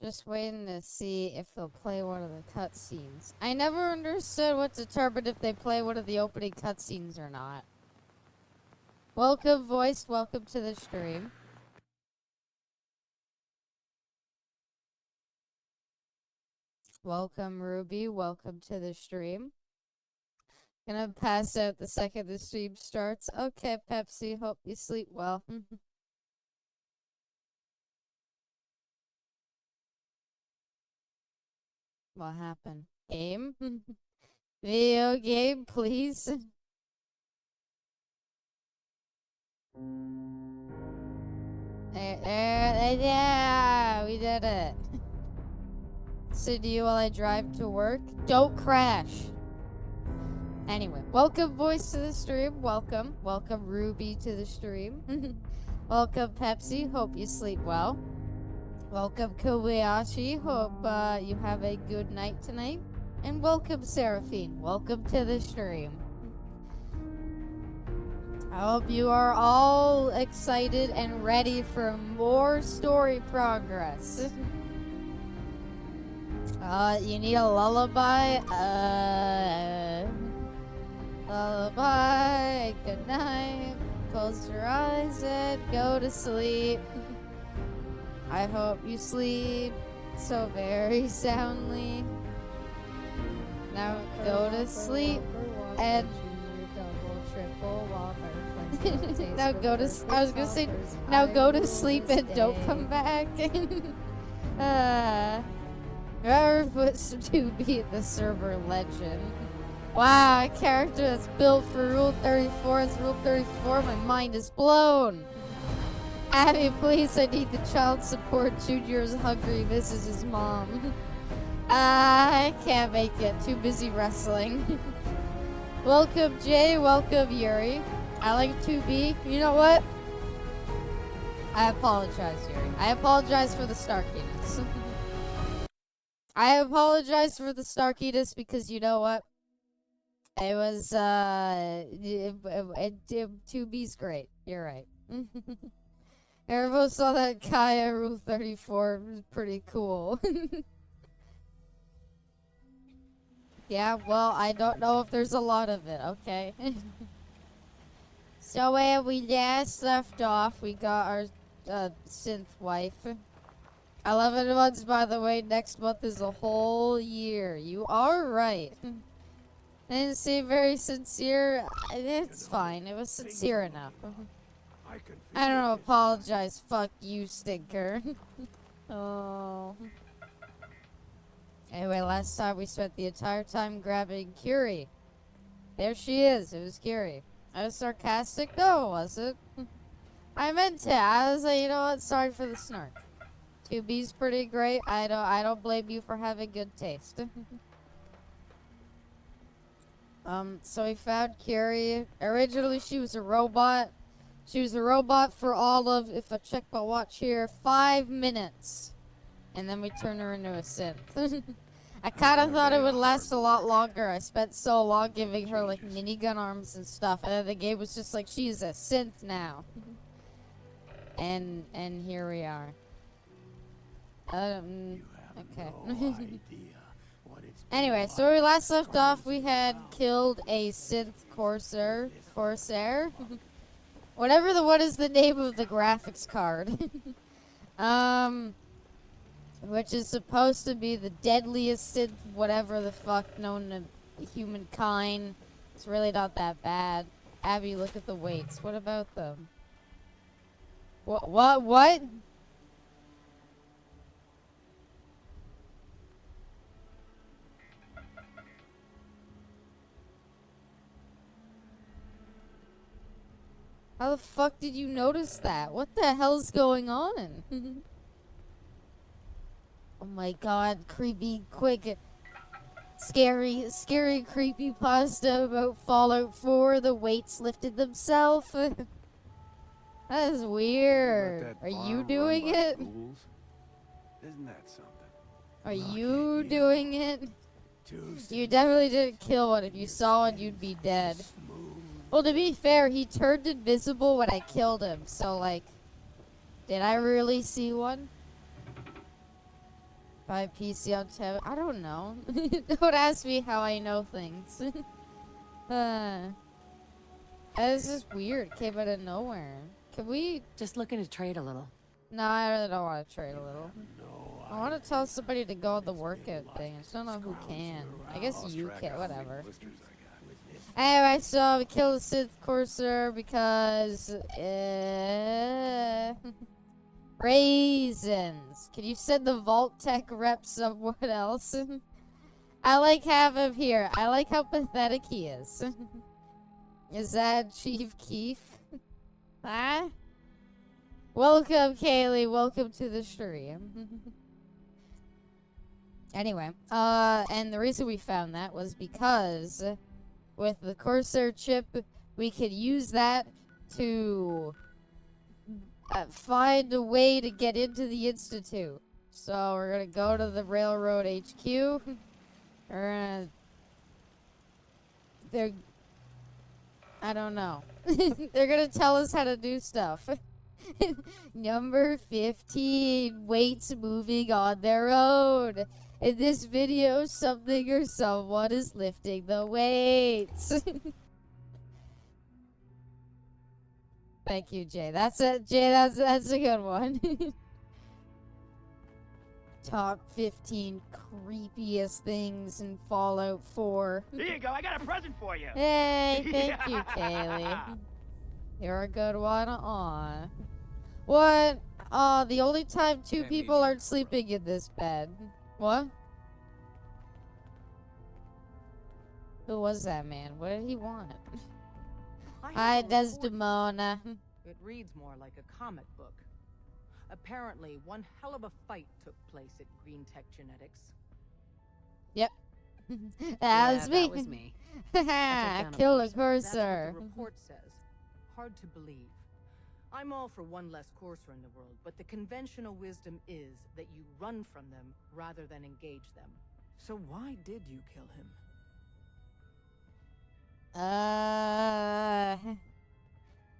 Just waiting to see if they'll play one of the cutscenes. I never understood what determined if they play one of the opening cutscenes or not. Welcome, Voice. Welcome to the stream. Welcome, Ruby. Welcome to the stream. Gonna pass out the second the stream starts. Okay, Pepsi. Hope you sleep well. What happened? Game? Video game, please. Yeah, we did it. So do you while I drive to work? Don't crash. Anyway, welcome Voice to the stream. Welcome. Welcome Ruby to the stream. Welcome Pepsi. Hope you sleep well. Welcome Kobayashi. Hope you have a good night tonight. And welcome Seraphine. Welcome to the stream. I hope you are all excited and ready for more story progress. You need a lullaby? Lullaby, good night. Close your eyes and go to sleep. I hope you sleep so very soundly. Now go to sleep and now go to. I was gonna say, now go to sleep and don't come back. Whoever puts to be the server legend. Wow, a character that's built for Rule 34 is Rule 34. My mind is blown. Abby, please, I need the child support. Junior's hungry, misses his mom. I can't make it. Too busy wrestling. Welcome, Jay. Welcome, Yuri. I like to be. You know what? I apologize, Yuri. I apologize for the snarkiness. I apologize for the snarkiness because you know what? It was, 2B's great. You're right. Everyone saw that Kaya Rule 34. It was pretty cool. Yeah, well, I don't know if there's a lot of it. Okay. So where we last left off, we got our synth wife. 11 months, by the way. Next month is a whole year. You are right. I didn't seem very sincere. It's fine. It was sincere enough. I don't apologize. Fuck you, stinker. Oh. Anyway, last time we spent the entire time grabbing Curie. There she is. It was Curie. I was sarcastic? No, it wasn't. I meant it. I was like, you know what? Sorry for the snark. 2B's pretty great. I don't blame you for having good taste. So we found Curie. Originally, she was a robot. She was a robot for all of, if I check my watch here, 5 minutes. And then we turned her into a synth. I kind of thought it would last a lot longer. I spent so long giving her like minigun arms and stuff, and then the game was just like, she's a synth now. And here we are. Okay. Anyway, so where we last left off, we had killed a synth Corsair. Whatever what is the name of the graphics card. Which is supposed to be the deadliest synth, whatever the fuck, known to humankind. It's really not that bad. Abby, look at the weights. What about them? What? How the fuck did you notice that? What the hell's going on? Oh my god, creepy, quick, scary creepy pasta about Fallout 4. The weights lifted themselves. That is weird. Are you doing it? Isn't that something? Are you doing it? You definitely didn't kill one. If you saw one, you'd be dead. Well, to be fair, he turned invisible when I killed him. So, like, did I really see one? Buy PC on tab. I don't know. Don't ask me how I know things. This is weird. Came out of nowhere. Can we? Just looking to trade a little. No, I really don't want to trade a little. I want to tell somebody to go on the workout thing. I just don't know who can. I guess you can. Whatever. Anyway, so we killed the Sith Courser because raisins. Can you send the Vault Tech rep someone else? I like have him here. I like how pathetic he is. Is that Chief Keef? Huh? Welcome, Kaylee. Welcome to the stream. Anyway, and the reason we found that was because with the Corsair chip, we could use that to find a way to get into the Institute. So we're gonna go to the Railroad HQ. I don't know. They're gonna tell us how to do stuff. Number 15, weights moving on their own. In this video, something or someone is lifting the weights. Thank you, Jay. That's it, Jay. That's a good one. Top 15 creepiest things in Fallout 4. Here you go. I got a present for you. Hey, thank you, Kaylee. You're a good one. Aw. What? The only time two people aren't sleeping in this bed. What? Who was that man? What did he want? Hi, Desdemona. It reads more like a comic book. Apparently, one hell of a fight took place at Green Tech Genetics. Yep. That was me. Haha, kill a That's Corsair. what the report says. Hard to believe. I'm all for one less Corsair in the world, but the conventional wisdom is that you run from them rather than engage them. So why did you kill him?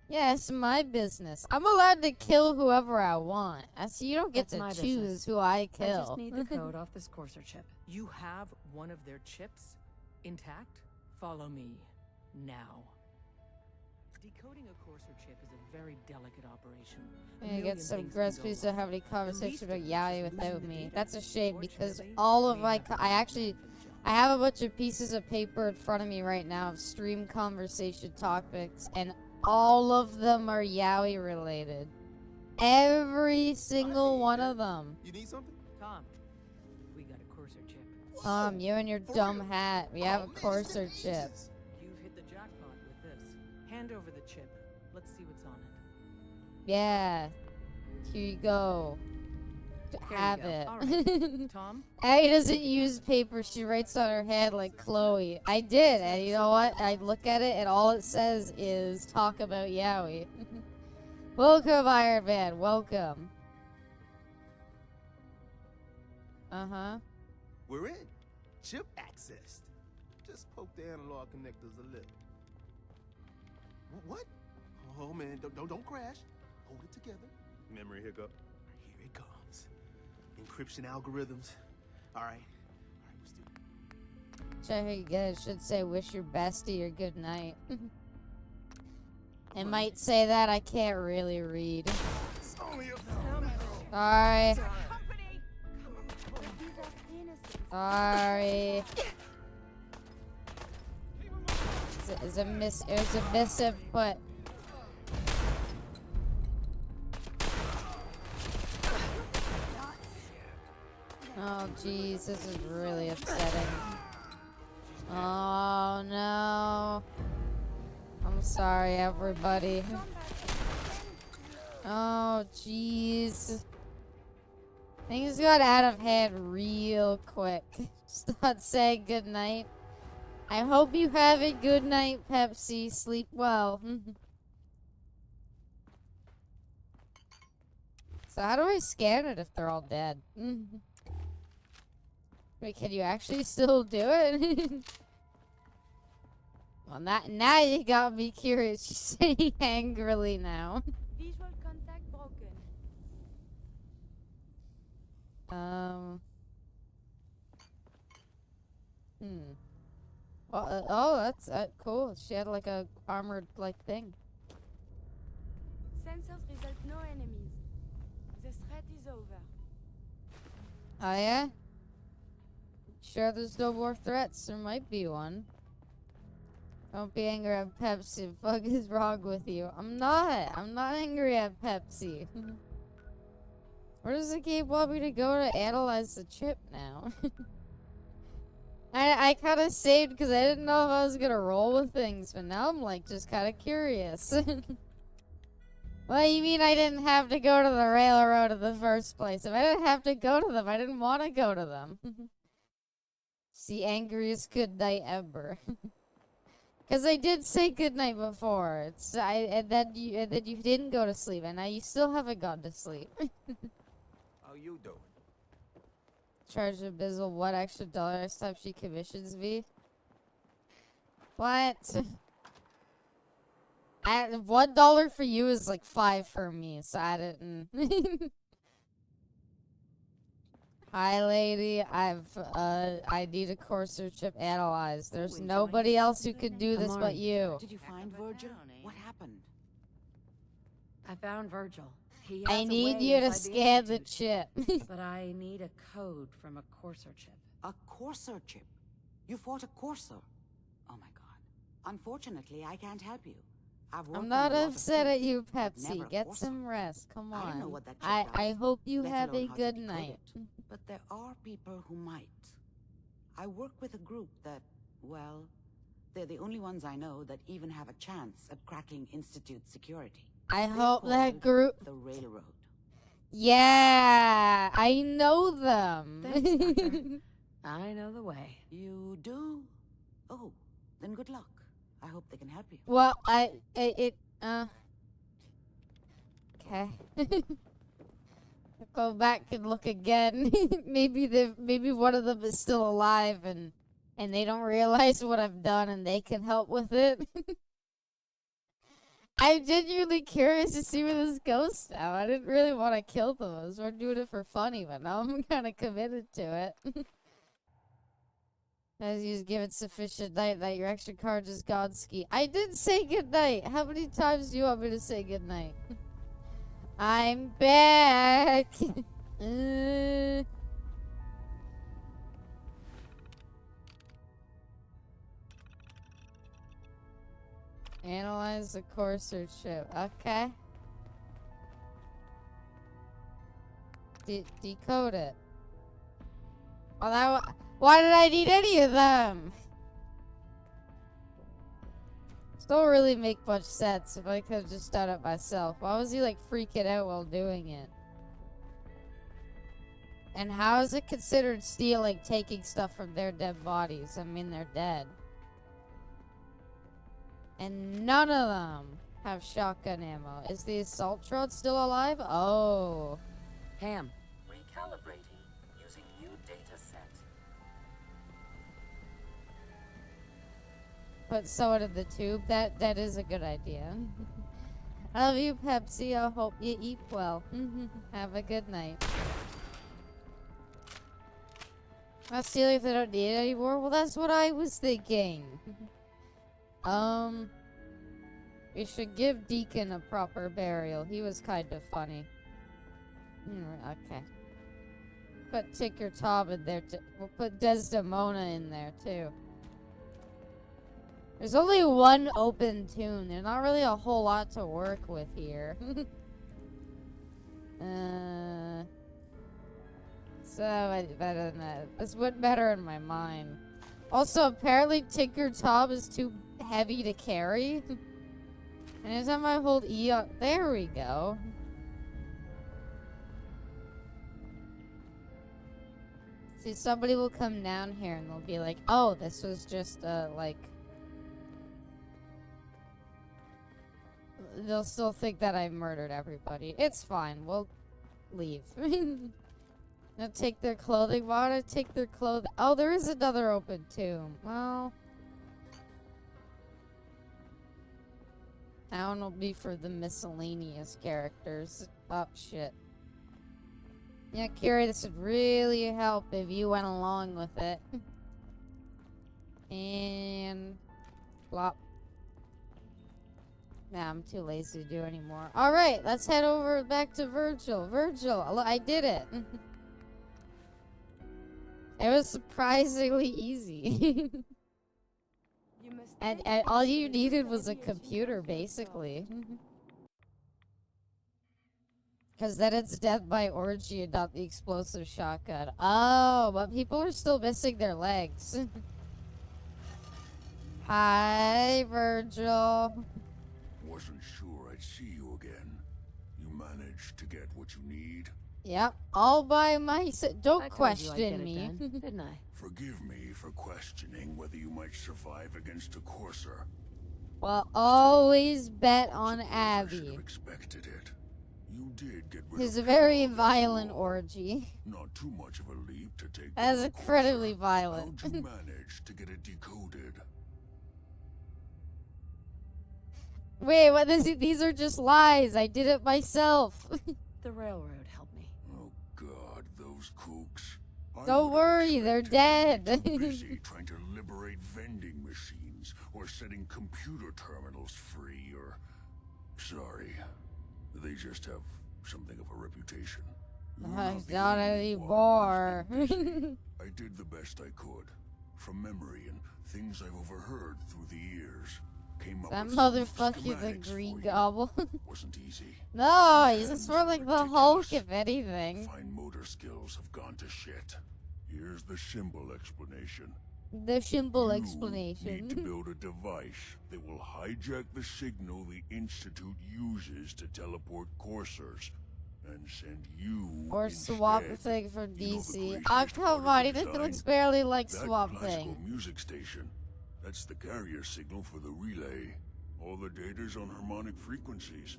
Yeah, it's my business. I'm allowed to kill whoever I want. So you don't get That's my to choose business. who I I kill. just need the code off this Corsair chip. You have one of their chips intact? Follow me now. Decoding a Corsair chip is a very delicate operation. I get some recipes to have any conversation about Yai without me. That's a shame because all of my I have a bunch of pieces of paper in front of me right now of stream conversation topics, and all of them are Yowie related. Every single one of them. You need something? Tom, we got a Corsair chip. You and your dumb hat. We have a Corsair chip. You've hit the jackpot with this. Hand over the chip. Let's see what's on it. Yeah. Here you go. There Have you go. it. All right. Tom, Abby doesn't use paper. She writes on her head like Chloe. I did, and you know what? I look at it, and all it says is talk about Yowie. Welcome, Iron Man. Welcome. Uh-huh. We're in. Chip accessed. Just poke the analog connectors a little. What? Oh man, don't crash. Hold it together. Memory hiccup. Here it comes. Encryption algorithms. All right, let's do it. Check it again. It should say wish your bestie or good night. It might say that. I can't really read. It's only a Sorry. Sorry. It was a misinput. Oh jeez, this is really upsetting. Oh no. I'm sorry, everybody. Oh jeez. Things got out of hand real quick. Start saying good night. I hope you have a good night, Pepsi. Sleep well. So how do I scan it if they're all dead? Wait, can you actually still do it? Well, now you got me curious. She's saying angrily now. Visual contact broken. Oh, that's cool. She had like a armored like thing. Sensors result no enemies. The threat is over. Oh yeah? Sure there's no more threats. There might be one. Don't be angry at Pepsi. Fuck is wrong with you? I'm not. I'm not angry at Pepsi. Where does the game want me to go to analyze the chip now? I kind of saved because I didn't know if I was gonna roll with things, but now I'm like just kind of curious. What do you mean I didn't have to go to the railroad in the first place? If I didn't have to go to them, I didn't want to go to them. It's the angriest goodnight ever. Because I did say goodnight before. And then you didn't go to sleep, and now you still haven't gone to sleep. How you doing? Charge a Bizzle what extra dollar next time she commissions me? What? $1 for you is like 5 for me, so I didn't. Hi, lady. I need a Corsair chip analyzed. There's nobody else who could do this but you. Did you find Virgil? What happened? I found Virgil. He I has a need way you to inside the scan the Institute, chip. but I need a code from a Corsair chip. A Corsair chip? You fought a Corsair? Oh my god. Unfortunately, I can't help you. I'm not upset at you, never Pepsi. a Get Corsair. some rest. Come I don't know on. what that chip I does, hope you let have a alone how to good decode night. it. But there are people who might. I work with a group that, well, they're the only ones I know that even have a chance at cracking Institute security. I They're hope that called group. the Railroad. Yeah, I know them. Thanks, Doctor. I know the way. You do? Oh, then good luck. I hope they can help you. Well, okay. Go back and look again. maybe one of them is still alive and they don't realize what I've done and they can help with it. I'm genuinely curious to see where this goes now. I didn't really want to kill them. I was doing it for funny, but now I'm kind of committed to it. As you give it sufficient night that your extra card is Godski. I did say goodnight. How many times do you want me to say goodnight? I'm back. Analyze the Corsair chip. Okay. Decode it. Well, why did I need any of them? Don't really make much sense if I could have just done it myself. Why was he like freaking out while doing it? And how is it considered stealing, taking stuff from their dead bodies? I mean, they're dead. And none of them have shotgun ammo. Is the assault drone still alive? Oh. Ham. Recalibrating using new data set. Put someone in the tube. That is a good idea. I love you, Pepsi. I hope you eat well. Have a good night. Not stealing if they don't need it anymore. Well, that's what I was thinking. We should give Deacon a proper burial. He was kind of funny. Okay. Put Tinker Tom in there. We'll put Desdemona in there too. There's only one open tune. There's not really a whole lot to work with here. So much better than that. This went better in my mind. Also, apparently Tinker Tom is too heavy to carry. And anytime I hold E on... There we go. See, somebody will come down here and they'll be like, oh, this was just, like... They'll still think that I murdered everybody. It's fine. We'll leave. Now take their clothing. Why would I take their clothing? Oh, there is another open tomb. Well... That one will be for the miscellaneous characters. Oh, shit. Yeah, Kiri, this would really help if you went along with it. And flop. Nah, I'm too lazy to do anymore. Alright, let's head over back to Virgil. Virgil, I did it. It was surprisingly easy. and all you needed was a computer, basically. Because then it's death by orgy and not the explosive shotgun. Oh, but people are still missing their legs. Hi, Virgil. Wasn't sure I'd see you again. You managed to get what you need? Yep, all by myself. Don't I told you I'd question get it me. done, didn't I? Forgive me for questioning whether you might survive against a courser. Well, always bet on I should Abby. have expected it. You did get rid It's of a very Carol, violent after all. orgy. Not too much of a leap to take That's down a incredibly courser. violent. How'd you manage to get it decoded? Wait, what? These are just lies. I did it myself. The railroad helped me. Oh God, those kooks. I Don't would have worry, they're expected them to dead. be busy trying to liberate vending machines or setting computer terminals free or... Sorry. They just have something of a reputation. You're Not the only one anymore. who's been busy. I did the best I could. From memory and things I've overheard through the years. Came up That with some motherfucker, the schematics Green for you. Goblin. Wasn't easy. No, he's just Plans more like the ridiculous. Hulk, if anything. Fine motor skills have gone to shit. Here's the simple explanation. The simple You explanation. need to build a device that will hijack the signal the Institute uses to teleport coursers and send you Or instead. Swamp Thing from You know the DC. craziest Oh, part come of on, the he looks design? barely like That Swamp classical Thing. music station. That's the carrier signal for the relay. All the data's on harmonic frequencies.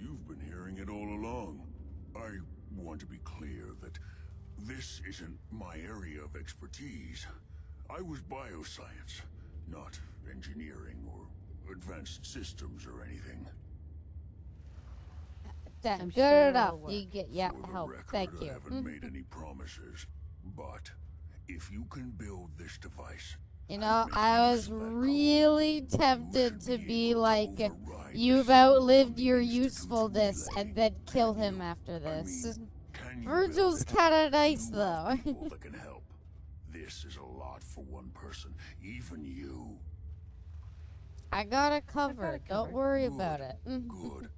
You've been hearing it all along. I want to be clear that this isn't my area of expertise. I was bioscience, not engineering or advanced systems or anything. That's I'm good sure enough. it'll You work. get, yeah, For the help. record, Thank I you. haven't made any promises, but if you can build this device, You know, make I use was of that really code, tempted you to should be able to like, override the you've signal outlived from the your Institute's usefulness, relay. and then kill Can him you? after I this. mean, can you Virgil's build it? kinda nice, You though. have people that can help. This is a lot for one person, even you. I got it covered. Don't covered. worry Good, about it. Good.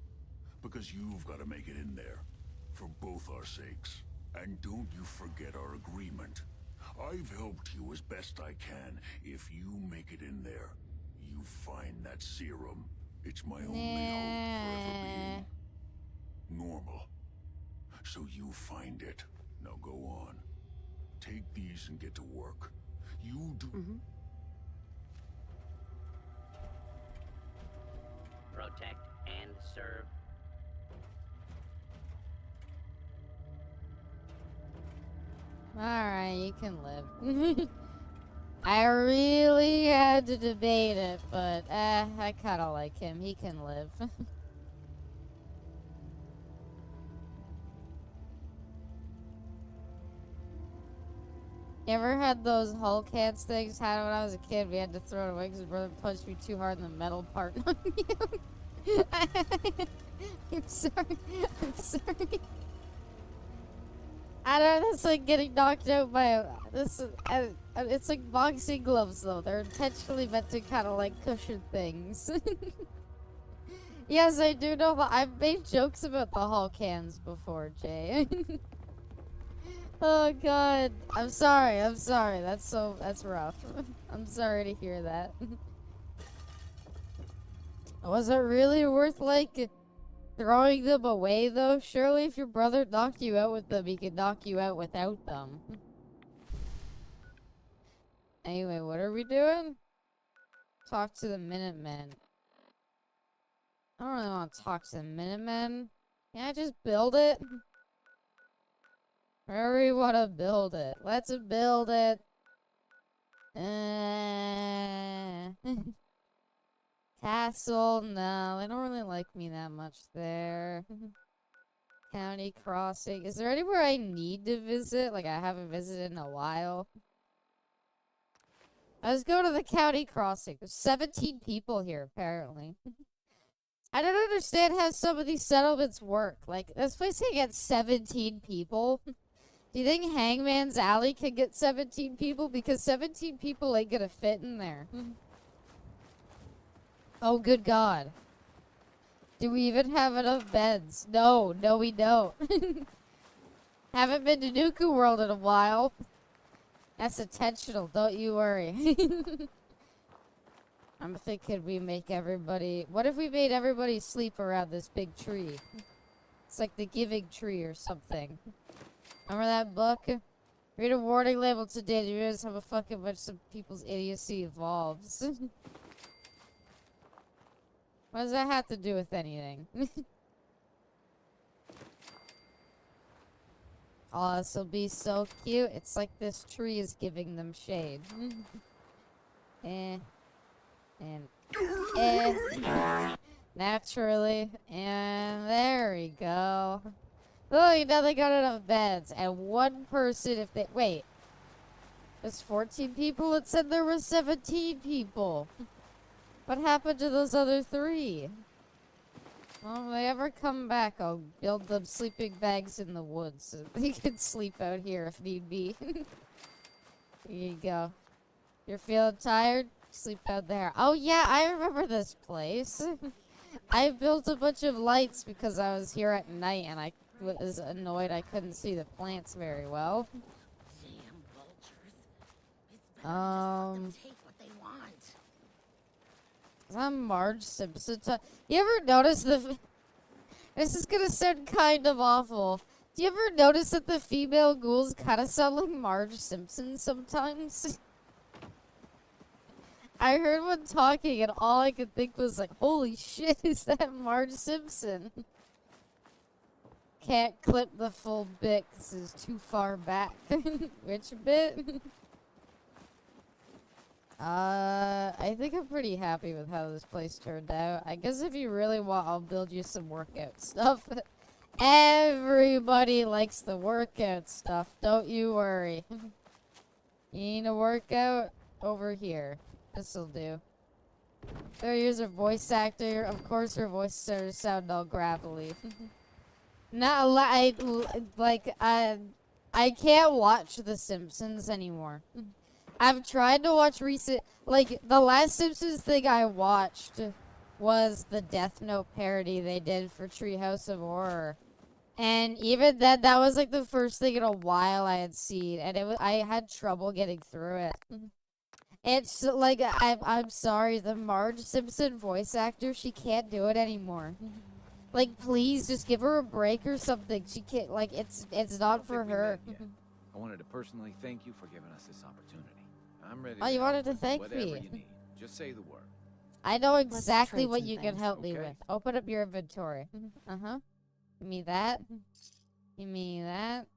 Because you've got to make it in there. For both our sakes. And don't you forget our agreement. I've helped you as best I can. If you make it in there, you find that serum. It's my only hope for ever being normal. So you find it. Now go on. Take these and get to work. You do... Protect and serve. Alright, you can live. I really had to debate it, but I kinda like him. He can live. You ever had those Hulk hands things? Had it when I was a kid. We had to throw it away because his brother punched me too hard in the metal part on you. I'm sorry. I'm sorry. I don't know. That's like getting knocked out by a, this. It's like boxing gloves, though. They're intentionally meant to kind of like cushion things. Yes, I do know that. I've made jokes about the Hulk hands before, Jay. Oh God, I'm sorry. I'm sorry. That's rough. I'm sorry to hear that. Was it really worth like throwing them away though? Surely if your brother knocked you out with them, he could knock you out without them. Anyway, what are we doing? Talk to the Minutemen. I don't really want to talk to the Minutemen. Can I just build it? Where we want to build it. Let's build it. Castle, no, they don't really like me that much there. County Crossing. Is there anywhere I need to visit? Like I haven't visited in a while. Let's go to the county crossing. There's 17 people here, apparently. I don't understand how some of these settlements work. Like, this place can get 17 people. Do you think Hangman's Alley can get 17 people? Because 17 people ain't gonna fit in there. Oh, good God. Do we even have enough beds? No, we don't. Haven't been to Nuku World in a while. That's intentional, don't you worry. I'm thinking we make everybody... What if we made everybody sleep around this big tree? It's like the Giving Tree or something. Remember that book? Read a warning label today. You realize how a fucking bunch of people's idiocy evolves. What does that have to do with anything? Oh, this will be so cute. It's like this tree is giving them shade. And naturally. And there we go. Oh, now they got enough beds. And one person, if they... Wait. There's 14 people? It said there were 17 people. What happened to those other 3? Well, if they ever come back, I'll build them sleeping bags in the woods so they can sleep out here if need be. Here you go. You're feeling tired? Sleep out there. Oh yeah, I remember this place. I built a bunch of lights because I was here at night and I was annoyed I couldn't see the plants very well. Damn vultures. It's better just let them take what they want. Is that Marge Simpson? You ever notice the... This is gonna sound kind of awful. Do you ever notice that the female ghouls kind of sound like Marge Simpson sometimes? I heard one talking and all I could think was like, holy shit, is that Marge Simpson? Can't clip the full bit because it's too far back. Which bit? I think I'm pretty happy with how this place turned out. I guess if you really want, I'll build you some workout stuff. Everybody likes the workout stuff, don't you worry. You need a workout? Over here. This'll do. There, here's her voice actor. Of course her voice started to sound all gravelly. Not I can't watch The Simpsons anymore. I've tried to watch recent, like, the last Simpsons thing I watched was the Death Note parody they did for Treehouse of Horror. And even then, that was, like, the first thing in a while I had seen, and I had trouble getting through it. It's, like, I'm sorry, the Marge Simpson voice actor, she can't do it anymore. Like, please, just give her a break or something. She can't, like, it's not for her. I wanted to personally thank you for giving us this opportunity. I'm ready. Oh, you wanted to thank whatever me? You need. Just say the word. I know exactly what you can help me with. Open up your inventory. Uh-huh. Give me that. Give me that.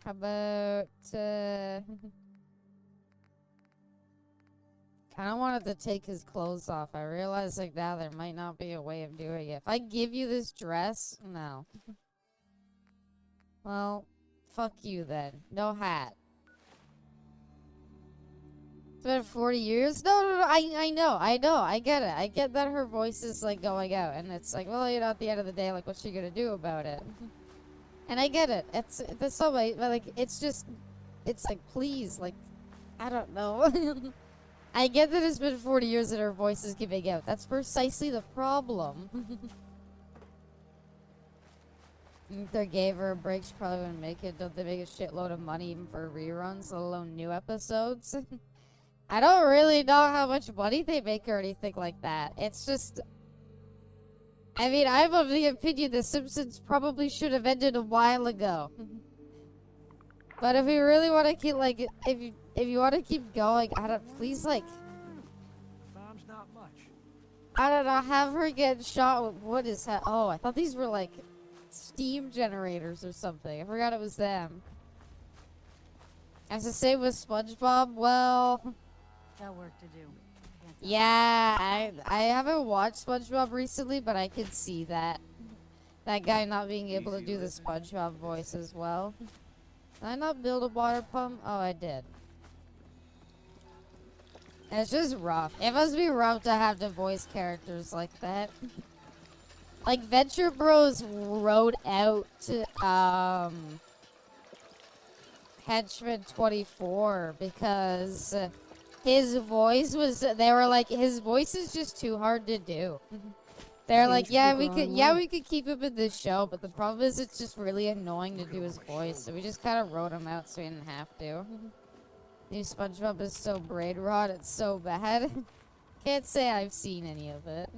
How about, kinda wanted to take his clothes off. I realize, like, now there might not be a way of doing it. If I give you this dress, no. Well, fuck you then. No hat. It's been 40 years? No, I know, I get it. I get that her voice is, like, going out, and it's like, well, you know, at the end of the day, like, what's she gonna do about it? And I get it. That's so, like, it's just, it's like, please, like, I don't know. I get that it's been 40 years that her voice is giving out. That's precisely the problem. If they gave her a break, she probably wouldn't make it. Don't they make a shitload of money even for reruns, let alone new episodes? I don't really know how much money they make or anything like that. It's just... I mean, I'm of the opinion The Simpsons probably should have ended a while ago. But if you really want to keep, like, if you want to keep going, please, like... Farm's not much. I don't know, have her get shot with, what is that? Oh, I thought these were, like, steam generators or something. I forgot it was them. As the same with SpongeBob, well... Got work to do. Yeah, I haven't watched SpongeBob recently, but I could see that. That guy not being able to do the SpongeBob voice as well. Did I not build a water pump? Oh, I did. It's just rough. It must be rough to have to voice characters like that. Like, Venture Bros wrote out, Henchman 24 because his voice was, they were like, his voice is just too hard to do. They're like, yeah, we could keep him in this show, but the problem is it's just really annoying to do his voice, so we just kind of wrote him out so we didn't have to. New SpongeBob is so brain rot, it's so bad. Can't say I've seen any of it.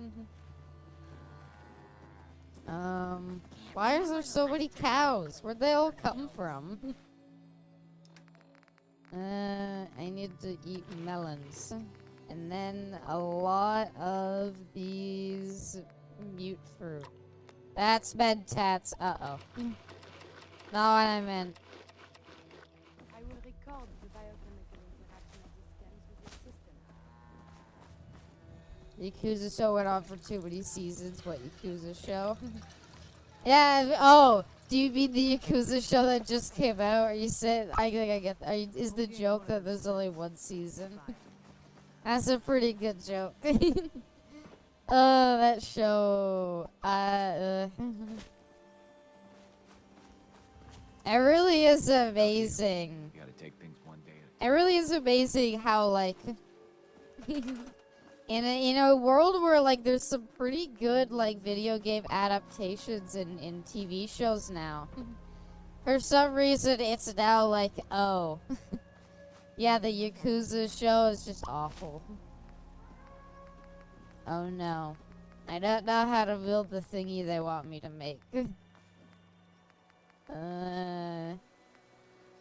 Why is there so many cows? Where'd they all come from? I need to eat melons. And then a lot of these mute fruit. That's mentats. Uh-oh. Not what I meant. I will record the biochemical interaction of these stems with your system. Yakuza show went on for too many seasons. What Yakuza show? Yeah. Oh, do you mean the Yakuza show that just came out? Or you said I think I get. Is the joke that there's only one season? That's a pretty good joke. That show. It really is amazing. You gotta take things one day It really is amazing how, like, in a world where, like, there's some pretty good, like, video game adaptations in TV shows now. For some reason, it's now like, oh. Yeah, the Yakuza show is just awful. Oh no. I don't know how to build the thingy they want me to make. Do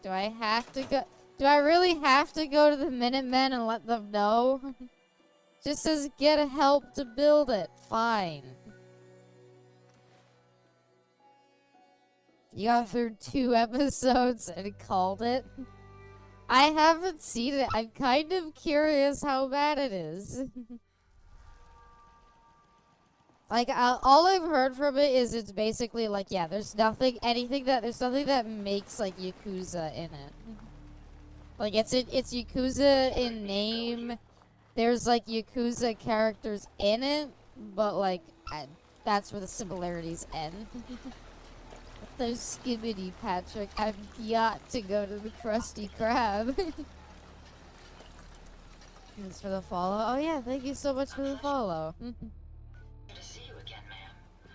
I have to go? Do I really have to go to the Minutemen and let them know? Just says get help to build it. Fine. You got through 2 episodes and called it? I haven't seen it. I'm kind of curious how bad it is. Like, all I've heard from it is it's basically like, yeah, there's nothing that makes, like, Yakuza in it. Like, it's Yakuza in name. There's, like, Yakuza characters in it, but, like, that's where the similarities end. There's Skibbity Patrick. I've got to go to the Krusty Krab. Thanks for the follow. Oh, yeah, thank you so much for the follow.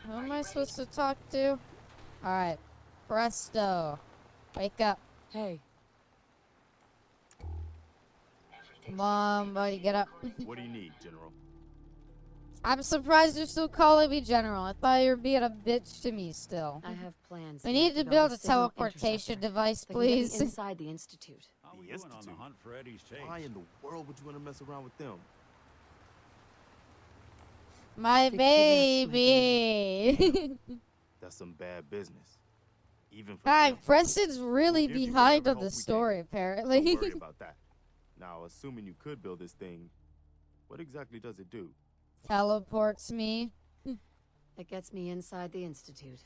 Who am I supposed to talk to? Alright. Presto. Wake up. Hey. Come on, buddy, get up. What do you need, General? I'm surprised you're still calling me General. I thought you were being a bitch to me still. I have plans. We need to build a signal teleportation interceptor device, that can get me please. inside the Institute. How are we doing on the hunt for Eddie's tapes? Why in the world would you want to mess around with them? My The baby. That's some bad business. Even for Hi, them. Preston's really We'll give you behind whatever on the help we story, can. apparently. Don't worry about that. Now, assuming you could build this thing, what exactly does it do? Teleports me. It gets me inside the Institute.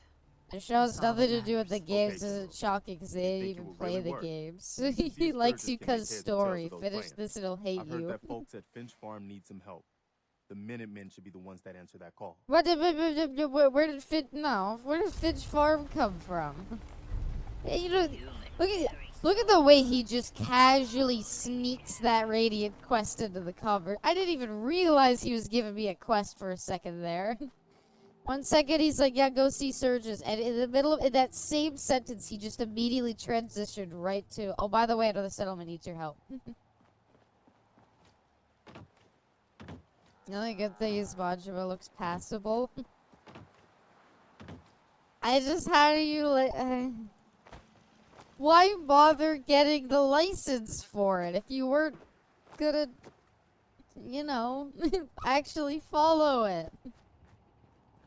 It shows That's all nothing that to do with the matters. games. Okay, Isn't shocking because they didn't think it even will play really the work. games. See He if likes Sturgis you can cause make heads or tails story. of those Finish plans. this and he'll hate I've heard you. that folks at Finch Farm need some help. The Minutemen should be the ones that answer that call. Where did Finch Farm come from? Hey, you know, look at the way he just casually sneaks that Radiant quest into the cover. I didn't even realize he was giving me a quest for a second there. 1 second he's like, yeah, go see Surges, and in the middle of that same sentence, he just immediately transitioned right to, oh, by the way, another settlement needs your help. The only good thing is Majima looks passable. How do you why bother getting the license for it if you weren't gonna, you know, actually follow it?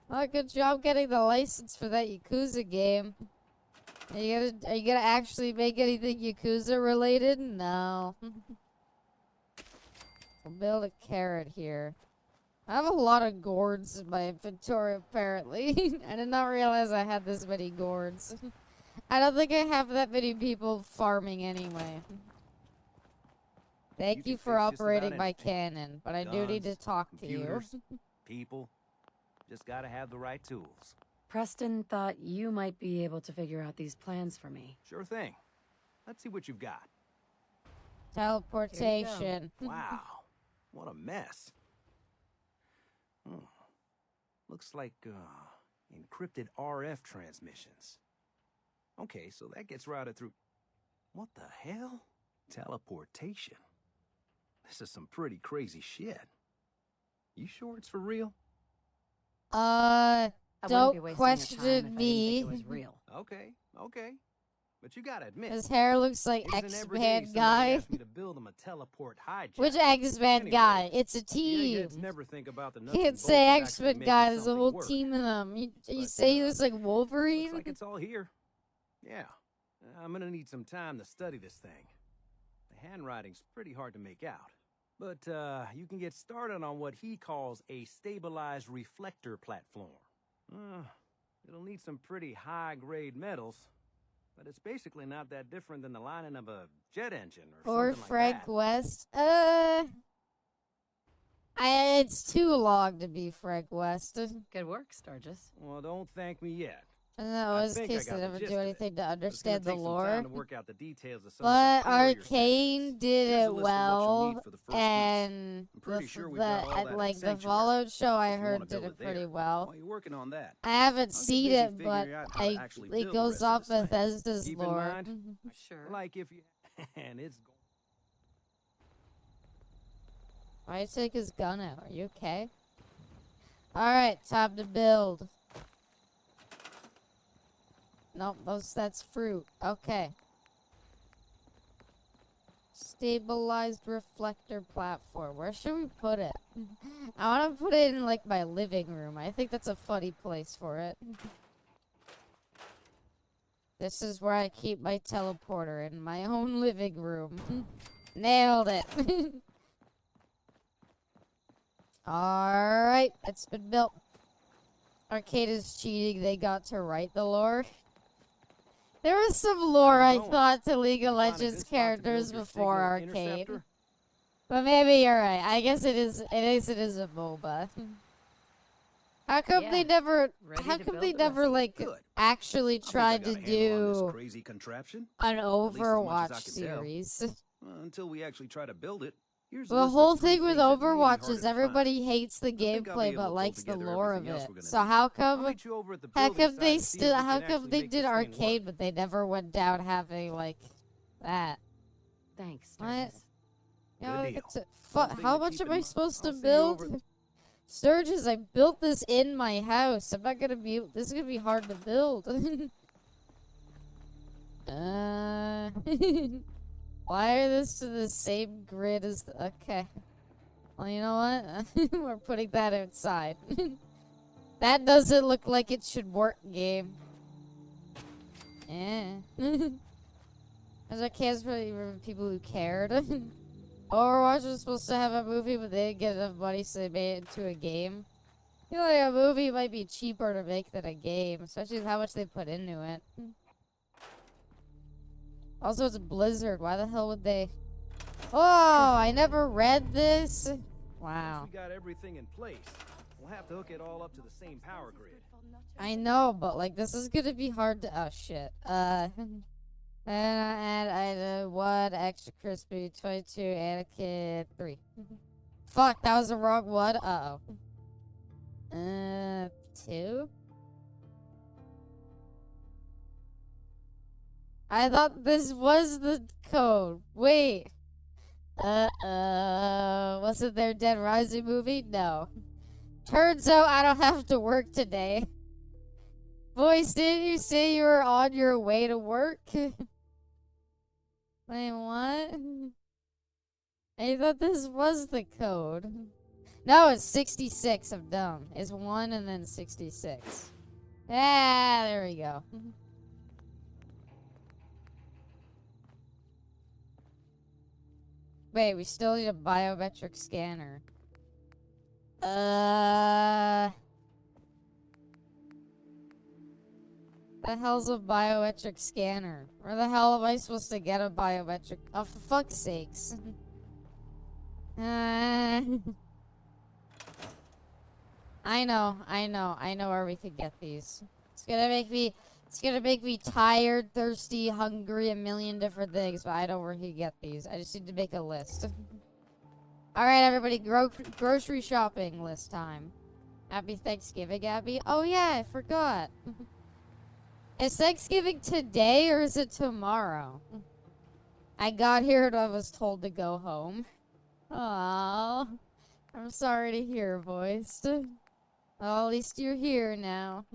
Well, good job getting the license for that Yakuza game. Are you gonna actually make anything Yakuza related? No. I'll build a carrot here. I have a lot of gourds in my inventory, apparently. I did not realize I had this many gourds. I don't think I have that many people farming anyway. Thank you can for fix just about operating my anything. cannon, but I do need to Guns, talk to you. computers, people. Just gotta have the right tools. Preston thought you might be able to figure out these plans for me. Sure thing. Let's see what you've got. Teleportation. Wow. What a mess. Looks like, encrypted RF transmissions. Okay, so that gets routed through... What the hell? Teleportation. This is some pretty crazy shit. You sure it's for real? I wouldn't be Don't wasting your time question if I didn't me. think it was real. Okay. But you gotta admit... His hair looks like isn't every X-Man day somebody guy. asks me to build them a teleport hijack. Which X-Man Anyway, guy? It's a the team. eggheads never think about the nuts and Can't bolts say of actually X-Men making guy. There's a something whole work. team of them. You But, say he looks like Looks Wolverine? like it's all here. Yeah. I'm gonna need some time to study this thing. The handwriting's pretty hard to make out. But, you can get started on what he calls a stabilized reflector platform. It'll need some pretty high-grade metals, but it's basically not that different than the lining of a jet engine or something Frank like that. West? It's too long to be Frank West. Good work, Sturgis. Well, don't thank me yet. No, I in think case I they got the never gist do of it. anything to But it's gonna understand the take some lore. time to work out the details of some But of the failure Arcane sections. did Here's a it list of what you'll well, need for the first piece. and I'm pretty sure we've got all that like at the Sanctuary. Fallout show I If you wanna heard did build it it pretty there. well. While you're working on that, I haven't I'll get seen busy it, but figuring out how to actually it build the goes rest of off this thing. Bethesda's Keep in lore. mind, Sure. like if you and it's Why take his gun out? Are you okay? Alright, time to build. Nope, that's fruit. Okay. Stabilized reflector platform. Where should we put it? I want to put it in, like, my living room. I think that's a funny place for it. This is where I keep my teleporter, in my own living room. Nailed it. Alright, it's been built. Arcade is cheating. They got to write the lore. There was some lore I thought to League of Legends characters before Arcade. But maybe you're right. I guess it is a MOBA. How come they never like actually tried to do crazy contraption? an At least as much as I Overwatch can tell. series? Until we actually try to build it. Here's a The list of whole 3 thing with things that may be Overwatch harder is to find. everybody hates the think I'll be gameplay able to but pull likes the together lore of everything else it. we're gonna So need. how I'll come meet you over at the how building come they site to see if we can actually they make did this thing Arcade work. but they never went down having like that? Thanks, What? Sturgis. You know, Good it's deal. a One thing how to much keep am in I mind- supposed to I'll see you build? over- Sturgis, I built this in my house. I'm not gonna be. This is gonna be hard to build. Wire this to the same grid as the, okay. Well, you know what? We're putting that outside. That doesn't look like it should work, game. Yeah. As I can't really remember people who cared. Overwatch was supposed to have a movie, but they didn't get enough money, so they made it into a game. I feel like a movie might be cheaper to make than a game, especially with how much they put into it. Also, it's Blizzard. Why the hell would they? Oh, I never read this. Wow. Once we got everything in place, we'll have to hook it all up to the same power grid. I know, but like this is gonna be hard to. Oh shit. And I 1 extra crispy, 22, and a kid 3. Fuck, that was the wrong one. Uh oh. 2. I thought this was the code. Wait. Wasn't there Dead Rising movie? No. Turns out I don't have to work today. Voice, didn't you say you were on your way to work? Wait, what? I thought this was the code. No, it's 66. I'm dumb. It's 1 and then 66. Ah, there we go. Wait, we still need a biometric scanner. The hell's a biometric scanner? Where the hell am I supposed to get a biometric? Oh, for fuck's sakes. I know where we could get these. It's gonna make me tired, thirsty, hungry, a million different things, but I know where we could get these. I just need to make a list. Alright, everybody, grocery shopping list time. Happy Thanksgiving, Abby. Oh yeah, I forgot. Is Thanksgiving today or is it tomorrow? I got here and I was told to go home. Aww. I'm sorry to hear, voice. Well, at least you're here now.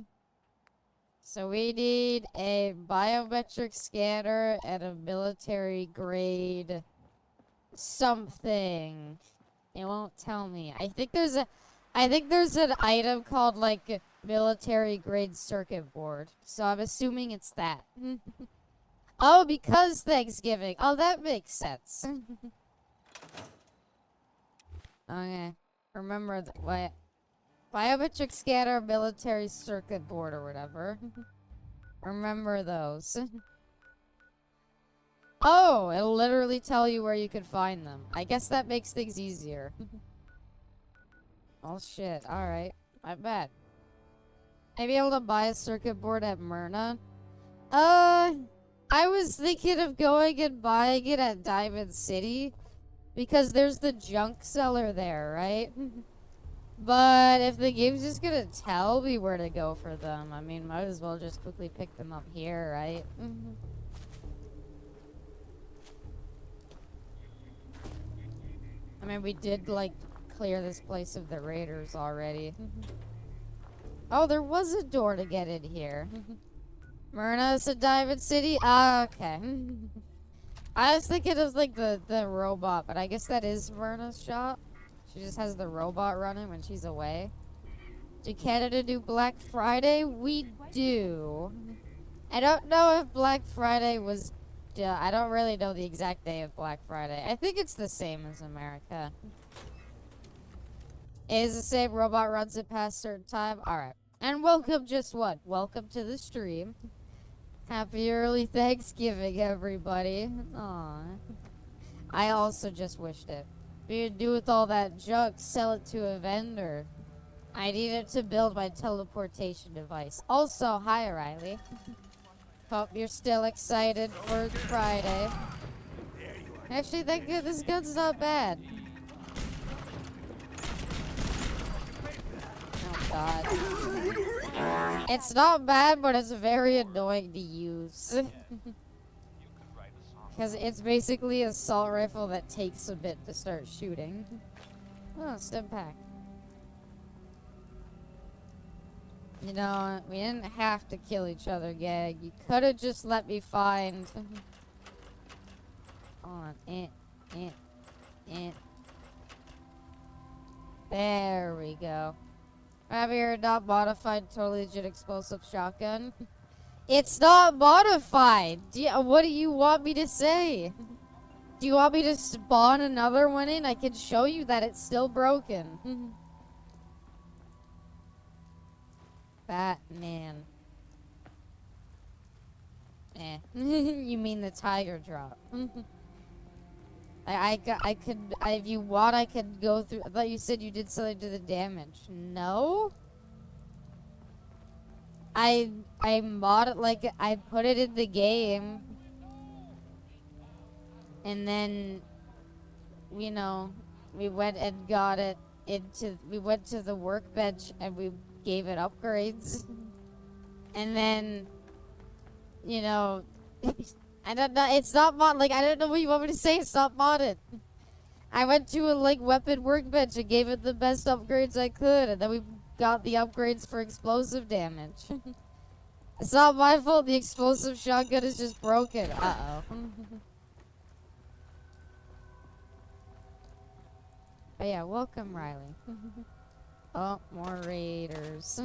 So we need a biometric scanner and a military grade something. It won't tell me. I think there's an item called like military grade circuit board. So I'm assuming it's that. Oh, because Thanksgiving. Oh, that makes sense. Okay. Remember that. Wait. Biometric scanner, military circuit board, or whatever. Remember those. Oh, it'll literally tell you where you can find them. I guess that makes things easier. Oh shit, alright. I bet. I'd be able to buy a circuit board at Myrna. I was thinking of going and buying it at Diamond City. Because there's the junk seller there, right? But if the game's just gonna tell me where to go for them, I mean, might as well just quickly pick them up here, right? I mean, we did, like, clear this place of the raiders already. Oh, there was a door to get in here. Myrna's a Diamond City? Ah, okay. I was thinking of, like, the robot, but I guess that is Myrna's shop. She just has the robot running when she's away. Do Canada do Black Friday? We do. I don't know if Black Friday was... I don't really know the exact day of Black Friday. I think it's the same as America. It is the same. Robot runs it past certain time. Alright. And welcome, just what? Welcome to the stream. Happy early Thanksgiving, everybody. Aw. I also just wished it. What do you do with all that junk? Sell it to a vendor. I need it to build my teleportation device. Also, hi, Riley. Hope you're still excited for Friday. Actually, this gun's not bad. Oh, God. It's not bad, but it's very annoying to use. Because it's basically an assault rifle that takes a bit to start shooting. Oh, stim pack. You know, we didn't have to kill each other, gang. You could have just let me find... Hold on. There we go. Have you not modified totally legit explosive shotgun? It's not modified! What do you want me to say? Do you want me to spawn another one in? I can show you that it's still broken. Batman. Eh. You mean the tiger drop. If you want, I could go through. I thought you said you did something to the damage. No? I put it in the game. And then, you know, we went and got it we went to the workbench and we gave it upgrades. And then, you know, I don't know, it's not mod, like, I don't know what you want me to say, it's not modded. I went to a, like, weapon workbench and gave it the best upgrades I could, and then we got the upgrades for explosive damage. It's not my fault, the explosive shotgun is just broken. Uh-oh. But yeah, welcome, Riley. Oh, more raiders.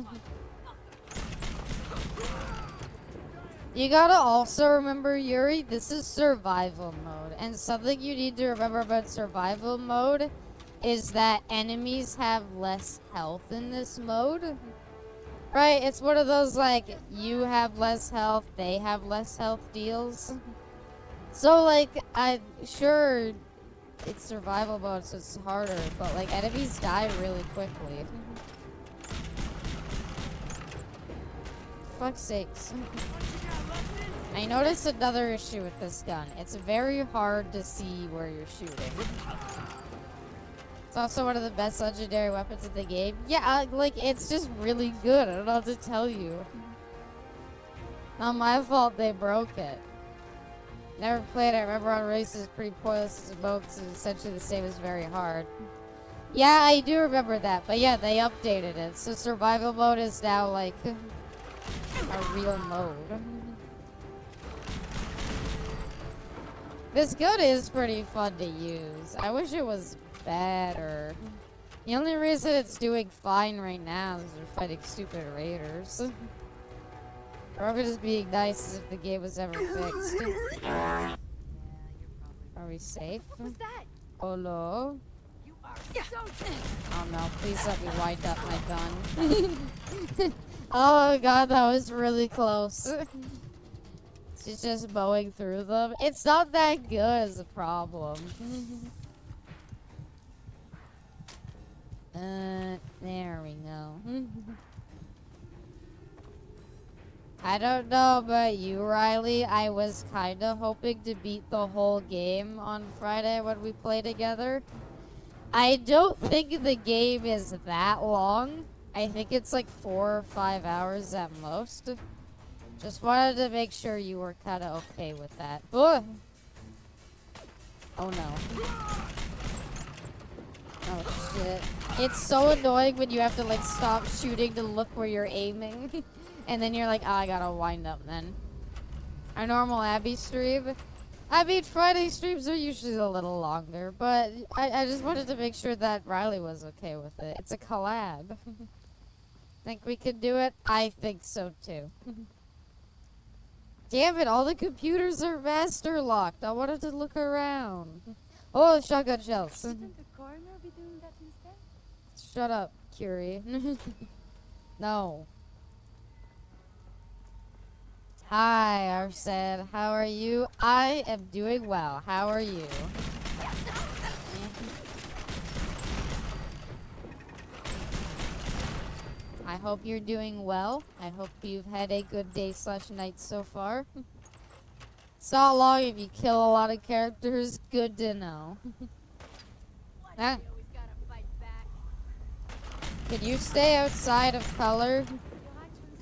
You gotta also remember, Yuri, this is survival mode. And something you need to remember about survival mode is that enemies have less health in this mode. Right? It's one of those, like, you have less health, they have less health deals. So, like, sure, it's survival mode, so it's harder, but like enemies die really quickly. Fuck's sakes. I noticed another issue with this gun. It's very hard to see where you're shooting. It's also one of the best legendary weapons in the game. Yeah, like, it's just really good. I don't know what to tell you. Not my fault they broke it. Never played it. I remember on races, pretty pointless boats is essentially the same as very hard. Yeah, I do remember that. But yeah, they updated it. So survival mode is now, like, a real mode. This gun is pretty fun to use. I wish it was better. The only reason it's doing fine right now is we're fighting stupid raiders. Or we're just being nice as if the game was ever fixed. Are we safe? What was that? Oh no. You are so Oh no, please let me wind up my gun. Oh god, that was really close. She's just mowing through them. It's not that good is the problem. There we go. I don't know about you, Riley. I was kind of hoping to beat the whole game on Friday when we play together. I don't think the game is that long. I think it's like 4 or 5 hours at most. Just wanted to make sure you were kind of okay with that. Ugh. Oh no. Oh shit. It's so annoying when you have to like stop shooting to look where you're aiming. And then you're like, oh, I gotta wind up then. Our normal Abby stream. I mean, Friday streams are usually a little longer, but I just wanted to make sure that Riley was okay with it. It's a collab. Think we can do it? I think so too. Damn it, all the computers are master locked. I wanted to look around. Oh, shotgun shells. Shouldn't the coroner be doing that instead? Shut up, Curie. No. Hi, Arset. How are you? I am doing well. How are you? I hope you're doing well. I hope you've had a good day / night so far. It's not long if you kill a lot of characters. Good to know. Ah. Can you stay outside of color?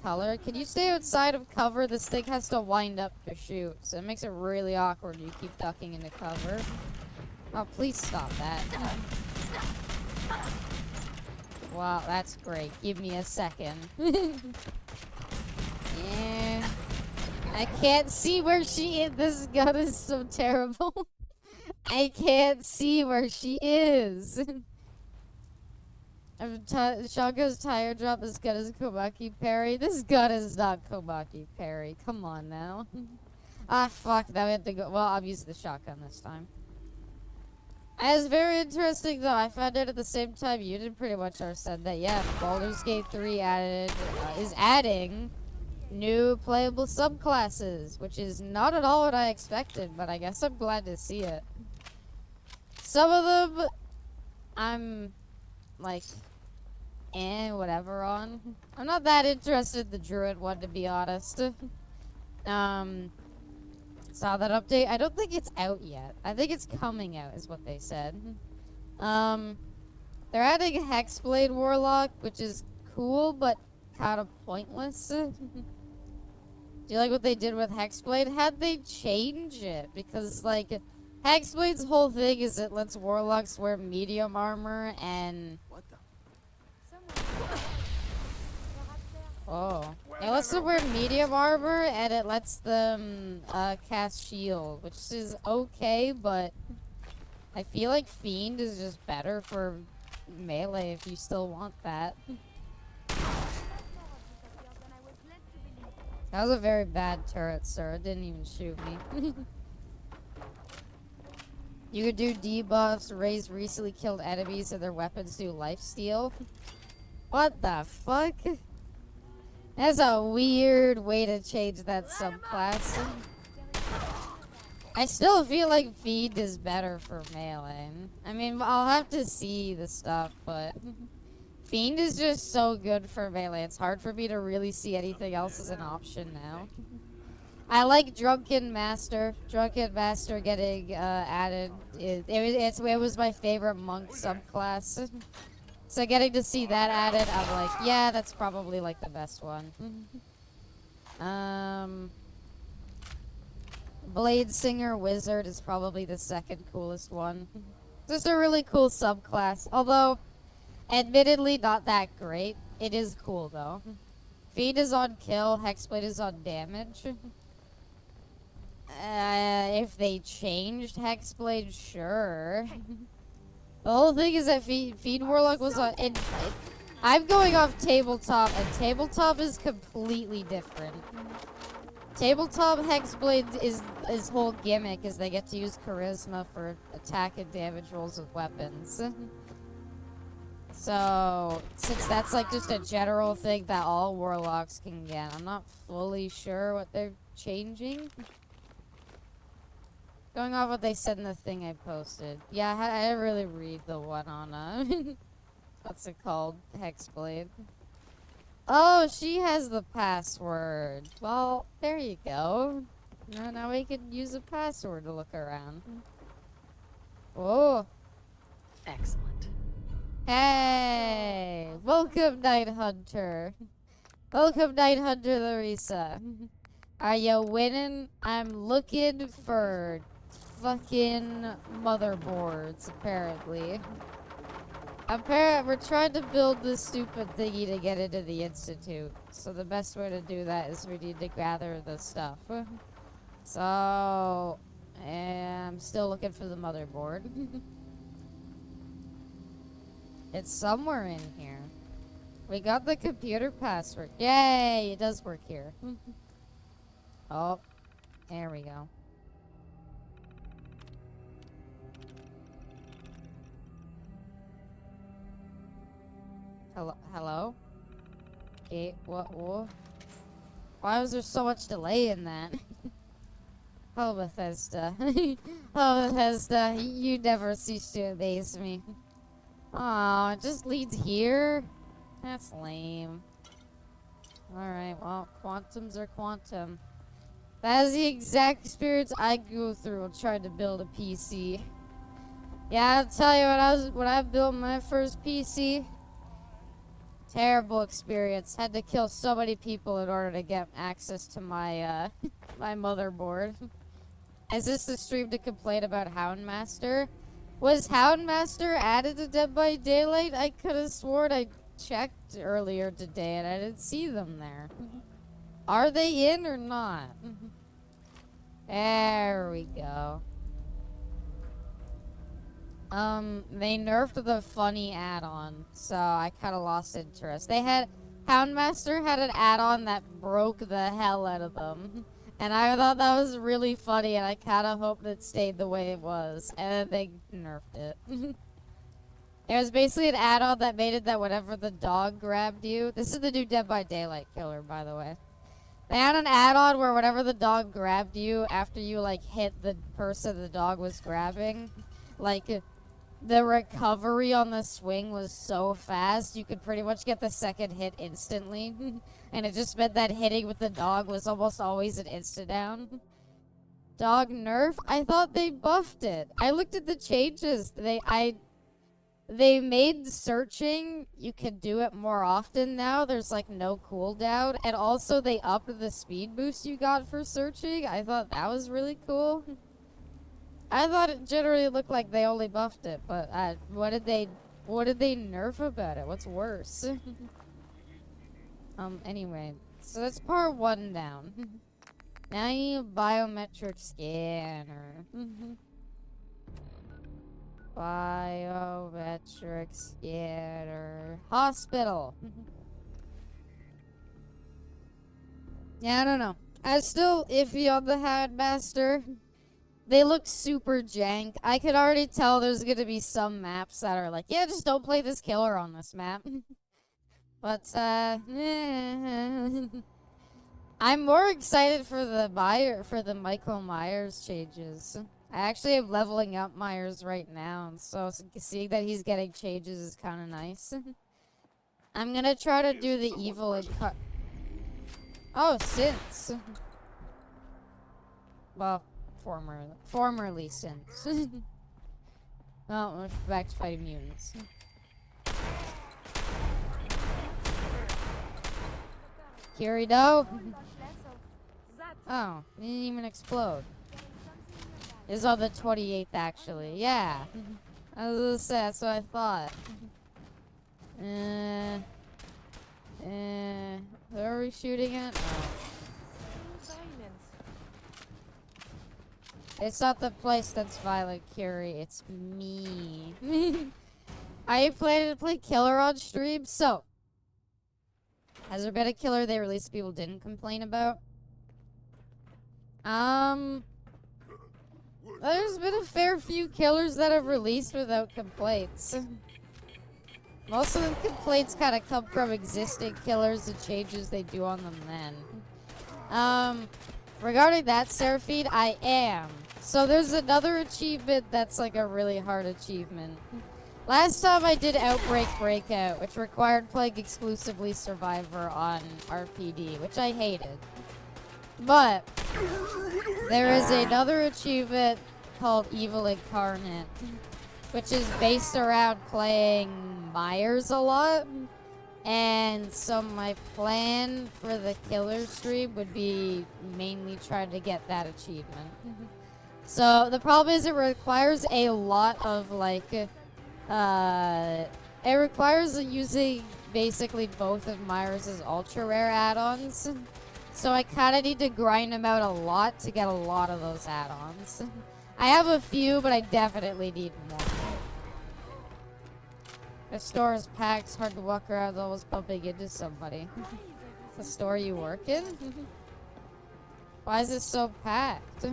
Can you stay outside of cover? This thing has to wind up to shoot, so it makes it really awkward when you keep ducking into cover. Oh, please stop that. Wow, that's great. Give me a second. Yeah. I can't see where she is. This gun is so terrible. I can't see where she is. Shotgun's tire drop as good as Komaki parry. This gun is not Komaki parry. Come on now. Ah, fuck. Now we have to go. Well, I'll use the shotgun this time. It's very interesting, though. I found out at the same time you did pretty much said that, yeah, Baldur's Gate 3 is adding new playable subclasses, which is not at all what I expected, but I guess I'm glad to see it. Some of them, I'm, like, whatever on. I'm not that interested in the Druid one, to be honest. Saw that update. I don't think it's out yet. I think it's coming out, is what they said. They're adding a Hexblade Warlock, which is cool, but kind of pointless. Do you like what they did with Hexblade? How'd they change it? Because, like, Hexblade's whole thing is it lets Warlocks wear medium armor and... What the? Oh. It lets them wear medium armor, and it lets them cast shield, which is okay, but I feel like Fiend is just better for melee if you still want that. That was a very bad turret, sir. It didn't even shoot me. You could do debuffs, raise recently killed enemies, and their weapons do lifesteal. What the fuck? That's a weird way to change that subclass. I still feel like Feed is better for melee. I mean, I'll have to see the stuff, but Fiend is just so good for melee. It's hard for me to really see anything else as an option now. I like Drunken Master. Drunken Master getting added. It was my favorite monk subclass. So getting to see that added, I'm like, yeah, that's probably like the best one. Blade Singer Wizard is probably the second coolest one. Just a really cool subclass. Although, admittedly, not that great. It is cool, though. Feed is on kill, Hexblade is on damage. If they changed Hexblade, sure. The whole thing is that Feed Warlock was on... I'm going off Tabletop, and Tabletop is completely different. Tabletop Hexblade is his whole gimmick is they get to use Charisma for attack and damage rolls with weapons. So, since that's like just a general thing that all Warlocks can get, I'm not fully sure what they're changing. Going off what they said in the thing I posted. Yeah, I didn't really read the one on, what's it called? Hexblade. Oh, she has the password. Well, there you go. Now we can use a password to look around. Oh. Excellent. Hey! Welcome, Night Hunter. Welcome, Night Hunter Larissa. Are you winning? I'm looking for fucking motherboards, apparently. We're trying to build this stupid thingy to get into the Institute. So the best way to do that is we need to gather the stuff. So, I'm still looking for the motherboard. It's somewhere in here. We got the computer password. Yay! It does work here. Oh, there we go. Hello? Okay, what? Why was there so much delay in that? Oh, Bethesda. Oh, Bethesda, you never cease to amaze me. Aw, it just leads here? That's lame. Alright, well, quantums are quantum. That is the exact experience I go through trying to build a PC. Yeah, I'll tell you, when I built my first PC, terrible experience. Had to kill so many people in order to get access to my my motherboard. Is this the stream to complain about Houndmaster? Was Houndmaster added to Dead by Daylight? I could have sworn I checked earlier today and I didn't see them there. Are they in or not? There we go. They nerfed the funny add-on, so I kind of lost interest. Houndmaster had an add-on that broke the hell out of them. And I thought that was really funny, and I kind of hoped it stayed the way it was. And then they nerfed it. It was basically an add-on that made it that whenever the dog grabbed you... This is the new Dead by Daylight killer, by the way. They had an add-on where whenever the dog grabbed you, after you, like, hit the person the dog was grabbing, like... The recovery on the swing was so fast, you could pretty much get the second hit instantly. And it just meant that hitting with the dog was almost always an insta-down. Dog nerf? I thought they buffed it. I looked at the changes. They made searching, you can do it more often now. There's like no cooldown. And also they upped the speed boost you got for searching. I thought that was really cool. I thought it generally looked like they only buffed it, but what did they nerf about it? What's worse? Anyway, so that's part 1 down. Now you need a biometric scanner. Biometric scanner. Hospital. Yeah, I don't know. I'm still iffy on the Houndmaster. They look super jank. I could already tell there's gonna be some maps that are like, yeah, just don't play this killer on this map. But, I'm more excited for the Michael Myers changes. I actually am leveling up Myers right now, so seeing that he's getting changes is kind of nice. I'm gonna try to do the evil Oh, since. Well, formerly since. Well, we're back to fighting mutants. Carried out. Oh, it didn't even explode. It's on the 28th, actually. Yeah. I was gonna say, that's what I thought. Who are we shooting at? Oh. It's not the place that's violent, Curie. It's me. Are you planning to play Killer on stream? So, has there been a killer they released people didn't complain about? There's been a fair few killers that have released without complaints. Most of the complaints kind of come from existing killers, the changes they do on them then. Regarding that, Seraphine, I am. So there's another achievement that's like a really hard achievement. Last time I did Outbreak Breakout, which required playing exclusively Survivor on RPD, which I hated. But there is another achievement called Evil Incarnate, which is based around playing Myers a lot. And so my plan for the killer stream would be mainly trying to get that achievement. So the problem is it requires a lot of like, it requires using basically both of Myers' ultra rare add-ons. So I kind of need to grind them out a lot to get a lot of those add-ons. I have a few, but I definitely need more. The store is packed, it's hard to walk around, almost bumping into somebody. The store you work in? Why is it so packed?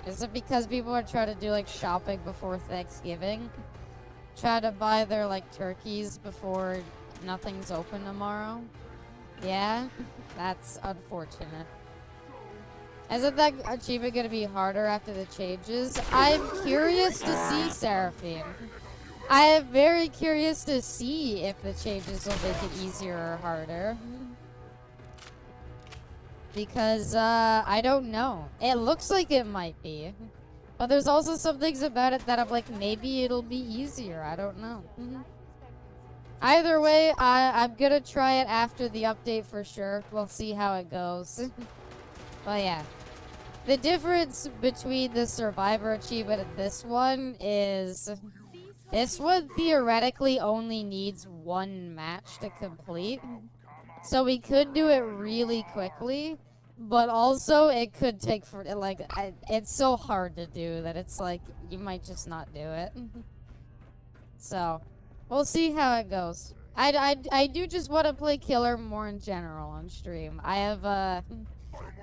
Is it because people are trying to do like shopping before Thanksgiving? Try to buy their like turkeys before nothing's open tomorrow? Yeah? That's unfortunate. Isn't that achievement gonna be harder after the changes? I'm curious to see, Seraphine. I am very curious to see if the changes will make it easier or harder. Because, I don't know. It looks like it might be. But there's also some things about it that I'm like, maybe it'll be easier. I don't know. Either way, I'm gonna try it after the update for sure. We'll see how it goes. But yeah. The difference between the Survivor achievement and this one is... This one theoretically only needs one match to complete. So we could do it really quickly. But also, it could take for... Like, it's so hard to do that it's like, you might just not do it. So... We'll see how it goes. I do just want to play Killer more in general on stream. I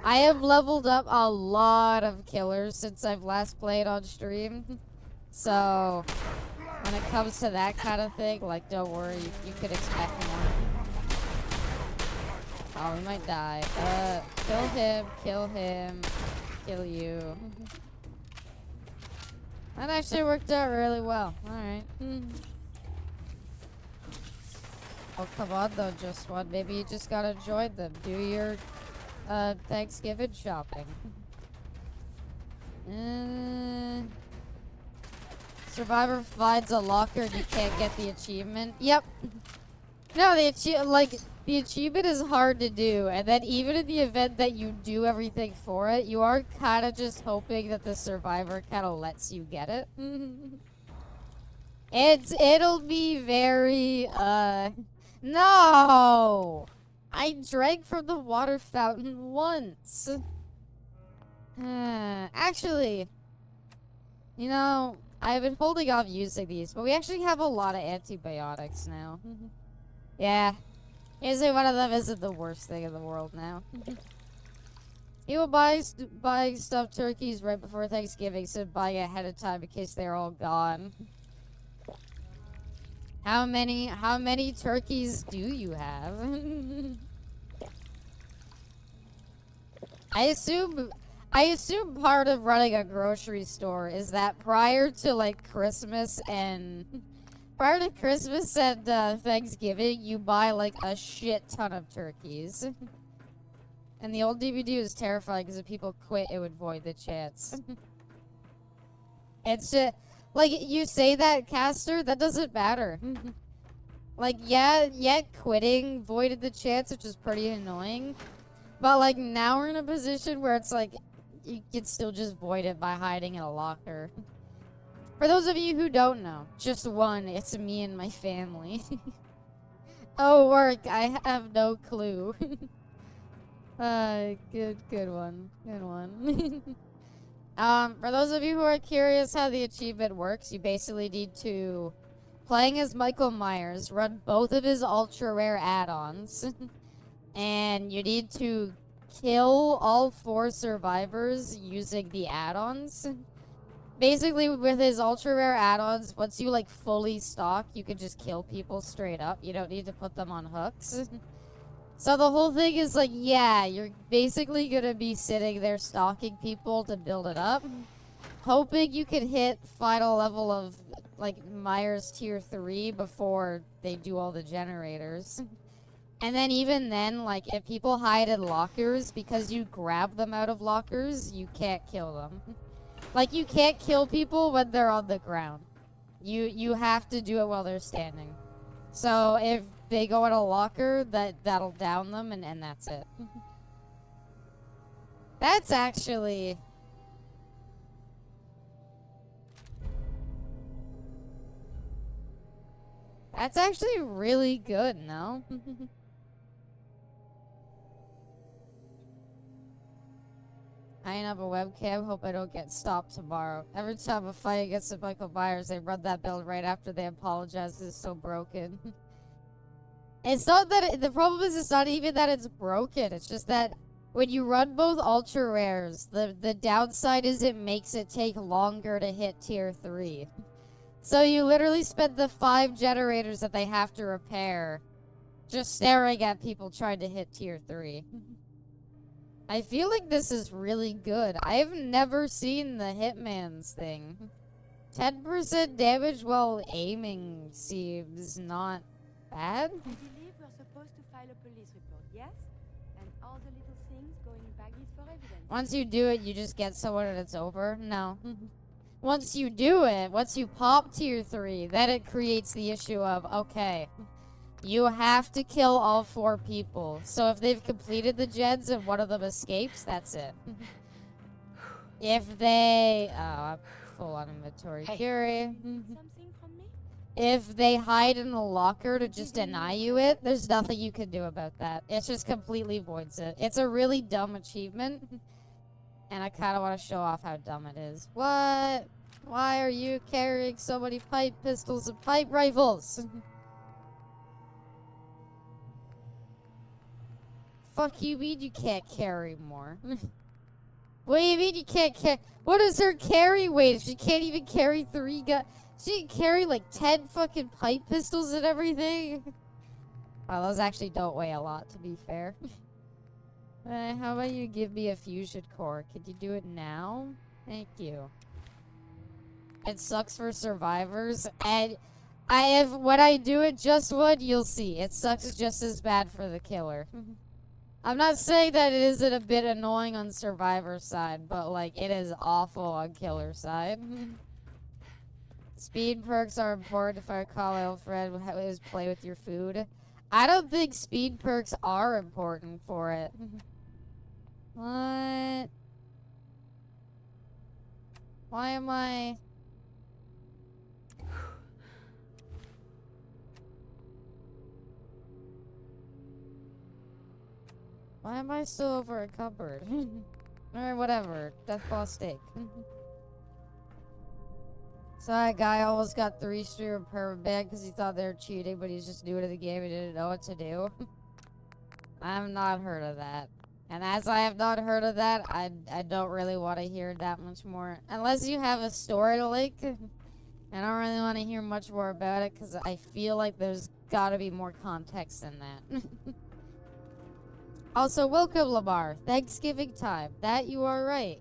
have leveled up a lot of killers since I've last played on stream. So, when it comes to that kind of thing, like, don't worry, you could expect more. Oh, we might die. Kill him, kill you. That actually worked out really well. Alright. Oh, come on, though, just one. Maybe you just gotta join them. Do your, Thanksgiving shopping. Survivor finds a locker and you can't get the achievement. Yep. No, the achievement is hard to do. And then even in the event that you do everything for it, you are kind of just hoping that the Survivor kind of lets you get it. It'll be very, No! I drank from the water fountain once. Actually, you know, I've been holding off using these, but we actually have a lot of antibiotics now. Yeah. Using one of them isn't the worst thing in the world now. People buying stuffed turkeys right before Thanksgiving, so buying ahead of time in case they're all gone. How many turkeys do you have? I assume part of running a grocery store is that prior to like Christmas and Thanksgiving, you buy like a shit ton of turkeys. And the old DVD was terrifying because if people quit, it would void the chance. It's just, like, you say that, Caster, that doesn't matter. Like, yeah, quitting voided the chance, which is pretty annoying. But, like, now we're in a position where it's like, you can still just void it by hiding in a locker. For those of you who don't know, just one, it's me and my family. Oh, work, I have no clue. Good one. Good one. For those of you who are curious how the achievement works, you basically need to, playing as Michael Myers, run both of his ultra rare add-ons, and you need to kill all 4 survivors using the add-ons. Basically, with his ultra rare add-ons, once you like fully stock, you can just kill people straight up. You don't need to put them on hooks. So the whole thing is like, yeah, you're basically gonna be sitting there stalking people to build it up, hoping you can hit final level of like Myers tier 3 before they do all the generators. And then even then, like, if people hide in lockers, because you grab them out of lockers, you can't kill them. Like, you can't kill people when they're on the ground. You have to do it while they're standing. So if they go in a locker, that'll down them, and that's it. That's actually... That's actually really good, no? I ain't have a webcam, hope I don't get stopped tomorrow. Every time a fight against the Michael Myers, they run that build right after they apologize. It's so broken. It's not that the problem is it's not even that it's broken. It's just that when you run both ultra rares, the downside is it makes it take longer to hit tier 3. So you literally spend the 5 generators that they have to repair just staring at people trying to hit tier 3. I feel like this is really good. I've never seen the Hitman's thing. 10% damage while aiming seems not bad. I believe we're supposed to file a police report, yes? And all the little things going back is for evidence. Once you do it, you just get someone and it's over? No. Once you do it, once you pop tier 3, then it creates the issue of, okay, you have to kill all 4 people. So if they've completed the gens and one of them escapes, that's it. If they... Oh, I'm full on inventory. Curie. Something from me? If they hide in the locker to just deny you it, there's nothing you can do about that. It just completely voids it. It's a really dumb achievement. And I kind of want to show off how dumb it is. What? Why are you carrying so many pipe pistols and pipe rifles? Fuck you mean you can't carry more? What do you mean you can't carry? What is her carry weight if she can't even carry 3 guns? She can carry like 10 fucking pipe pistols and everything? Wow, those actually don't weigh a lot, to be fair. How about you give me a fusion core? Could you do it now? Thank you. It sucks for survivors, and when I do it just one, you'll see. It sucks just as bad for the killer. I'm not saying that it isn't a bit annoying on survivor side, but like it is awful on killer side. Speed perks are important if I recall Alfred was play with your food. I don't think speed perks are important for it. What? Why am I... Why am I still over a cupboard? Or whatever. Death Ball Steak. So that guy almost got 3-streamer permaban because he thought they were cheating, but he's just new to the game and didn't know what to do. I have not heard of that. And as I have not heard of that, I don't really want to hear that much more. Unless you have a story to link. I don't really want to hear much more about it because I feel like there's got to be more context than that. Also, welcome, Lamar. Thanksgiving time. That you are right.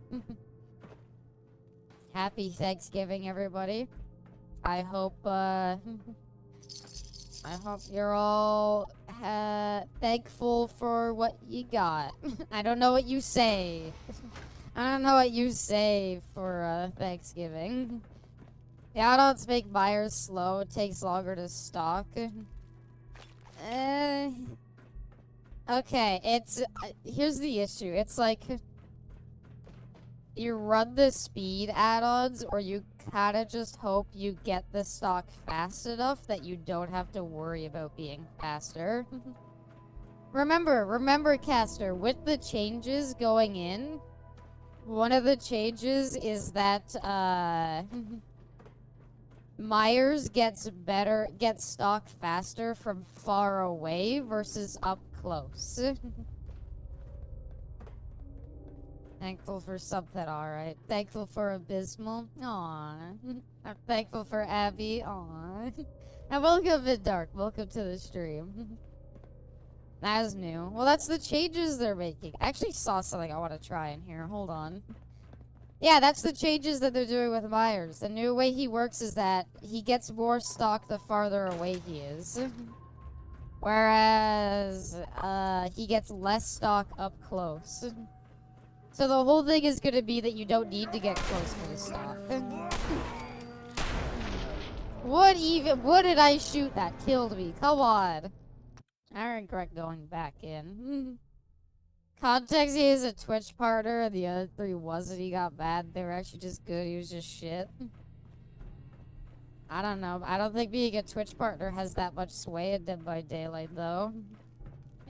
Happy Thanksgiving, everybody. I hope you're all thankful for what you got. I don't know what you say. I don't know what you say for Thanksgiving. The add-ons make buyers slow. It takes longer to stock. Okay, it's here's the issue. It's like you run the speed add-ons, or you kind of just hope you get the stock fast enough that you don't have to worry about being faster. Remember, Caster, with the changes going in, one of the changes is that, Myers gets stock faster from far away versus up close. Thankful for something, alright. Thankful for Abysmal. Aww. I'm thankful for Abby. Aww. And welcome, Viddark. Welcome to the stream. That is new. Well, that's the changes they're making. I actually saw something I want to try in here. Hold on. Yeah, that's the changes that they're doing with Myers. The new way he works is that he gets more stock the farther away he is. Whereas, he gets less stock up close. So the whole thing is going to be that you don't need to get close for the stock. What did I shoot that killed me? Come on. I regret going back in. Context, he is a Twitch partner, and the other three wasn't. He got bad. They were actually just good. He was just shit. I don't know. I don't think being a Twitch partner has that much sway in Dead by Daylight, though.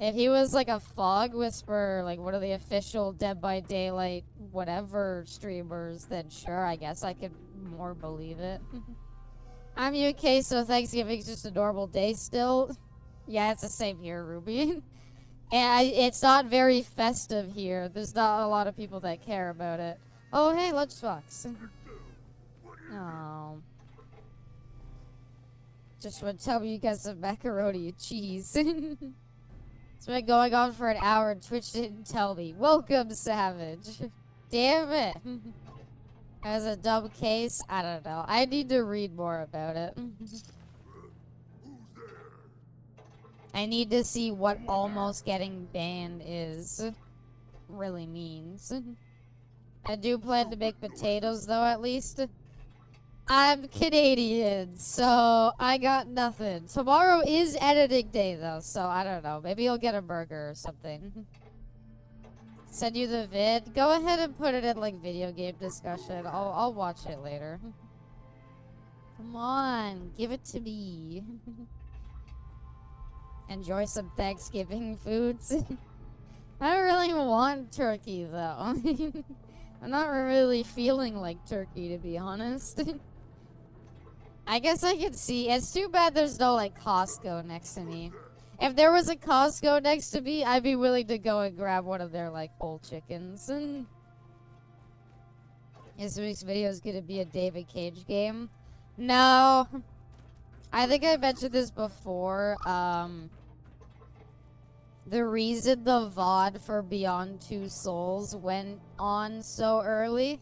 If he was like a Fog Whisperer, like one of the official Dead by Daylight whatever streamers, then sure, I guess I could more believe it. I'm UK, so Thanksgiving's just a normal day still. Yeah, it's the same here, Ruby. And it's not very festive here. There's not a lot of people that care about it. Oh, hey, Lunchbox. Oh. Just want to tell me you got some macaroni and cheese. It's been going on for an hour and Twitch didn't tell me. Welcome, Savage. Damn it. As a dumb case, I don't know. I need to read more about it. I need to see what almost getting banned really means. I do plan to make potatoes, though, at least. I'm Canadian, so I got nothing. Tomorrow is editing day, though, so I don't know. Maybe you'll get a burger or something. Send you the vid. Go ahead and put it in, like, video game discussion. I'll watch it later. Come on, give it to me. Enjoy some Thanksgiving foods. I don't really want turkey, though. I'm not really feeling like turkey, to be honest. I guess I could see. It's too bad there's no, like, Costco next to me. If there was a Costco next to me, I'd be willing to go and grab one of their, like, whole chickens. This week's video is gonna be a David Cage game. No. I think I mentioned this before. The reason the VOD for Beyond Two Souls went on so early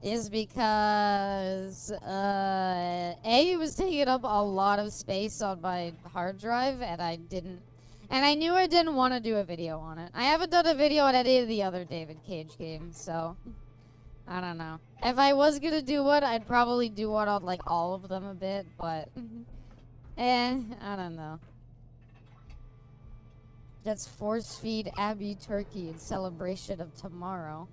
is because, A, it was taking up a lot of space on my hard drive, and I knew I didn't want to do a video on it. I haven't done a video on any of the other David Cage games, so I don't know. If I was gonna do one, I'd probably do one on, like, all of them a bit, but I don't know. Let's force feed Abby turkey in celebration of tomorrow.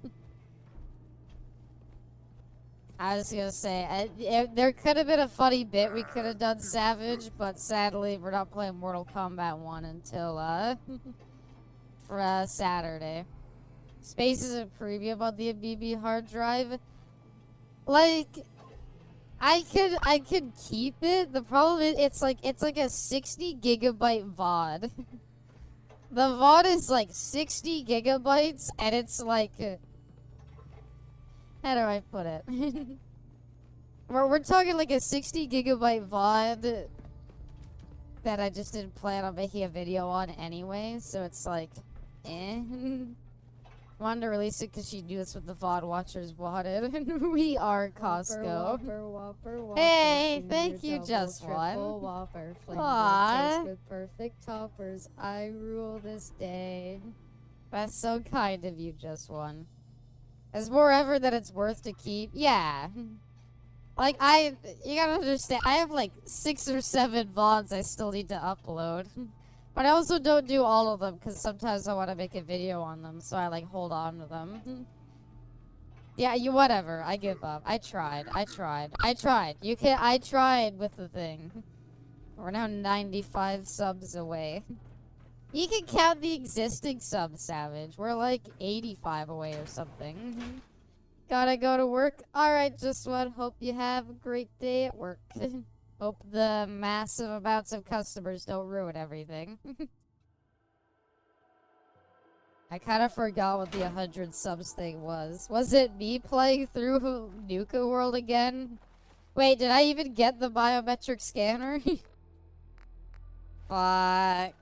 I was gonna say, there could have been a funny bit we could have done Savage, but sadly we're not playing Mortal Kombat 1 until for Saturday. Space is a premium on the BB hard drive. Like, I could keep it. The problem is it's like a 60 gigabyte VOD. The VOD is like 60 gigabytes, and it's like, how do I put it? we're talking like a 60 gigabyte VOD that I just didn't plan on making a video on anyway, so it's like, Wanted to release it because she knew this what the VOD watchers wanted. And we are Costco. Whopper, Hey, thank you, double, Just triple, One. Whopper, flame Aww. toast with perfect toppers. I rule this day. That's so kind of you, Just One. Is more ever that it's worth to keep? Yeah. Like, you gotta understand, I have like 6 or 7 VODs I still need to upload. But I also don't do all of them, because sometimes I want to make a video on them, so I like hold on to them. Yeah, whatever, I give up. I tried. I tried with the thing. We're now 95 subs away. You can count the existing subs, Savage. We're like 85 away or something. Gotta go to work. Alright, Just One. Hope you have a great day at work. Hope the massive amounts of customers don't ruin everything. I kind of forgot what the 100 subs thing was. Was it me playing through Nuka World again? Wait, did I even get the biometric scanner? Fuck.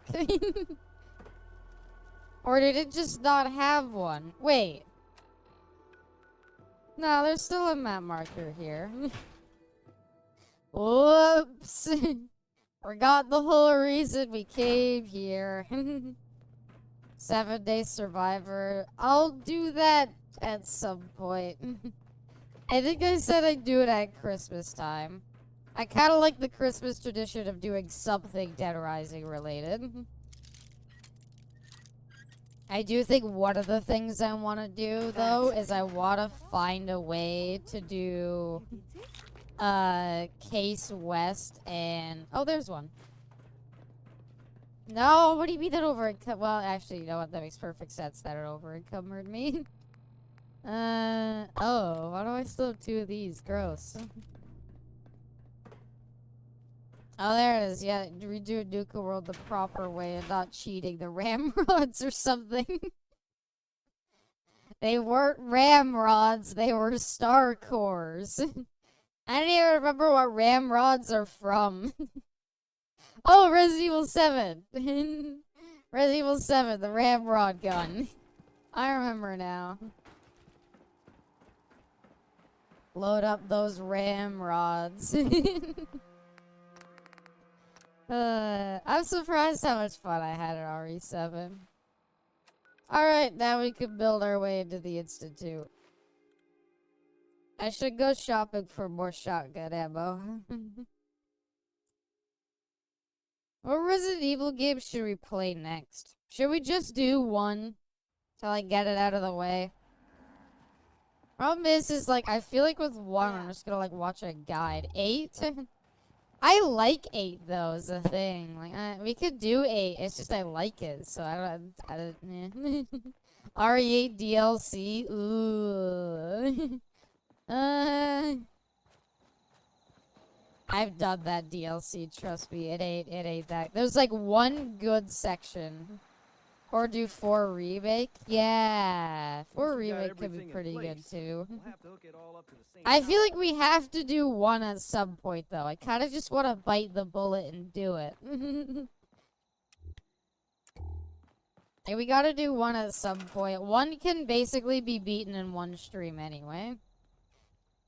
Or did it just not have one? Wait. No, there's still a map marker here. Whoops. Forgot the whole reason we came here. 7-day survivor. I'll do that at some point. I think I said I'd do it at Christmas time. I kind of like the Christmas tradition of doing something Dead Rising related. I do think one of the things I want to do, though, is I want to find a way to do Case West and... Oh, there's one. No, what do you mean that well, actually, you know what? That makes perfect sense that it over-encumbered me. Oh, why do I still have 2 of these? Gross. Oh, there it is. Yeah, redo Nuka World the proper way and not cheating the ramrods or something. They weren't ramrods, they were star cores. I don't even remember what ramrods are from. Oh, Resident Evil 7. Resident Evil 7, the ramrod gun. I remember now. Load up those ramrods. I'm surprised how much fun I had at RE7. Alright, now we can build our way into the Institute. I should go shopping for more shotgun ammo. What Resident Evil games should we play next? Should we just do one? Till I get it out of the way? Problem is like, I feel like with one, I'm just gonna like watch a guide. 8? I like 8 though, is the thing. Like, we could do 8. It's just I like it, so I don't. RE8 DLC. Ooh. I've done that DLC. Trust me, it ain't that. There's like one good section. Or do 4 remake? Yeah, 4 remake could be pretty good too. I feel like we have to do 1 at some point though. I kind of just want to bite the bullet and do it. Like, we gotta do 1 at some point. 1 can basically be beaten in 1 stream anyway.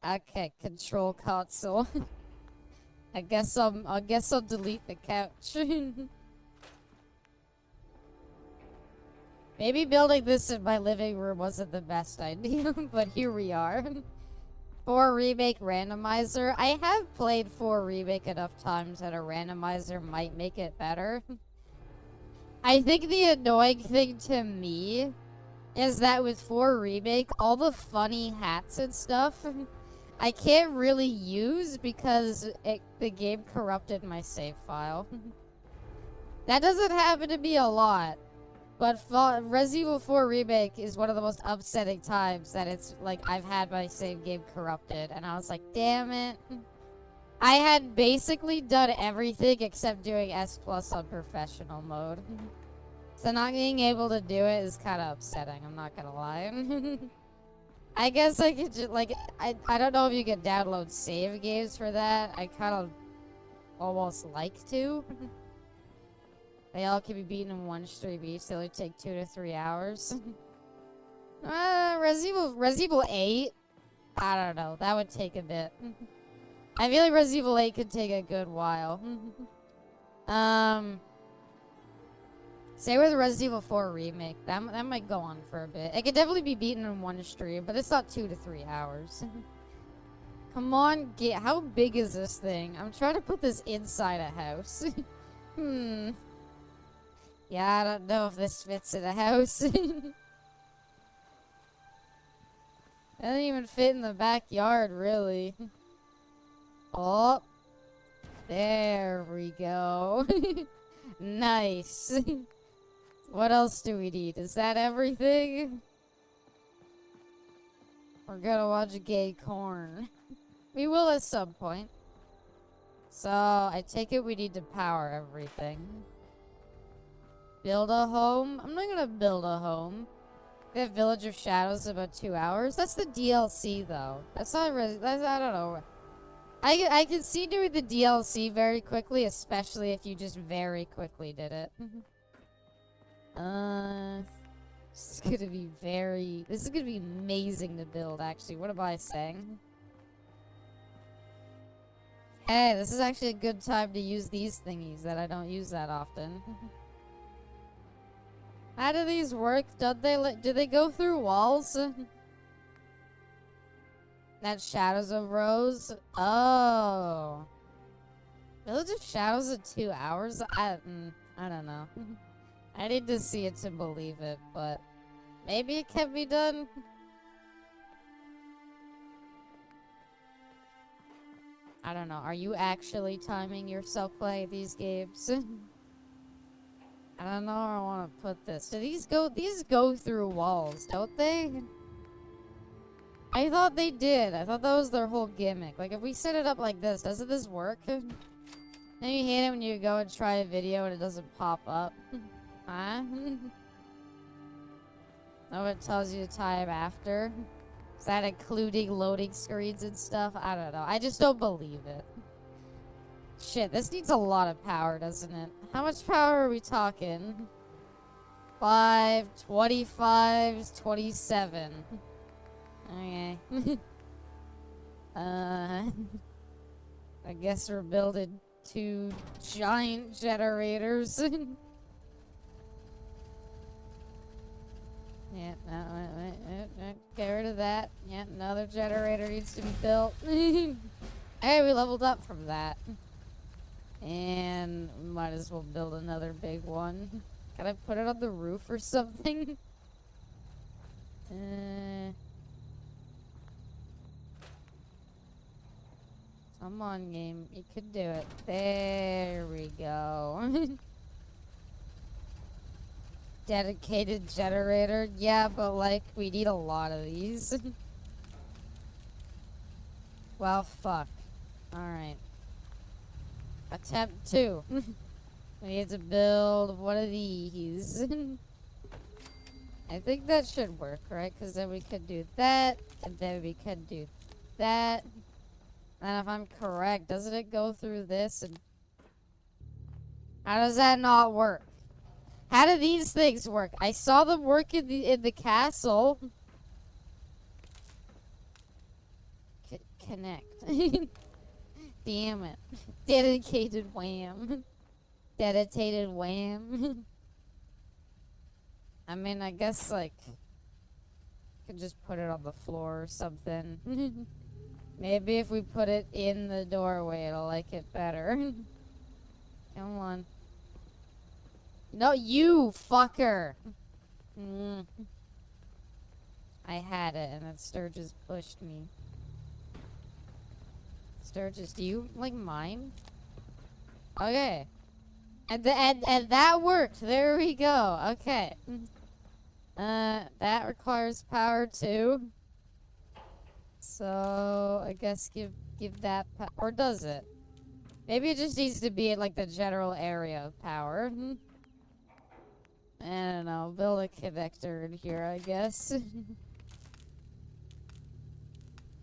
Okay, control console. I guess I'll delete the couch. Maybe building this in my living room wasn't the best idea, but here we are. 4 remake randomizer. I have played 4 remake enough times that a randomizer might make it better. I think the annoying thing to me is that with 4 remake, all the funny hats and stuff, I can't really use because the game corrupted my save file. That doesn't happen to me a lot. But Resident Evil 4 Remake is one of the most upsetting times that it's like I've had my save game corrupted. And I was like, damn it. I had basically done everything except doing S+ on professional mode. So not being able to do it is kind of upsetting, I'm not gonna lie. I guess I could just, like, I don't know if you can download save games for that. I kind of almost like to. They all can be beaten in one stream each. They only take 2 to 3 hours. Resident Evil 8? I don't know. That would take a bit. I feel like Resident Evil 8 could take a good while. Say with Resident Evil 4 Remake. That might go on for a bit. It could definitely be beaten in one stream, but it's not 2 to 3 hours. Come on, how big is this thing? I'm trying to put this inside a house. Yeah, I don't know if this fits in a house. It doesn't even fit in the backyard, really. Oh. There we go. Nice. What else do we need? Is that everything? We're gonna watch Gay Corn. We will at some point. So, I take it we need to power everything. Build a home? I'm not gonna build a home. That Village of Shadows about 2 hours? That's the DLC, though. That's not I don't know. I can see doing the DLC very quickly, especially if you just very quickly did it. This is gonna be this is gonna be amazing to build, actually. What am I saying? Hey, this is actually a good time to use these thingies that I don't use that often. How do these work? Do they go through walls? That's Shadows of Rose? Oh. Village of Shadows in 2 hours? I don't know. I need to see it to believe it, but maybe it can be done. I don't know. Are you actually timing yourself playing these games? I don't know where I want to put this. Do these go through walls, don't they? I thought they did. I thought that was their whole gimmick. Like, if we set it up like this, doesn't this work? Then you hate it when you go and try a video and it doesn't pop up. Huh? Oh, it tells you the time after. Is that including loading screens and stuff? I don't know. I just don't believe it. Shit, this needs a lot of power, doesn't it? How much power are we talking? 5, 25, 27. Okay. I guess we're building 2 giant generators. Yeah, no, wait, get rid of that. Yeah, another generator needs to be built. Hey, we leveled up from that. And we might as well build another big one. Can I put it on the roof or something? Come on, game. You could do it. There we go. Dedicated generator. Yeah, but like, we need a lot of these. Well, fuck. Alright. Attempt 2. We need to build one of these. I think that should work, right? Because then we could do that, and then we could do that. And if I'm correct, doesn't it go through this? And how does that not work? How do these things work? I saw them work in the castle. Connect. Damn it. Dedicated wham. Dedicated wham. I mean, I guess, like, could just put it on the floor or something. Maybe if we put it in the doorway, it'll like it better. Come on. No, you fucker! I had it, and then Sturgis pushed me. Sturgis, do you like mine? Okay. And that worked. There we go. Okay. That requires power too. So I guess give that or does it? Maybe it just needs to be in like the general area of power. I don't know. Build a connector in here, I guess.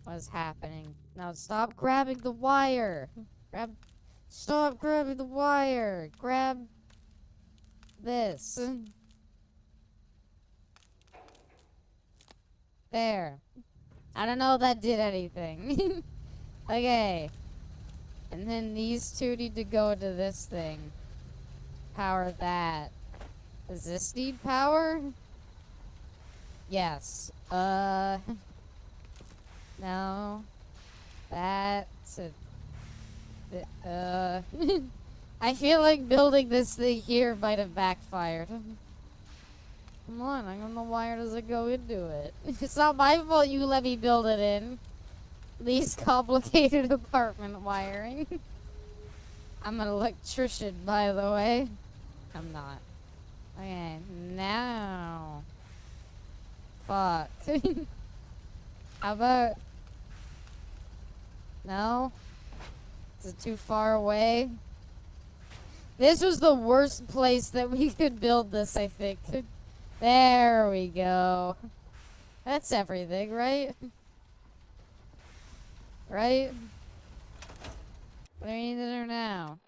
What's happening? Now stop grabbing the wire. Stop grabbing the wire. Grab this. There. I don't know if that did anything. Okay. And then these two need to go to this thing. Power that. Does this need power? Yes. No. That's a... I feel like building this thing here might have backfired. Come on, I don't know why does it go into it. It's not my fault you let me build it in. These complicated apartment wiring. I'm an electrician, by the way. I'm not. Okay, now. Fuck. How about... No? Is it too far away? This was the worst place that we could build this, I think. There we go. That's everything, right? Right? What do we need to do now?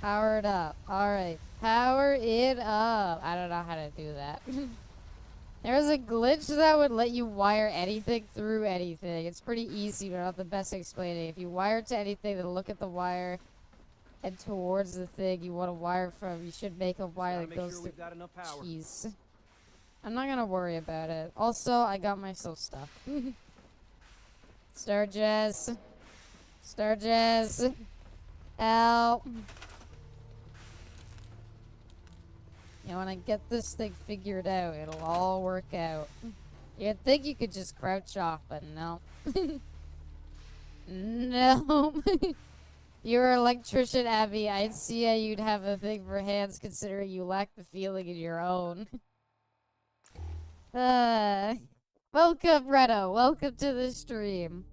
Power it up. Alright. Power it up. I don't know how to do that. There's a glitch that would let you wire anything through anything. It's pretty easy, but not the best at explaining. If you wire to anything, then look at the wire and towards the thing you want to wire from. You should make a wire that goes through. Jeez. I'm not gonna worry about it. Also, I got myself stuck. Sturgis. Sturgis. Help. You wanna get this thing figured out. It'll all work out. You'd think you could just crouch off, but no. No. You're an electrician, Abby. I'd see how you'd have a thing for hands considering you lack the feeling in your own. Welcome, Reto. Welcome to the stream.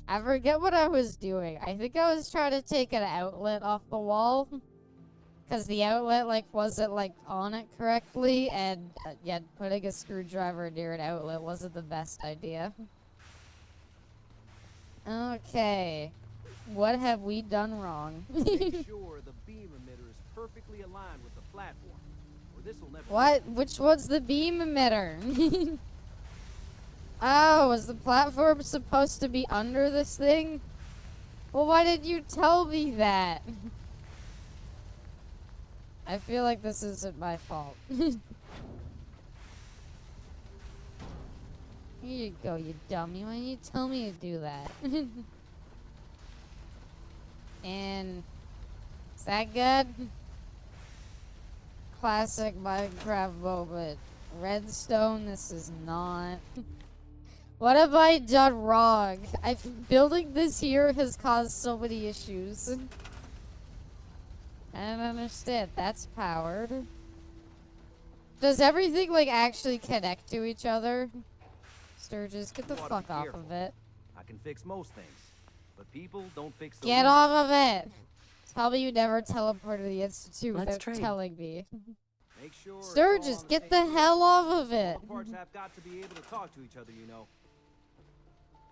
I forget what I was doing. I think I was trying to take an outlet off the wall. Because the outlet, like, wasn't, like, on it correctly. And, yeah, putting a screwdriver near an outlet wasn't the best idea. Okay. What have we done wrong? Make sure the beam emitter is perfectly aligned with the platform, or this will never... What? Which one's the beam emitter? Oh, was the platform supposed to be under this thing? Well, why did you tell me that? I feel like this isn't my fault. Here you go, you dummy. Why didn't you tell me to do that? And... is that good? Classic Minecraft moment. Redstone, this is not... What have I done wrong? Building this here has caused so many issues. I don't understand. That's powered. Does everything, like, actually connect to each other? Sturgis, get the fuck off of it. I can fix most things, but people don't fix the Get off of it! Tell me you never teleported to the Institute without trade. telling me. Make sure Sturgis, get the hell off of it! all parts have got to be able to talk to each other, you know.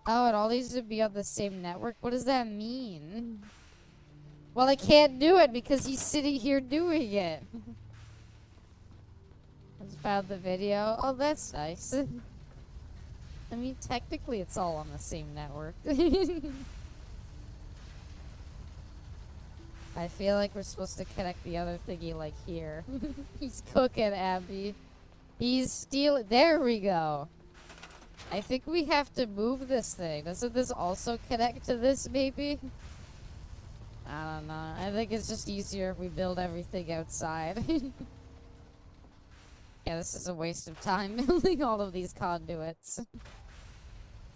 Oh, it all needs to be on the same network? What does that mean? Well, I can't do it because he's sitting here doing it. I just found the video. Oh, that's nice. I mean, technically it's all on the same network. I feel like we're supposed to connect the other thingy, like, here. He's cooking, Abby. He's stealing. There we go. I think we have to move this thing. Doesn't this also connect to this, maybe? I don't know. I think it's just easier if we build everything outside. Yeah, this is a waste of time building all of these conduits.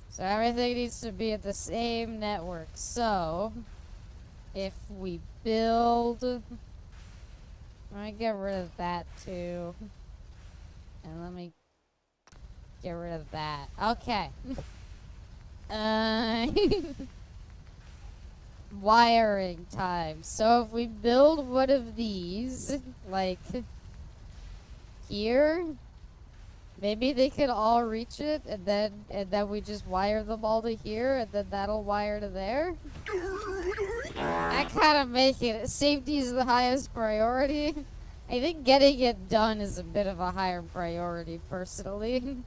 So everything needs to be at the same network. So, if we build... let me get rid of that too. And let me get rid of that. Okay. Wiring time. So if we build one of these, like, here, maybe they could all reach it, and then we just wire them all to here, and then that'll wire to there. I kind of make it. Safety is the highest priority. I think getting it done is a bit of a higher priority, personally.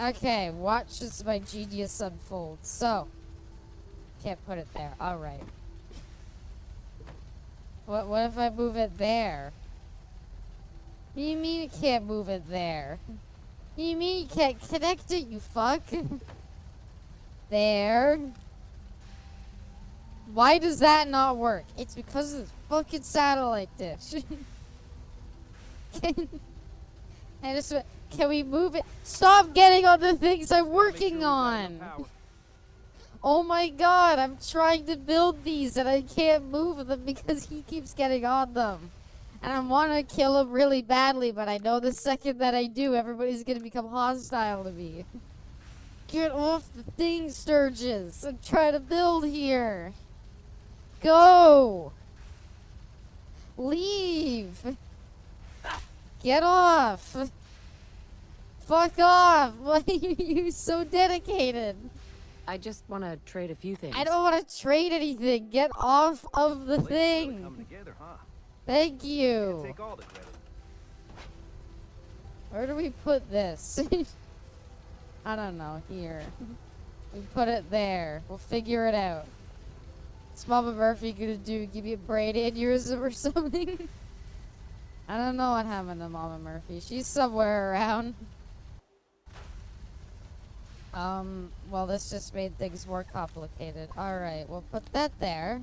Okay, watch as my genius unfold. So, can't put it there. Alright. What if I move it there? What do you mean you can't move it there? What do you mean you can't connect it, you fuck? There. Why does that not work? It's because of this fucking satellite dish. Can we move it? Stop getting on the things I'm working on! Oh my god, I'm trying to build these and I can't move them because he keeps getting on them. And I want to kill him really badly, but I know the second that I do, everybody's going to become hostile to me. Get off the thing, Sturgis. I'm trying to build here. Go! Leave! Get off! Fuck off! Why are you so dedicated? I just want to trade a few things. I don't want to trade anything. Get off of the thing. Coming together, huh? Thank you. Take all the credit. Where do we put this? I don't know. Here. We put it there. We'll figure it out. What's Mama Murphy gonna do? Give me a brain aneurysm or something? I don't know what happened to Mama Murphy. She's somewhere around. Well, this just made things more complicated. Alright, we'll put that there.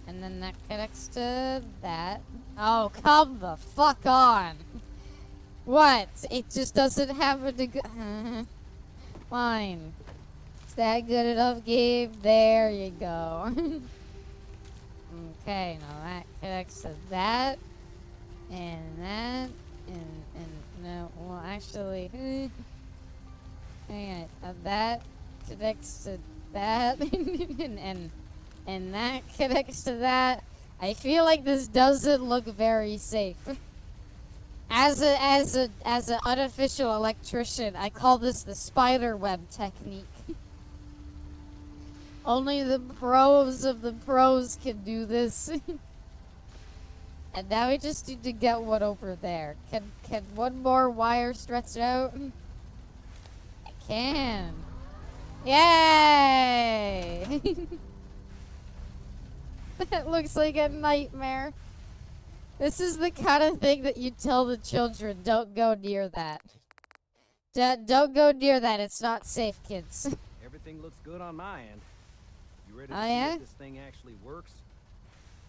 And then that connects to that. Oh, come the fuck on! What? It just doesn't happen to go. Fine. Is that good enough, Gabe? There you go. Okay, now that connects to that. And that. And no, well, actually. Hang on. That connects to that. and that connects to that. I feel like this doesn't look very safe. As an unofficial electrician, I call this the spider web technique. Only the pros of the pros can do this. And now we just need to get one over there. Can one more wire stretch out? I can. Yay! That looks like a nightmare. This is the kind of thing that you tell the children, don't go near that. Don't go near that, it's not safe, kids. Everything looks good on my end. You ready to Oh, see yeah? if this thing actually works?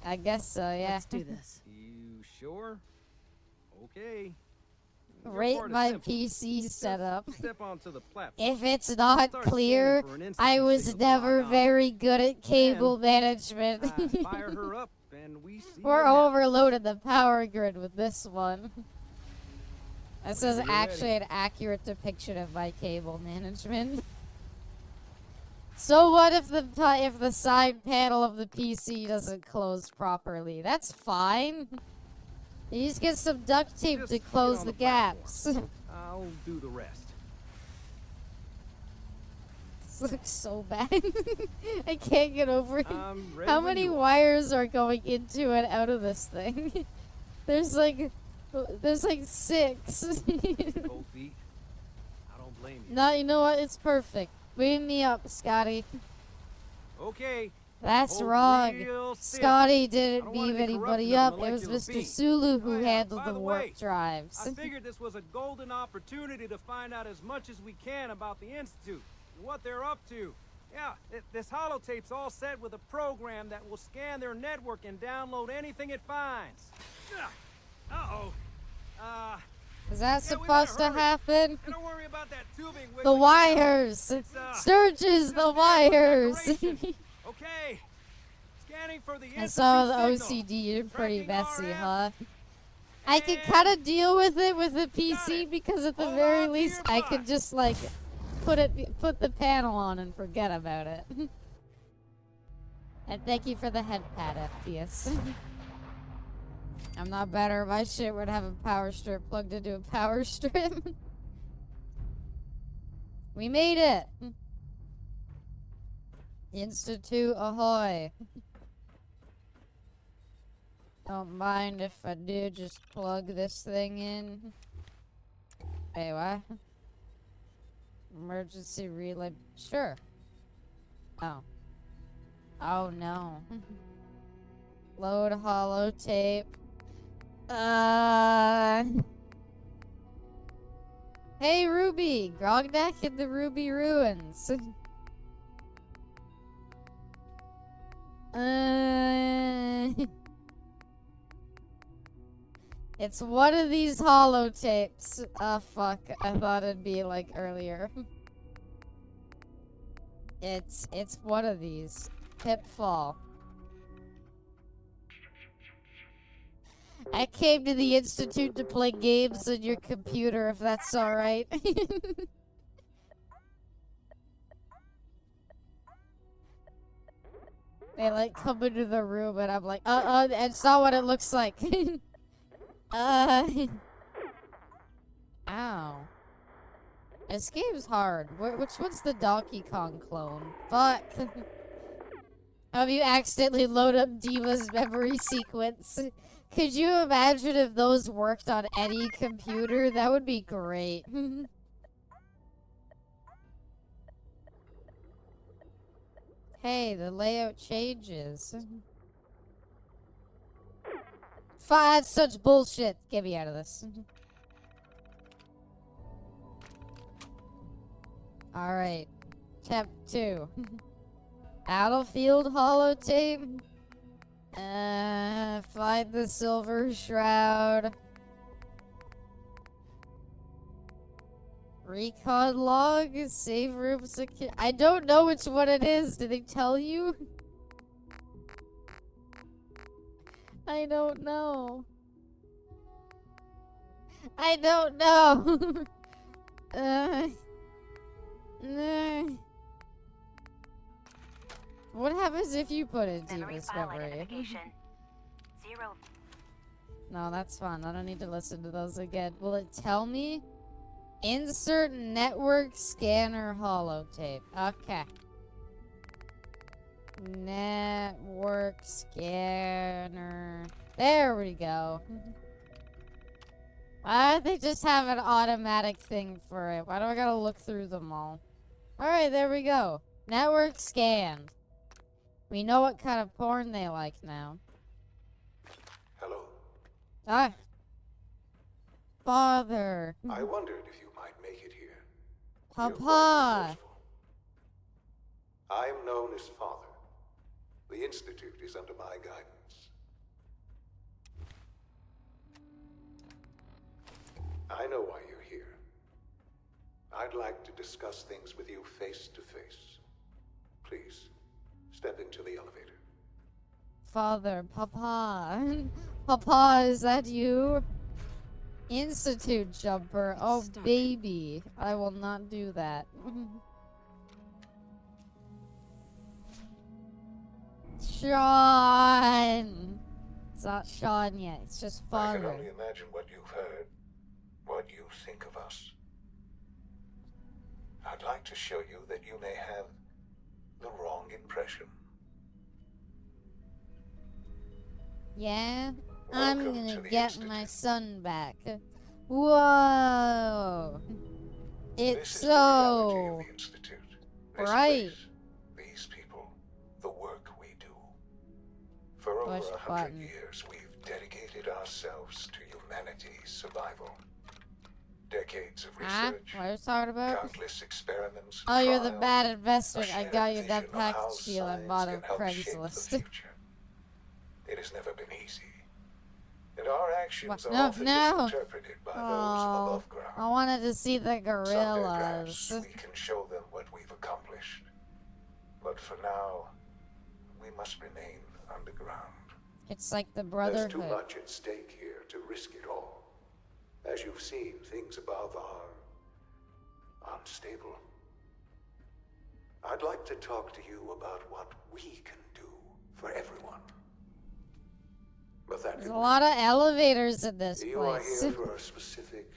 I guess so, yeah. Let's do this. You sure? Okay. Your Rate part is my simple. PC Just setup. Step onto the platform. If it's not Start clear, scanning for an I institute was signal to never lock on. very good at cable Then, management. fire her up and we see We're what happens. overloaded the power grid with this one. This is Whenever you're actually ready. an accurate depiction of my cable management. So what if the side panel of the PC doesn't close properly? That's fine. You just get some duct tape Just to get close on the platform. gaps. I'll do the rest. This looks so bad. I can't get over it. I'm ready How when many you are. wires are going into and out of this thing? There's like 6. Cold feet. I don't blame you. No, you know what? It's perfect. Beam me up, Scotty. Okay. That's Hold wrong. real still. Scotty I didn't don't want beam any anybody corruption up. of the It was molecular Mr. beam. Sulu who Oh, yeah, handled by the the warp way, drives. I figured this was a golden opportunity to find out as much as we can about the Institute and what they're up to. Yeah, this holotape's all set with a program that will scan their network and download anything it finds. Uh-oh. Is that Yeah, we supposed to better hurry. happen? And don't worry about that tubing The wiggling around. wires! It's, Sturges, the just wires! decoration. Okay. Scanning for the I saw the Institute signal. OCD, you're pretty Tracking messy, RF. huh? I can kind of deal with it with the PC because at the Hold very on to least your I could butts. just like put the panel on and forget about it. And thank you for the head pad, FPS. I'm not better. My shit would have a power strip plugged into a power strip. We made it. Institute ahoy. Don't mind if I do just plug this thing in. Wait, what? Emergency relay. Sure. Oh. Oh no. Load holotape. Hey Ruby! Grognak in the Ruby Ruins. It's one of these holotapes. Oh fuck, I thought it'd be like earlier. It's one of these. Pitfall. I came to the Institute to play games on your computer, if that's alright. They like come into the room and I'm like, it's not what it looks like. Ow. This game's hard. Which one's the Donkey Kong clone? Fuck. Have you accidentally load up Diva's memory sequence? Could you imagine if those worked on any computer? That would be great. Hey, the layout changes. That's such bullshit. Get me out of this. Alright. Step 2. Battlefield holotape. Find the silver shroud. Recon log, save room secure. I don't know which one it is. Did they tell you? I don't know. I don't know. What happens if you put in Diva's memory? 0. No, that's fine. I don't need to listen to those again. Will it tell me? Insert network scanner holotape. Okay. Network scanner. There we go. Why don't they just have an automatic thing for it? Why do I gotta look through them all? Alright, there we go. Network scanned. We know what kind of porn they like now. Hello. Ah. Father. I wondered if you might make it here. Papa. I am known as Father. The Institute is under my guidance. I know why you're here. I'd like to discuss things with you face to face. Please, step into the elevator. Father, Papa. Papa, is that you? Institute jumper. Oh, baby. I will not do that. Sean! It's not Sean yet. It's just I can Father. only imagine what you've heard, what you think of us. I'd like to show you that you may have the wrong impression. Yeah? Welcome I'm to gonna the get Institute. my son back. Whoa! It's This is the reality of so the Institute. This bright. place, these people, the work we do. For over Push 100 button. years, we've dedicated ourselves to humanity's survival. Decades of Ah, research, what are you talking about? countless experiments, Oh, you're the trials, bad a investment. I shared got you vision that of how package deal I science bought on can help shape the Craigslist. future. It has never been easy. And our actions What? are No, often no. misinterpreted by those Oh, above ground. I wanted to see the Someday, gorillas. perhaps, we can show them what we've accomplished. But for now, we must remain underground. It's like the There's too Brotherhood. much at stake here to risk it all. As you've seen, things above are unstable. I'd like to talk to you about what we can do for everyone. But that There's a lot of elevators in this you are place. here for a specific,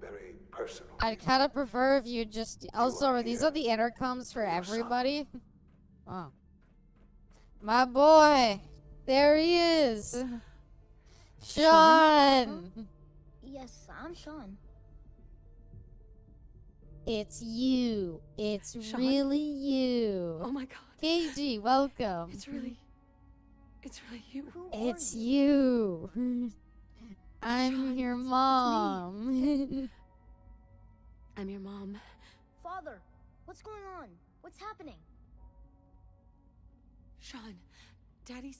very personal. I'd kind of prefer if you just... Also, are these are the intercoms for everybody? Oh. My boy! There he is! Sean! Yes, I'm Sean. It's you. It's Sean? really you. Oh my god. KG, welcome. It's really you. It's you. I'm Sean, your it's mom. I'm your mom. Father, what's going on? What's happening? Sean, Daddy's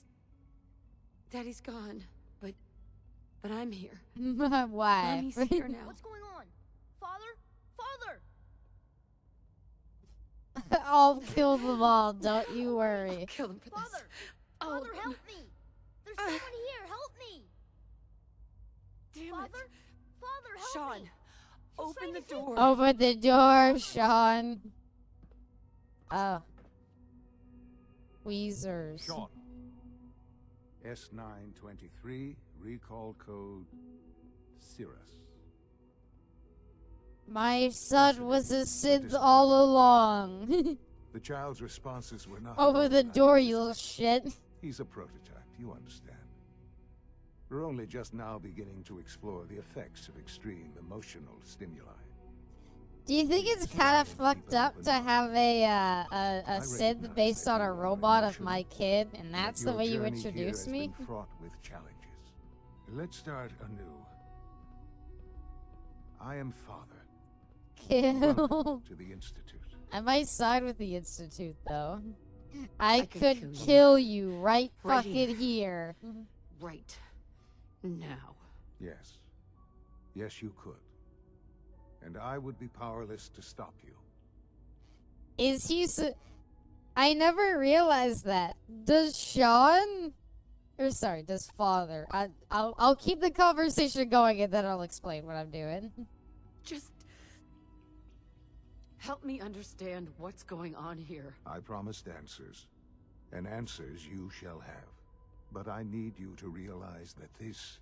gone, but I'm here. My wife. Mommy's here now. What's going on? Father? Father! I'll kill them all, don't you worry. I'll kill them for this. Father! Father, help me! There's someone here, help me! Damn Father? Father, help Sean, me! open the door. Open the door, Sean. Oh. Weezers. Sean. S923, recall code Cirrus. My son was a Sith all along. The child's responses were not... Open the door, you little shit. He's a prototype, you understand. We're only just now beginning to explore the effects of extreme emotional stimuli. Do you think it's kind of fucked up to have a Sith based on a robot of my kid, and that's the way you introduce me? Fraught with challenges. Let's start anew. I am Father. Kill. Welcome to the Institute. I might side with the Institute, though. I could kill you right fucking here. Right. Now. Yes. Yes, you could. And I would be powerless to stop you. Is he I never realized that. Does Sean... Or sorry, does Father... I'll keep the conversation going and then I'll explain what I'm doing. Just... help me understand what's going on here. I promised answers. And answers you shall have. But I need you to realize that this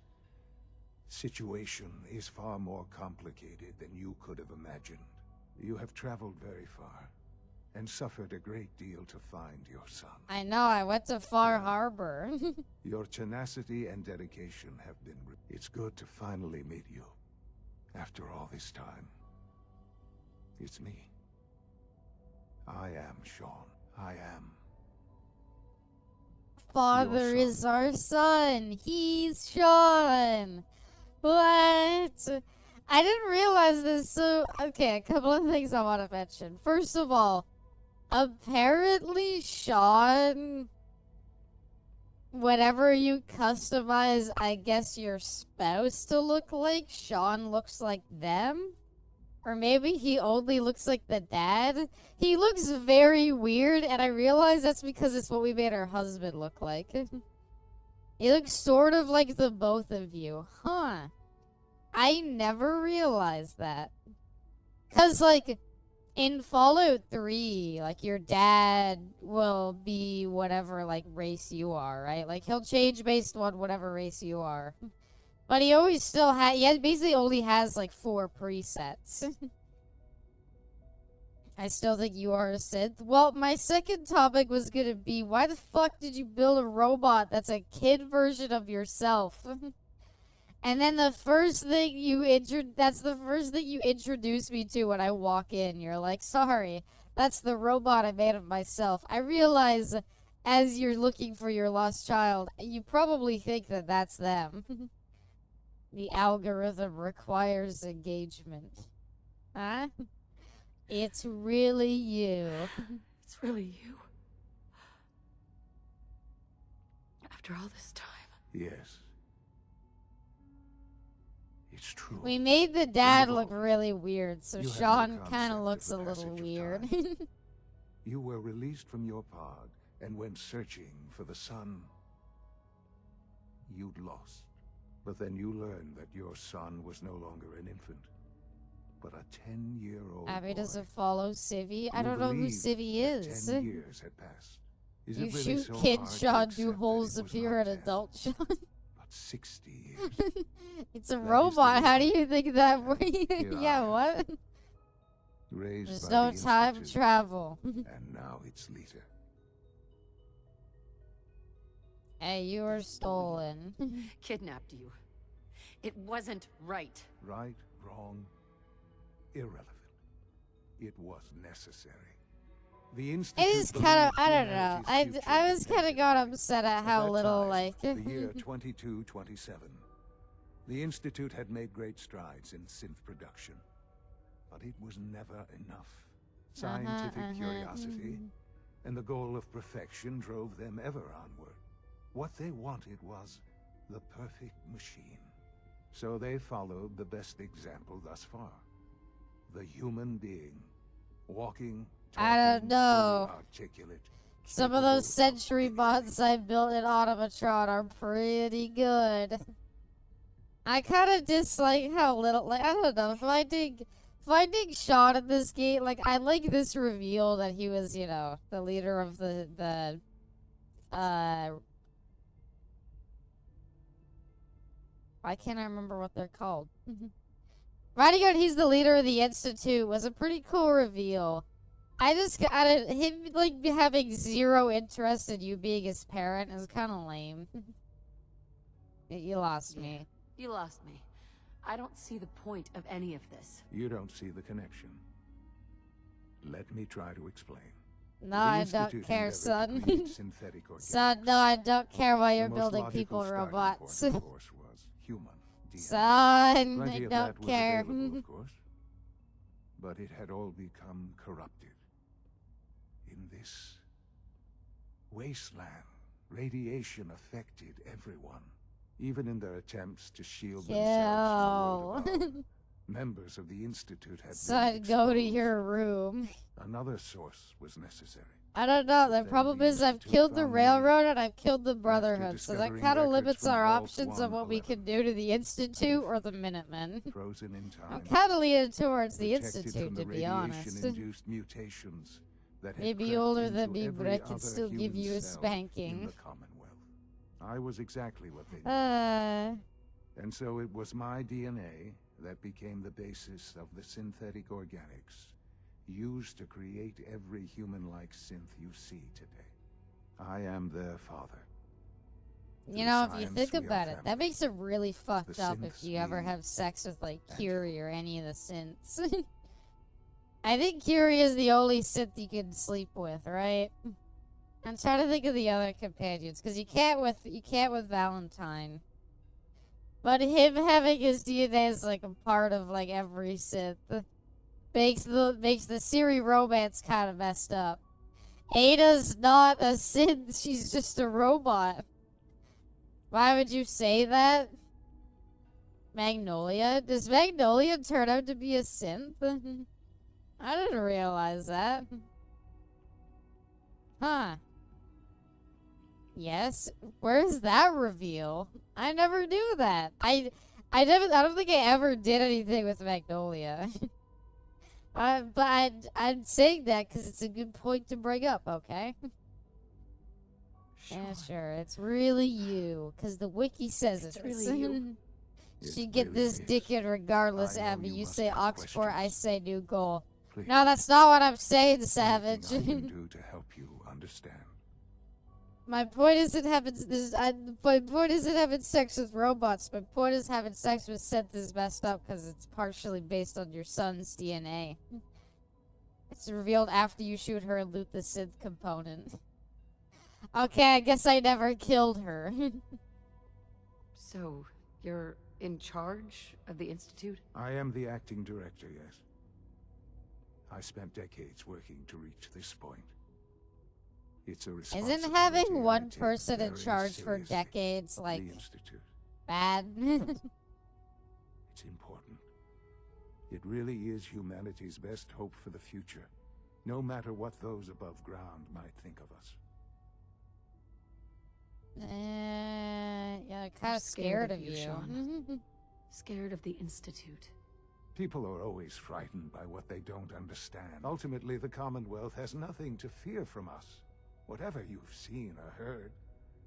situation is far more complicated than you could have imagined. You have traveled very far, and suffered a great deal to find your son. I know, I went to Far Harbor. Your tenacity and dedication have been... It's good to finally meet you. After all this time. It's me. I am Sean. I am... Father is our son. He's Sean. What? I didn't realize this. So, okay, a couple of things I want to mention. First of all, apparently Sean, whenever you customize, I guess, your spouse to look like, Sean looks like them. Or maybe he only looks like the dad. He looks very weird, and I realize that's because it's what we made our husband look like. He looks sort of like the both of you. Huh. I never realized that. Because, like, in Fallout 3, like, your dad will be whatever, like, race you are, right? Like, he'll change based on whatever race you are. But he always still he basically only has, like, 4 presets. I still think you are a Sith. Well, my second topic was gonna be, why the fuck did you build a robot that's a kid version of yourself? And then the first thing that's the first thing you introduce me to when I walk in. You're like, sorry, that's the robot I made of myself. I realize, as you're looking for your lost child, you probably think that that's them. The algorithm requires engagement. Huh? It's really you. It's really you. After all this time. Yes. It's true. We made the dad look really weird, so You have no Sean kind of concept looks a of the little passage of weird. You were released from your pod and went searching for the son you'd lost. But then you learned that your son was no longer an infant, but a 10-year-old Abby boy. doesn't follow Civvy. I You don't know who believed Civvy that is. 10 years had passed. Is You it really shoot so kid hard to Sean, accept do that holes it was appear not at 10, adult Sean. but 60 years? It's a That is the robot. How do reason. you think that? Here Yeah, I am, what? raised There's by no the time Institute, travel. and now its leader. Hey, you were stolen. Kidnapped you. It wasn't right. Right, wrong, irrelevant. It was necessary. The Institute It is kind of, I don't know. humanity's I was future kind of got upset at At how that little, time, like. the year 2227. The Institute had made great strides in synth production, but it was never enough. Scientific curiosity and the goal of perfection drove them ever onward. What they wanted was the perfect machine. So they followed the best example thus far. The human being, walking, I don't talking, know. fully articulate. Some of those Century bots I built in Automatron are pretty good. I kind of dislike how little, like, I don't know, finding Sean in this game, like, I like this reveal that he was, you know, the leader of the why can't I remember what they're called? Finding out he's the leader of the Institute was a pretty cool reveal. I just got him, like, having zero interest in you being his parent is kind of lame. You lost me. You lost me. I don't see the point of any of this. You don't see the connection. Let me try to explain. No, The I don't Institute care, endeavored to son. create synthetic Son, no, I don't care why you're The most building logical people starting robots. point, of course, was human DNA. Son, Plenty I of don't that was care. available, of course, but it had all become corrupted. In this wasteland, radiation affected everyone, even in their attempts to shield themselves from the world above. Members of the Institute had Son, been go to exposed. your room. Another source was necessary. I don't know. The Then problem the is I've Institute killed the found me. Railroad and I've killed the Brotherhood, so that discovering kind of records limits from our Vault options on what we 111. can do to the Institute or the Minutemen. Frozen in time. I'm kind of leaning towards the protected Institute, from the to be honest. radiation-induced mutations that had Maybe crept older than into me, but every I can other still give human you a cell spanking. in the Commonwealth. I was exactly what they needed. And so it was my DNA that became the basis of the synthetic organics used to create every human-like synth you see today. I am their father. You know, if you science, think we are about it, that family. makes it really fucked The up if synths you ever we have sex with, like, Curie or any of the synths. I think Curie is the only synth you can sleep with, right? I'm trying to think of the other companions, because you can't with Valentine. But him having his DNA is, like, a part of, like, every synth. Makes the Siri romance kind of messed up. Ada's not a synth, she's just a robot. Why would you say that? Magnolia? Does Magnolia turn out to be a synth? I didn't realize that. Huh. Yes? Where's that reveal? I never knew that. I don't think I ever did anything with Magnolia. But I'm saying that because it's a good point to bring up, okay? Yeah, sure. It's really you, because the wiki says it's really you. She get this dickhead regardless, I know Abby. you You must say have Oxford, I questions. say new goal. Please. No, that's not what I'm saying, Savage. Anything I can do to help you understand. My point isn't having my point isn't having sex with robots. My point is having sex with synth is messed up because it's partially based on your son's DNA. It's revealed after you shoot her and loot the synth component. Okay, I guess I never killed her. So, you're in charge of the Institute? I am the acting director, yes. I spent decades working to reach this point. It's a responsibility Isn't having I one take person in very charge for seriously. decades, like, The Institute. bad? It's important. It really is humanity's best hope for the future, no matter what those above ground might think of us. Yeah, I'm kind of scared of you. Sean. Scared of the Institute. People are always frightened by what they don't understand. Ultimately, the Commonwealth has nothing to fear from us. Whatever you've seen or heard,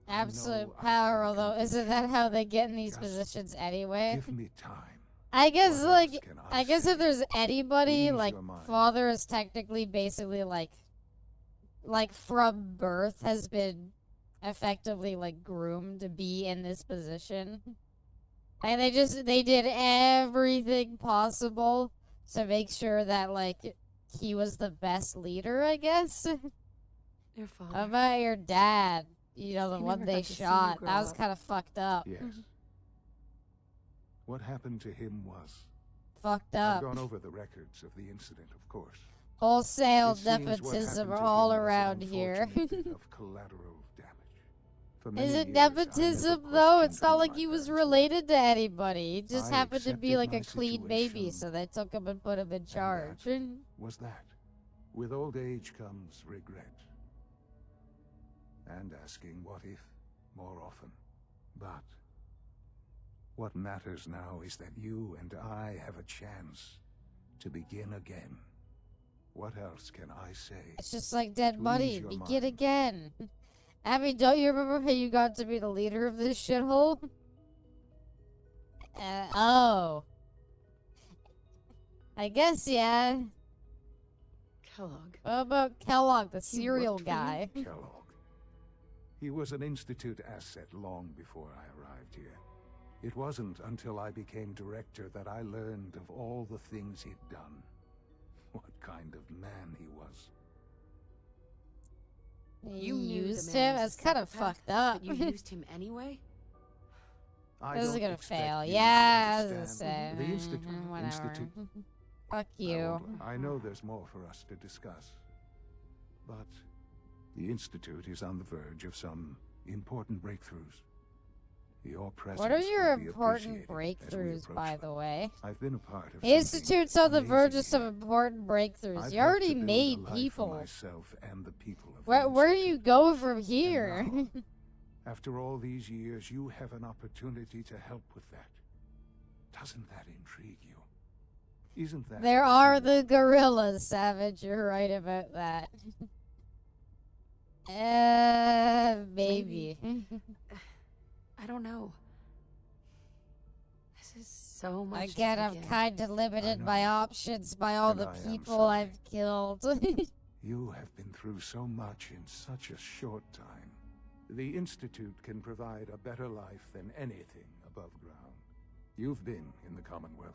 Absolute know I power, can although isn't that how they get in these positions anyway? Give me time. I guess, What like, else can I guess if there's anybody, Ease like, your mind. father is technically basically, like, from birth has been effectively, like, groomed to be in this position. And they did everything possible to make sure that, like, he was the best leader, I guess. Your father. How about your dad? You know, the He one never they got to see you shot. grow That was up. kind of fucked up. Yes. What happened to him was... Fucked I've up. gone over the records of the incident, of course. Wholesale It seems what nepotism happened to all him was an around here. unfortunate bit of collateral damage. For Is many it years, I never nepotism though? questioned It's not who like my he was parents were. related to anybody. He just I happened to be accepted like my a clean baby, situation, so they took him and put him in charge. Was that. With old age comes regret. And asking what if more often. But what matters now is that you and I have a chance to begin again. What else can I say? It's just like Dead To Buddy. ease your Begin mind. again. Abby, don't you remember how you got to be the leader of this shithole? Oh. I guess, yeah. Kellogg. What about Kellogg, the He cereal worked for you? guy? Kellogg. He was an Institute asset long before I arrived here. It wasn't until I became director that I learned of all the things he'd done. What kind of man he was. You knew the used man him? was a That's kind of psychopath, fucked up. But you used him anyway? I This is don't gonna expect fail. you to Yeah, I was gonna understand. say. The Institute. Whatever. Fuck you. I know there's more for us to discuss. But the Institute is on the verge of some important breakthroughs. Your presence What are your will be important appreciated as we breakthroughs, approach by them. the way? I've been a part of The something Institute's on the verge of amazing some here. important breakthroughs. I've You helped already to build a made life for people. myself and the people of the Where do you go from here? After all these years, you have an opportunity to help with that. Doesn't that intrigue you? Isn't that... There are the gorillas, Savage. You're right about that. Maybe. I don't know. This is so much. Again, to I'm take in. kind of limited by options by all And the I am people sorry. I've killed. You have been through so much in such a short time. The Institute can provide a better life than anything above ground. You've been in the Commonwealth.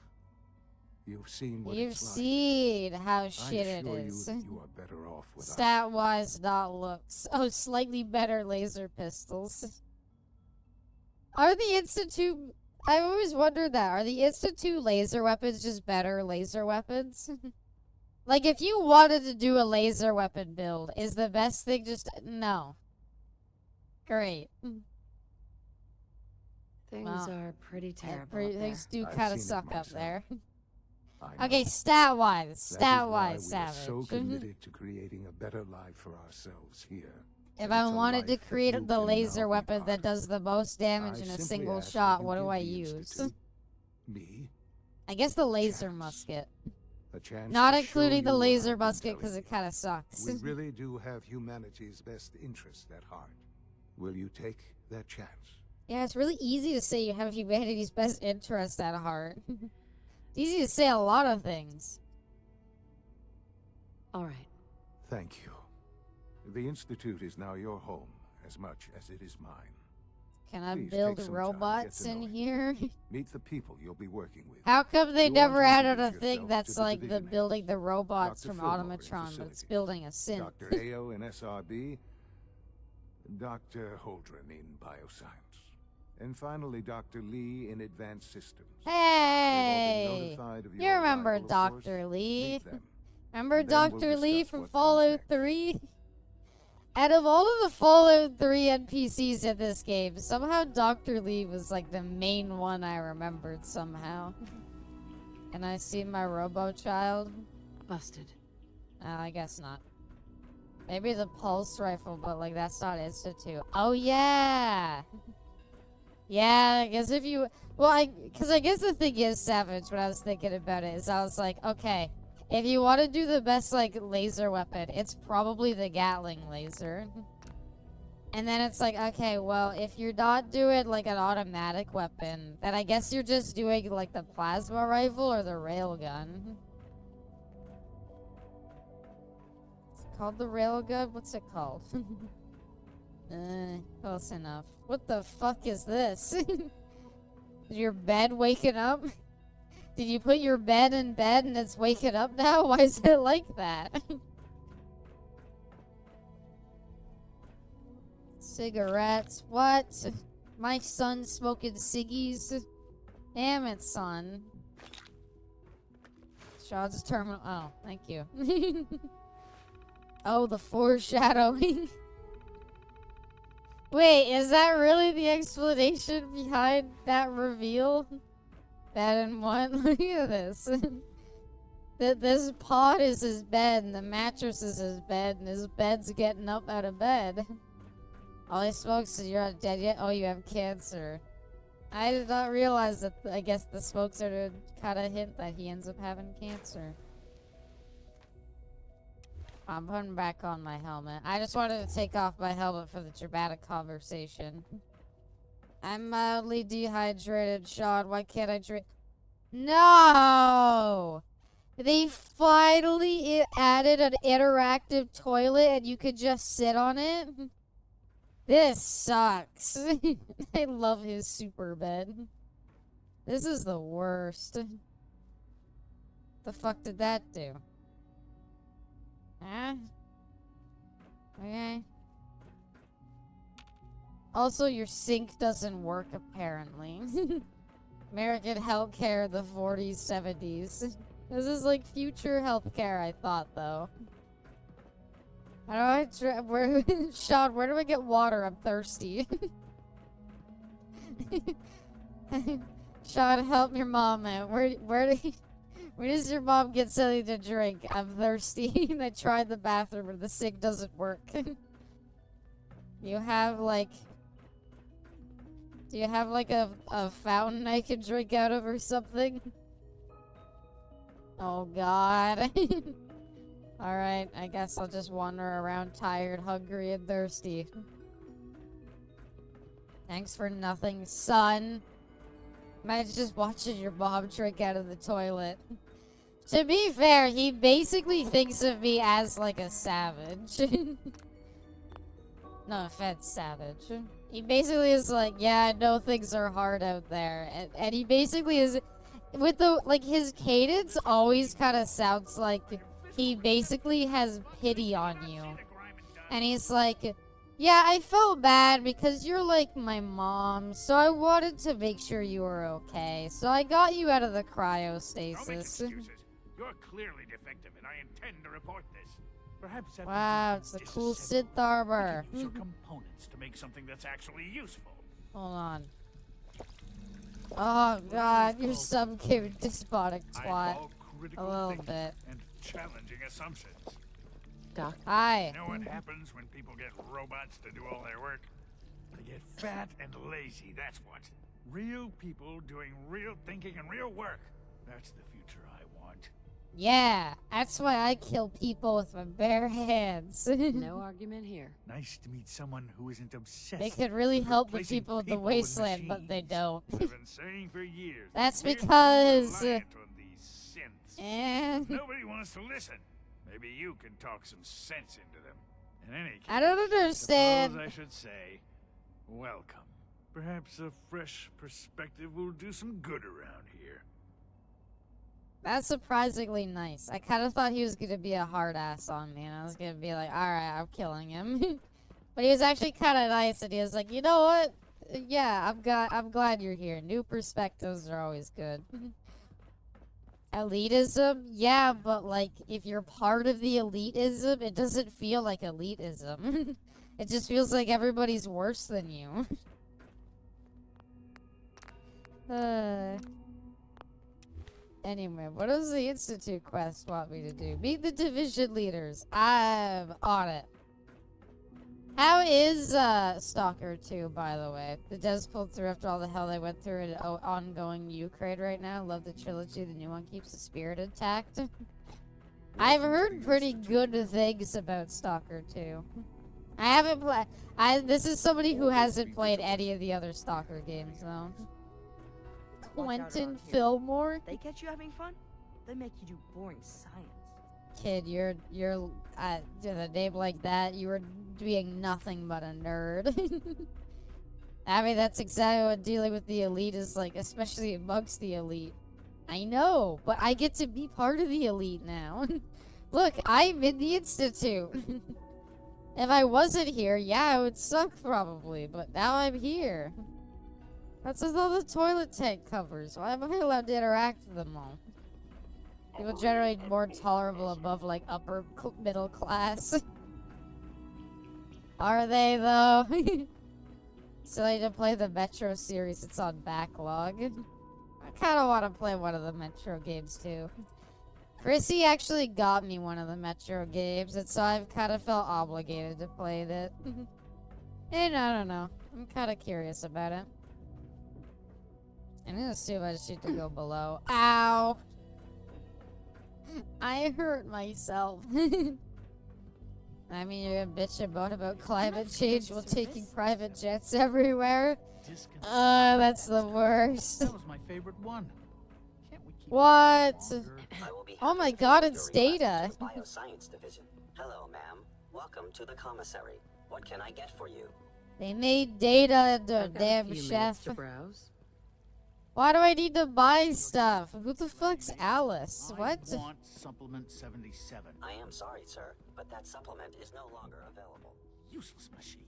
You've seen what You've it's like. seen how I shit it assure is. you that you are better off with us. Stat-wise, not looks. Oh, slightly better laser pistols. Are the Institute... I've always wondered that. Are the Institute laser weapons just better laser weapons? Like, if you wanted to do a laser weapon build, is the best thing just... No. Great. Things Well, are pretty terrible. Things do I've kind of seen it suck up myself. there. I Okay, know. stat-wise. That is why Stat-wise, we are Savage. so committed to creating a better life for ourselves here. If that I it's a wanted to life that create you the can laser now be weapon part that of. does the most damage I in a simply single ask that shot, you what do give I the use? Institute, me, I guess the laser chance. musket. a chance Not to including show the you what laser I've been musket telling because it you. kind of sucks. We really do have humanity's best interest at heart. Will you take that chance? Yeah, it's really easy to say you have humanity's best interest at heart. It's easy to say a lot of things. All right. Thank you. The Institute is now your home as much as it is mine. Can I Please build take some time to get robots to in know it. here? Meet the people you'll be working with. How come they You never want to added a introduce thing yourself that's to like the division heads. building the robots Dr. from Fillmore in Automatron, but it's facilities, building a synth? Dr. Ayo in SRB, Dr. Holdren in bioscience, and finally Dr. Lee in advanced systems. Hey! They've all been notified of You your remember arrival, of course. Dr. Lee? Meet them. Remember And then we'll Dr. Lee discuss from what comes Fallout next. 3? Out of all of the Fallout 3 NPCs in this game, somehow Dr. Lee was like the main one I remembered somehow. Can I see my robo-child? Busted. I guess not. Maybe the pulse rifle, but like that's not Institute. Oh yeah! Yeah, I guess if you... Well, because I guess the thing is, Savage, when I was thinking about it, is I was like, okay, if you want to do the best, like, laser weapon, it's probably the Gatling laser. And then it's like, okay, well, if you're not doing, like, an automatic weapon, then I guess you're just doing, like, the plasma rifle or the railgun. It's called the railgun? What's it called? Close enough. What the fuck is this? Is your bed waking up? Did you put your bed in bed and it's waking up now? Why is it like that? Cigarettes. What? My son's smoking ciggies? Damn it, son. Sean's terminal. Oh, thank you. Oh, the foreshadowing. Wait, is that really the explanation behind that reveal? Bed and what? Look at this. This pod is his bed, and the mattress is his bed, and his bed's getting up out of bed. All he smokes is, you're not dead yet? Oh, you have cancer. I did not realize that, I guess the smokes are to kind of hint that he ends up having cancer. I'm putting back on my helmet. I just wanted to take off my helmet for the dramatic conversation. I'm mildly dehydrated, Sean. Why can't I drink? No! They finally added an interactive toilet and you could just sit on it? This sucks. I love his super bed. This is the worst. The fuck did that do? Huh? Okay. Also, your sink doesn't work, apparently. American healthcare, the 40s, 70s. This is like future healthcare, I thought, though. How do I Sean, where do I get water? I'm thirsty. Sean, help your mom out. Where does your mom get something to drink? I'm thirsty. I tried the bathroom, but the sink doesn't work. You have, like... Do you have, like, a fountain I can drink out of or something? Oh, God. Alright, I guess I'll just wander around tired, hungry, and thirsty. Thanks for nothing, son. Imagine just watching your mom drink out of the toilet. To be fair, he basically thinks of me as, like, a savage. No offense, savage. He basically is like, yeah, I know things are hard out there. And he basically is... With the, like, his cadence always kind of sounds like he basically has pity on you. And he's like, yeah, I felt bad because you're like my mom, so I wanted to make sure you were okay. So I got you out of the cryostasis. You're clearly defective, and I intend to report this. Perhaps wow, it's a cool synth armor. Use your components to make something that's actually useful. Hold on. Oh god, you're some cute despotic twat. A little bit. And challenging assumptions. Doc. Hi. You know what happens when people get robots to do all their work? They get fat and lazy, that's what. Real people doing real thinking and real work. That's the future I want. Yeah, that's why I kill people with my bare hands. No argument here. Nice to meet someone who isn't obsessed. They could really help the people of the wasteland, but they don't. I've been saying for years. That's because... On these synths. And... Nobody wants to listen. Maybe you can talk some sense into them. In any case, I don't understand. Suppose I should say, welcome. Perhaps a fresh perspective will do some good around here. That's surprisingly nice. I kind of thought he was going to be a hard ass on me, and I was going to be like, alright, I'm killing him. But he was actually kind of nice, and he was like, you know what? Yeah, I'm glad you're here. New perspectives are always good. Elitism? Yeah, but like, if you're part of the elitism, it doesn't feel like elitism. It just feels like everybody's worse than you. Anyway, what does the Institute quest want me to do? Meet the division leaders. I'm on it. How is Stalker 2, by the way? The devs pulled through after all the hell they went through in ongoing Ukraine right now. Love the trilogy. The new one keeps the spirit intact. I've heard pretty good things about Stalker 2. I haven't played. This is somebody who hasn't played any of the other Stalker games, though. Quentin Fillmore? They catch you having fun? They make you do boring science. Kid, you're with a name like that, you were being nothing but a nerd. I mean, that's exactly what dealing with the elite is like, especially amongst the elite. I know, but I get to be part of the elite now. Look, I'm in the Institute. If I wasn't here, yeah, it would suck probably, but now I'm here. That's with all the toilet tank covers. Why am I allowed to interact with them all? People generally more tolerable above, like, upper middle class. Are they, though? So I need to play the Metro series. It's on backlog. I kind of want to play one of the Metro games, too. Chrissy actually got me one of the Metro games, and so I've kind of felt obligated to play it. And I don't know. I'm kind of curious about it. I'm gonna assume I just need to go below. Ow! I hurt myself. I mean, you're gonna bitch about climate change while taking private jets everywhere? That's the worst. That was my favorite one. What? Oh my god, it's Data. Bioscience Division. Hello, ma'am. Welcome to the commissary. What can I get for you? They made Data into a damn chef. Why do I need to buy stuff? Who the fuck's Alice? What? I want supplement 77. I am sorry, sir, but that supplement is no longer available. Useless machine.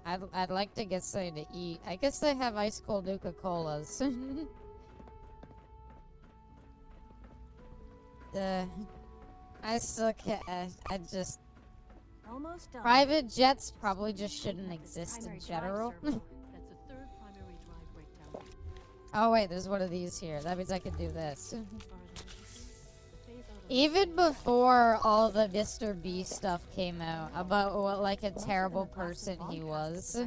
I'd like to get something to eat. I guess they have ice cold Nuka-Colas. I still can't. I just. Almost done. Private jets probably just shouldn't exist in general. Oh wait, there's one of these here. That means I can do this. Even before all the Mr. B stuff came out about what like a terrible person he was,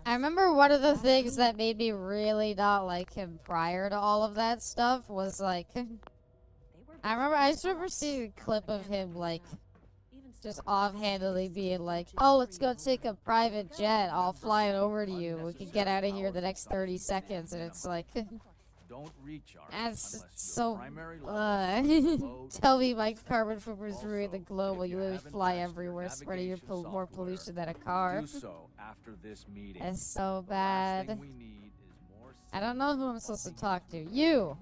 I remember one of the things that made me really not like him prior to all of that stuff was like, I just remember seeing a clip of him like just offhandedly being like, oh, let's go take a private jet. I'll fly it over to you. We can get out of here the next 30 seconds. And it's like, Don't recharge. That's so, tell me my carbon footprint is ruining the globe while you literally fly everywhere, spreading your more pollution than a car. Do so after this meeting. That's so bad. I don't know who I'm supposed to talk to. You!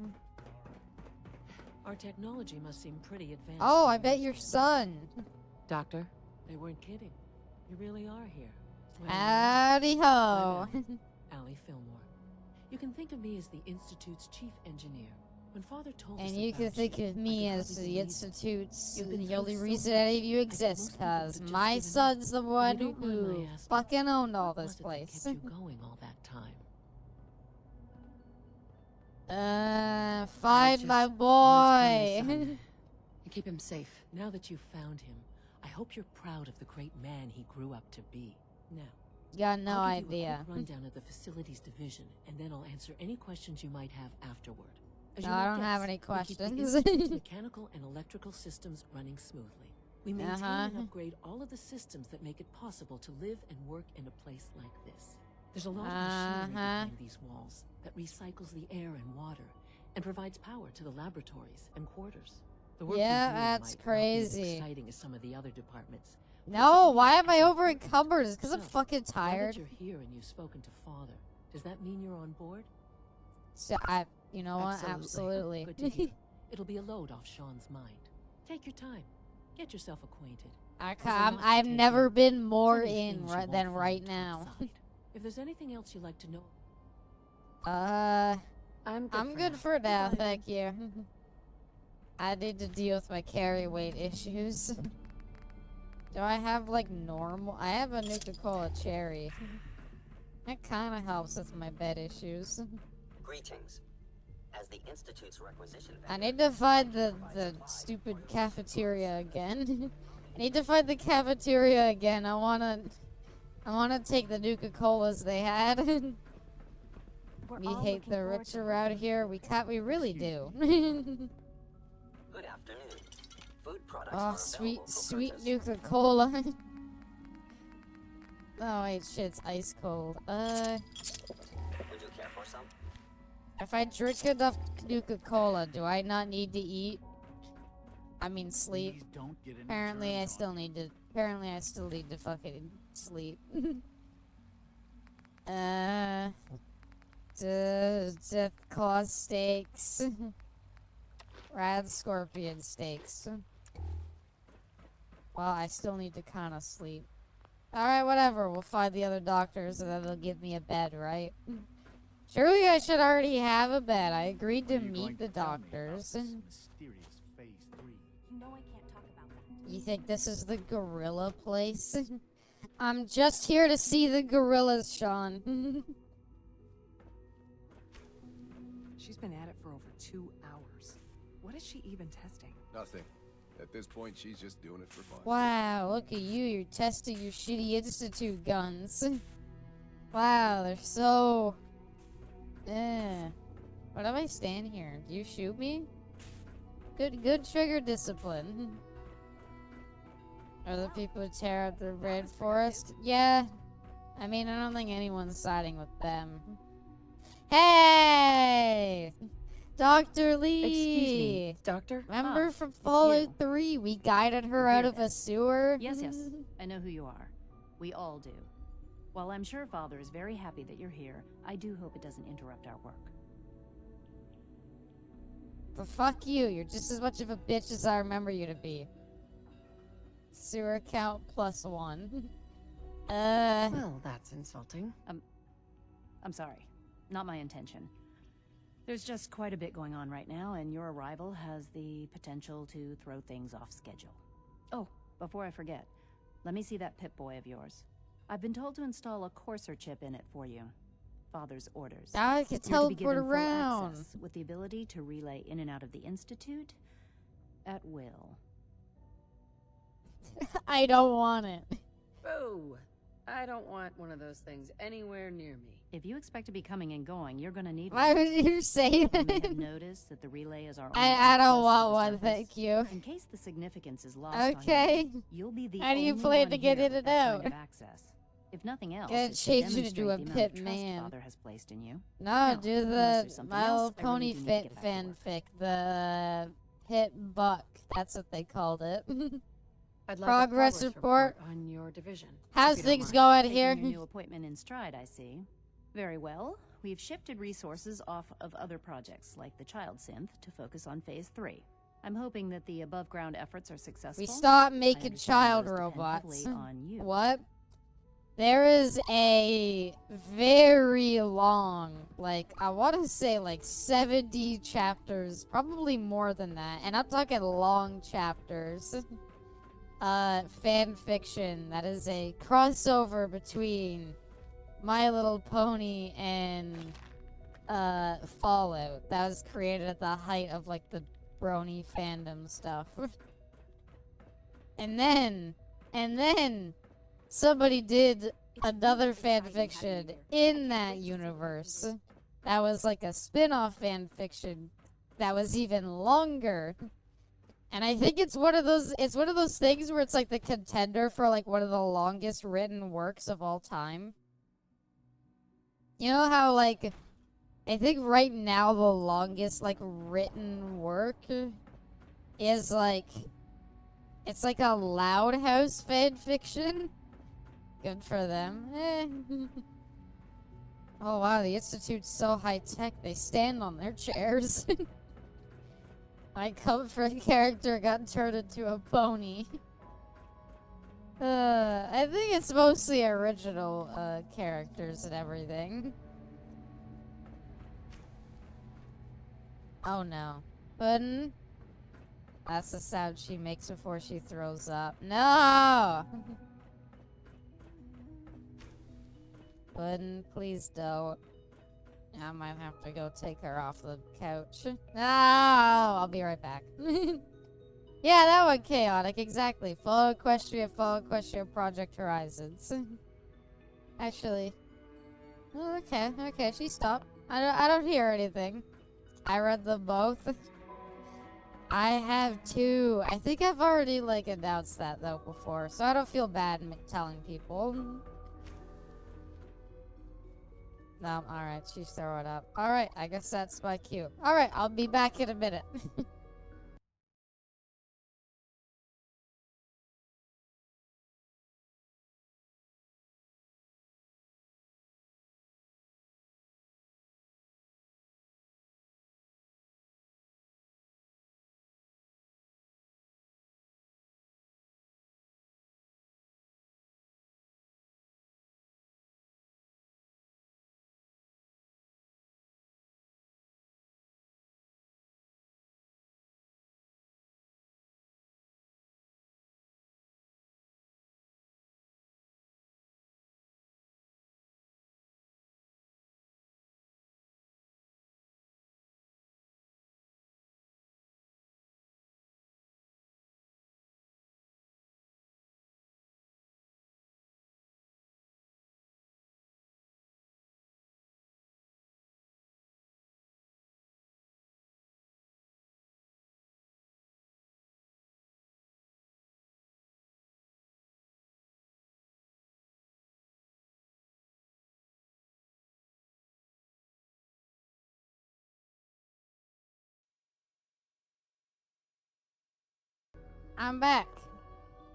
Our technology must seem pretty advanced. Oh, I bet your son. Doctor, they weren't kidding. You really are here. Well, howdy ho. Allie Fillmore. You can think of me as the Institute's chief engineer. When Father told us and you can think of me as the Institute's the only reason any of you exist, cause my son's the one who fucking owned all this place. Kept you going all that time. Find my boy. And keep him safe. Now that you've found him, I hope you're proud of the great man he grew up to be. Now, got no I'll give idea. You a quick rundown of the facilities division, and then I'll answer any questions you might have afterward. As No, you I might don't have guess, any we keep questions. the Institute's mechanical and electrical systems running smoothly. We maintain and upgrade all of the systems that make it possible to live and work in a place like this. There's a lot of machinery behind these walls that recycles the air and water and provides power to the laboratories and quarters. The work Yeah, we do that's might not be as crazy. exciting as some of the other departments. No, why am I over encumbered? It's because I'm So, fucking Now tired. that you're here and you've spoken to Father, does that mean you're on board? So you know what? Absolutely. Good to hear. It'll be a load off Sean's mind. Take your time. Get yourself acquainted. I've never been more in than right now. If there's anything else you'd like to know, I'm good for now, thank you. I need to deal with my carry weight issues. Do I have like normal? I have a Nuka-Cola cherry. That kind of helps with my bed issues. Greetings. As the Institute's requisition I need to find the stupid cafeteria again. I need to find the cafeteria again. I wanna take the Nuka-Colas they had. We hate the rich around here. We really do. Good afternoon. Food products Oh, are sweet available for sweet purchase. Nuka-Cola. Oh wait, shit's ice cold. Would you care for some? If I drink enough Nuka-Cola, do I not need to eat? I mean sleep. Please don't get any Apparently I germs still need to fucking sleep. Death claw steaks. Rad scorpion steaks. Well, I still need to kind of sleep. Alright, whatever. We'll find the other doctors and then they'll give me a bed, right? Surely I should already have a bed. I agreed to meet the doctors. mysterious phase 3. You know I can't talk about that. You think this is the gorilla place? I'm just here to see the gorillas, Sean. She's been at it for over 2 hours. What is she even testing? Nothing. At this point, she's just doing it for fun. Wow, look at you. You're testing your shitty institute guns. Wow, they're so... What if I stand here? Do you shoot me? Good trigger discipline. Are the people who tear up the red forest? Yeah. I mean, I don't think anyone's siding with them. Hey! Dr. Lee! Excuse me, Doctor? Remember from Fallout 3, we guided her out of a sewer? Yes, yes. I know who you are. We all do. While I'm sure Father is very happy that you're here, I do hope it doesn't interrupt our work. But fuck you, you're just as much of a bitch as I remember you to be. Sewer count +1. Well, that's insulting. I'm sorry. Not my intention. There's just quite a bit going on right now, and your arrival has the potential to throw things off schedule. Oh, before I forget, let me see that Pip-Boy of yours. I've been told to install a Courser chip in it for you. Father's orders. I can You're to be teleport given full around. access with the ability to relay in and out of the Institute at will. I don't want it. Boo! I don't want one of those things anywhere near me. If you expect to be coming and going, you're gonna need Why one. would you say that? You may have noticed that the relay is our only I don't access want to the one, surface. thank you. In case the significance is lost Okay. on you, you'll be the How do you only plan one to get here in with and that out? kind of access. If nothing else, Gotta it's to change you to do a demonstrate the amount of pit trust man. Father has placed in you. No, Now, do unless the there's something My else, Little I really Pony do need to get back to work. fanfic, the Pit Buck. That's what they called it. I'd like Progress a report. on your division. How's if you don't things mind. going here? Taking your new appointment in stride, I see. Very well. We've shifted resources off of other projects, like the child synth, to focus on phase 3. I'm hoping that the above-ground efforts are successful. We stopped I making understand child those depend robots. heavily on you. What? There is a very long, like, I want to say like 70 chapters, probably more than that, and I'm talking long chapters, fan fiction that is a crossover between My Little Pony and Fallout that was created at the height of like the brony fandom stuff. and then somebody did another fan fiction in that universe that was like a spin-off fan fiction that was even longer. And I think it's one of those things where it's like the contender for like one of the longest written works of all time. You know how like I think right now the longest like written work is like it's like a Loud House fan fiction. Good for them. Oh wow, the Institute's so high tech they stand on their chairs. My comfort character got turned into a pony. I think it's mostly original characters and everything. Oh no. Puddin'? That's the sound she makes before she throws up. No! Puddin', please don't. I might have to go take her off the couch. No! I'll be right back. Yeah, that one chaotic, exactly. Fallout Equestria Project Horizons. Actually. Oh, okay, she stopped. I don't hear anything. I read them both. I have 2. I think I've already, like, announced that, though, before, so I don't feel bad telling people. No, alright, she's throwing up. Alright, I guess that's my cue. Alright, I'll be back in a minute. I'm back.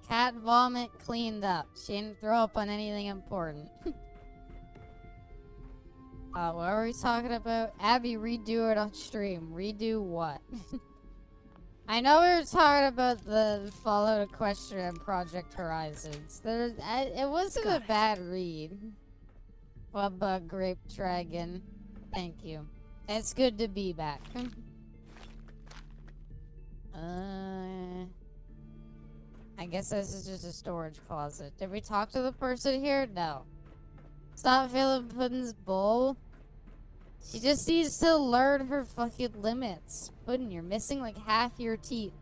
Cat vomit cleaned up. She didn't throw up on anything important. What were we talking about? Abby, redo it on stream. Redo what? I know we were talking about the Fallout Equestrian Project Horizons. It wasn't a bad read. Bubba Grape Dragon. Thank you. It's good to be back. I guess this is just a storage closet. Did we talk to the person here? No. Stop filling Puddin's bowl. She just needs to learn her fucking limits. Puddin, you're missing like half your teeth.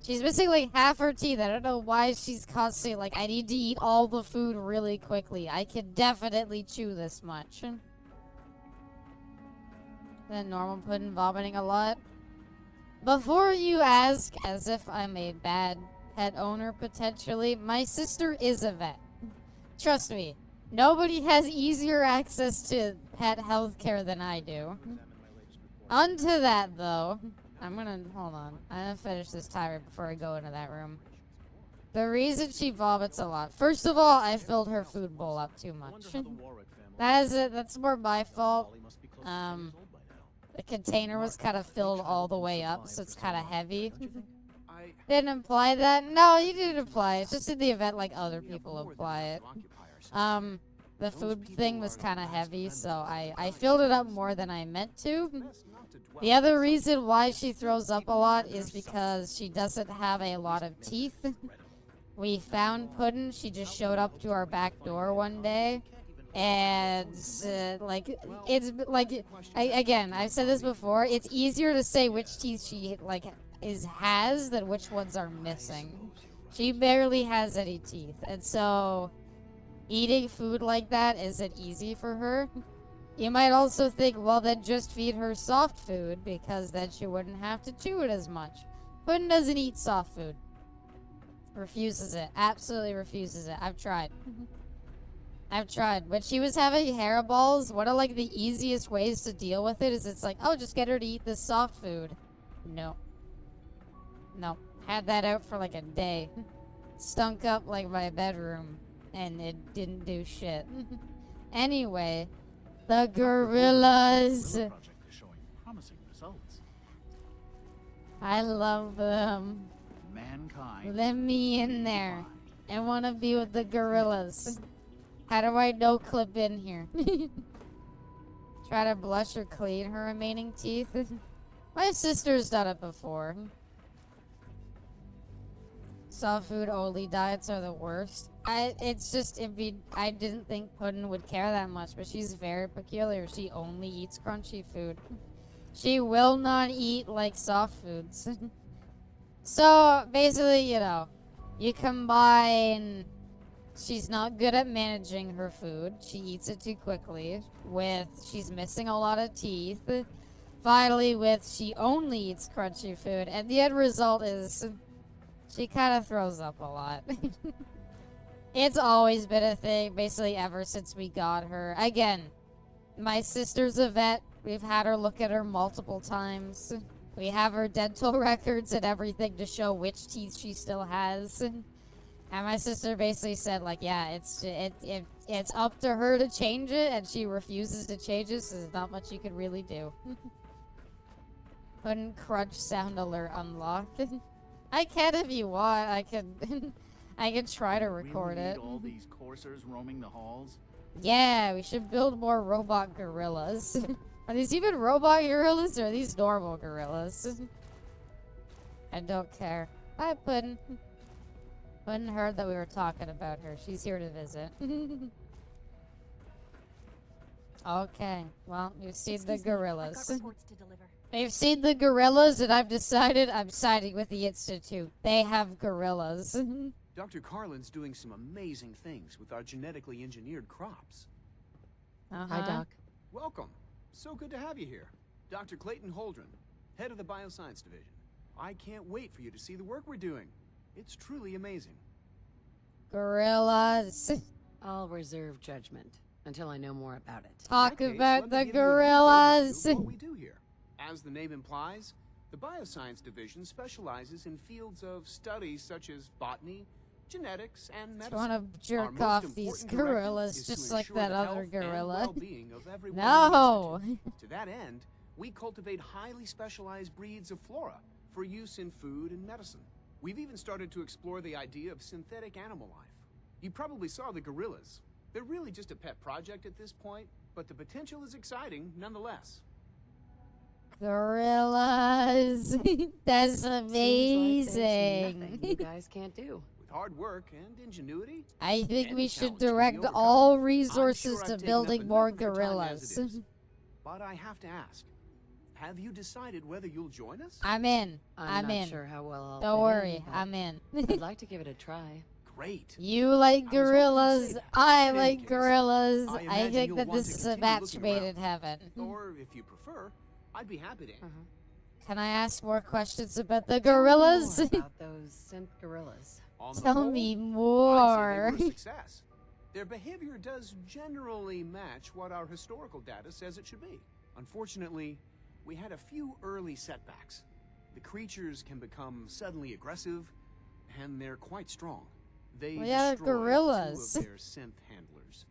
She's missing like half her teeth. I don't know why she's constantly like, I need to eat all the food really quickly. I can definitely chew this much. Then normal Puddin vomiting a lot. Before you ask, as if I'm a bad pet owner potentially, my sister is a vet. Trust me, nobody has easier access to pet healthcare than I do. Onto that though, hold on. I'm gonna finish this timer before I go into that room. The reason she vomits a lot. First of all, I filled her food bowl up too much. That is it. That's more my fault. The container was kind of filled all the way up, so it's kind of heavy. Didn't imply that. No, you didn't imply it. It's just in the event like other people imply it. The food thing was kind of heavy, so I filled it up more than I meant to. The other reason why she throws up a lot is because she doesn't have a lot of teeth. We found Puddin. She just showed up to our back door one day. And, again, I've said this before, it's easier to say which teeth she, has than which ones are missing. She barely has any teeth, and so eating food like that isn't easy for her. You might also think, well, then just feed her soft food, because then she wouldn't have to chew it as much. Puddin doesn't eat soft food. Refuses it. Absolutely refuses it. I've tried. I've tried. When she was having hairballs, one of the easiest ways to deal with it is it's like, oh, just get her to eat this soft food. No. No. Had that out for a day. Stunk up my bedroom. And it didn't do shit. Anyway, the gorillas. I love them. Mankind. Let me in there. I want to be with the gorillas. How do I no clip in here? Try to blush or clean her remaining teeth. My sister's done it before. Soft food only diets are the worst. I didn't think Puddin would care that much, but she's very peculiar. She only eats crunchy food. She will not eat soft foods. So basically, you combine she's not good at managing her food. She eats it too quickly. With she's missing a lot of teeth. Finally, with she only eats crunchy food. And the end result is she kind of throws up a lot. It's always been a thing, basically ever since we got her. Again, My sister's a vet. We've had her look at her multiple times. We have her dental records and everything to show which teeth she still has. And my sister basically said, like, yeah, it's up to her to change it, and she refuses to change it, so there's not much you can really do. Couldn't crunch sound alert unlocked. I can if you want. I can I can try to record really it. need all these coursers roaming the halls? Yeah, we should build more robot gorillas. Are these even robot gorillas or are these normal gorillas? I don't care. Hi, Puddin'. Puddin' heard that we were talking about her. She's here to visit. Okay, well, you've seen the gorillas. I've got reports to deliver. They've seen the gorillas, and I've decided I'm siding with the Institute. They have gorillas. Dr. Carlin's doing some amazing things with our genetically engineered crops. Hi, Doc. Welcome. So good to have you here. Dr. Clayton Holdren, head of the Bioscience Division. I can't wait for you to see the work we're doing. It's truly amazing. Gorillas. I'll reserve judgment until I know more about it. Talk In that case, about let the me give you a brief gorillas. overview of what we do here. As the name implies, the Bioscience Division specializes in fields of studies such as botany, genetics, and medicine. I want to jerk Our off most these important directive gorillas is just to like ensure that the other health and gorilla. well-being of everyone in the No. institute. To that end, we cultivate highly specialized breeds of flora for use in food and medicine. We've even started to explore the idea of synthetic animal life. You probably saw the gorillas. They're really just a pet project at this point, but the potential is exciting nonetheless. Gorillas. That's Seems like amazing. there's nothing you guys can't do. With hard work and ingenuity, I think any we should challenge can be direct overcome. all I'm resources sure I've to taken building up more enough of your time as gorillas. it is. But I have to ask, have you decided whether you'll join us? I'm in. I'm not in. sure how well I'll Don't fit worry, in, but I'm in. I'd like to give it a try. Great. You like I was hoping you'd gorillas, say that. I In any like case, gorillas. I I imagine think you'll that want this to is a continue match looking made around. in heaven. Or, if you prefer, I'd be happy to. Can I ask more questions about the Tell me gorillas? more about those synth gorillas. On the Tell whole, me I'd say more. they were a success. Their behavior does generally match what our historical data says it should be. Unfortunately, we had a few early setbacks. The creatures can become suddenly aggressive, and they're quite strong. They We are destroyed gorillas. 2 of their synth handlers.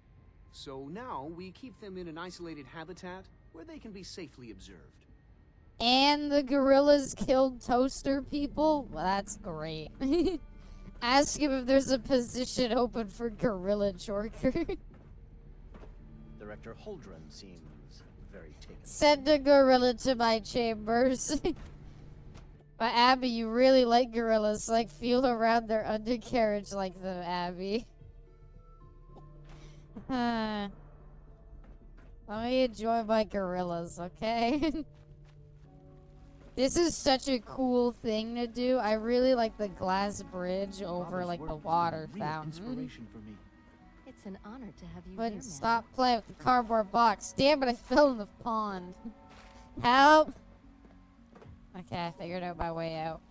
So now we keep them in an isolated habitat where they can be safely observed. And the gorillas killed toaster people? Well, that's great. Ask him if there's a position open for gorilla chorker. Director Holdren seems very taken. Send a gorilla to my chambers. But Abby, you really like gorillas. Like, feel around their undercarriage like them, Abby. Let me enjoy my gorillas, okay? This is such a cool thing to do. I really like the glass bridge over, like, the water fountain. Inspiration for me. It's an honor to have you But here, stop playing with the cardboard box. Damn it, I fell in the pond. Help! Okay, I figured out my way out.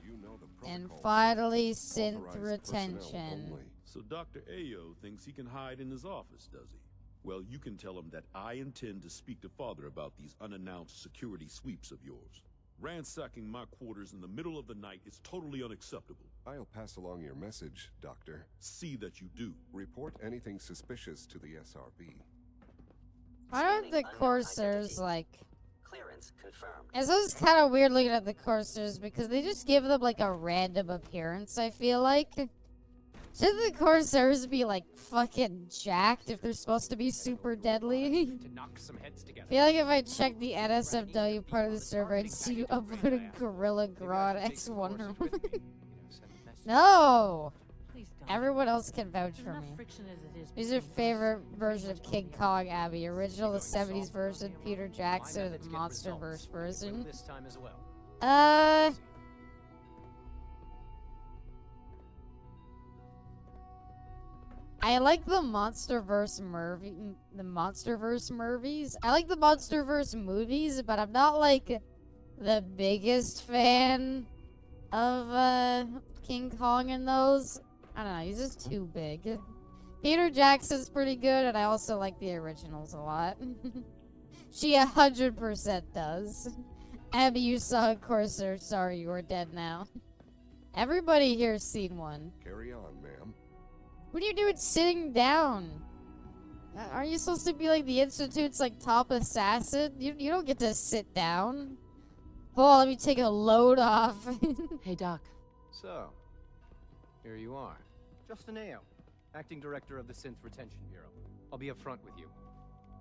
You know the And protocol finally, says synth authorized personnel retention. only. So Dr. Ayo thinks he can hide in his office, does he? Well, you can tell him that I intend to speak to Father about these unannounced security sweeps of yours. Ransacking my quarters in the middle of the night is totally unacceptable. I'll pass along your message, Doctor. See that you do. Report anything suspicious to the SRB. Why don't the coursers, like... Clearance confirmed. It's always kind of weird looking at the coursers because they just give them, like, a random appearance, I feel like. Shouldn't the coursers be, like, fucking jacked if they're supposed to be super deadly? To knock some heads together. I feel like if I check the NSFW part of the server, I'd see you uploading Gorilla Grodd X Wonder Woman. No! Please don't. Everyone else can vouch There's for enough me. friction as it is Who's your between us. favorite version of King Kong, Abby? Original, the 70s version, Peter Jackson, or the Monsterverse version? This time as well. I like the Monsterverse movies. I like the Monsterverse movies, but I'm not like the biggest fan of King Kong in those. I don't know, he's just too big. Peter Jackson's pretty good, and I also like the originals a lot. She 100% does. Abby, you saw Corsair. Sorry, you are dead now. Everybody here's seen one. Carry on, ma'am. What are you doing sitting down? Are you supposed to be like the Institute's like top assassin? You don't get to sit down. Oh, let me take a load off. Hey, Doc. So, here you are. Justin Ayo, Acting Director of the Synth Retention Bureau. I'll be upfront with you.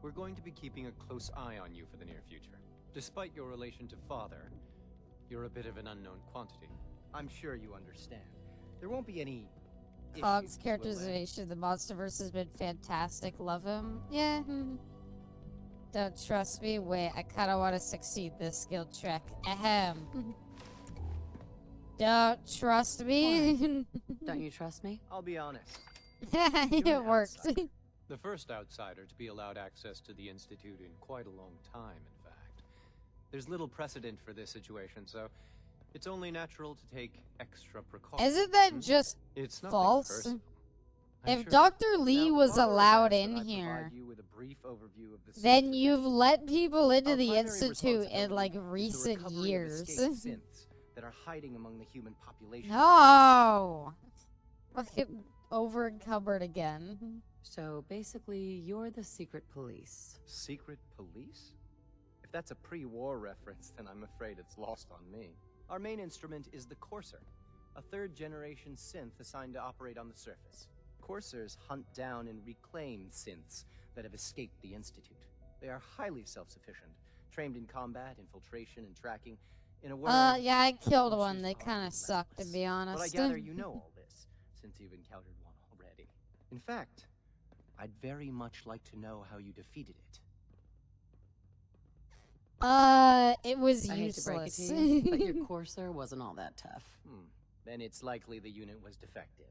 We're going to be keeping a close eye on you for the near future. Despite your relation to Father, you're a bit of an unknown quantity. I'm sure you understand. There won't be any Cog's characterization of the Monsterverse has been fantastic. Love him. Yeah. Don't trust me? Wait, I kinda wanna succeed this skill check. Ahem. Don't trust me? Don't you trust me? I'll be honest. It worked. The first outsider to be allowed access to the Institute in quite a long time, in fact. There's little precedent for this situation, so it's only natural to take extra precautions. Isn't that just It's false? personal. If Dr. Lee was allowed in here, then you've let people into the Institute in like recent years. Synths that are hiding among the human population. No! Fucking over encumbered again. So basically, you're the secret police. Secret police? If that's a pre-war reference, then I'm afraid it's lost on me. Our main instrument is the Courser, a third-generation synth assigned to operate on the surface. Coursers hunt down and reclaim synths that have escaped the Institute. They are highly self-sufficient, trained in combat, infiltration, and tracking. In a word, Yeah, I killed one. They kind of sucked, to be honest. but I gather you know all this, since you've encountered one already. In fact, I'd very much like to know how you defeated it. It was I hate to break it useless. to you, but your Courser wasn't all that tough. Then it's likely the unit was defective.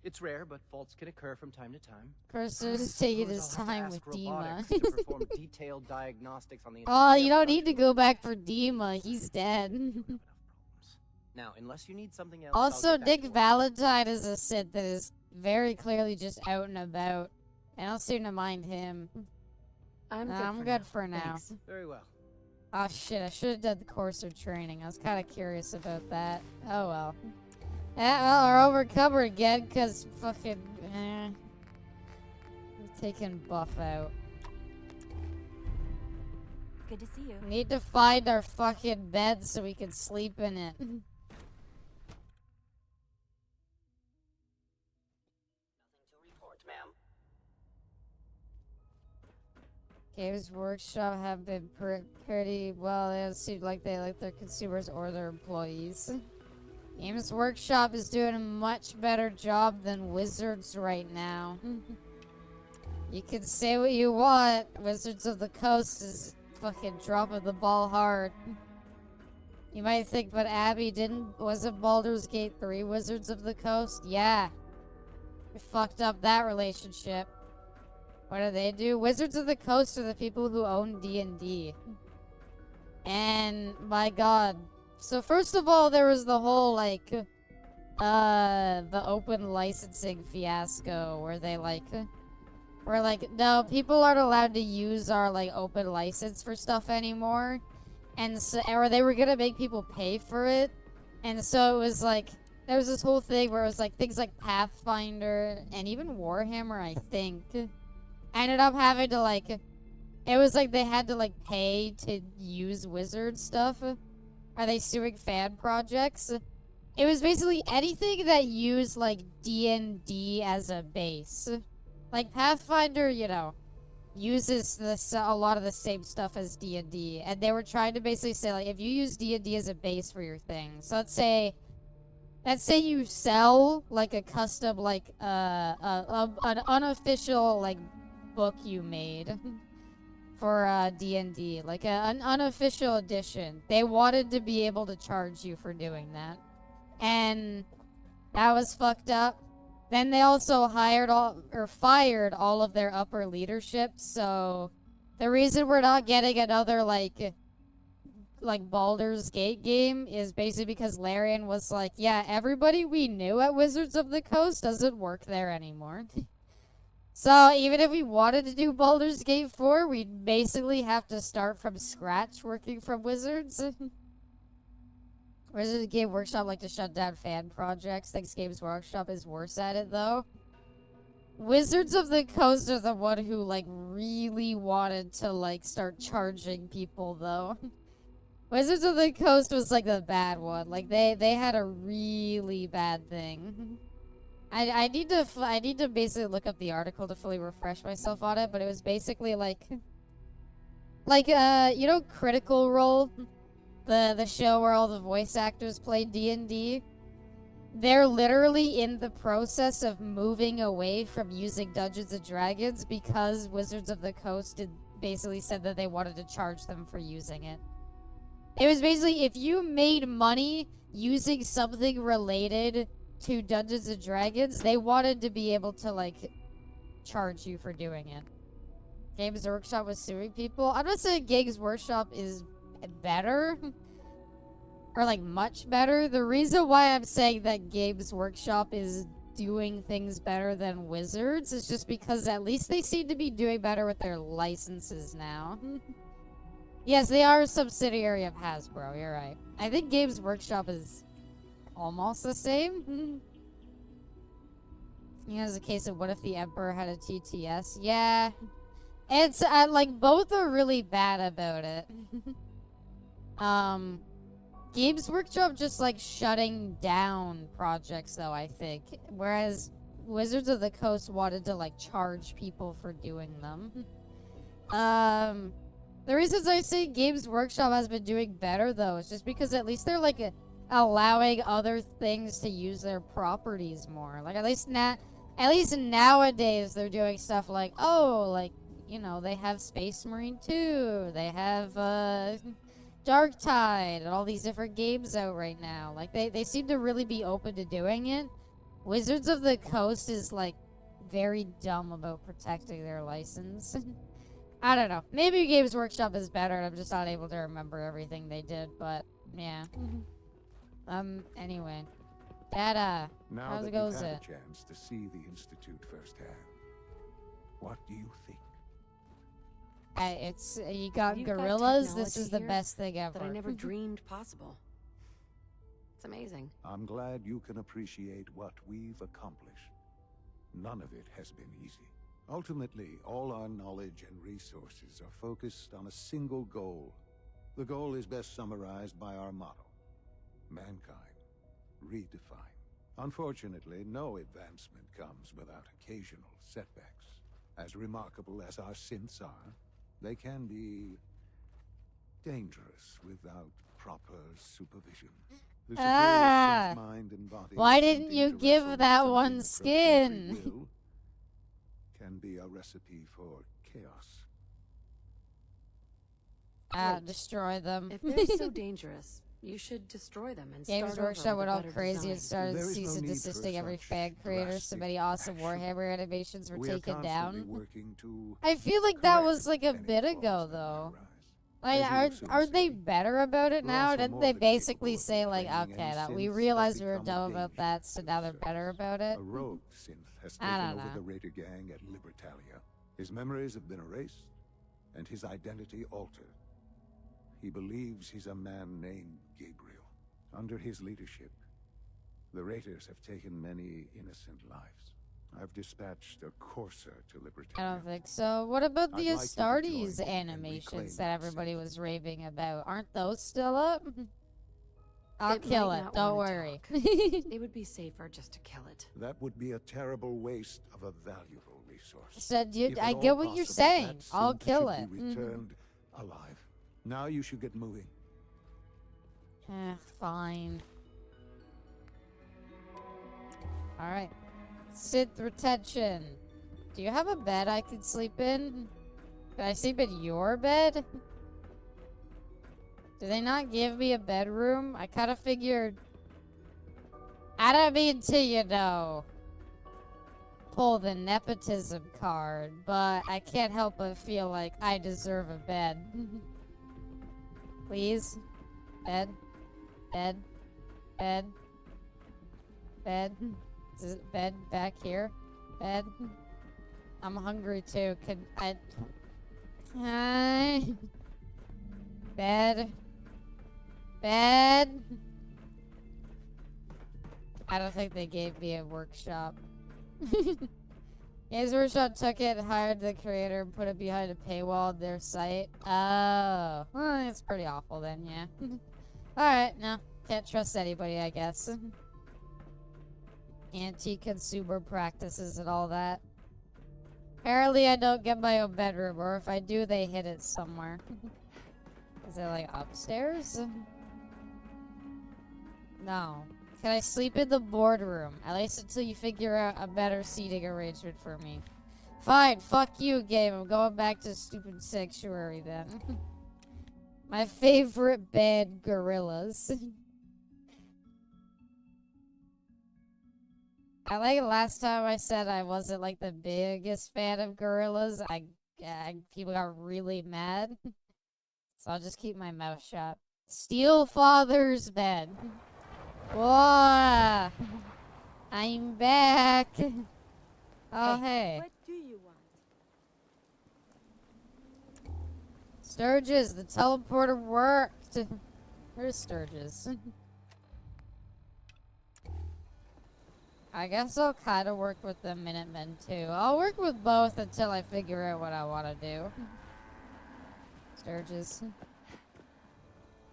It's rare, but faults can occur from time to time. Cursor's taking his time with Dima. to perform detailed diagnostics on the Oh, you don't need to go back for Dima. He's dead. Now, unless you need something else. Also, Nick Valentine is a Sith that is very clearly just out and about. I don't seem to mind him. I'm good for now. Thanks. Very well. Oh shit, I should have done the Courser training. I was kind of curious about that. Oh well. Yeah, well, we're overcovered again, because fucking, I'm taking Buff out. Good to see you. We need to find our fucking bed so we can sleep in it. Nothing to report, ma'am. Games Workshop have been pretty well. They seem like they like their consumers or their employees. Games Workshop is doing a much better job than Wizards right now. You can say what you want. Wizards of the Coast is fucking dropping the ball hard. You might think, but Abby wasn't Baldur's Gate 3 Wizards of the Coast? Yeah. We fucked up that relationship. What do they do? Wizards of the Coast are the people who own D&D. And, my god. So first of all, there was the whole, like, the open licensing fiasco where they, like, were like, no, people aren't allowed to use our, like, open license for stuff anymore. And so, or they were gonna make people pay for it. And so it was like, there was this whole thing where it was like, things like Pathfinder and even Warhammer, I think, ended up having to, like, it was like they had to, like, pay to use Wizard stuff. Are they suing fan projects? It was basically anything that used, like, D&D as a base. Like, Pathfinder, you know, uses a lot of the same stuff as D&D. And they were trying to basically say, like, if you use D&D as a base for your thing. So let's say you sell, like, a custom, like, an unofficial, like, book you made for D&D, like an unofficial edition. They wanted to be able to charge you for doing that, and that was fucked up. Then they also fired all of their upper leadership. So the reason we're not getting another like Baldur's Gate game is basically because Larian was like, yeah, everybody we knew at Wizards of the Coast doesn't work there anymore. So even if we wanted to do Baldur's Gate 4, we'd basically have to start from scratch working from Wizards. Wizards of the Game Workshop like to shut down fan projects. Thinks Games Workshop is worse at it though. Wizards of the Coast are the one who like really wanted to like start charging people though. Wizards of the Coast was like the bad one. Like they had a really bad thing. I need to basically look up the article to fully refresh myself on it, but it was basically like you know Critical Role, the show where all the voice actors play D&D. They're literally in the process of moving away from using Dungeons and Dragons because Wizards of the Coast basically said that they wanted to charge them for using it. It was basically if you made money using something related to Dungeons and Dragons, they wanted to be able to like charge you for doing it. Games Workshop was suing people. I'm not saying Games Workshop is better or like much better. The reason why I'm saying that Games Workshop is doing things better than Wizards is just because at least they seem to be doing better with their licenses now. Yes, they are a subsidiary of Hasbro, you're right. I think Games Workshop is almost the same. He has a case of what if the Emperor had a TTS? Yeah. It's, like, both are really bad about it. Games Workshop just, like, shutting down projects, though, I think. Whereas Wizards of the Coast wanted to, like, charge people for doing them. The reasons I say Games Workshop has been doing better, though, is just because at least they're, like, allowing other things to use their properties more. Like, at least nowadays they're doing stuff like, oh, like, you know, they have Space Marine 2, they have, Dark Tide, and all these different games out right now. Like, they seem to really be open to doing it. Wizards of the Coast is, like, very dumb about protecting their license. I don't know. Maybe Games Workshop is better, and I'm just not able to remember everything they did, but, yeah. Anyway. Dad, Now how's that it you've goes? had a chance to see the Institute firsthand, what do you think? You got You've got gorillas. This technology is the here best thing ever. that I never dreamed possible. It's amazing. I'm glad you can appreciate what we've accomplished. None of it has been easy. Ultimately, all our knowledge and resources are focused on a single goal. The goal is best summarized by our motto: mankind, redefine. Unfortunately, no advancement comes without occasional setbacks. As remarkable as our synths are, they can be dangerous without proper supervision. The superior sense, mind, and body why didn't attempting you to give wrestle with that something one approaching skin? free will can be a recipe for chaos. Destroy them. If they're so dangerous, you should destroy them and Games start over Workshop with went a all better crazy and design. started There is cease no and need for desisting every such fan creator. So drastic many awesome action. Warhammer animations were We are taken constantly down. working to I feel like that correct was like a any bit flaws ago, that though. As Like, you will soon aren't they see, better about it we're now? also Didn't more they than basically capable of say like, retraining okay, any that we synths that realized we were become a dumb about danger that, to so the now they're service. better about it? A rogue synth has I taken don't over know. the Raider gang at Libertalia. His memories have been erased, and his identity altered. He believes he's a man named Gabriel. Under his leadership, the Raiders have taken many innocent lives. I've dispatched a courser to Libertalia. I don't think so. What about the I'd like you to Astartes join me and animations reclaim that everybody was raving about? Aren't those still up? I'll It kill might it. not Don't wanna worry. It would be safer just to kill it. That would be a terrible waste of a valuable resource. So If I at get all what you're possible, saying. that I'll synth kill should it. be returned alive. Now you should get moving. Fine. Alright. Synth retention. Do you have a bed I could sleep in? Can I sleep in your bed? Do they not give me a bedroom? I kind of figured... I don't mean to, you know, pull the nepotism card, but I can't help but feel like I deserve a bed. Please? Bed? Bed? Bed? Bed? Is it bed back here? Bed? I'm hungry too. Could I... Bed. Bed. I don't think they gave me a workshop. Games Workshop took it, hired the creator, and put it behind a paywall on their site. Oh. Well, it's pretty awful then, yeah. Alright, no. Can't trust anybody, I guess. Anti-consumer practices and all that. Apparently I don't get my own bedroom, or if I do, they hid it somewhere. Is it, like, upstairs? No. Can I sleep in the boardroom? At least until you figure out a better seating arrangement for me. Fine, fuck you, game. I'm going back to stupid sanctuary then. My favorite band, Gorillas. I like last time I said I wasn't like the biggest fan of Gorillas. People got really mad. So I'll just keep my mouth shut. Steel Father's bed. Whoa! I'm back. Oh, hey. What do you want? Sturgis, the teleporter worked. Where's Sturgis? I guess I'll kind of work with the Minutemen too. I'll work with both until I figure out what I want to do. Sturgis.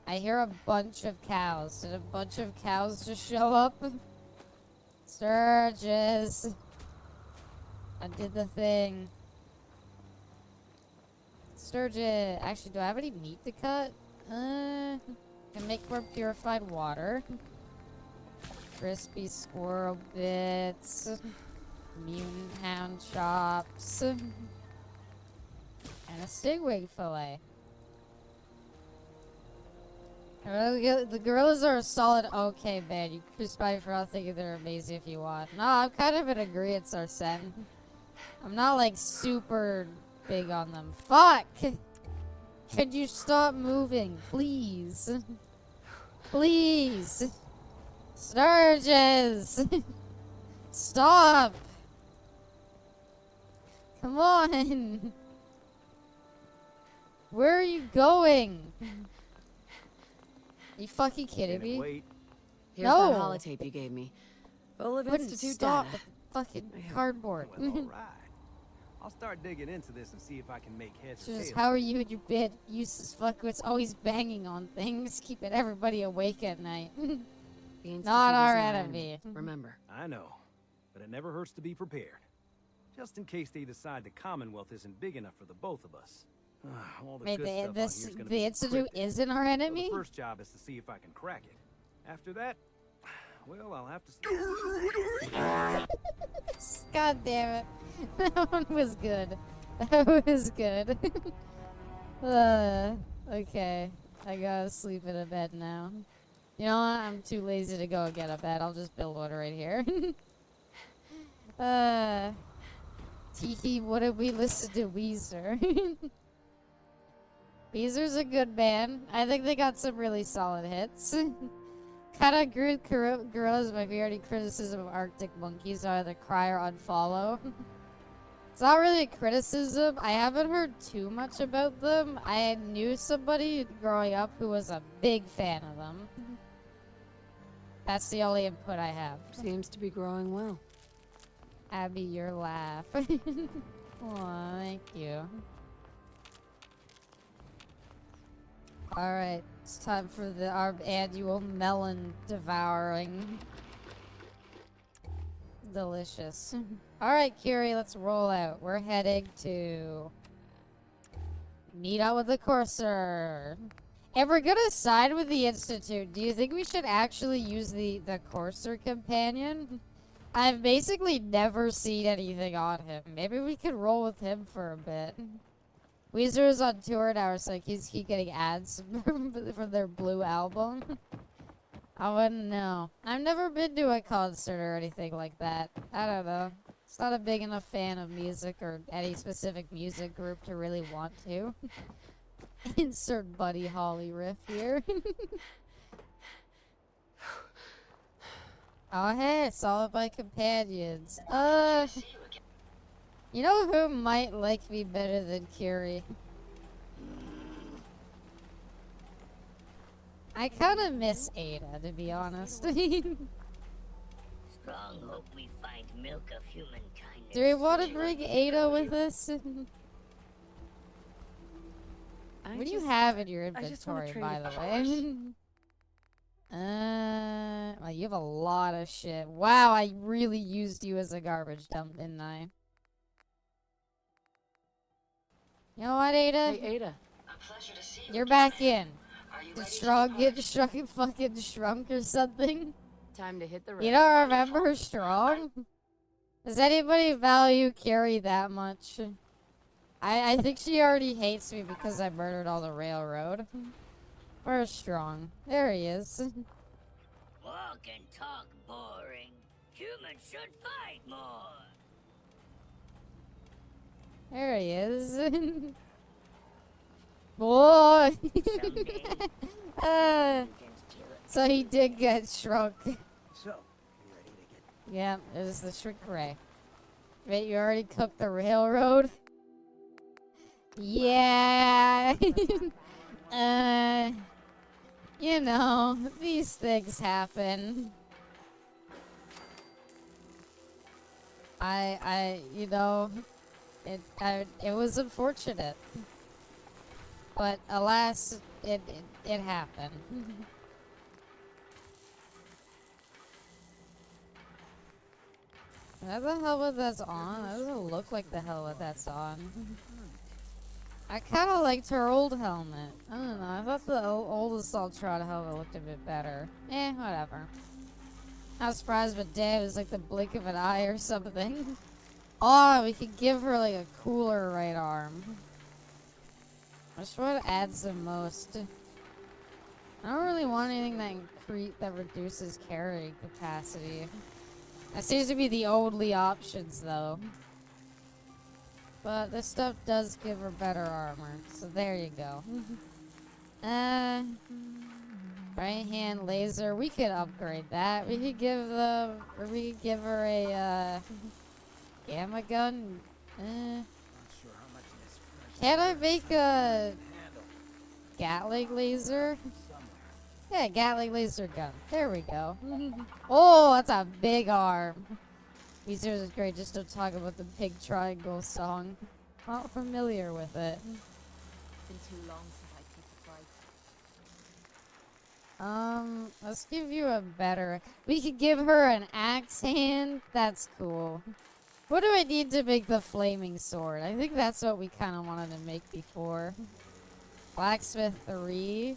I hear a bunch of cows. Did a bunch of cows just show up? Sturgis. I did the thing. Sturgis. Actually, do I have any meat to cut? Can make more purified water. Crispy squirrel bits. Mutant hound chops. And a stingwing fillet. The Gorillas are a solid okay band. You can crucify me for not thinking they're amazing if you want. No, I'm kind of in agreement, Arsene. I'm not like super big on them. Fuck! Could you stop moving, please? Please! Sturgis! Stop! Come on! Where are you going? You fucking kidding me? Here's no. that holotape you gave me. Full of Wouldn't Institute stop data. with fucking cardboard. Well, alright. I'll start digging into this and see if I can make heads or Just tails. how are you and your bed useless fuckwits always banging on things, keeping everybody awake at night? Not our enemy. Remember. I know, but it never hurts to be prepared. Just in case they decide the Commonwealth isn't big enough for the both of us. All the Wait, good stuff on here's gonna be the Institute encrypted. isn't our enemy? So the first job is to see if I can crack it. After that, well, I'll have to... God damn it. That one was good. That was good. Okay. I gotta sleep in a bed now. You know what? I'm too lazy to go get a bed. I'll just build one right here. Tiki, what did we listen to? Weezer. Weezer's a good band. I think they got some really solid hits. Kinda agree with Gorillas. My favorite criticism of Arctic Monkeys are either cry or unfollow. It's not really a criticism. I haven't heard too much about them. I knew somebody growing up who was a big fan of them. That's the only input I have. Seems to be growing well. Abby, your laugh. Aw, thank you. Alright, it's time for our annual melon devouring. Delicious. Alright, Curie, let's roll out. We're heading to meet up with the Courser. If we're gonna side with the Institute, do you think we should actually use the Courser companion? I've basically never seen anything on him. Maybe we could roll with him for a bit. Weezer is on tour now, so keep getting ads from their Blue album. I wouldn't know. I've never been to a concert or anything like that. I don't know. It's not a big enough fan of music or any specific music group to really want to. Insert Buddy Holly riff here. Oh hey, it's all of my companions. You know who might like me better than Kiri? I kind of miss Ada, to be honest. Strong hope we find milk of human kindness. Do we want to bring Ada with us? What do you have in your inventory, by the way? Well, you have a lot of shit. Wow, I really used you as a garbage dump, didn't I? You know what, Ada? Hey, Ada. You're back in. Did Strong get fucking shrunk or something? Time to hit the road. You don't remember Strong? Does anybody value Carrie that much? I think she already hates me because I murdered all the railroad. Where's Strong? There he is. Walk and talk boring. Humans should fight more. There he is. Boy! So he did get shrunk. So, you ready to get... Yeah, it was the shrink ray. Wait, you already cooked the railroad? Yeah. You know, these things happen. You know, it was unfortunate. But alas, it happened. Is that the helmet that's on? That doesn't look like the helmet that's on. I kind of liked her old helmet. I don't know. I thought the old Assault Trot helmet looked a bit better. Whatever. Not surprised, but damn, it was like the blink of an eye or something. Oh, we could give her like a cooler right arm. Which one adds the most? I don't really want anything that reduces carrying capacity. That seems to be the only options, though. But this stuff does give her better armor, so there you go. Right hand laser. We could upgrade that. We could give her a gamma gun. Can I make a Gatling laser? Yeah, Gatling laser gun. There we go. Oh, that's a big arm. These is great. Just don't talk about the Pig Triangle song. Not familiar with it. Been too long since I took a flight. Let's give you a better... We could give her an axe hand. That's cool. What do I need to make the flaming sword? I think that's what we kind of wanted to make before. Blacksmith 3.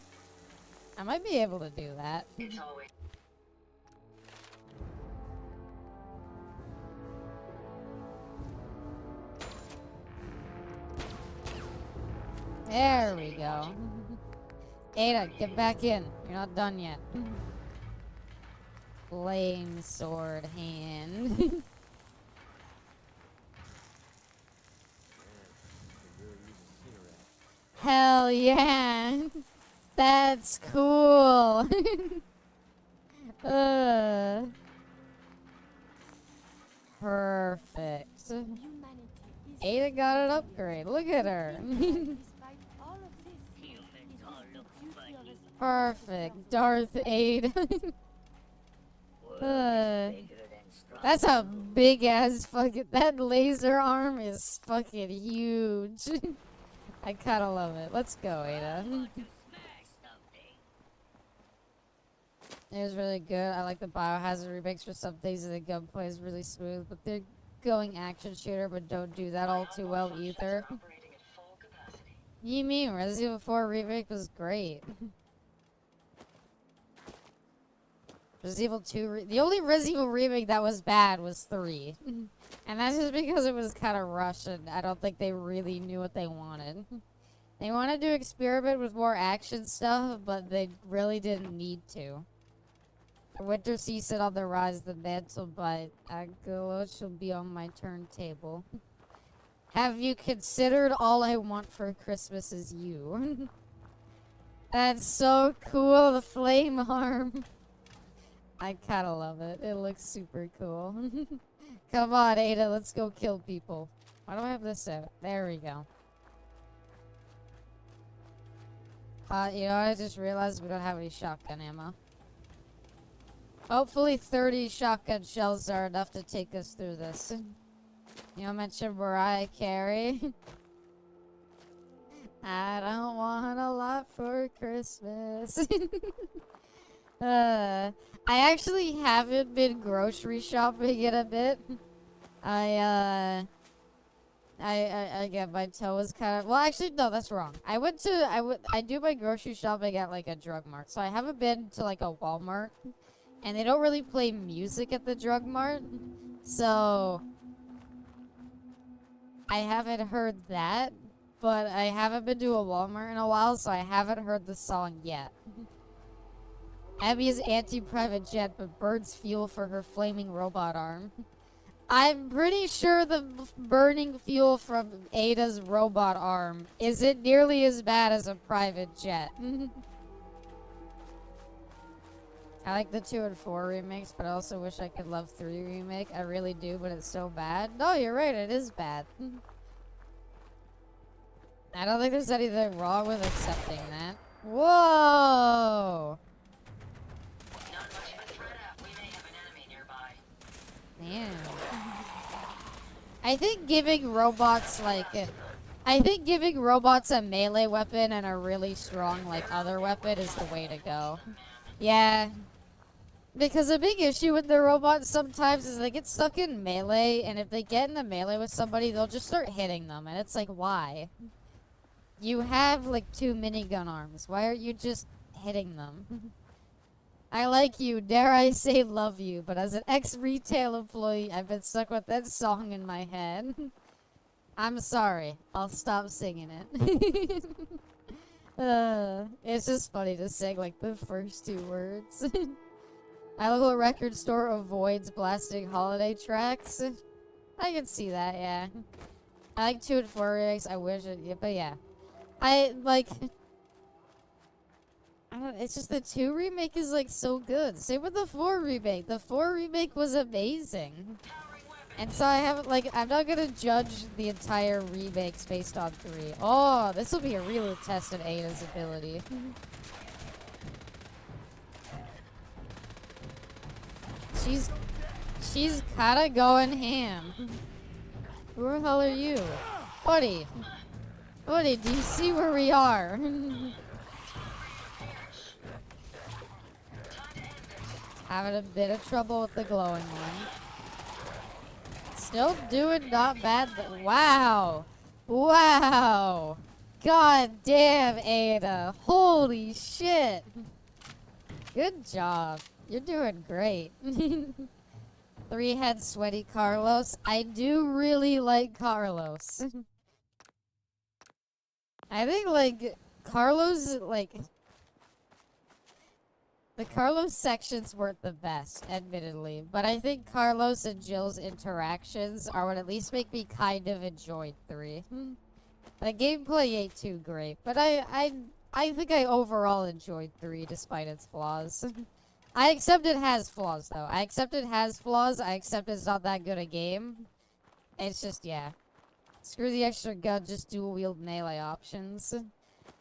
I might be able to do that. There we go. Ada, get back in. You're not done yet. Flame sword hand. Hell yeah. That's cool. Perfect. Ada got an upgrade. Look at her. Perfect. Darth Ada. That's a big ass fucking... That laser arm is fucking huge. I kinda love it. Let's go, Ada. It was really good. I like the biohazard remakes for some things, and the gunplay is really smooth, but they're going action shooter, but don't do that all too well either. You mean Resident Evil 4 remake was great. Resident Evil 2, the only Resident Evil remake that was bad was 3. And that's just because it was kind of rushed, and I don't think they really knew what they wanted. They wanted to experiment with more action stuff, but they really didn't need to. The winter season on the rise, the mantle by Agolo shall be on my turntable. Have you considered all I want for Christmas is you? That's so cool, the flame arm. I kinda love it. It looks super cool. Come on, Ada, let's go kill people. Why do I have this out? There we go. You know, I just realized we don't have any shotgun ammo. Hopefully 30 shotgun shells are enough to take us through this. You know, mention Mariah Carey. I don't want a lot for Christmas. I actually haven't been grocery shopping in a bit. I get my toe was kind of, well, actually, no, that's wrong. I do my grocery shopping at, like, a drug mart. So I haven't been to, like, a Walmart. And they don't really play music at the drug mart. So I haven't heard that. But I haven't been to a Walmart in a while, so I haven't heard the song yet. Abby is anti-private jet, but burns fuel for her flaming robot arm. I'm pretty sure the burning fuel from Ada's robot arm isn't nearly as bad as a private jet. I like the 2 and 4 remakes, but I also wish I could love 3 remake. I really do, but it's so bad. No, you're right, it is bad. I don't think there's anything wrong with accepting that. Whoa! Damn. I think giving robots, like... I think giving robots a melee weapon and a really strong, like, other weapon is the way to go. Yeah. Because a big issue with the robots sometimes is they get stuck in melee, and if they get in a melee with somebody, they'll just start hitting them, and it's like, why? You have, like, 2 minigun arms. Why aren't you just hitting them? I like you, dare I say love you, but as an ex-retail employee, I've been stuck with that song in my head. I'm sorry. I'll stop singing it. It's just funny to sing, like, the first 2 words. My local record store avoids blasting holiday tracks. I can see that, yeah. I like 2 and 4 remakes. I wish it, yeah, but yeah. I don't, it's just the 2 remake is like so good. Same with the 4 remake. The 4 remake was amazing. And so I haven't, like, I'm not gonna judge the entire remakes based on 3. Oh, this will be a real test of Ada's ability. She's kinda going ham. Who the hell are you? Buddy. Buddy, do you see where we are? Having a bit of trouble with the glowing one. Still doing not bad. Wow. Wow. God damn, Ada. Holy shit. Good job. You're doing great. 3-head sweaty Carlos. I do really like Carlos. I think, like, Carlos, like... The Carlos sections weren't the best, admittedly. But I think Carlos and Jill's interactions are what at least make me kind of enjoy 3. The gameplay ain't too great, but I think I overall enjoyed 3 despite its flaws. I accept it has flaws, though. I accept it has flaws. I accept it's not that good a game. It's just, yeah. Screw the extra gun, just dual-wield melee options.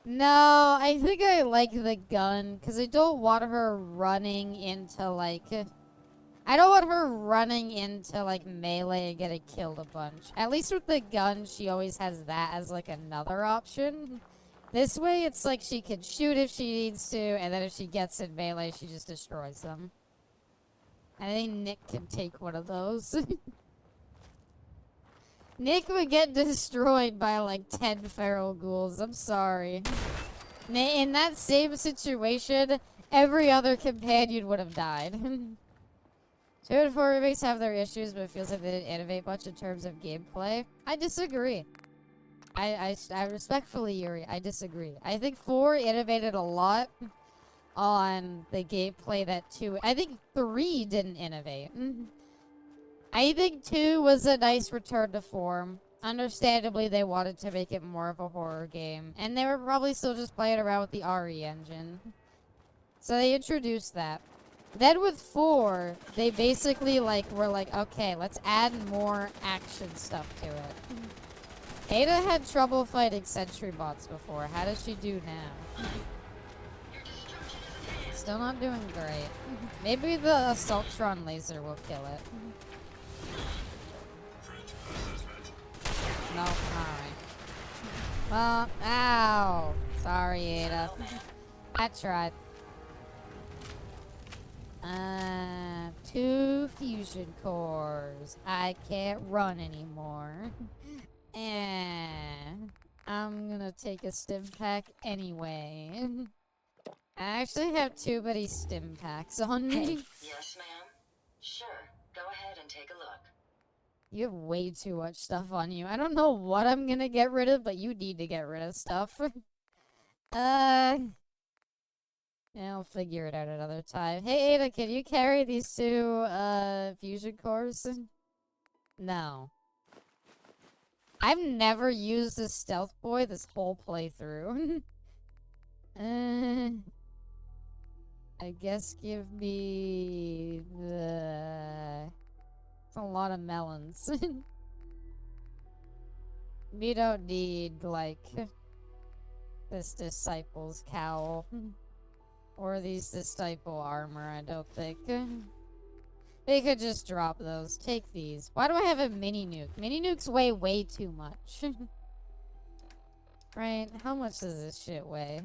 No, I think I like the gun, because I don't want her running into, like... I don't want her running into, like, melee and getting killed a bunch. At least with the gun, she always has that as, like, another option. This way, it's like she can shoot if she needs to, and then if she gets in melee, she just destroys them. I think Nick can take one of those. Nick would get destroyed by like 10 feral ghouls. I'm sorry. In that same situation, every other companion would have died. 2 and 4 remakes have their issues, but it feels like they didn't innovate much in terms of gameplay. I disagree. I respectfully, Yuri, I disagree. I think 4 innovated a lot on the gameplay that 2... I think 3 didn't innovate. I think 2 was a nice return to form. Understandably, they wanted to make it more of a horror game. And they were probably still just playing around with the RE engine. So they introduced that. Then with 4, they basically like were like, okay, let's add more action stuff to it. Ada had trouble fighting sentry bots before. How does she do now? Still not doing great. Maybe the Assaultron laser will kill it. No, alright. Well, ow. Sorry, Ada. I tried. 2 fusion cores. I can't run anymore. I'm gonna take a stim pack anyway. I actually have too many stim packs on me. Yes, ma'am. Sure. Go ahead and take a look. You have way too much stuff on you. I don't know what I'm gonna get rid of, but you need to get rid of stuff. I'll figure it out another time. Hey, Ada, can you carry these 2, fusion cores? No. I've never used this stealth boy this whole playthrough. I guess give me the... It's a lot of melons. We don't need, like, this disciple's cowl. Or these disciple armor, I don't think. They could just drop those. Take these. Why do I have a mini nuke? Mini nukes weigh way too much. Right? How much does this shit weigh?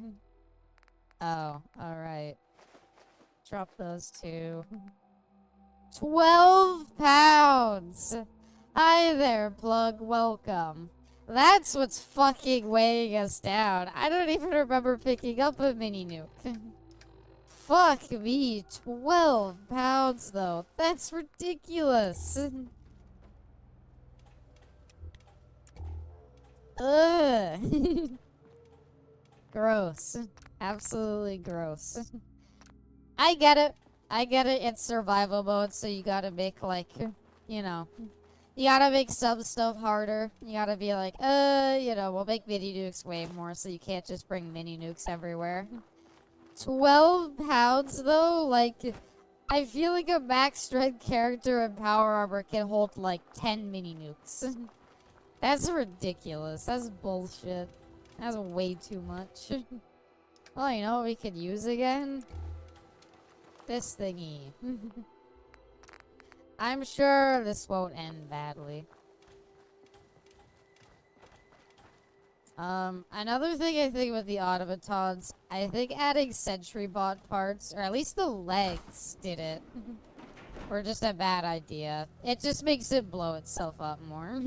Oh, alright. Drop those 2. 12 pounds! Hi there, Plug. Welcome. That's what's fucking weighing us down. I don't even remember picking up a mini nuke. Fuck me. 12 pounds, though. That's ridiculous. Ugh. Gross. Absolutely gross. I get it. I get it. It's survival mode, so you gotta make, like, you know. You gotta make some stuff harder. You gotta be like, you know, we'll make mini nukes way more, so you can't just bring mini nukes everywhere. 12 pounds, though? Like, I feel like a max strength character in power armor can hold, like, 10 mini nukes. That's ridiculous. That's bullshit. That's way too much. Well, you know what we could use again? This thingy. I'm sure this won't end badly. Another thing I think with the automatons, I think adding sentry bot parts, or at least the legs did it, were just a bad idea. It just makes it blow itself up more.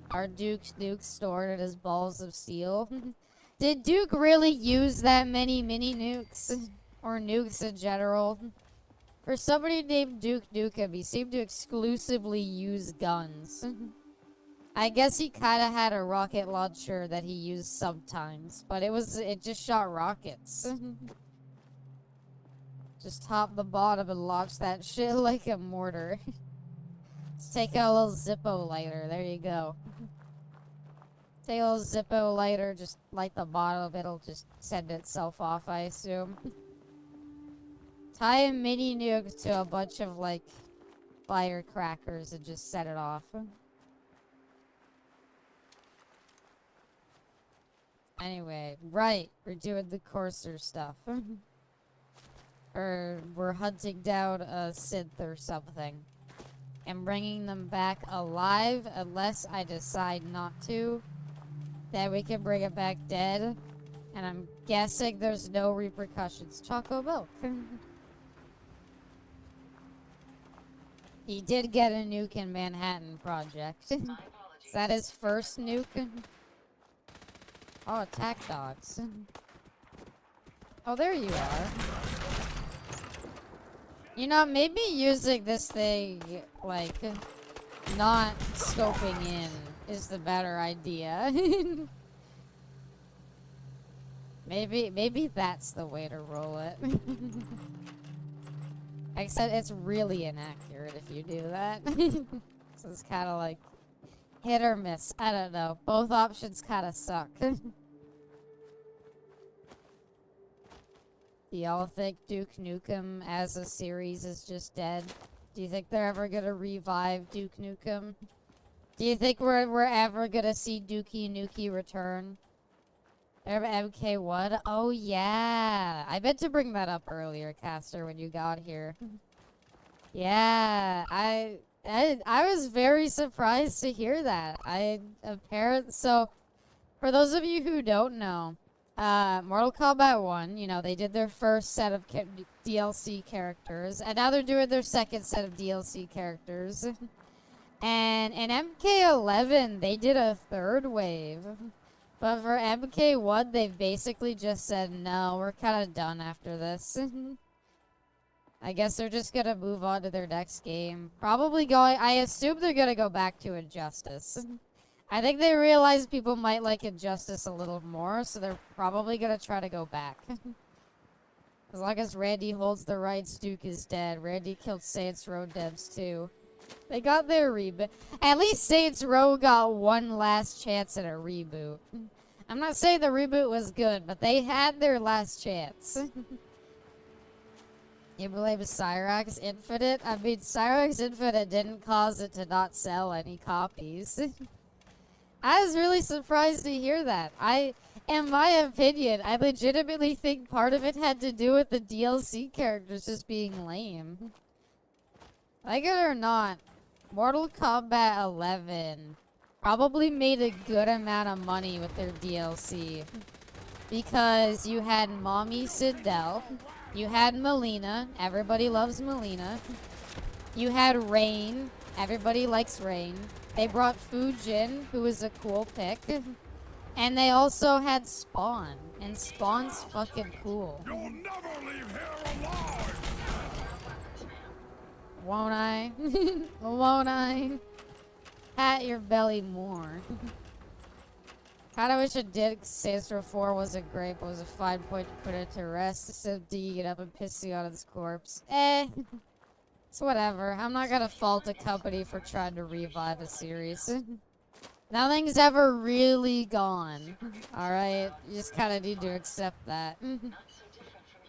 Are Duke's nukes stored in his balls of steel? Did Duke really use that many mini nukes? Or nukes in general? For somebody named Duke Nukem, he seemed to exclusively use guns. I guess he kind of had a rocket launcher that he used sometimes, but it just shot rockets. Just top the bottom and launch that shit like a mortar. Just take a little Zippo lighter, there you go. Take a little Zippo lighter, just light the bottom, it'll just send itself off, I assume. Tie a mini nuke to a bunch of, like, firecrackers and just set it off. Anyway, right, we're doing the coarser stuff. Or we're hunting down a synth or something. And bringing them back alive unless I decide not to. Then we can bring it back dead. And I'm guessing there's no repercussions. Choco milk. He did get a nuke in Manhattan Project. Is that his first nuke? Oh, attack dogs. Oh, there you are. You know, maybe using this thing, like, not scoping in is the better idea. Maybe that's the way to roll it. Except it's really inaccurate if you do that. So it's kind of like hit or miss. I don't know. Both options kind of suck. Do y'all think Duke Nukem as a series is just dead? Do you think they're ever gonna revive Duke Nukem? Do you think we're ever gonna see Dookie Nukie return? MK1? Oh yeah! I meant to bring that up earlier, Caster, when you got here. Yeah, I was very surprised to hear that. So, for those of you who don't know, Mortal Kombat 1, you know, they did their first set of DLC characters, and now they're doing their second set of DLC characters. And in MK11, they did a third wave. But for MK1, they've basically just said, no, we're kind of done after this. I guess they're just gonna move on to their next game. I assume they're gonna go back to Injustice. I think they realize people might like Injustice a little more, so they're probably gonna try to go back. As long as Randy holds the rights, Duke is dead. Randy killed Saints Row devs too. They got their reboot. At least Saints Row got one last chance at a reboot. I'm not saying the reboot was good, but they had their last chance. You blame Cyrax Infinite? I mean, Cyrax Infinite didn't cause it to not sell any copies. I was really surprised to hear that. In my opinion, I legitimately think part of it had to do with the DLC characters just being lame. Like it or not, Mortal Kombat 11 probably made a good amount of money with their DLC. Because you had Mommy Sindel, you had Melina, everybody loves Melina. You had Rain, everybody likes Rain. They brought Fujin, who was a cool pick. And they also had Spawn, and Spawn's fucking cool. You'll never leave here alive! Won't I? Won't I? Pat your belly more. Kinda wish it did. Saints Row 4 wasn't great, but was a fine point to put it to rest instead of digging it up and pissing on its corpse. It's whatever. I'm not gonna fault a company for trying to revive a series. Nothing's ever really gone. Alright? You just kinda need to accept that.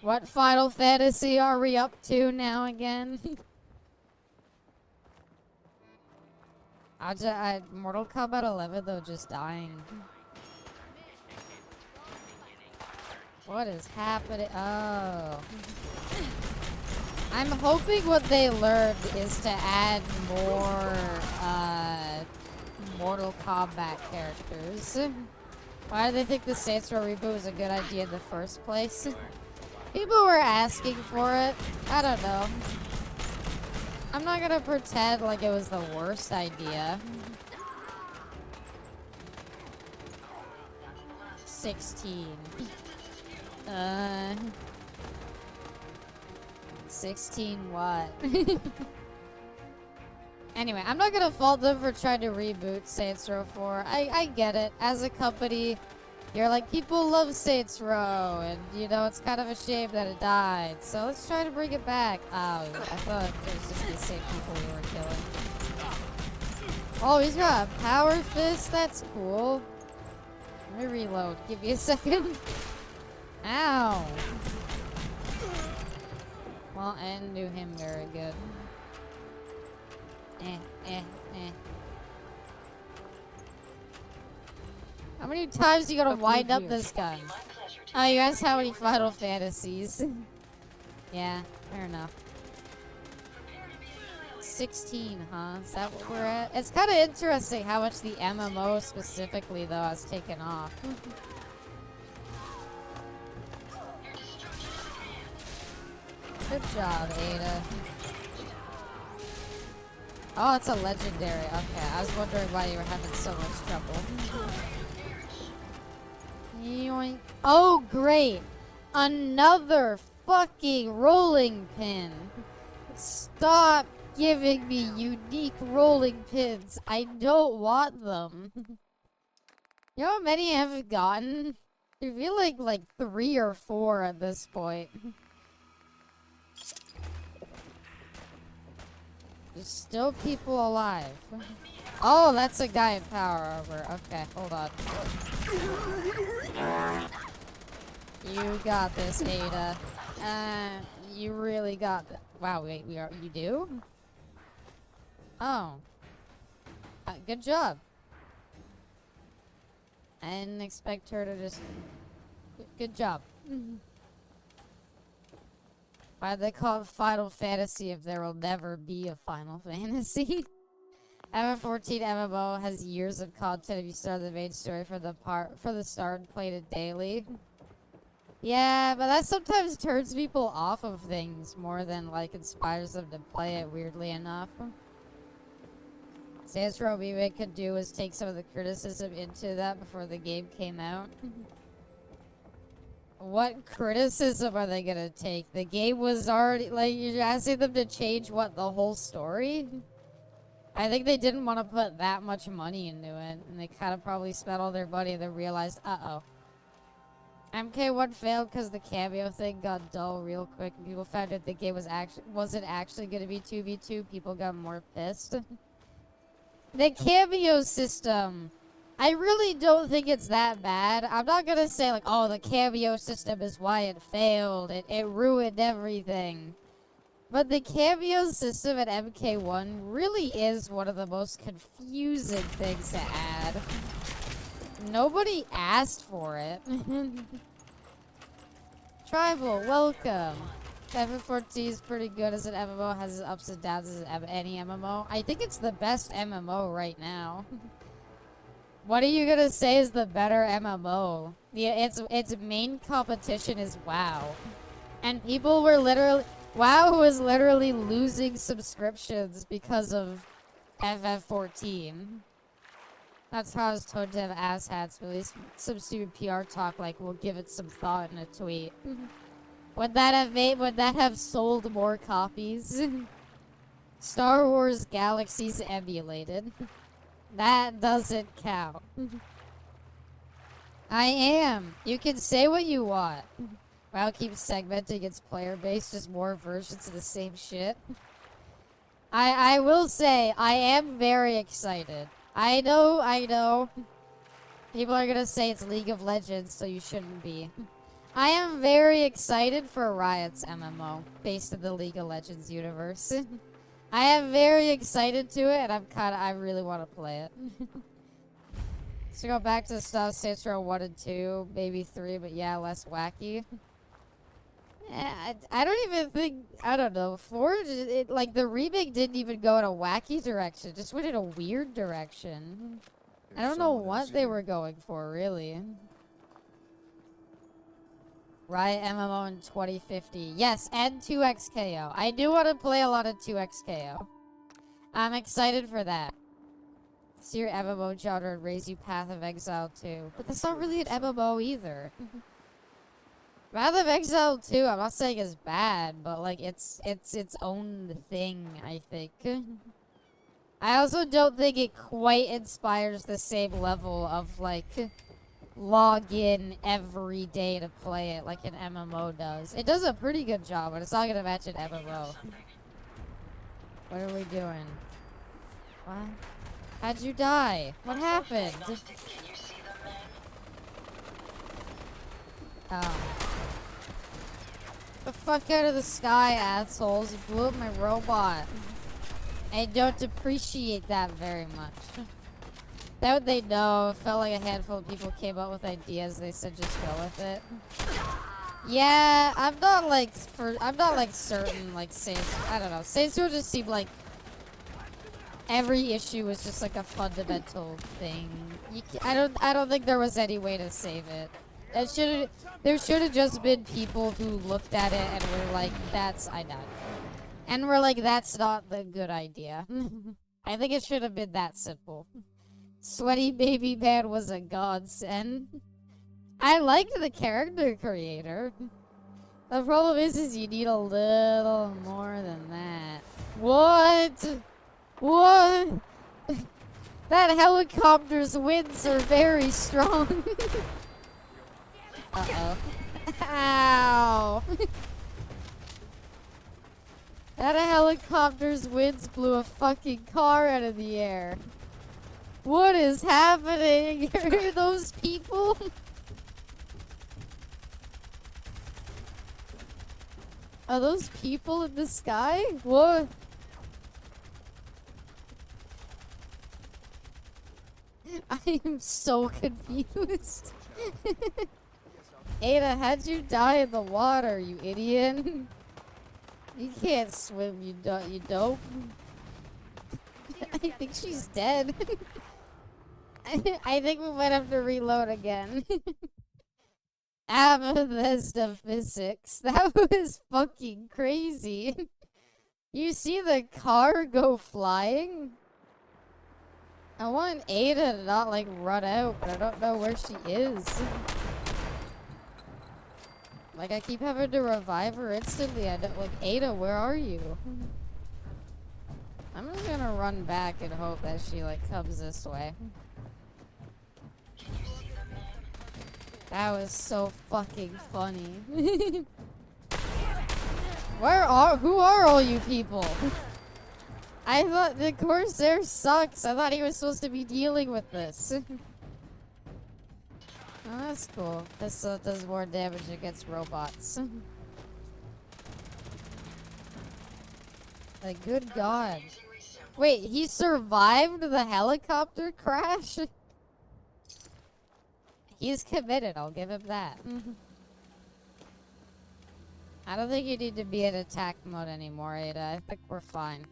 What Final Fantasy are we up to now again? Mortal Kombat 11 though, just dying. What is happening? Oh. I'm hoping what they learned is to add more, Mortal Kombat characters. Why do they think the Saints Row reboot was a good idea in the first place? People were asking for it. I don't know. I'm not gonna pretend like it was the worst idea. 16. 16 what? Anyway, I'm not gonna fault them for trying to reboot Saints Row 4. I get it. As a company, you're like, people love Saints Row, and you know, it's kind of a shame that it died. So let's try to bring it back. Oh, I thought it was just the same people we were killing. Oh, he's got a power fist? That's cool. Let me reload. Give me a second. Ow. Well, I didn't do him very good. How many times you gotta wind up this gun? Oh, you guys have any Final Fantasies? Yeah, fair enough. 16, huh? Is that what we're at? It's kind of interesting how much the MMO specifically, though, has taken off. Good job, Ada. Oh, it's a legendary. Okay, I was wondering why you were having so much trouble. Yoink. Oh, great. Another fucking rolling pin. Stop giving me unique rolling pins. I don't want them. You know how many I have gotten? I feel like 3 or 4 at this point. There's still people alive. Oh, that's a guy in power armor. Okay, hold on. You got this, Ada. You really got that. Wow, wait, you do? Oh. Good job. I didn't expect her to just... Good job. Why'd they call it Final Fantasy if there will never be a Final Fantasy? FF14 MMO has years of content if you start the main story for the start and played it daily. Yeah, but that sometimes turns people off of things more than, like, inspires them to play it, weirdly enough. Saints Row Remake could do is take some of the criticism into that before the game came out. What criticism are they gonna take? The game was already, like, you're asking them to change, what, the whole story? I think they didn't want to put that much money into it, and they kind of probably spent all their money and then realized, uh-oh. MK1 failed because the cameo thing got dull real quick, and people found out the game wasn't actually going to be 2v2. People got more pissed. The cameo system, I really don't think it's that bad. I'm not going to say, like, oh, the cameo system is why it failed. It ruined everything. But the cameo system at MK1 really is one of the most confusing things to add. Nobody asked for it. Tribal, welcome. FF14 is pretty good as an MMO, has its ups and downs as any MMO. I think it's the best MMO right now. What are you gonna say is the better MMO? Its main competition is WoW. And people were literally... WoW was literally losing subscriptions because of FF14. That's how I was told to have asshats, but at least some stupid PR talk like we'll give it some thought in a tweet. Would that have sold more copies? Star Wars Galaxies emulated. That doesn't count. I am. You can say what you want. WoW keeps segmenting its player base, just more versions of the same shit. I will say, I am very excited. I know. People are gonna say it's League of Legends, so you shouldn't be. I am very excited for Riot's MMO, based in the League of Legends universe. I am very excited to it, and I really want to play it. So go back to the stuff, Saints Row 1 and 2, maybe 3, but yeah, less wacky. I don't even think, I don't know, 4, like, the remake didn't even go in a wacky direction, just went in a weird direction. I don't know what they were going for, really. Riot MMO in 2050. Yes, and 2XKO. I do want to play a lot of 2XKO. I'm excited for that. It's your MMO genre and raise you Path of Exile 2. But that's not really an MMO either. Path of Exile 2, I'm not saying it's bad, but like it's its own thing, I think. I also don't think it quite inspires the same level of like log in every day to play it like an MMO does. It does a pretty good job, but it's not gonna match an MMO. What are we doing? What? How'd you die? What happened? Oh. The fuck out of the sky, assholes. You blew up my robot. I don't appreciate that very much. That would they know. It felt like a handful of people came up with ideas. They said just go with it. Yeah, I'm not like certain like Saints. I don't know. Saints Row just seemed like every issue was just like a fundamental thing. I don't think there was any way to save it. There should have just been people who looked at it and were like, I died. And we're like, that's not the good idea. I think it should have been that simple. Sweaty Baby Man was a godsend. I liked the character creator. The problem is you need a little more than that. What? What? That helicopter's winds are very strong. Uh-oh. Ow. That helicopter's winds blew a fucking car out of the air. What is happening? Are those people? Are those people in the sky? What? I am so confused. Ada, how'd you die in the water, you idiot? You can't swim, you dope. I think she's dead. I think we might have to reload again. Amethyst of physics. That was fucking crazy. You see the car go flying? I want Ada to not like run out, but I don't know where she is. Like I keep having to revive her instantly. I don't like Ada, where are you? I'm just gonna run back and hope that she like comes this way. That was so fucking funny. Who are all you people? I thought the Corsair sucks. I thought he was supposed to be dealing with this. Oh, that's cool. This does more damage against robots. Like, good god. Wait, he survived the helicopter crash? He's committed, I'll give him that. I don't think you need to be in attack mode anymore, Ada. I think we're fine.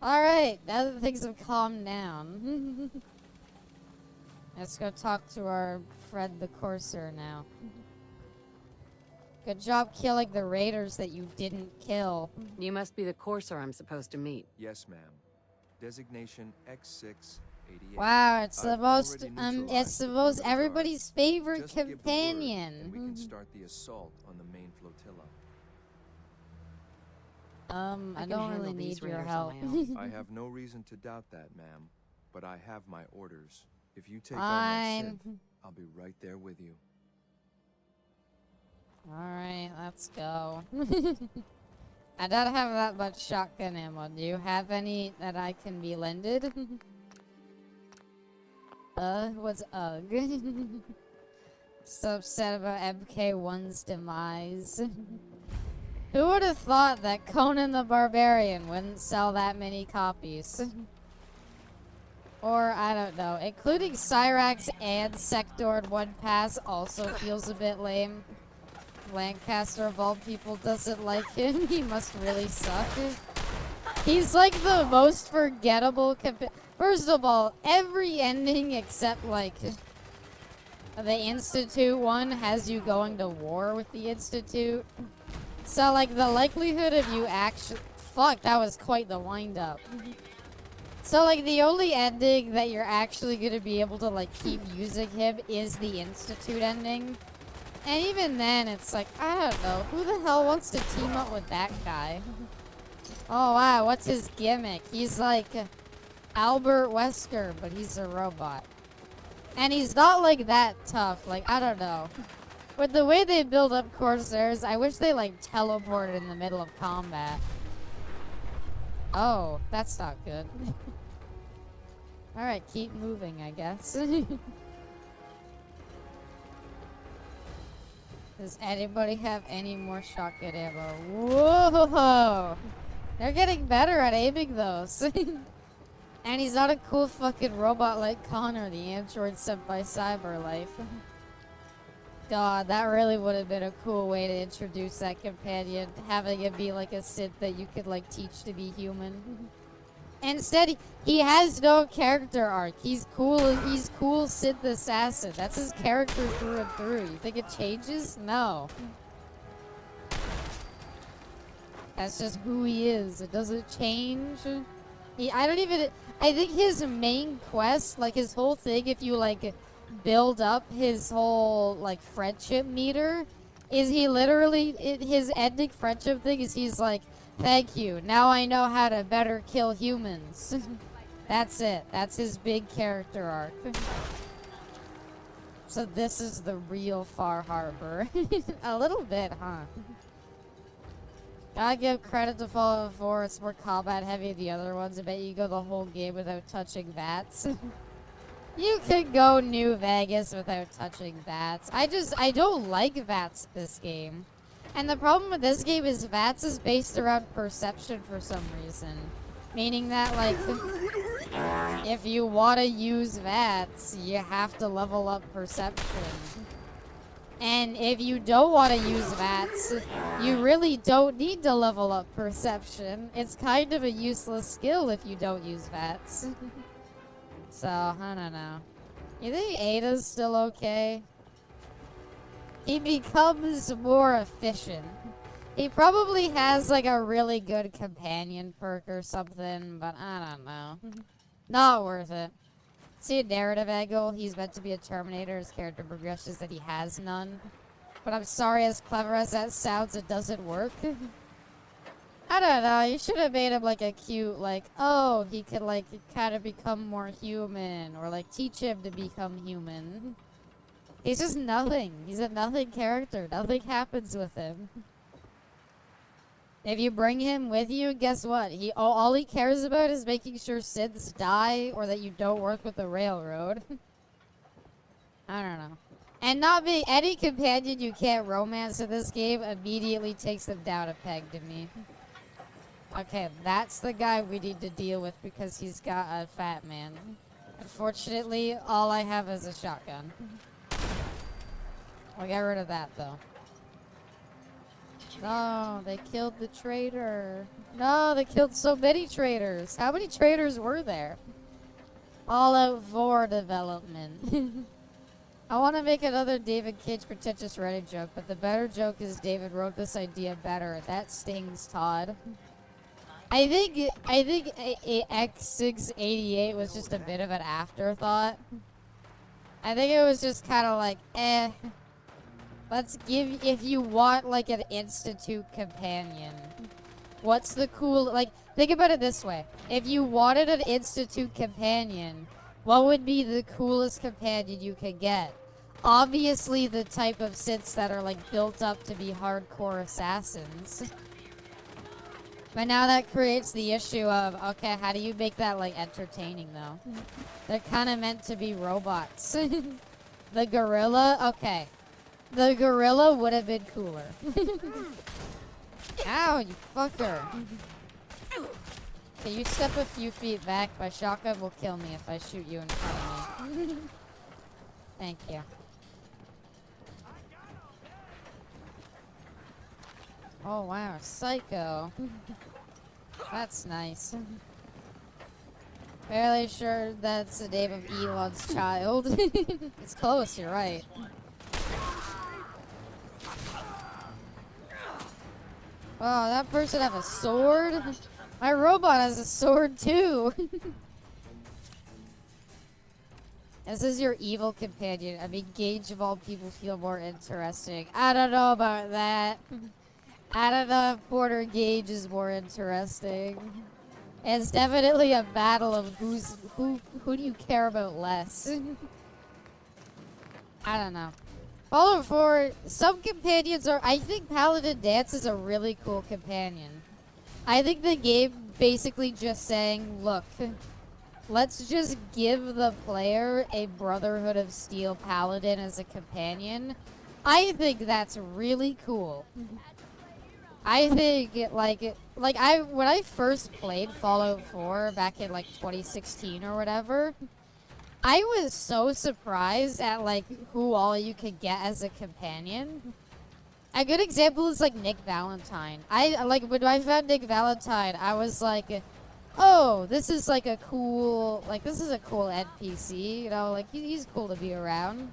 Alright, now that things have calmed down. Let's go talk to our friend the Corsair now. Good job killing the raiders that you didn't kill. You must be the Corsair I'm supposed to meet. Yes, ma'am. Designation X688. Wow, it's the most everybody's favorite companion. And we can start the assault on the main flotilla. I don't really need your help. I have no reason to doubt that, ma'am. But I have my orders. If you take on that synth, I'll be right there with you. Alright, let's go. I don't have that much shotgun ammo. Do you have any that I can be lended? What's UG? So upset about MK1's demise. Who would have thought that Conan the Barbarian wouldn't sell that many copies? Or, I don't know. Including Cyrax and Sector in one pass also feels a bit lame. Lancaster, of all people, doesn't like him. He must really suck. He's like the most forgettable First of all, every ending except, like, the Institute one has you going to war with the Institute. So, like, the likelihood of you actually... Fuck, that was quite the wind-up. So, like, the only ending that you're actually going to be able to, like, keep using him is the Institute ending. And even then, it's like, I don't know. Who the hell wants to team up with that guy? Oh, wow, what's his gimmick? He's like Albert Wesker, but he's a robot. And he's not, like, that tough. Like, I don't know. With the way they build up Corsairs, I wish they, like, teleported in the middle of combat. Oh, that's not good. Alright, keep moving, I guess. Does anybody have any more shotgun ammo? Whoa! They're getting better at aiming those. And he's not a cool fucking robot like Connor, the android sent by CyberLife. God, that really would have been a cool way to introduce that companion. Having it be like a Sith that you could like teach to be human. Instead, he has no character arc. He's cool Sith assassin. That's his character through and through. You think it changes? No. That's just who he is. It doesn't change. I think his main quest, like his whole thing, if you like build up his whole like friendship meter, is he literally, his ending friendship thing is he's like, thank you, now I know how to better kill humans. That's it. That's his big character arc. So this is the real Far Harbor. A little bit, huh? Gotta give credit to Fallout 4, it's more combat heavy than the other ones. I bet you go the whole game without touching bats. You could go New Vegas without touching bats. I don't like bats this game. And the problem with this game is VATS is based around perception for some reason. Meaning that, like, if you want to use VATS, you have to level up perception. And if you don't want to use VATS, you really don't need to level up perception. It's kind of a useless skill if you don't use VATS. So, I don't know. You think Ada's still okay? He becomes more efficient. He probably has like a really good companion perk or something, but I don't know. Not worth it. See a narrative angle, he's meant to be a Terminator, his character progresses that he has none. But I'm sorry, as clever as that sounds, it doesn't work. I don't know, you should have made him like a cute, like, oh, he could like kind of become more human, or like teach him to become human. He's just nothing. He's a nothing character. Nothing happens with him. If you bring him with you, guess what? All he cares about is making sure synths die or that you don't work with the railroad. I don't know. And not being any companion you can't romance in this game immediately takes them down a peg to me. Okay, that's the guy we need to deal with because he's got a fat man. Unfortunately, all I have is a shotgun. I'll get rid of that, though. No, they killed the traitor. No, they killed so many traitors. How many traitors were there? Fallout 4 development. I want to make another David Cage pretentious Reddit joke, but the better joke is David wrote this idea better. That stings, Todd. I think X688 was just a bit of an afterthought. I think it was just kind of like, eh. Let's give, if you want like an Institute companion, what's the cool, like, think about it this way. If you wanted an Institute companion, what would be the coolest companion you could get? Obviously the type of synths that are like built up to be hardcore assassins. But now that creates the issue of, okay, how do you make that like entertaining though? They're kind of meant to be robots. The gorilla, okay. The gorilla would have been cooler. Ow, you fucker. Okay, you step a few feet back. My shotgun will kill me if I shoot you in front of me. Thank you. Oh wow, psycho. That's nice. Fairly sure that's the name of Elon's child. It's close, you're right. Oh, that person have a sword? My robot has a sword too. This is your evil companion. I mean, Gage of all people feel more interesting. I don't know about that. I don't know if Porter Gage is more interesting. It's definitely a battle of who do you care about less. I don't know. Fallout 4, some companions are, I think Paladin Dance is a really cool companion. I think the game basically just saying, look, let's just give the player a Brotherhood of Steel Paladin as a companion. I think that's really cool. I think, when I first played Fallout 4 back in, like, 2016 or whatever, I was so surprised at, like, who all you could get as a companion. A good example is, like, Nick Valentine. When I found Nick Valentine, I was like, oh, this is, like, a cool, this is a cool NPC, you know, like, he's cool to be around.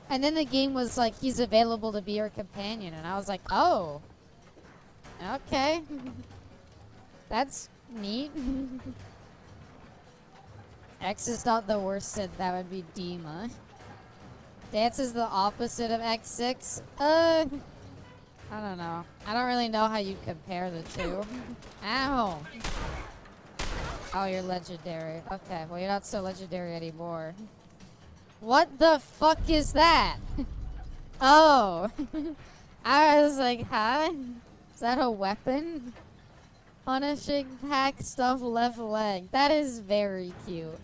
And then the game was like, he's available to be your companion, and I was like, oh. Okay. That's neat. X is not the worst synth, that would be Dima. Dance is the opposite of X6. I don't know. I don't really know how you compare the two. Ow! Oh, you're legendary. Okay, well you're not so legendary anymore. What the fuck is that? Oh! I was like, huh? Is that a weapon? Punishing pack stuff left leg. That is very cute.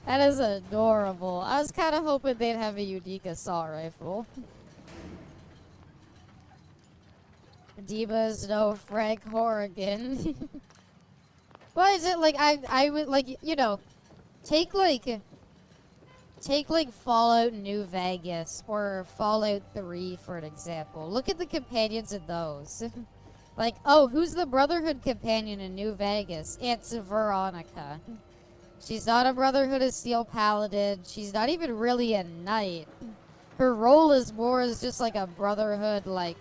That is adorable. I was kind of hoping they'd have a unique assault rifle. Divas no Frank Horrigan. Why is it like I would like, you know, take like Fallout New Vegas or Fallout 3 for an example. Look at the companions in those. Like, oh, who's the Brotherhood companion in New Vegas? It's Veronica. She's not a Brotherhood of Steel Paladin. She's not even really a knight. Her role is more as just like a Brotherhood, like,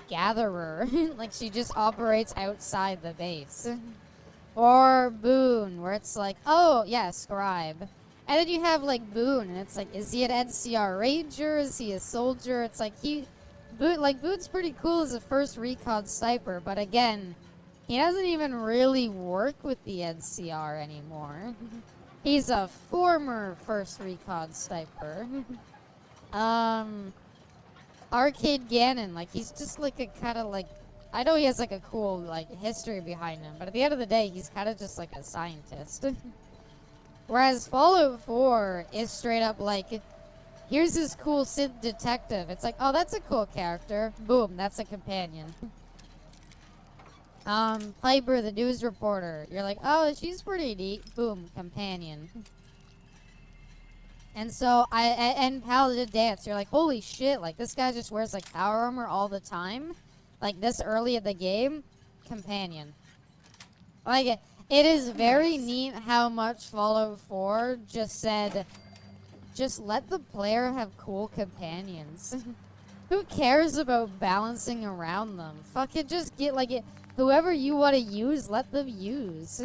gatherer. Like, she just operates outside the base. Or Boone, where it's like, oh, yeah, Scribe. And then you have, like, Boone, and it's like, is he an NCR Ranger? Is he a soldier? It's like, Boone's pretty cool as a first recon sniper, but again, he doesn't even really work with the NCR anymore. He's a former first recon sniper. Arcade Gannon, like, he's just like a kind of like, I know he has like a cool like history behind him, but at the end of the day, he's kind of just like a scientist. Whereas Fallout 4 is straight up like, here's this cool synth detective. It's like, oh, that's a cool character. Boom, that's a companion. Piper, the news reporter. You're like, oh, she's pretty neat. Boom, companion. And so, and Paladin Dance, you're like, holy shit, like, this guy just wears, like, power armor all the time? Like, this early in the game? Companion. Like, it is very neat how much Fallout 4 just said, just let the player have cool companions. Who cares about balancing around them? Fucking just get, like, whoever you want to use, let them use.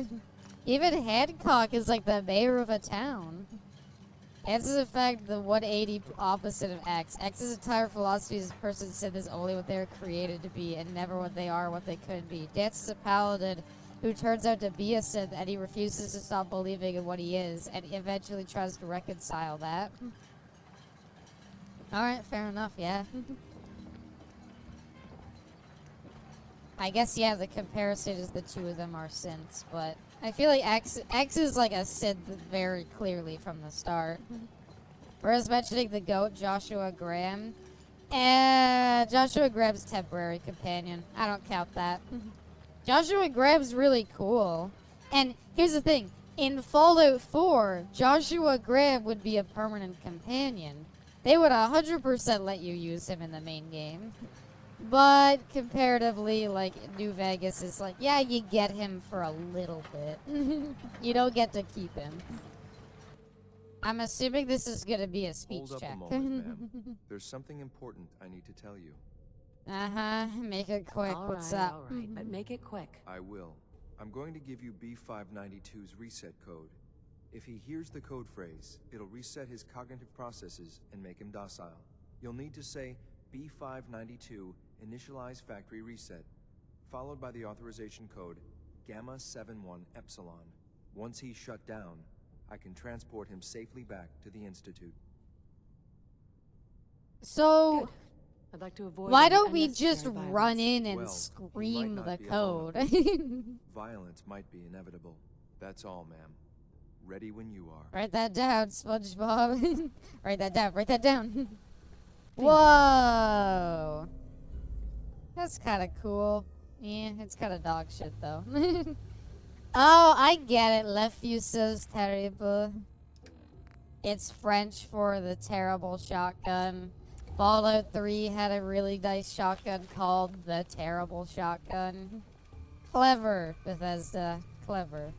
Even Hancock is, like, the mayor of a town. X is in fact the 180 opposite of X. X's entire philosophy is a person said this only what they were created to be and never what they are, what they could be. Dance is a paladin who turns out to be a Sith and he refuses to stop believing in what he is and eventually tries to reconcile that. Alright, fair enough, yeah. I guess, yeah, the comparison is the two of them are synths, but I feel like X is like a synth very clearly from the start. Whereas mentioning the GOAT, Joshua Graham, Joshua Graham's temporary companion. I don't count that. Joshua Graham's really cool. And here's the thing. In Fallout 4, Joshua Graham would be a permanent companion. They would 100% let you use him in the main game. But comparatively, like, New Vegas is like, yeah, you get him for a little bit. You don't get to keep him. I'm assuming this is going to be a speech Hold up check. a moment, ma'am. There's something important I need to tell you. Uh-huh. Make it quick. What's up? All right, but make it quick. I will. I'm going to give you B592's reset code. If he hears the code phrase, it'll reset his cognitive processes and make him docile. You'll need to say B592 initialize factory reset, followed by the authorization code Gamma 71 Epsilon. Once he's shut down, I can transport him safely back to the Institute. So, Good. I'd like to avoid why any don't we just unnecessary run violence. in and Well, scream you might the not be alone. code? Violence might be inevitable. That's all, ma'am. Ready when you are. Write that down, SpongeBob. Write that down. Write that down. Whoa. That's kind of cool. Yeah, it's kind of dog shit, though. Oh, I get it. Le Fuseau's terrible. It's French for the terrible shotgun. Fallout 3 had a really nice shotgun called the terrible shotgun. Clever, Bethesda. Clever.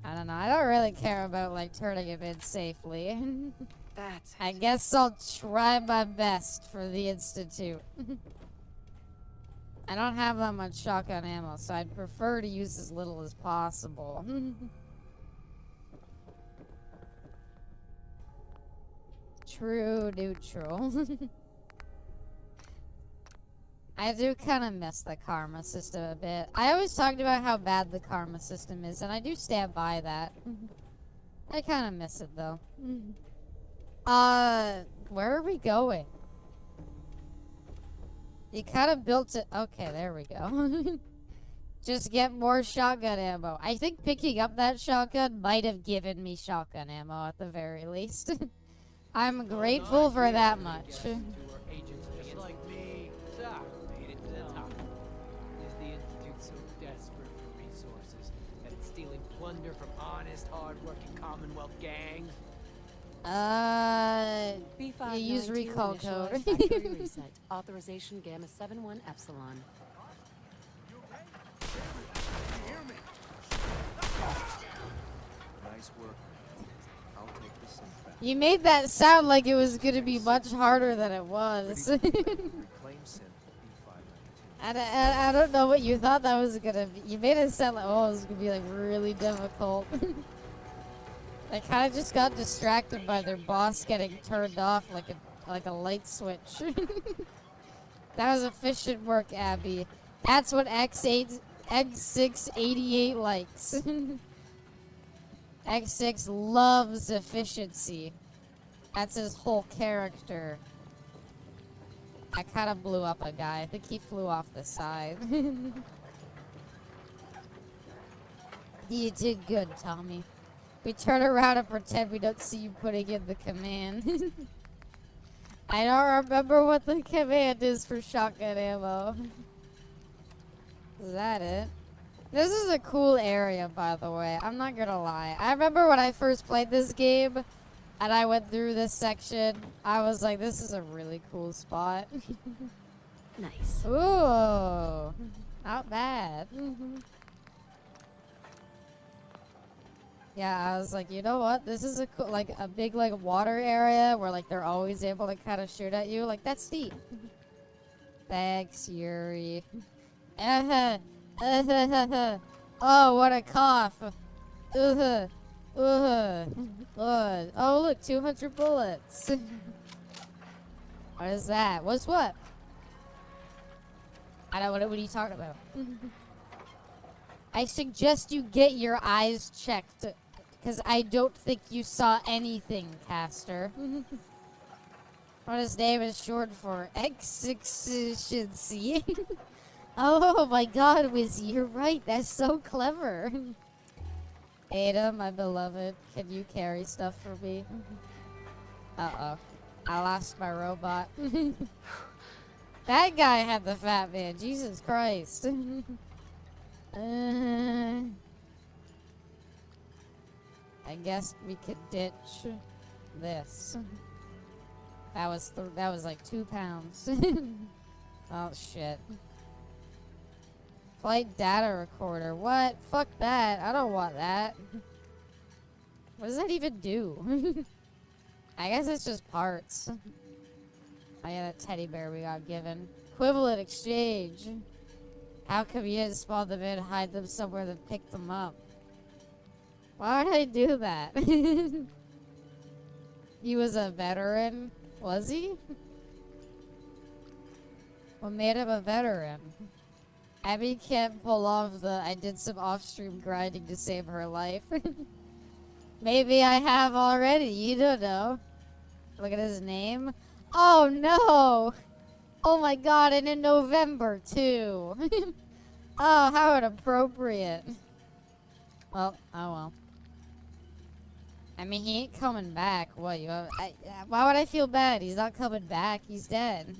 I don't know. I don't really care about, like, turning him in safely. That's I guess I'll try my best for the Institute. I don't have that much shotgun ammo, so I'd prefer to use as little as possible. True neutral. I do kind of miss the karma system a bit. I always talked about how bad the karma system is, and I do stand by that. I kind of miss it, though. Where are we going? You kind of built it. Okay, there we go. Just get more shotgun ammo. I think picking up that shotgun might have given me shotgun ammo at the very least. I'm grateful for that much. To our agents plunder from honest, hard-working Commonwealth gangs? You use recall code. Factory reset. Authorization Gamma 71 Epsilon. Nice work. I'll take this thing back. You made that sound like it was gonna be much harder than it was. Reclaim synth B592. I don't know what you thought that was gonna be. You made it sound like, oh, it was gonna be like really difficult. I kind of just got distracted by their boss getting turned off like a light switch. That was efficient work, Abby. That's what X688 likes. X6 loves efficiency. That's his whole character. I kind of blew up a guy. I think he flew off the side. You did good, Tommy. We turn around and pretend we don't see you putting in the command. I don't remember what the command is for shotgun ammo. Is that it? This is a cool area, by the way. I'm not gonna lie. I remember when I first played this game and I went through this section, I was like, this is a really cool spot. Nice. Ooh. Not bad. Yeah, I was like, you know what? This is a cool, like a big like water area where like they're always able to kind of shoot at you. Like that's neat. Thanks, Yuri. Oh, what a cough. Oh, look, 200 bullets. What is that? What's what? I don't know what are you talking about? I suggest you get your eyes checked, because I don't think you saw anything, Caster. What his name is short for? Excitation. Oh my god, Wizzy, you're right. That's so clever. Ada, my beloved, can you carry stuff for me? Uh-oh. I lost my robot. That guy had the fat man. Jesus Christ. I guess we could ditch this. That was like 2 pounds. Oh shit. Flight data recorder. What? Fuck that. I don't want that. What does that even do? I guess it's just parts. Oh yeah, that teddy bear we got given. Equivalent exchange. How come you didn't spawn them in, hide them somewhere, then pick them up? Why would I do that? He was a veteran? Was he? What made him a veteran? Abby can't pull off the I did some off-stream grinding to save her life. Maybe I have already, you don't know. Look at his name. Oh no! Oh my god, and in November too. Oh, how inappropriate. Well, oh well. I mean, he ain't coming back. What, why would I feel bad? He's not coming back. He's dead. Is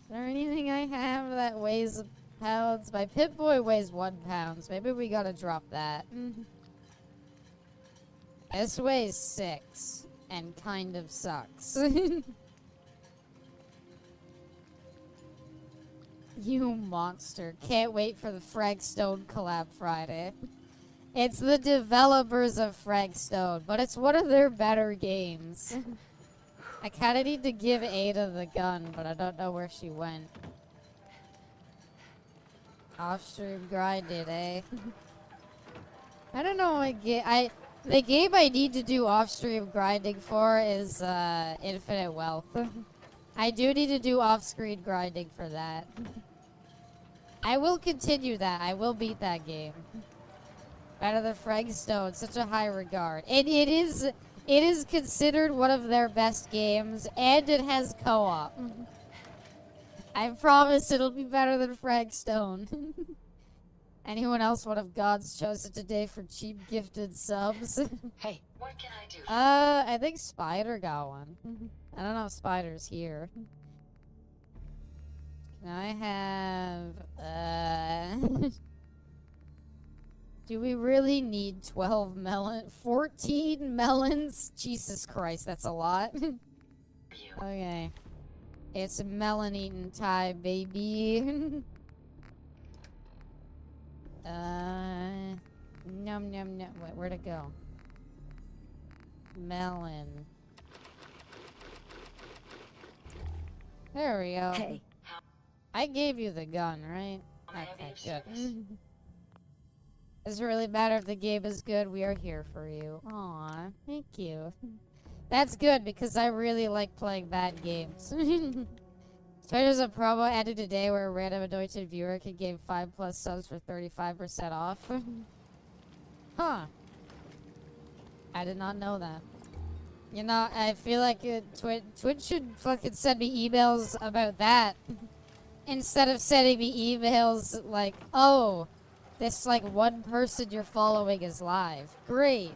there anything I have that weighs pounds? My Pip-Boy weighs 1 pound. Maybe we gotta drop that. This weighs 6 and kind of sucks. You monster. Can't wait for the Fragstone collab Friday. It's the developers of Fragstone, but it's one of their better games. I kinda need to give Ada the gun, but I don't know where she went. Off-stream grinded, eh? I don't know what game the game I need to do off-stream grinding for is Infinite Wealth. I do need to do off-screen grinding for that. I will continue that. I will beat that game. Better than Fragstone, such a high regard. And it is considered one of their best games, and it has co-op. I promise it'll be better than Fragstone. Anyone else one of God's chosen today for cheap gifted subs? Hey, what can I do? I think Spider got one. I don't know if Spider's here. Can I have Do we really need 14 melons? Jesus Christ, that's a lot. Okay. It's melon eating time, baby. Num num num. Wait, where'd it go? Melon. There we go. Hey. I gave you the gun, right? Okay, good. Does it really matter if the game is good? We are here for you. Aw, thank you. That's good because I really like playing bad games. So there's a promo ended today where a random anointed viewer can gain 5+ subs for 35% off. Huh. I did not know that. You know, I feel like Twitch should fucking send me emails about that. Instead of sending me emails like, oh, this like one person you're following is live. Great.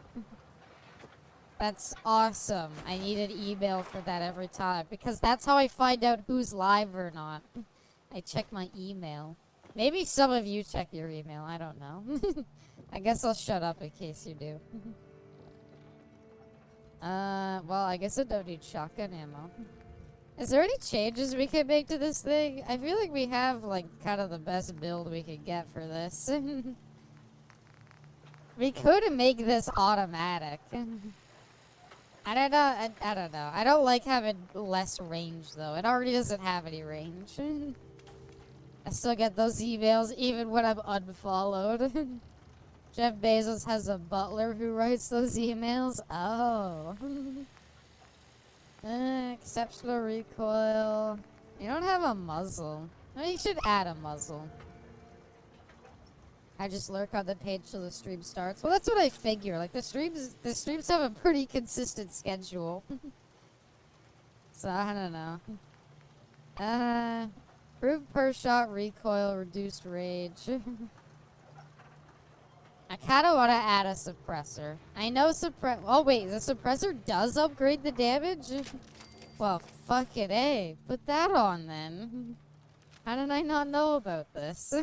That's awesome. I need an email for that every time. Because that's how I find out who's live or not. I check my email. Maybe some of you check your email. I don't know. I guess I'll shut up in case you do. Well, I guess I don't need shotgun ammo. Is there any changes we can make to this thing? I feel like we have, like, kind of the best build we could get for this. We could make this automatic. I don't know. I don't know. I don't like having less range, though. It already doesn't have any range. I still get those emails even when I'm unfollowed. Jeff Bezos has a butler who writes those emails. Oh. Exceptional recoil. You don't have a muzzle. No, you should add a muzzle. I just lurk on the page till the stream starts. Well, that's what I figure. Like, the streams have a pretty consistent schedule. So, I don't know. Improved per shot recoil, reduced range. I kind of want to add a suppressor. I know oh, wait, the suppressor does upgrade the damage? Well, fucking A. Put that on, then. How did I not know about this?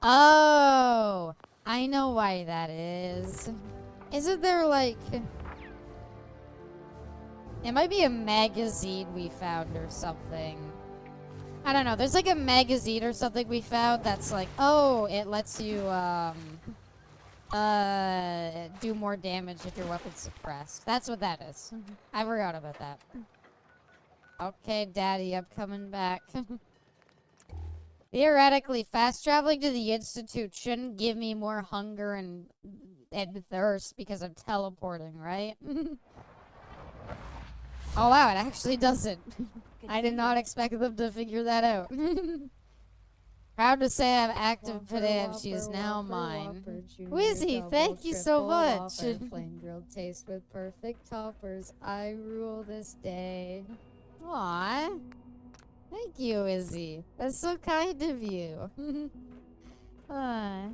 Oh, I know why that is. Isn't there, like... It might be a magazine we found or something. I don't know. There's like a magazine or something we found that's like, oh, it lets you, do more damage if your weapon's suppressed. That's what that is. I forgot about that. Okay, Daddy, I'm coming back. Theoretically, fast traveling to the Institute shouldn't give me more hunger and thirst because I'm teleporting, right? Oh wow, it actually doesn't. I did not expect them to figure that out. Proud to say I'm active today and she is now mine. Wizzy, thank you so much. Flame grilled taste with perfect toppers. I rule this day. Aww. Thank you, Izzy. That's so kind of you. I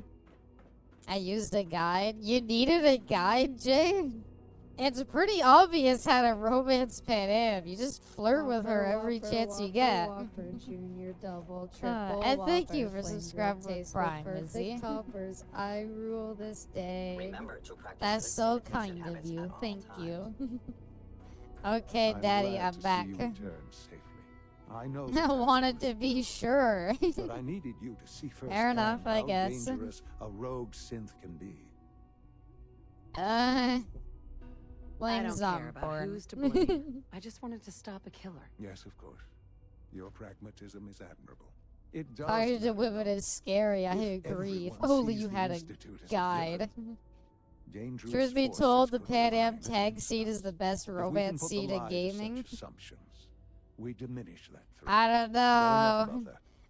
used a guide. You needed a guide, Jay? It's pretty obvious how to romance Pan You just flirt with her every chance you get. Junior, double, triple, and thank you for subscribing with Prime, Izzy. Toppers. I rule this day. Remember to practice. That's so kind of you. Thank you. Okay, Daddy, I'm back. I know. I wanted to be sure. But I needed you to see firsthand Fair enough, I guess. How dangerous a rogue synth can be. Blame's I don't care about who's to blame. I just wanted to stop a killer. Yes, of course. Your pragmatism is admirable. It does. Fire to women is scary. I agree. If only you had a guide. Truth be told, the Pan Am tag scene is the best romance scene in gaming. We diminish that threat. I don't know.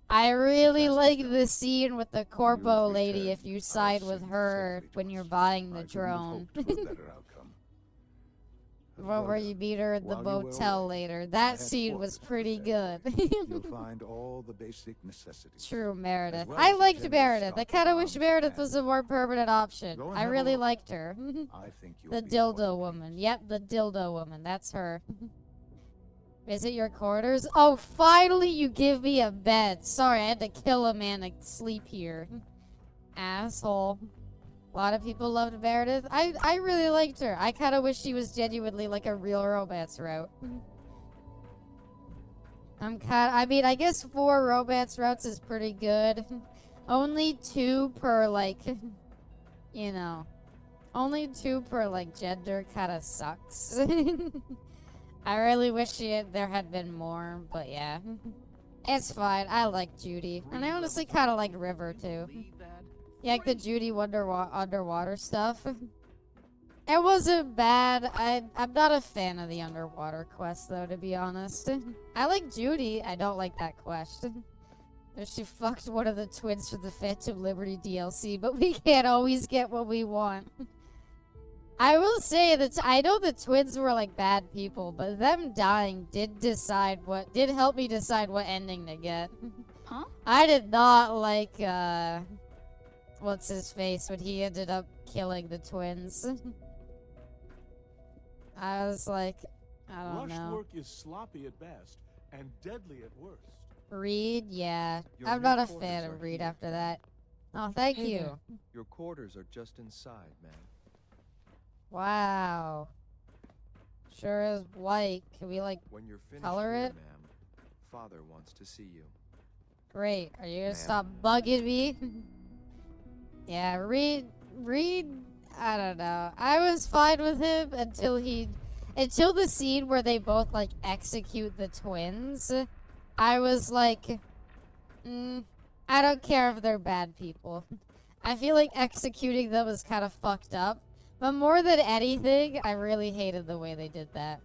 I really like the scene with the Corpo lady if you side with her when you're buying the drone. Well, where you meet her at the motel later. That scene was pretty good. You'll find all the basic necessities. True, Meredith. I liked Meredith. I kind of wish Meredith was a more permanent option. I really liked her. The dildo woman. Yep, the dildo woman. That's her. Visit your quarters? Oh, finally you give me a bed. Sorry, I had to kill a man to sleep here. Asshole. A lot of people loved Meredith. I really liked her. I kind of wish she was genuinely like a real romance route. I mean, I guess 4 romance routes is pretty good. Only 2 per, like, you know. Only 2 per, like, gender kind of sucks. I really wish there had been more, but yeah. It's fine. I like Judy. And I honestly kind of like River, too. Yeah, like the Judy underwater stuff. It wasn't bad. I'm not a fan of the underwater quest, though, to be honest. I like Judy. I don't like that quest. She fucked one of the twins for the Phantom Liberty DLC, but we can't always get what we want. I will say that I know the twins were like bad people, but them dying did help me decide what ending to get. Huh? I did not like, what's his face when he ended up killing the twins. I was like, I don't know. Rush work is sloppy at best and deadly at worst. Reed, yeah. Your I'm not a headquarters fan are of Reed here. after that. Oh, thank Hey you. there. Your quarters are just inside, man. Wow. Sure is white. Can we, like, When you're finished color here, it? ma'am, Father wants to see you. Great. Are you gonna Ma'am? stop bugging me? Yeah, Reed, I don't know. I was fine with him until the scene where they both, like, execute the twins. I was like, I don't care if they're bad people. I feel like executing them was kind of fucked up. But more than anything, I really hated the way they did that.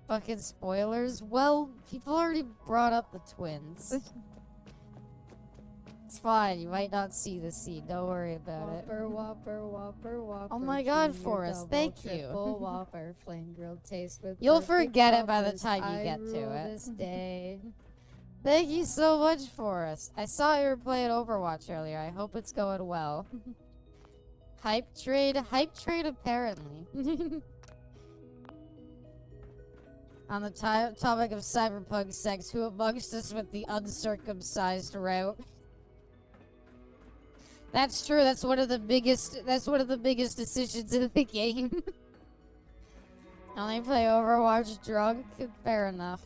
Fucking spoilers. Well, people already brought up the twins. It's fine. You might not see the scene. Don't worry about it. Whopper. Oh my God, Junior, Forrest, double, thank you. triple Whopper, flame grilled taste with You'll perfect forget it by the toppers. time you I get to rule it. This day. Thank you so much, Forrest. I saw you were playing Overwatch earlier. I hope it's going well. Hype trade apparently. On the topic of cyberpunk sex, who amongst us with the uncircumcised route? That's true. That's one of the biggest decisions in the game. Only play Overwatch drunk? Fair enough.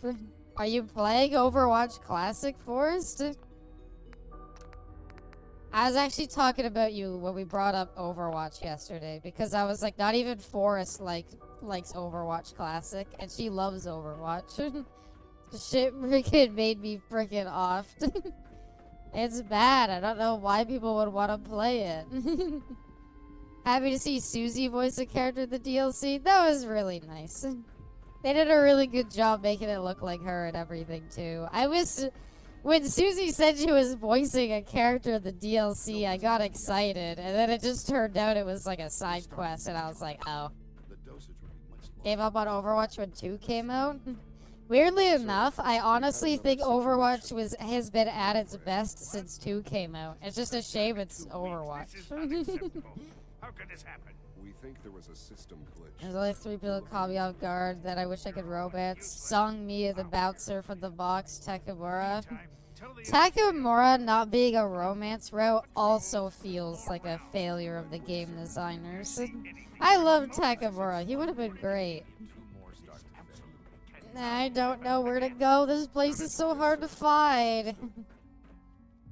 Are you playing Overwatch Classic, Forrest? I was actually talking about you when we brought up Overwatch yesterday, because I was like, not even Forrest likes Overwatch Classic, and she loves Overwatch. Shit freaking made me freaking off. It's bad. I don't know why people would want to play it. Happy to see Susie voice a character in the DLC. That was really nice. They did a really good job making it look like her and everything, too. I wish... When Susie said she was voicing a character in the DLC, I got excited, and then it just turned out it was like a side quest, and I was like, oh. Gave up on Overwatch when 2 came out? Weirdly enough, I honestly think Overwatch has been at its best since 2 came out. It's just a shame it's Overwatch. How could this happen? We think there was a system glitch. There's only 3 people that caught me off guard that I wish I could romance. Song Mia the bouncer from the box, Takamura. Takamura not being a romance route also feels like a failure of the game designers. I love Takamura. He would have been great. I don't know where to go. This place is so hard to find.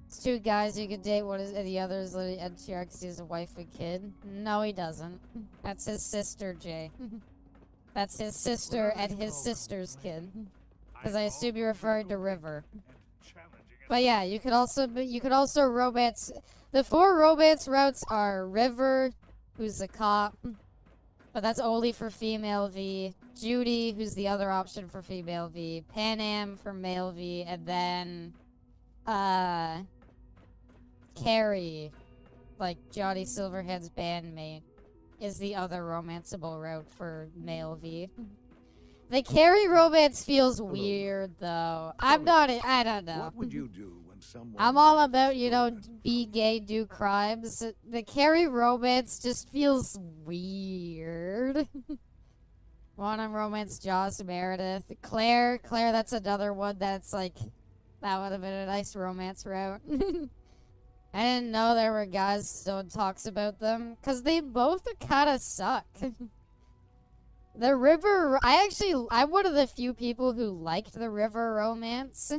It's 2 guys you can date. One is, and the other is literally NTR because he has a wife and kid. No, he doesn't. That's his sister, Jay. That's his sister and his sister's kid. Because I assume you're referring to River. But yeah, you could also romance. The 4 romance routes are River, who's the cop, but that's only for female V. Judy, who's the other option for female V. Panam for male V, and then Carrie, like Johnny Silverhead's bandmate, is the other romanceable route for male V. The Carrie romance feels weird, though. I don't know. What would you do when someone... I'm all about, you know, be gay, do crimes. The Carrie romance just feels weird. Wanna romance Joss Meredith. Claire, that's another one that's like, that would have been a nice romance route. I didn't know there were guys still talks about them, because they both kind of suck. The river, I'm one of the few people who liked the river romance.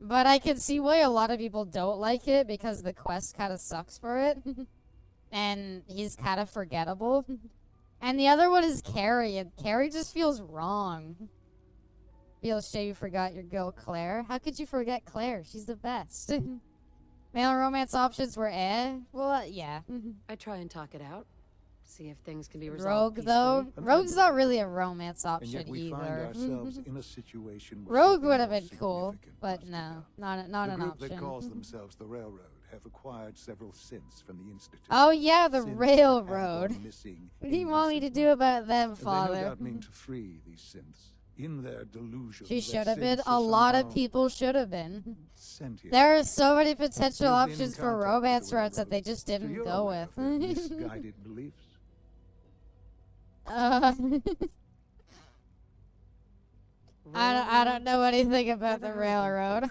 But I can see why a lot of people don't like it, because the quest kind of sucks for it. And he's kind of forgettable. And the other one is Carrie, and Carrie just feels wrong. Feels shame you forgot your girl Claire. How could you forget Claire? She's the best. Male romance options were well, yeah. I try and talk it out. See if things can be resolved Rogue, though? peacefully. Rogue's not really a romance And option yet we find either. ourselves in a situation where Rogue something would have more been cool, significant but must no, be not done. an The option. group that calls themselves the Railroad have acquired several synths from the Institute. Oh yeah, the Synths that have railroad. gone missing What do you in want me recent to do about them, months. They father? no doubt mean to free these synths. In their delusion She that should have been. synths A are lot of somehow people should have been. sentient. There are so many potential You've been in options for contact with romance the routes that Railroad, they just so didn't you're go aware with. of their misguided beliefs. I don't know anything about the railroad.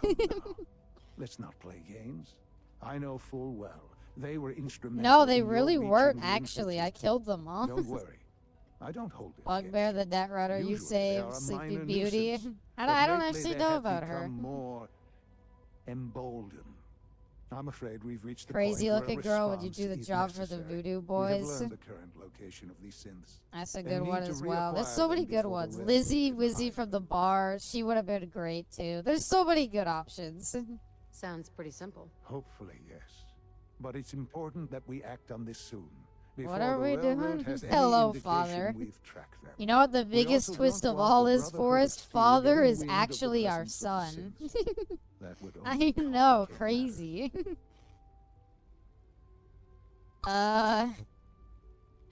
Let's not play games. I know full well they were instrumental. No, they in your really reaching weren't, the actually. I Institute. killed them all. Don't worry. I don't hold it. Bugbear the Net Runner, you Usually they saved are a Sleeping minor Beauty. nuisance, I but don't lately actually they know have about her. become more emboldened. I'm afraid we've reached the Crazy point looking where a girl, would you response do the is job for the necessary. Voodoo We Boys? have learned the current location of these synths. That's a and good need one to as well. There's reacquire so many them good before the ones. Railroad Lizzie, can Wizzy hide from the bar. She would have been great too. There's so many good options. Sounds pretty simple. Hopefully, yes. But it's important that we act on this soon. Before What are the we Railroad doing? has any Hello, indication Father. we've tracked them. You know what the We biggest also twist don't of want all the is, Brotherhood Forrest? of Steel Father getting is wind of the actually our presence of the son. Synths. That would I only know, crazy.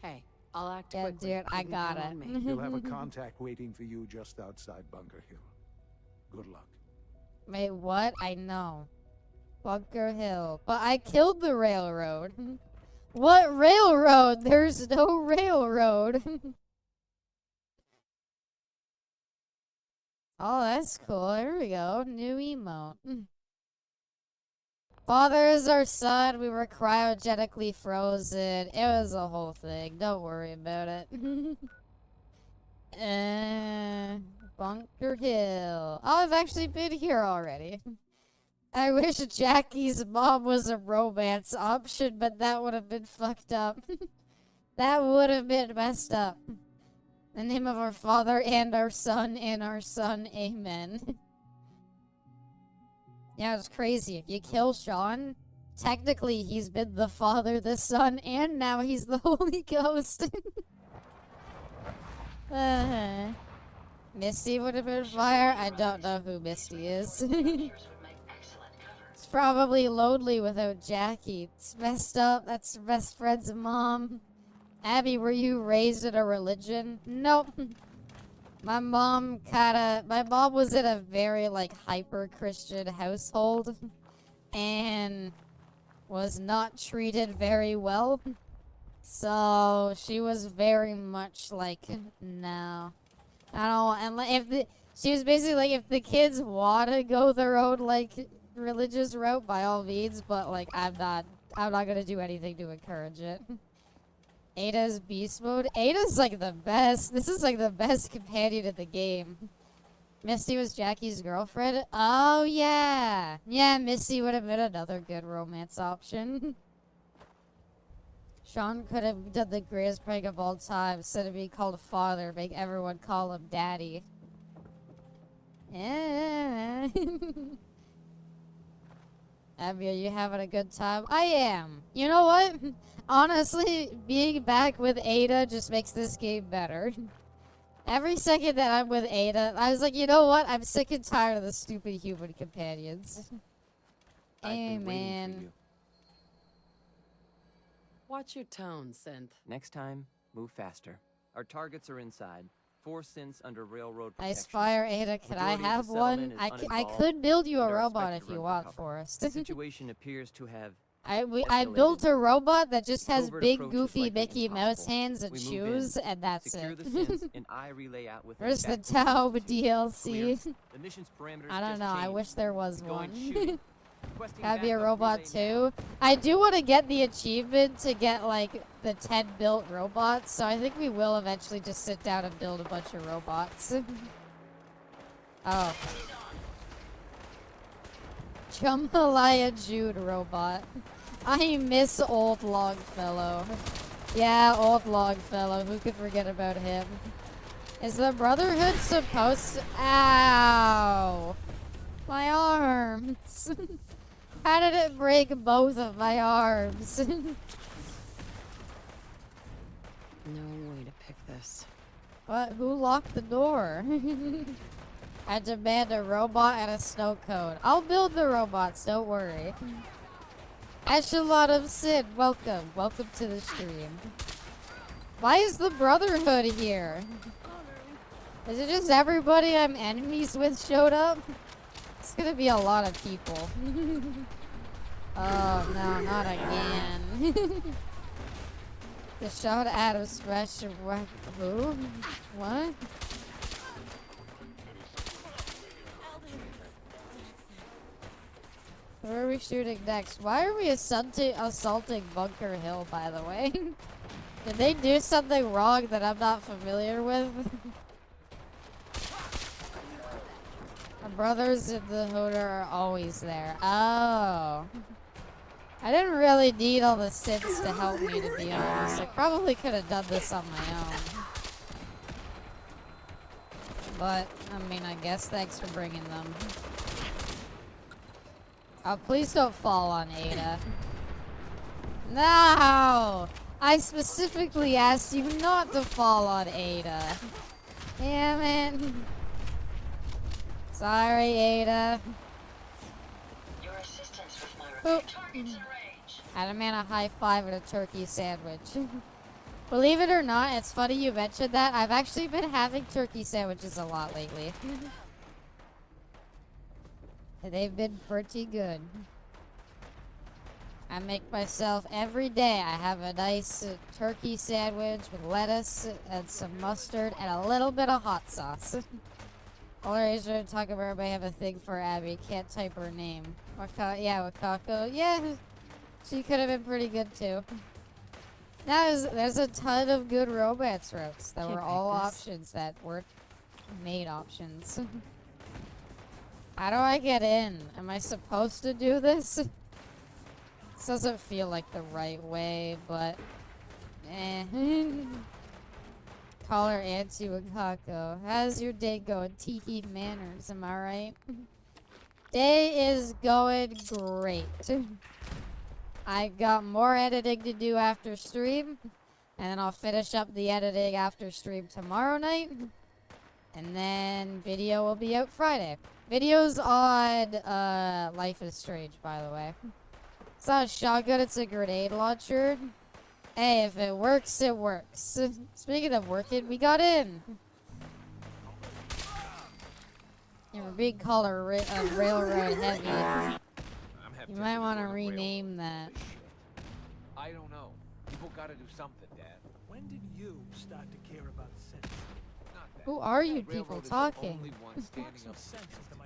Hey, I'll act Yeah, quickly. dude, I You can got count it. on me. You'll have a contact waiting for you just outside Bunker Hill. Good luck. Wait, what? I know. Bunker Hill. But I killed the railroad. What railroad? There's no railroad. Oh, that's cool. Here we go. New emote. Father is our son. We were cryogenically frozen. It was a whole thing. Don't worry about it. Bunker Hill. Oh, I've actually been here already. I wish Jackie's mom was a romance option, but that would have been fucked up. That would have been messed up. In the name of our Father and our Son, amen. Yeah, it's crazy. If you kill Sean, technically he's been the Father, the Son, and now he's the Holy Ghost. Misty would have been fire. I don't know who Misty is. It's probably lonely without Jackie. It's messed up. That's her best friend's mom. Abby, were you raised in a religion? Nope. My mom was in a very, like, hyper-Christian household. And was not treated very well. So, she was very much like, no. I don't, and she was basically like, if the kids want to go their own, like, religious route, by all means, but, like, I'm not gonna do anything to encourage it. Ada's beast mode. Ada's like the best. This is like the best companion in the game. Misty was Jackie's girlfriend. Oh yeah. Yeah, Misty would have been another good romance option. Sean could have done the greatest prank of all time. Instead of being called father, make everyone call him daddy. Yeah. Abby, are you having a good time? I am. You know what? Honestly, being back with Ada just makes this game better. Every second that I'm with Ada, I was like, you know what? I'm sick and tired of the stupid human companions. Amen. Watch your tone, Synth. Next time, move faster. Our targets are inside. 4 synths under railroad protection. Nice fire, Ada. Can I Majority of have the one? settlement is I uninvolved could build you a and are robot expected if to you run for want, cover. Forrest. The situation appears to have I escalated. built a robot that just has Covert big, approach is goofy likely Mickey Mouse impossible. hands and We move shoes, in, and that's secure it. the synths, and I relay out with Where's the exact Taub coordinates. Clear. DLC? The mission's parameters I don't just know. I changed. wish there was Going one. shooting. Gotta be a robot too. I do want to get the achievement to get like the 10 built robots, so I think we will eventually just sit down and build a bunch of robots. Oh. Jambalaya Jude robot. I miss old Longfellow. Yeah, old Longfellow. Who could forget about him? Is the Brotherhood supposed to... Ow! My arms! How did it break both of my arms? No way to pick this. What? Who locked the door? I demand a robot and a snow cone. I'll build the robots, don't worry. Echelon of Sin, welcome. Welcome to the stream. Why is the Brotherhood here? Is it just everybody I'm enemies with showed up? It's gonna be a lot of people. Oh no, not again. The shot out of special. Who? What? Where are we shooting next? Why are we assaulting Bunker Hill, by the way? Did they do something wrong that I'm not familiar with? My brothers in the hood are always there. Oh. I didn't really need all the Sins to help me, to be honest. I probably could have done this on my own. But, I mean, I guess thanks for bringing them. Oh, please don't fall on Ada. No! I specifically asked you not to fall on Ada. Damn it. Sorry, Ada. Your assistance with my repair targets in range. Had a man a high five and a turkey sandwich. Believe it or not, it's funny you mentioned that. I've actually been having turkey sandwiches a lot lately. They've been pretty good. I make myself every day. I have a nice turkey sandwich with lettuce and some mustard and a little bit of hot sauce. All Asia talk about everybody have a thing for Abby. Can't type her name. Yeah, Wakako. Yeah, she could have been pretty good too. There's a ton of good romance ropes that were all options that weren't made options. How do I get in? Am I supposed to do this? This doesn't feel like the right way, but eh. Call her Auntie Wakako. How's your day going? Tiki manners, am I right? Day is going great. I got more editing to do after stream, and then I'll finish up the editing after stream tomorrow night, and then video will be out Friday. Videos on Life is Strange, by the way. It's not a shotgun, it's a grenade launcher. Hey, if it works, it works. Speaking of working, we got in. Yeah, we're being called a railroad heavy. You might want to rename that. I don't know. People gotta do something, Dad. When did you start to care about sense? Who are you people talking?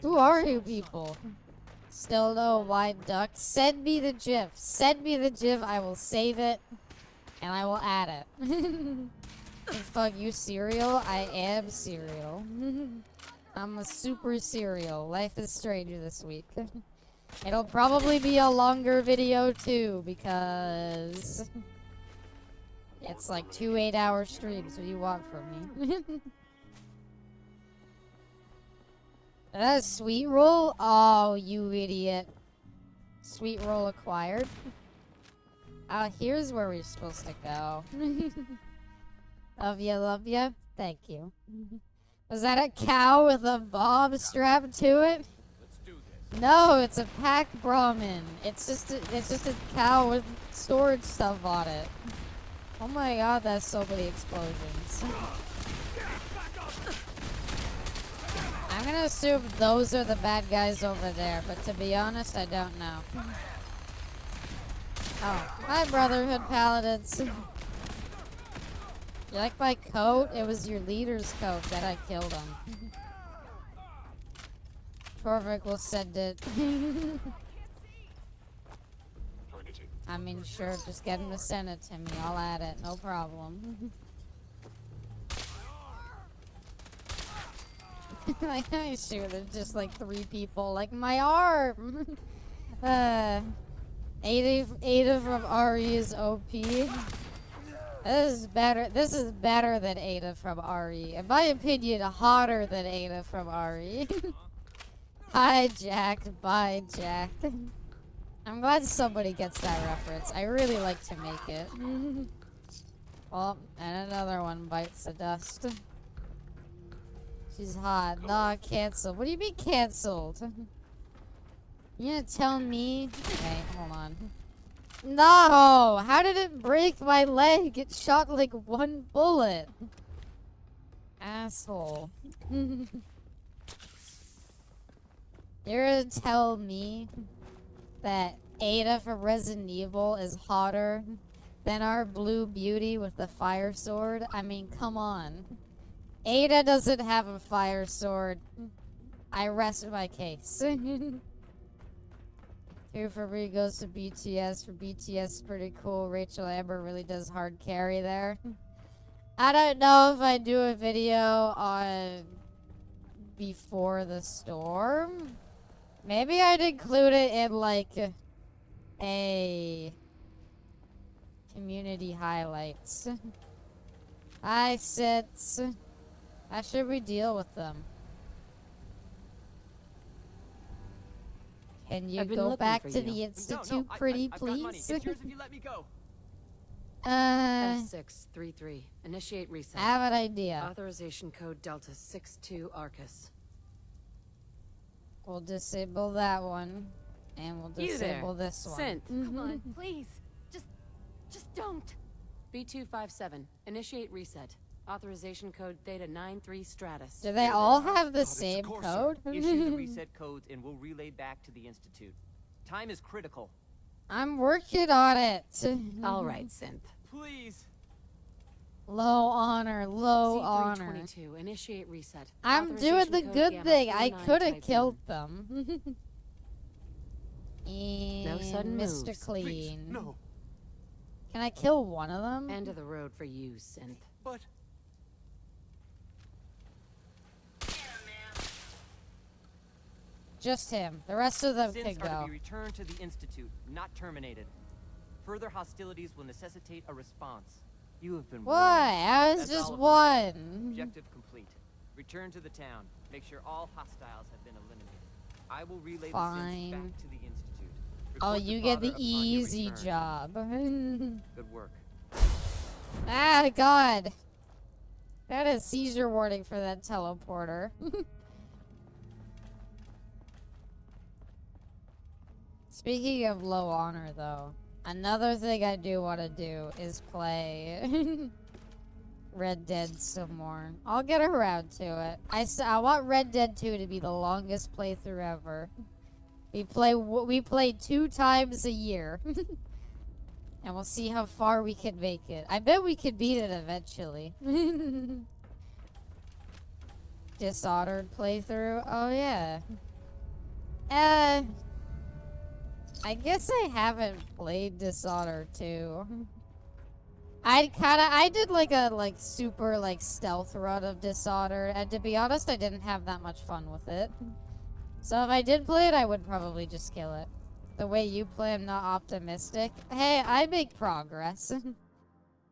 Who are you people? Still no wide duck. Send me the GIF. Send me the GIF. I will save it. And I will add it. And fuck you, cereal. I am cereal. I'm a super cereal. Life is Strange this week. It'll probably be a longer video too, because it's like 2 8-hour streams. What do you want from me? That's a sweet roll? Oh, you idiot. Sweet roll acquired. Here's where we're supposed to go. Love ya. Thank you. Was that a cow with a bob strapped to it? No, it's a pack Brahmin. It's just a cow with storage stuff on it. Oh my god, that's so many explosions. I'm gonna assume those are the bad guys over there, but to be honest, I don't know. Oh, hi Brotherhood Paladins. You like my coat? It was your leader's coat that I killed him. Torvik will send it. I mean, sure, just get him to send it to me. I'll add it, no problem. Like, I sure there's just like 3 people. Like, my arm! Ada from RE is OP. This is better than Ada from RE. In my opinion, hotter than Ada from RE. Hi, Jack. Bye, Jack. I'm glad somebody gets that reference. I really like to make it. Oh, and another one bites the dust. She's hot. Nah, canceled. What do you mean canceled? You gonna tell me? Okay, hold on. No! How did it break my leg? It shot like 1 bullet. Asshole. You're gonna tell me that Ada from Resident Evil is hotter than our blue beauty with the fire sword? I mean, come on. Ada doesn't have a fire sword. I rest my case. Here for me goes to BTS. For BTS, pretty cool. Rachel Amber really does hard carry there. I don't know if I do a video on Before the Storm. Maybe I'd include it in like a community highlights. Hi, Sits. How should we deal with them? Can you go back to the institute, pretty please? It's yours if you let me go. F633. Initiate reset. I have an idea. Authorization code Delta 62 Arcus. We'll disable that one, and we'll disable this one. Synth. Come on, please. Just don't. B257. Initiate reset. Authorization code Theta 93 Stratus. Do they all have the same code? Issue the reset codes and we'll relay back to the Institute. Time is critical. I'm working on it. All right, Synth. Please. Low honor, low honor. C322. Initiate reset. I'm doing the good thing. I could have killed them. And No sudden Mr. moves. Clean. Please, no. Can I kill one of them? End of the road for you, Synth. But just him. The rest of them Sins can are go. to be returned to the Institute, not terminated. Further hostilities will necessitate a response. You have been What? warned. I was That's just all of one. them. Objective complete. Return to the town. Make sure all hostiles have been eliminated. I will relay the Sins back to the Institute. Oh, Report to you get Father the upon your easy return. job. Good work. Ah, God. That is seizure warning for that teleporter. Speaking of low honor, though, another thing I do want to do is play Red Dead some more. I'll get around to it. I want Red Dead 2 to be the longest playthrough ever. We play 2 times a year. And we'll see how far we can make it. I bet we could beat it eventually. Dishonored playthrough? Oh, yeah. I guess I haven't played Dishonored 2. I did like a super stealth run of Dishonored, and to be honest, I didn't have that much fun with it. So if I did play it, I would probably just kill it. The way you play, I'm not optimistic. Hey, I make progress.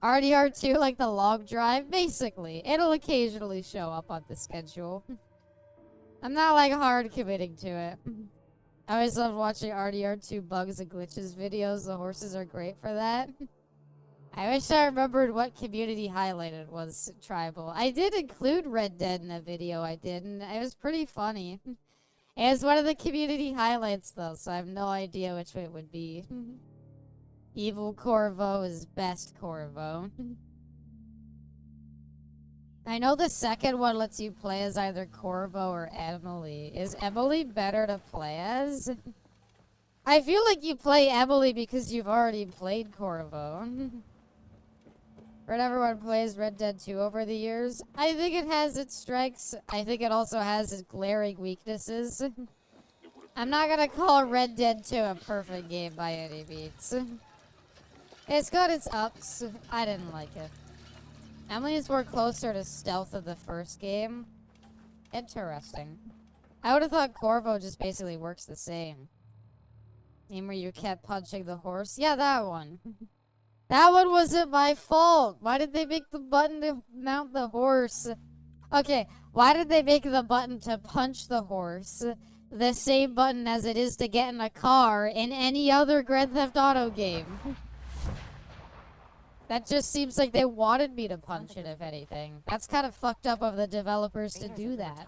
RDR2, like the log drive? Basically. It'll occasionally show up on the schedule. I'm not like hard committing to it. I always love watching RDR2 bugs and glitches videos. The horses are great for that. I wish I remembered what community highlighted was Tribal. I did include Red Dead in a video I did, and it was pretty funny. It was one of the community highlights, though, so I have no idea which way it would be. Evil Corvo is best Corvo. I know the second one lets you play as either Corvo or Emily. Is Emily better to play as? I feel like you play Emily because you've already played Corvo. Red everyone plays Red Dead 2 over the years. I think it has its strengths. I think it also has its glaring weaknesses. I'm not gonna call Red Dead 2 a perfect game by any means. It's got its ups. I didn't like it. Emily's were closer to stealth of the first game. Interesting. I would have thought Corvo just basically works the same. Game where you kept punching the horse? Yeah, that one. That one wasn't my fault. Why did they make the button to mount the horse? Okay, why did they make the button to punch the horse the same button as it is to get in a car in any other Grand Theft Auto game? That just seems like they wanted me to punch it, if anything. That's kind of fucked up of the developers to do that.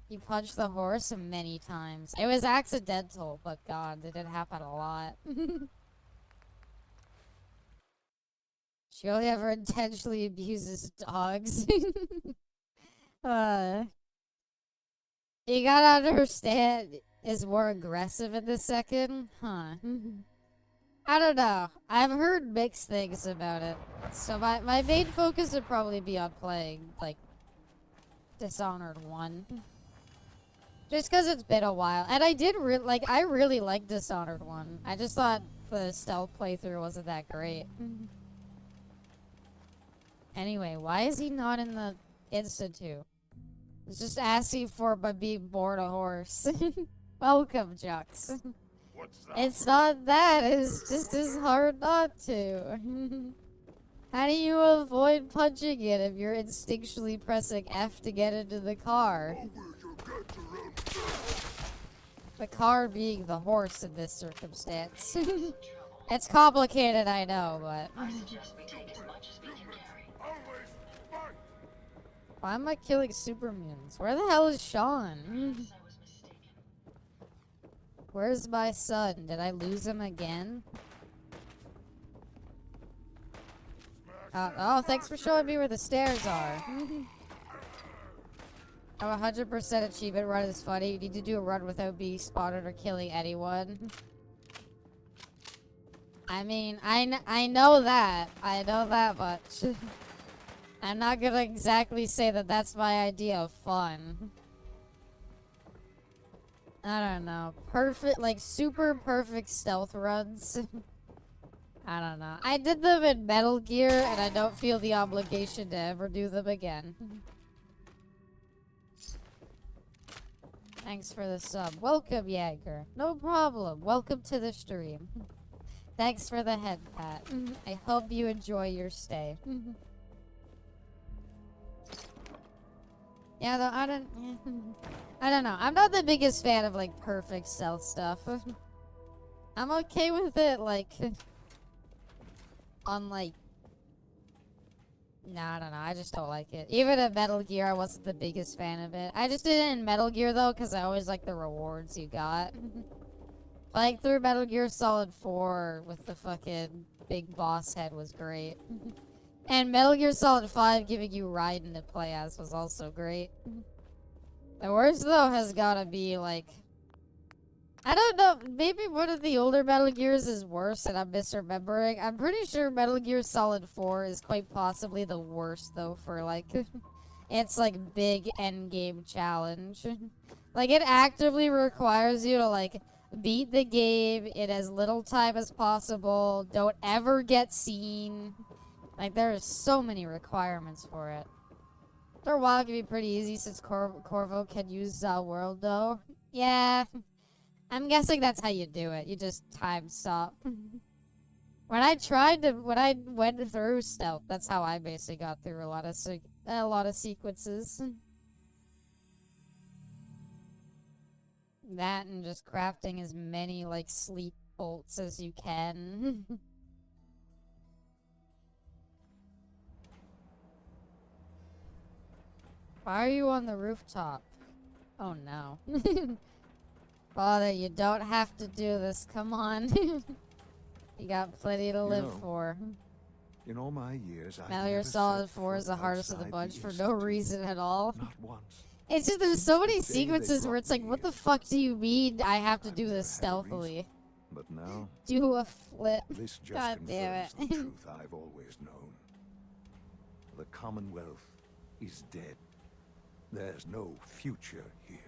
You punched the horse many times. It was accidental, but God, it did happen a lot. She only ever intentionally abuses dogs. You gotta understand, is more aggressive in the second? Huh. I don't know. I've heard mixed things about it. So my main focus would probably be on playing, like, Dishonored 1. Just because it's been a while. And I really liked Dishonored 1. I just thought the stealth playthrough wasn't that great. Anyway, why is he not in the Institute? It's just asking for by being born a horse. Welcome, Jux. It's not that, it's just as hard not to. How do you avoid punching it if you're instinctually pressing F to get into the car? The car being the horse in this circumstance. It's complicated, I know, but... Why am I killing super mutants? Where the hell is Sean? Where's my son? Did I lose him again? Oh, thanks for showing me where the stairs are. Oh, 100% achievement run is funny. You need to do a run without being spotted or killing anyone. I mean, I know that. I know that much. I'm not gonna exactly say that that's my idea of fun. I don't know. Perfect, like, super perfect stealth runs. I don't know. I did them in Metal Gear, and I don't feel the obligation to ever do them again. Thanks for the sub. Welcome, Jaeger. No problem. Welcome to the stream. Thanks for the head pat. I hope you enjoy your stay. Yeah, though, I don't know. I'm not the biggest fan of, like, perfect stealth stuff. I'm okay with it, like, on, like... Nah, I don't know. I just don't like it. Even in Metal Gear, I wasn't the biggest fan of it. I just did it in Metal Gear, though, because I always liked the rewards you got. Like, through Metal Gear Solid 4 with the fucking big boss head was great. And Metal Gear Solid 5 giving you Raiden to play as was also great. The worst, though, has gotta be, like... I don't know, maybe one of the older Metal Gears is worse and I'm misremembering. I'm pretty sure Metal Gear Solid 4 is quite possibly the worst, though, for, like... its, like, big endgame challenge. Like, it actively requires you to, like, beat the game in as little time as possible. Don't ever get seen. Like, there are so many requirements for it. After a while, it can be pretty easy since Corvo can use World, though. Yeah. I'm guessing that's how you do it. You just time stop. When I went through stealth, that's how I basically got through a lot of sequences. That and just crafting as many, like, sleep bolts as you can. Why are you on the rooftop? Oh no. Father, you don't have to do this. Come on. You got plenty to live for. In all my years, Metal Gear Solid 4 is the hardest of the bunch for no reason at all. Not once. It's just there's so many sequences where it's like, what the fuck do you mean I have to do this stealthily? But now, do a flip. This just God damn confirms it. the truth I've always known. The Commonwealth is dead. There's no future here.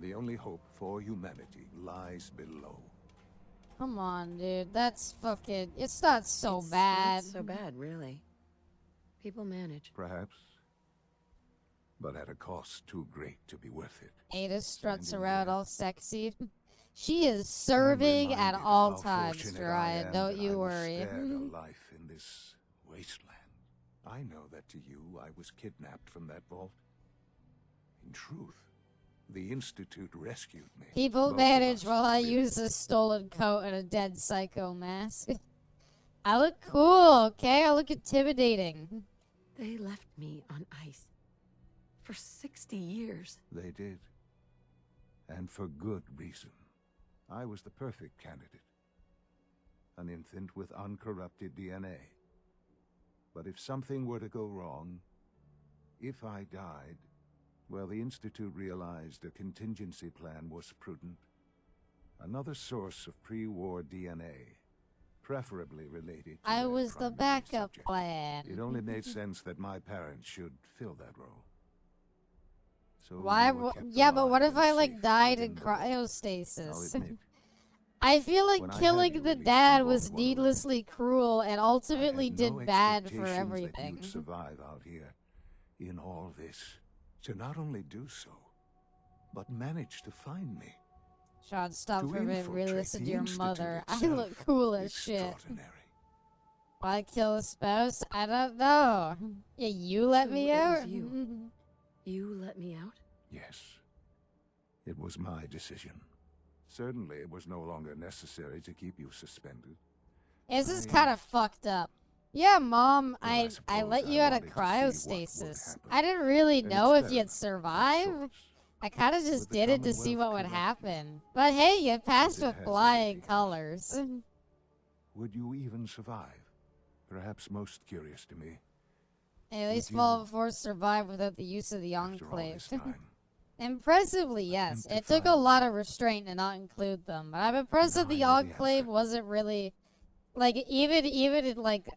The only hope for humanity lies below. Come on, dude. That's fucking... It's not so bad. Not so bad, really. People manage. Perhaps. But at a cost too great to be worth it. Ada struts around all sexy. She is serving at all times, Jiraiya. Don't you worry. A life in this wasteland. I know that to you, I was kidnapped from that vault. In truth, the Institute rescued me. People manage while I use a stolen coat and a dead psycho mask. I look cool, okay? I look intimidating. They left me on ice. For 60 years. They did. And for good reason. I was the perfect candidate. An infant with uncorrupted DNA. But if something were to go wrong, if I died, well, the Institute realized a contingency plan was prudent. Another source of pre-war DNA, preferably related to I was the backup plan. It only made sense that my parents should fill that role. So Why? Yeah, but what if I like died in cryostasis? I feel like killing the dad was needlessly cruel and ultimately did bad for everything. That you'd survive out here in all this, to not only do so, but manage to find me. Sean, stop for a minute. Really listen to your mother. I look cool as shit. Why kill a spouse? I don't know. Yeah, you let me out. You let me out? Yes. It was my decision. Certainly, it was no longer necessary to keep you suspended. This is kind of fucked up. Yeah, Mom, I let you out of cryostasis. I didn't really know if you'd survive. I kind of just did it to see what would happen. But hey, you passed with flying colors. Would you even survive? Perhaps most curious to me. At least Fallen Force survived without the use of the Enclave. Impressively, yes. It took a lot of restraint to not include them. But I'm impressed that the Enclave wasn't really... Like, even in, like...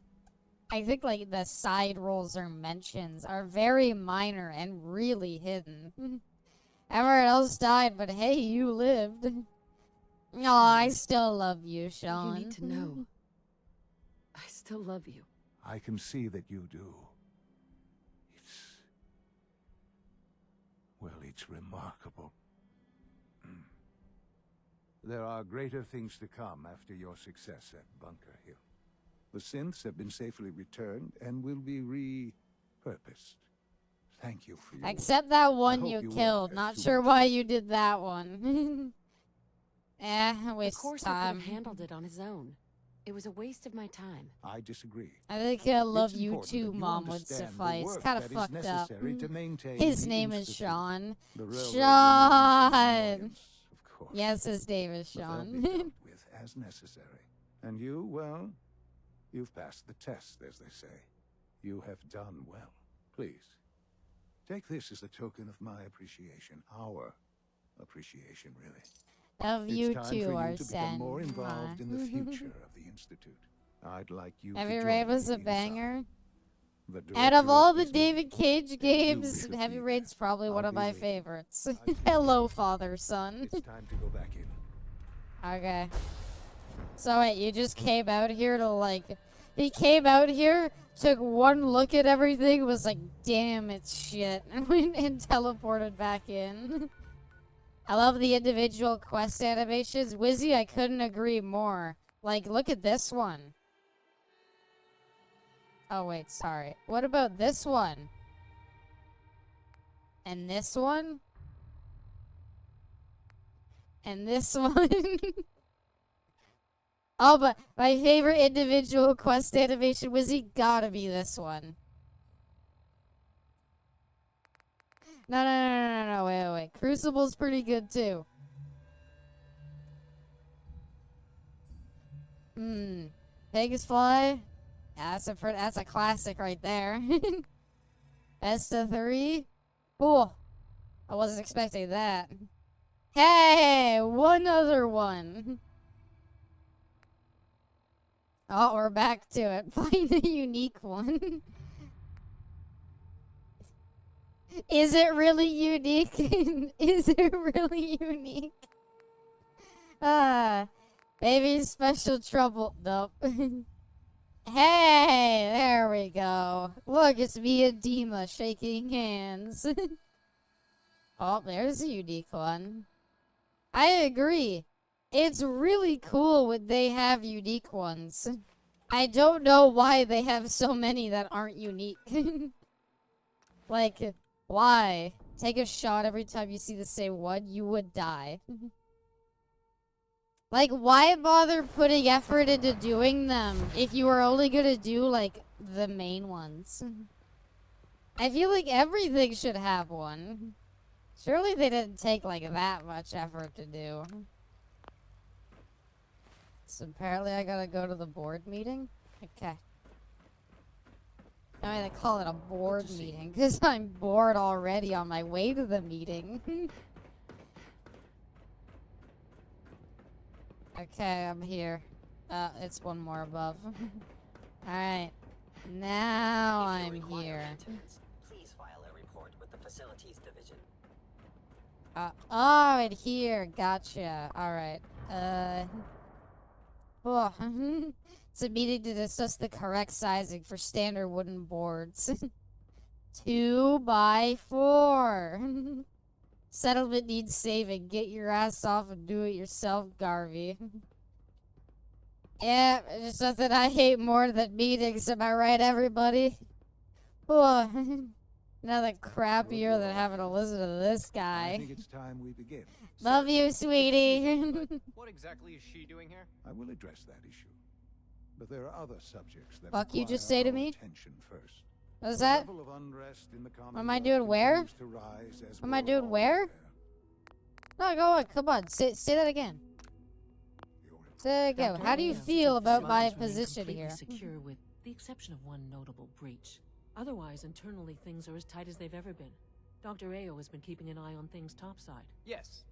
I think, like, the side roles or mentions are very minor and really hidden. Everyone else died, but hey, you lived. Aw, I still love you, Sean. You need to know. I still love you. I can see that you do. Well, it's remarkable. There are greater things to come after your success at Bunker Hill. The synths have been safely returned and will be repurposed. Thank you for your Except that one you killed. Not sure why you did that one. Waste of course, time. I could have handled it on his own. It was a waste of my time. I disegree. I think I love you too, Mom would suffice. Kind of fucked up. His name is Sean. Sean! Yes, his name is Sean. With as necessary. And you, well, you've passed the test, as they say. You have done well. Please, take this as a token of my appreciation. Our appreciation, really. Of you it's time too, for you Arsene. to become more involved in the future of the Institute. I'd like you Heavy to Rain join was me a banger. inside. Out of all the David Cage games, Heavy Rain's probably one of my favorites. Hello, father, son. It's time to go back in. Okay. So wait, you just came out here to like... He came out here, took one look at everything, was like, damn, it's shit, and teleported back in. I love the individual quest animations. Wizzy, I couldn't agree more. Like, look at this one. Oh, wait, sorry. What about this one? And this one? And this one? Oh, but my favorite individual quest animation, Wizzy, gotta be this one. No, wait. Crucible's pretty good, too. Pigs Fly? Yeah, that's a classic right there. Best of 3? Cool. I wasn't expecting that. Hey, one other one. Oh, we're back to it. Find a unique one. Is it really unique? Is it really unique? Baby special trouble. Nope. Hey, there we go. Look, it's me and Dima shaking hands. Oh, there's a unique one. I agree. It's really cool when they have unique ones. I don't know why they have so many that aren't unique. Like, why? Take a shot every time you see the same one, you would die. Like, why bother putting effort into doing them if you were only gonna do, like, the main ones? I feel like everything should have one. Surely they didn't take, like, that much effort to do. So apparently I gotta go to the board meeting? Okay. I mean, they call it a board meeting, because I'm bored already on my way to the meeting. Okay, I'm here. It's one more above. Alright. Now I'm here. Please file a report with the Facilities Division. Oh, right here. Gotcha. Alright. Oh. It's a meeting to discuss the correct sizing for standard wooden boards. 2 by 4. Settlement needs saving. Get your ass off and do it yourself, Garvey. Yeah, there's nothing I hate more than meetings. Am I right, everybody? Oh, nothing crappier than having to listen to this guy. I think it's time we begin. Love you, sweetie. What exactly is she doing here? I will address that issue. But there are other subjects that Fuck you require just say to our me? attention first. What's The that? level of unrest in the What am I doing where? continues to rise as What am I we're doing all where? aware. No, go on. Come on. Say that again. Say that again. Dr. How do you Ayo feel suggests about the my lines remain position completely here? secure with the exception of one notable breach. Otherwise, internally, things are as tight as they've ever been. Dr. Ayo has been keeping an eye on things topside. Yes,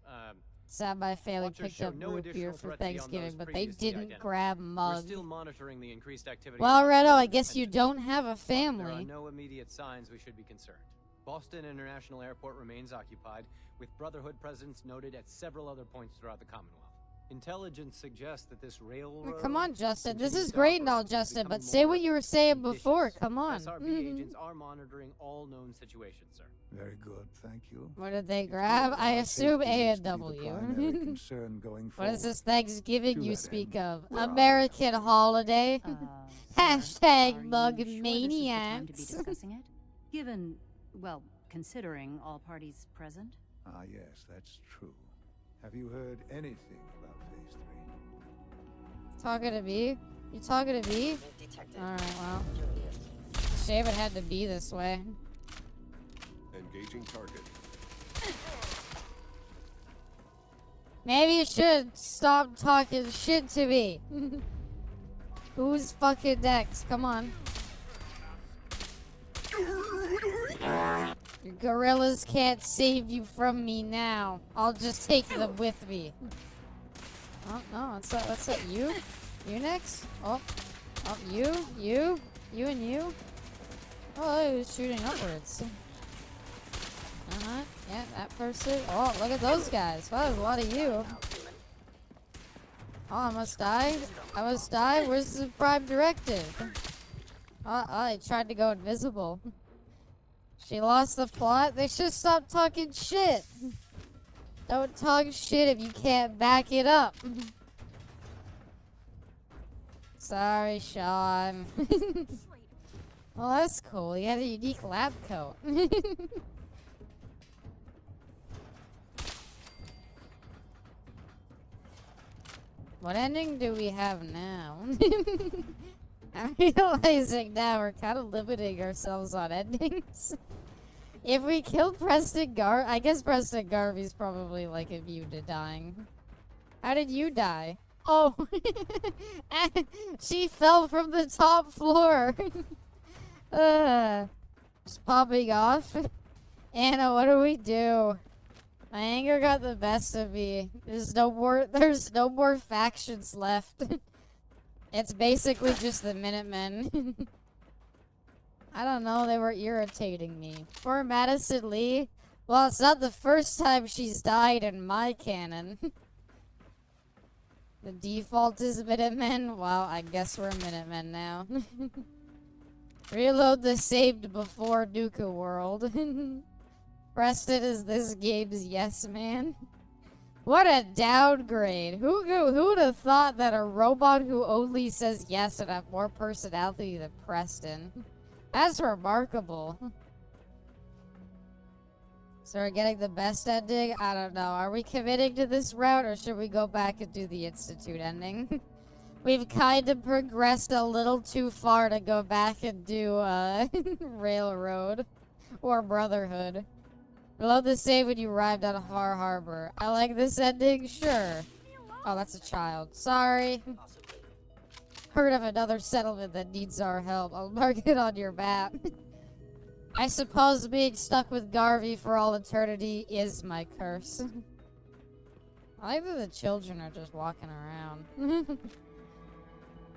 Sad my family Watchers picked show up no root beer additional for threat beyond Thanksgiving, those but they previously didn't identified. grab We're mug. still monitoring the increased activity. Well, around Redo, Florida I guess you detentions. don't have a There are family. no immediate signs we should be concerned. Boston International Airport remains occupied, with Brotherhood presence noted at several other points throughout the Commonwealth. Intelligence suggests that this railroad... Come on, Justin. This continues is to great and all, operate, Justin, becoming but say more what you were saying before. ambitious. Come on. SRB agents are monitoring all known situations, sir. Very good, thank you. What did they grab? I assume A and W. Concern going What is forward. this Thanksgiving To you that speak end, of? where are we? American holiday. Hashtag mug Sure this is the time to be maniacs. discussing it? Given, well, considering all parties present? Ah, yes, that's true. Have you heard anything about Phase 3? Talking to me? You talking to me? Alright, well. Shame it had to be this way. Engaging target. Maybe you should stop talking shit to me. Who's fucking next? Come on. Your gorillas can't save you from me now. I'll just take them with me. Oh, no, that's not you. You next? Oh, you and you. Oh, he was shooting upwards. Yeah, that person. Oh, look at those guys. Wow, there's a lot of you. Oh, I must die. I must die. Where's the prime directive? Oh, they tried to go invisible. She lost the plot. They should stop talking shit. Don't talk shit if you can't back it up. Sorry, Sean. Well, that's cool. He had a unique lab coat. What ending do we have now? I'm realizing now we're kind of limiting ourselves on endings. If we kill I guess Preston Garvey's probably like immune to dying. How did you die? Oh, she fell from the top floor. Just popping off. Anna, what do we do? My anger got the best of me. There's no more factions left. It's basically just the Minutemen. I don't know, they were irritating me. Poor Madison Lee. Well, it's not the first time she's died in my canon. The default is Minutemen. Well, I guess we're Minutemen now. Reload the saved before Nuka World. Preston is this game's yes man. What a downgrade. Who would have thought that a robot who only says yes would have more personality than Preston? That's remarkable. So we're getting the best ending? I don't know. Are we committing to this route or should we go back and do the Institute ending? We've kind of progressed a little too far to go back and do Railroad or Brotherhood. Reload the save when you arrived at Har Harbor. I like this ending? Sure. Oh, that's a child. Sorry. Heard of another settlement that needs our help. I'll mark it on your map. I suppose being stuck with Garvey for all eternity is my curse. I like that the children are just walking around.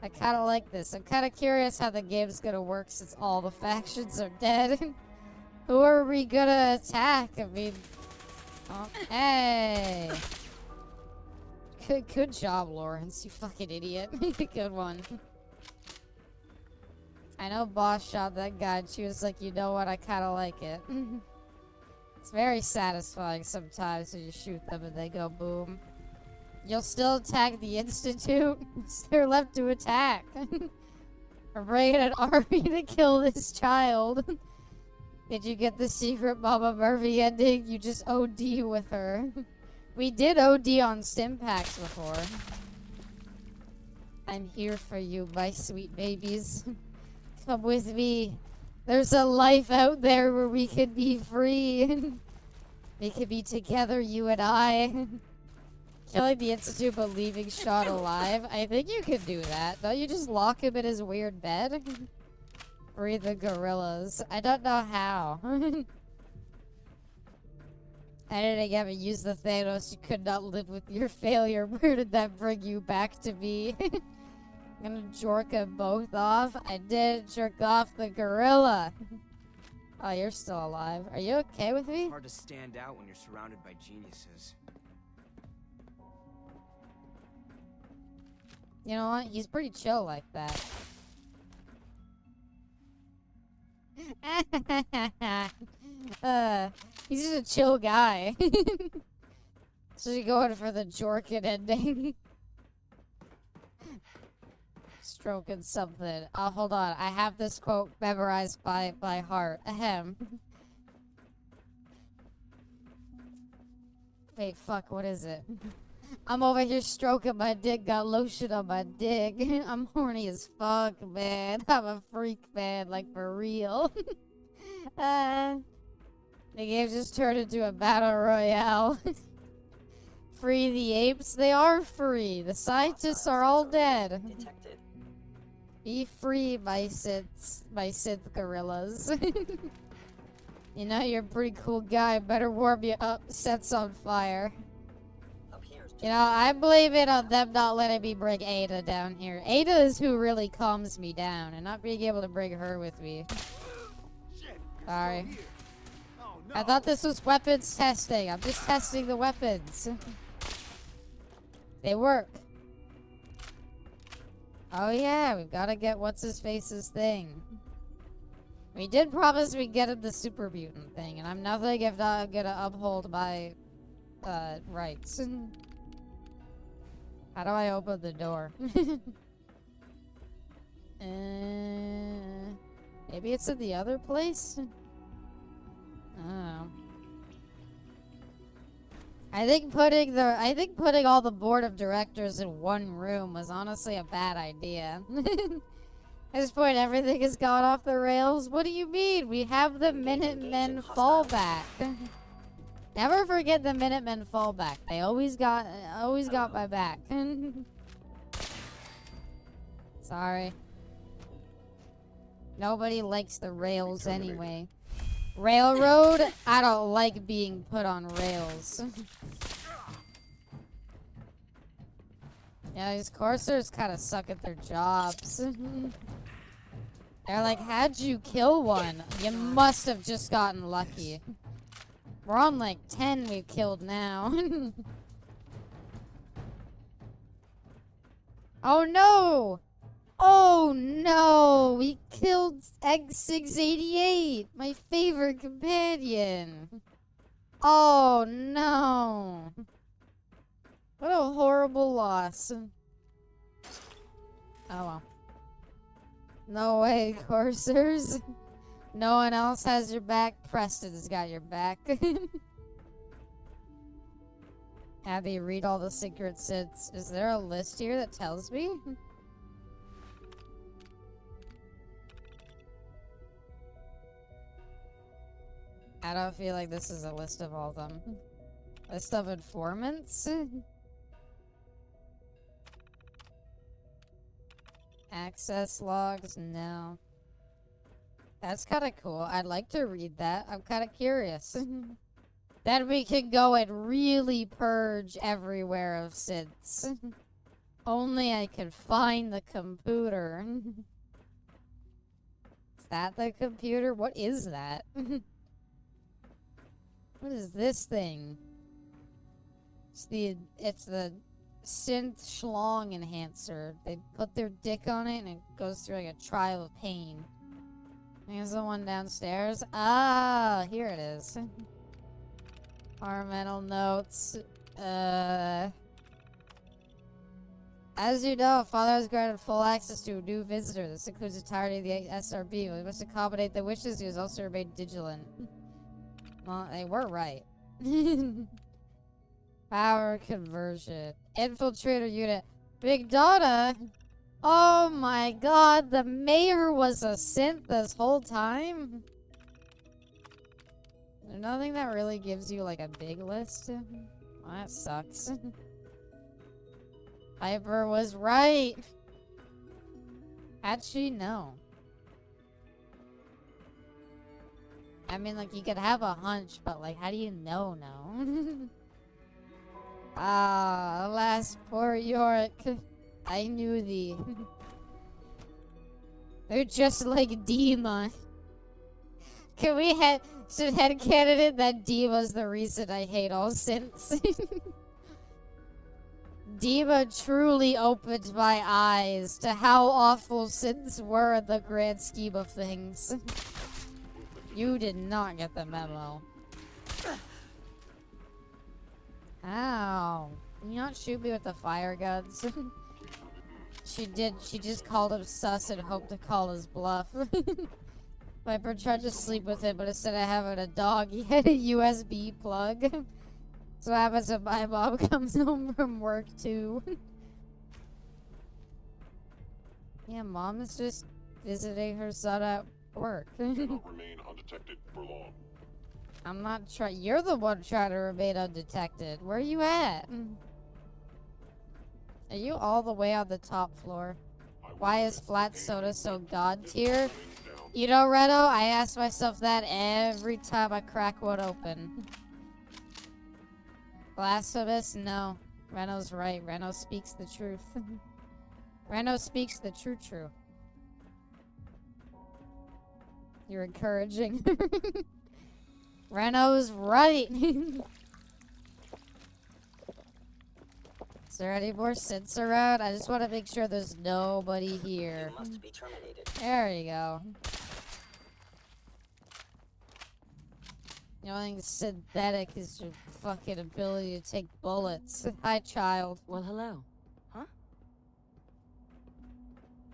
I kind of like this. I'm kind of curious how the game's gonna work since all the factions are dead. Who are we gonna attack? I mean... Oh, hey! Good job, Lawrence, you fucking idiot. Good one. I know Boss shot that guy and she was like, you know what, I kind of like it. It's very satisfying sometimes when you shoot them and they go boom. You'll still attack the Institute? They're left to attack. We're bringing an army to kill this child. Did you get the secret Mama Murphy ending? You just OD with her. We did OD on Stimpaks before. I'm here for you, my sweet babies. Come with me. There's a life out there where we can be free. We can be together, you and I. Killing the Institute but leaving Sean alive. I think you could do that. Don't you just lock him in his weird bed? Free the gorillas. I don't know how. I didn't again use the Thanos. You could not live with your failure. Where did that bring you back to me? I'm gonna jerk them both off. I did jerk off the gorilla. Oh, you're still alive. Are you okay with me? Hard to stand out when you're surrounded by geniuses. You know what? He's pretty chill like that. He's just a chill guy. So you're going for the Jorkin ending. Stroking something. Oh, hold on. I have this quote memorized by heart. Ahem. Wait, fuck, what is it? I'm over here stroking my dick, got lotion on my dick. I'm horny as fuck, man. I'm a freak, man, like for real. The game just turned into a battle royale. Free the apes? They are free. The scientists are all dead. Be free, my synth gorillas. You know, you're a pretty cool guy. Better warm you up. Sets on fire. You know, I blame it on them not letting me bring Ada down here. Ada is who really calms me down, and not being able to bring her with me. Sorry. I thought this was weapons testing. I'm just testing the weapons. They work. Oh yeah, we've got to get what's-his-face's thing. We did promise we'd get him the super mutant thing, and I'm nothing if not gonna uphold my rights. How do I open the door? Maybe it's in the other place? I don't know. I think putting all the board of directors in one room was honestly a bad idea. At this point, everything has gone off the rails. What do you mean? We have the Minutemen fallback. Never forget the Minutemen fallback. They always got my back. Sorry. Nobody likes the rails anyway. Railroad? I don't like being put on rails. Yeah, these coursers kind of suck at their jobs. They're like, how'd you kill one? You must have just gotten lucky. We're on like 10 we've killed now. Oh no! Oh no! We killed Egg 688, my favorite companion. Oh no! What a horrible loss. Oh well. No way, coursers. No one else has your back. Preston's got your back. Abby, read all the secret sits. Is there a list here that tells me? I don't feel like this is a list of all of them. List of informants? Access logs? No. That's kind of cool. I'd like to read that. I'm kind of curious. Then we can go and really purge everywhere of synths. Only I can find the computer. Is that the computer? What is that? What is this thing? It's the synth schlong enhancer. They put their dick on it and it goes through like a trial of pain. There's the one downstairs. Ah, here it is. Environmental notes. As you know, Father has granted full access to a new visitor. This includes the entirety of the SRB. We must accommodate the wishes. He has also remained vigilant. Well, they were right. Power conversion. Infiltrator unit. Big Data? Oh my god, the mayor was a synth this whole time? There's nothing that really gives you like a big list? Well, that sucks. Piper was right. How'd she know? I mean, like, you could have a hunch, but like, how do you know? Ah, alas, poor Yorick. I knew thee. They're just like Dima. Can we should headcanon that Dima's the reason I hate all synths? Dima truly opened my eyes to how awful synths were in the grand scheme of things. You did not get the memo. Ow. Can you not shoot me with the fire guns? She did. She just called him sus and hoped to call his bluff. Viper tried to sleep with it, but instead of having a dog, he had a USB plug. So what happens if my mom comes home from work too? Yeah, mom is just visiting her son at work. Cannot remain undetected for long. I'm not trying. You're the one trying to remain undetected. Where are you at? Are you all the way on the top floor? Why is flat soda so god tier? You know, Reno, I ask myself that every time I crack one open. Blasphemous? No. Reno's right. Reno speaks the truth. Reno speaks the true. You're encouraging. Reno's right. Is there any more synths around? I just want to make sure there's nobody here. You must be terminated. There you go. The only thing synthetic is your fucking ability to take bullets. Hi, child. Well, hello. Huh?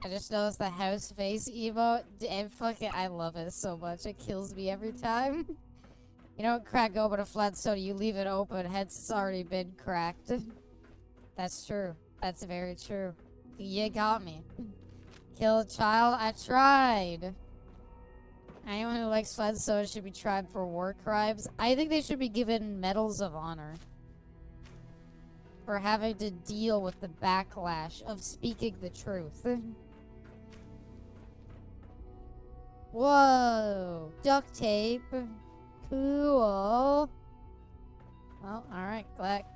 I just noticed the house face emote, and fucking, I love it so much. It kills me every time. You don't crack open a flat soda, you leave it open, hence it's already been cracked. That's true. That's very true. You got me. Kill a child? I tried. Anyone who likes flat soda should be tried for war crimes. I think they should be given medals of honor for having to deal with the backlash of speaking the truth. Whoa. Duct tape. Cool. Well, alright.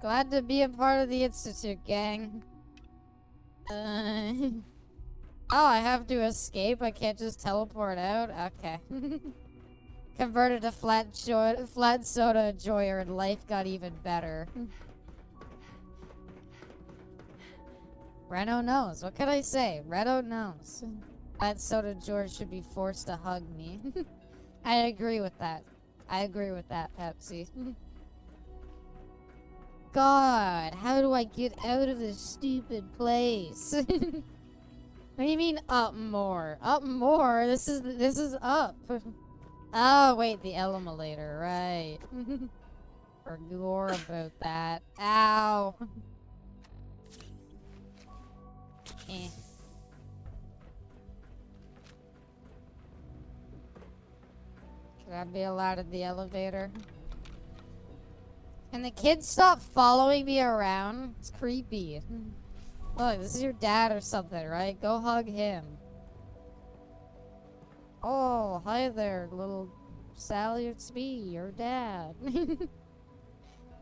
Glad to be a part of the Institute, gang. Oh, I have to escape? I can't just teleport out? Okay. Converted to flat soda enjoyer and life got even better. Reno knows. What can I say? Reno knows. That Soda George should be forced to hug me. I agree with that. I agree with that, Pepsi. God, how do I get out of this stupid place? What do you mean up more? Up more? This is up. Oh wait, the elevator, right. Forgot about that. Ow. Eh. Can I be allowed in the elevator? Can the kids stop following me around? It's creepy. Look, this is your dad or something, right? Go hug him. Oh, hi there, little Sally. It's me, your dad.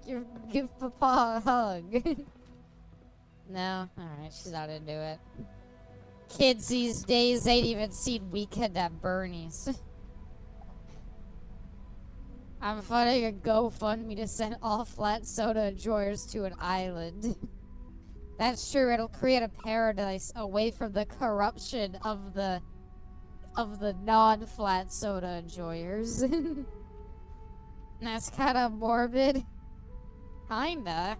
Give Papa a hug. No? Alright, she's not into it. Kids these days ain't even seen Weekend at Bernie's. I'm funding a GoFundMe to send all flat soda enjoyers to an island. That's true, it'll create a paradise away from the corruption of the non-flat soda enjoyers. That's kinda morbid. Kinda.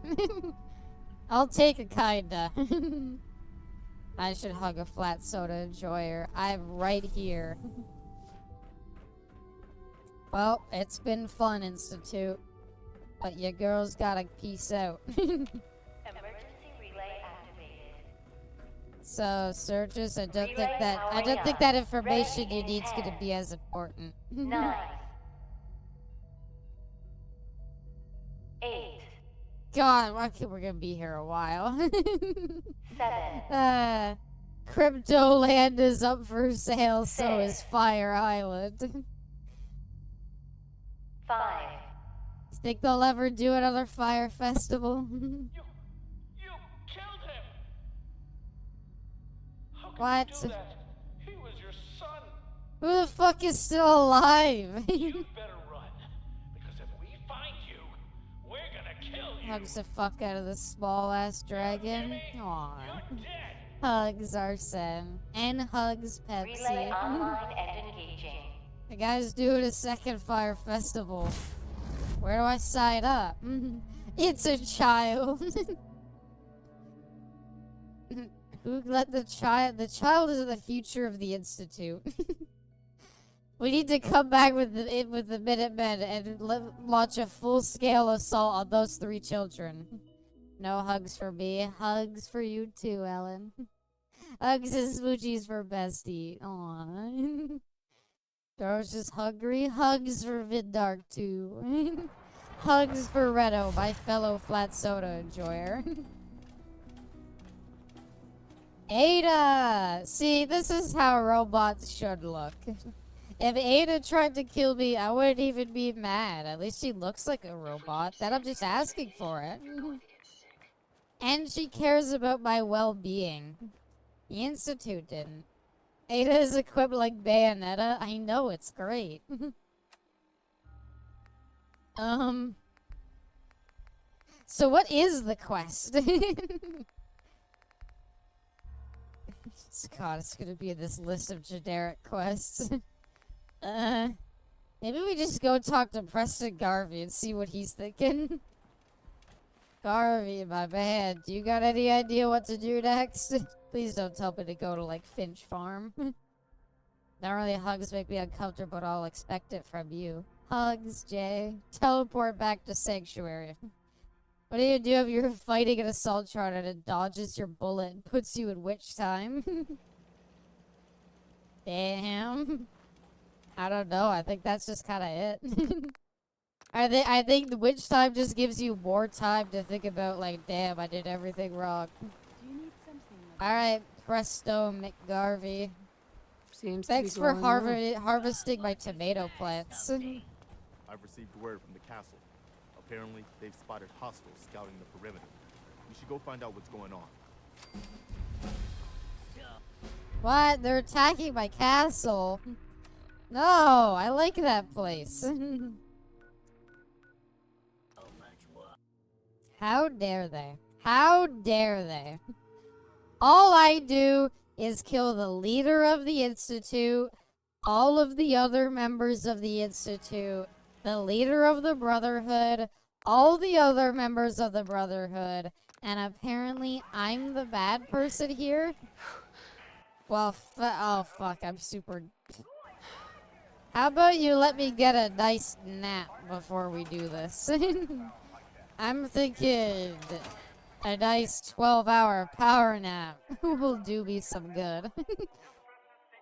I'll take a kinda. I should hug a flat soda enjoyer. I'm right here. Well, it's been fun, Institute. But your girls gotta peace out. Emergency relay activated. So, Surges, I don't think that information you need is gonna be as important. 9, 8, God, we're gonna be here a while. 7. Crypto Land is up for sale, so is Fire Island. 5. Think they'll ever do another fire festival? You killed him! How could What? you do that? He was your son. Who the fuck is still alive? You better run, because if we find you, we're gonna kill you. Hugs the fuck out of this small ass dragon. Aww. Hugs Arsene. And hugs Pepsi. Relay online and engaging. The guy's doing a second fire festival. Where do I sign up? It's a child. Who let the child? The child is the future of the Institute. We need to come back with the Minutemen and launch a full-scale assault on those 3 children. No hugs for me. Hugs for you too, Ellen. Hugs and smoochies for Bestie. Aww. Girl's just hungry. Hugs for Vindark too. Hugs for Reno, my fellow flat soda enjoyer. Ada! See, this is how robots should look. If Ada tried to kill me, I wouldn't even be mad. At least she looks like a robot. Then I'm just asking for it. And she cares about my well-being. The Institute didn't. Ada is equipped like Bayonetta. I know, it's great. So what is the quest? God, it's gonna be this list of generic quests. Maybe we just go talk to Preston Garvey and see what he's thinking. Garvey, my man, do you got any idea what to do next? Please don't tell me to go to, like, Finch Farm. Normally hugs make me uncomfortable, but I'll expect it from you. Hugs, Jay. Teleport back to Sanctuary. What do you do if you're fighting an assaultron and it dodges your bullet and puts you in witch time? Damn. I don't know. I think that's just kind of it. I think the witch time just gives you more time to think about, like, damn, I did everything wrong. Alright, Presto McGarvey. Thanks for harvesting my tomato plants. I've received word from the castle. Apparently, they've spotted hostiles scouting the perimeter. We should go find out what's going on. What? They're attacking my castle? No, I like that place. How dare they? How dare they? All I do is kill the leader of the Institute, all of the other members of the Institute, the leader of the Brotherhood, all the other members of the Brotherhood, and apparently I'm the bad person here? Well, oh fuck, I'm super... How about you let me get a nice nap before we do this? I'm thinking a nice 12-hour power nap will do me some good.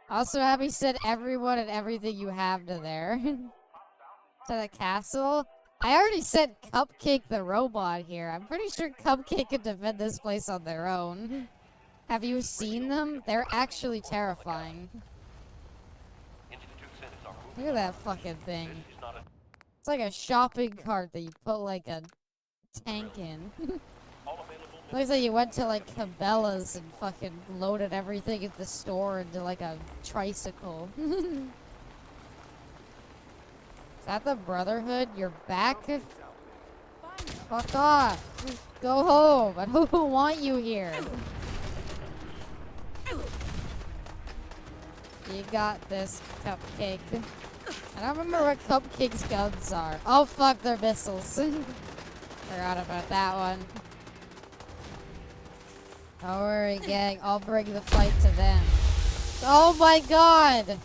Also, have you sent everyone and everything you have to there? To the castle? I already sent Cupcake the robot here. I'm pretty sure Cupcake could defend this place on their own. Have you seen them? They're actually terrifying. Look at that fucking thing. It's like a shopping cart that you put like a tank in. Looks like you went to like Cabela's and fucking loaded everything at the store into like a tricycle. Is that the Brotherhood? You're back? Fuck off. Go home. I don't want you here. You got this, Cupcake. I don't remember what Cupcake's guns are. Oh fuck, they're missiles. Forgot about that one. Don't worry, gang. I'll bring the fight to them. Oh my god!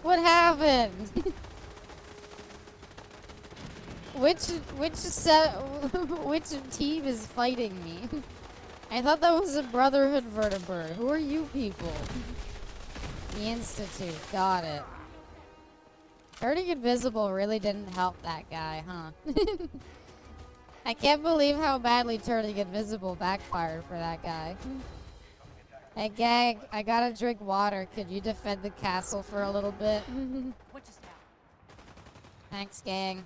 What happened? Which team is fighting me? I thought that was a Brotherhood vertebrate. Who are you people? The Institute. Got it. Turning invisible really didn't help that guy, huh? I can't believe how badly turning invisible backfired for that guy. Hey, gang, I gotta drink water. Could you defend the castle for a little bit? What just happened? Thanks, gang.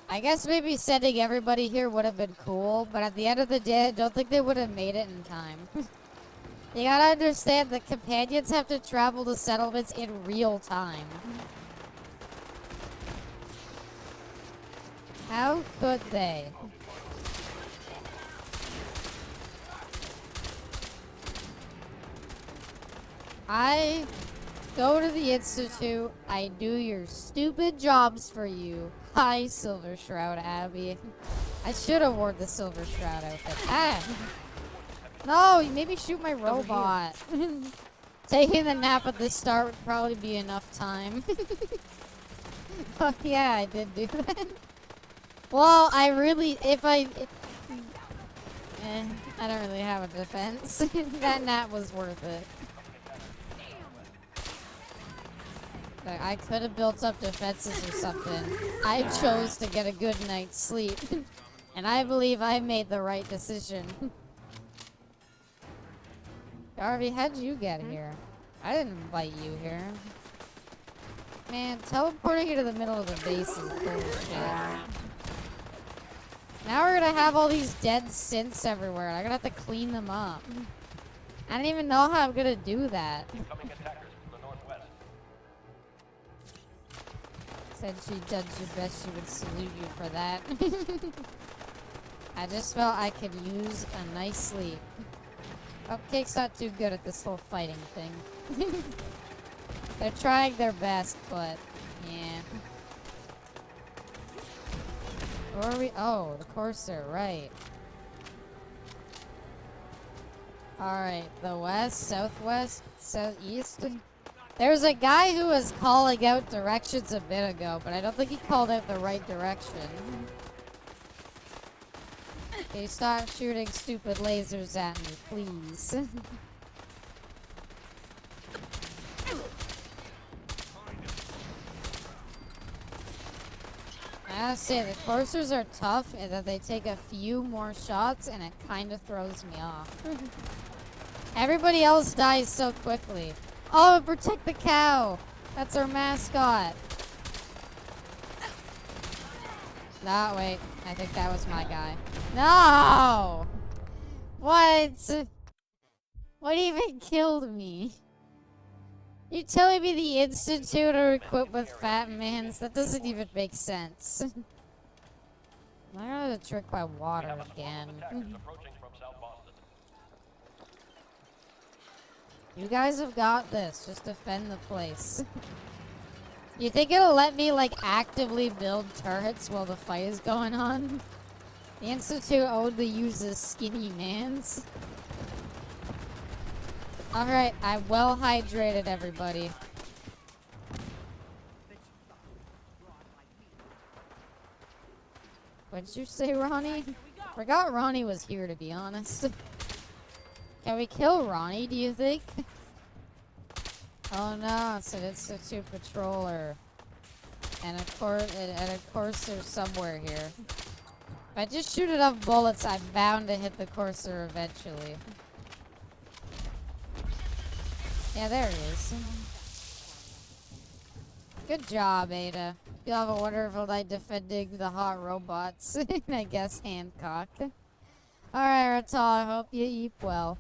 I guess maybe sending everybody here would have been cool, but at the end of the day, I don't think they would have made it in time. You gotta understand that companions have to travel to settlements in real time. How could they? I go to the Institute, I do your stupid jobs for you. Hi, Silver Shroud Abby. I should have worn the Silver Shroud outfit. Ah! No, you made me shoot my robot. Taking the nap at the start would probably be enough time. Oh yeah, I did do that. Well, I don't really have a defense. That nap was worth it. Like, I could have built up defenses or something. I chose to get a good night's sleep. And I believe I made the right decision. Garvey, how'd you get here? I didn't invite you here. Man, teleporting you to the middle of the base is bullshit. Now we're gonna have all these dead synths everywhere. I'm gonna have to clean them up. I don't even know how I'm gonna do that. Said she did her best, she would salute you for that. I just felt I could use a nice sleep. Cupcake's not too good at this whole fighting thing. They're trying their best, but yeah. Where are we? Oh, the Corsair, right. Alright, the west, southwest, southeast. There's a guy who was calling out directions a bit ago, but I don't think he called out the right direction. Okay, stop shooting stupid lasers at me, please. I gotta say, the coursers are tough and that they take a few more shots and it kind of throws me off. Everybody else dies so quickly. Oh, protect the cow! That's our mascot. No, wait. I think that was my guy. No! What? What even killed me? You telling me the Institute are equipped with fat mans? That doesn't even make sense. I got a trick by water again. You guys have got this. Just defend the place. You think it'll let me, like, actively build turrets while the fight is going on? The Institute only uses skinny mans. Alright, I'm well hydrated, everybody. What did you say, Ronnie? Forgot Ronnie was here, to be honest. Can we kill Ronnie, do you think? Oh no, it's an Institute patroller. And of course there's somewhere here. If I just shoot enough bullets, I'm bound to hit the courser eventually. Yeah, there he is. Good job, Ada. You'll have a wonderful night defending the hot robots. I guess Hancock. Alright, Ratal, I hope you eat well.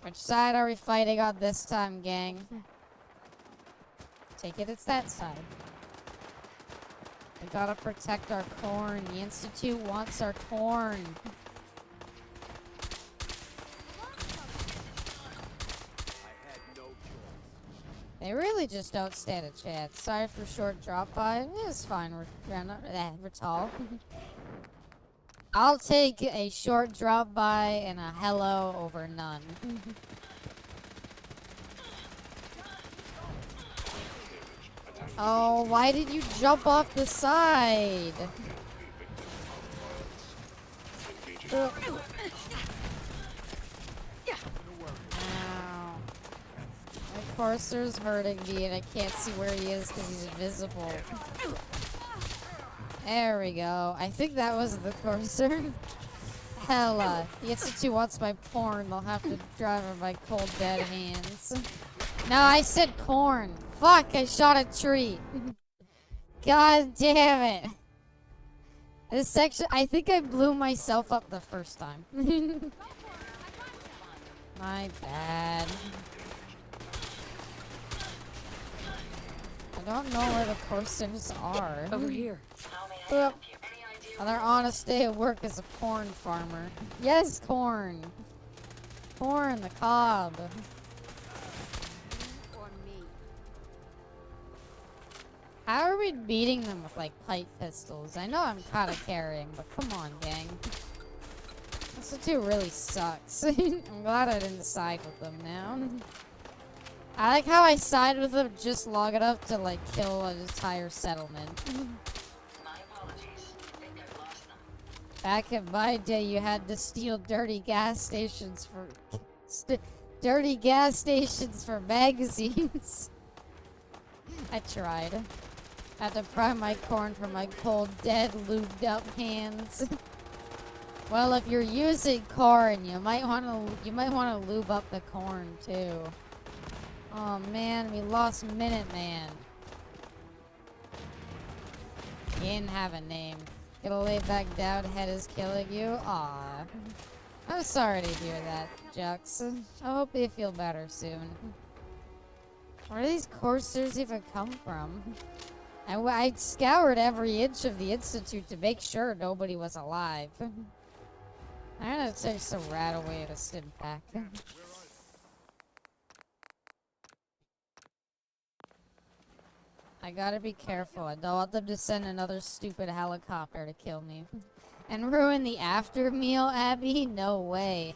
Which side are we fighting on this time, gang? Take it, it's that side. We gotta protect our corn. The Institute wants our corn. They really just don't stand a chance. Sorry for short drop by. It's fine, Ratal. I'll take a short drop by and a hello over none. Oh, why did you jump off the side? Ow. My courser's hurting me and I can't see where he is because he's invisible. There we go. I think that was the courser. Hella. The Institute wants my porn. They'll have to drive her my cold dead hands. No, I said corn. Fuck, I shot a tree. God damn it. This section, I think I blew myself up the first time. My bad. I don't know where the coursers are. Over here. Well, their honest day at work as a corn farmer. Yes, corn. Corn, the cob. How are we beating them with, like, pipe pistols? I know I'm kind of carrying, but come on, gang. This two really sucks. I'm glad I didn't side with them now. I like how I side with them just long enough to, like, kill an entire settlement. My apologies. I think I've lost them. Back in my day, you had to steal dirty gas stations for... dirty gas stations for magazines. I tried. I had to pry my corn from my cold, dead, lubed up hands. Well, if you're using corn, you might want to lube up the corn too. Oh man, we lost Minuteman. He didn't have a name. Gonna lay back down, head is killing you. Aw. I'm sorry to hear that, Jux. I hope you feel better soon. Where do these coursers even come from? I scoured every inch of the Institute to make sure nobody was alive. I'm gonna take some rat away to stim pack. I gotta be careful. I don't want them to send another stupid helicopter to kill me. And ruin the after meal, Abby? No way.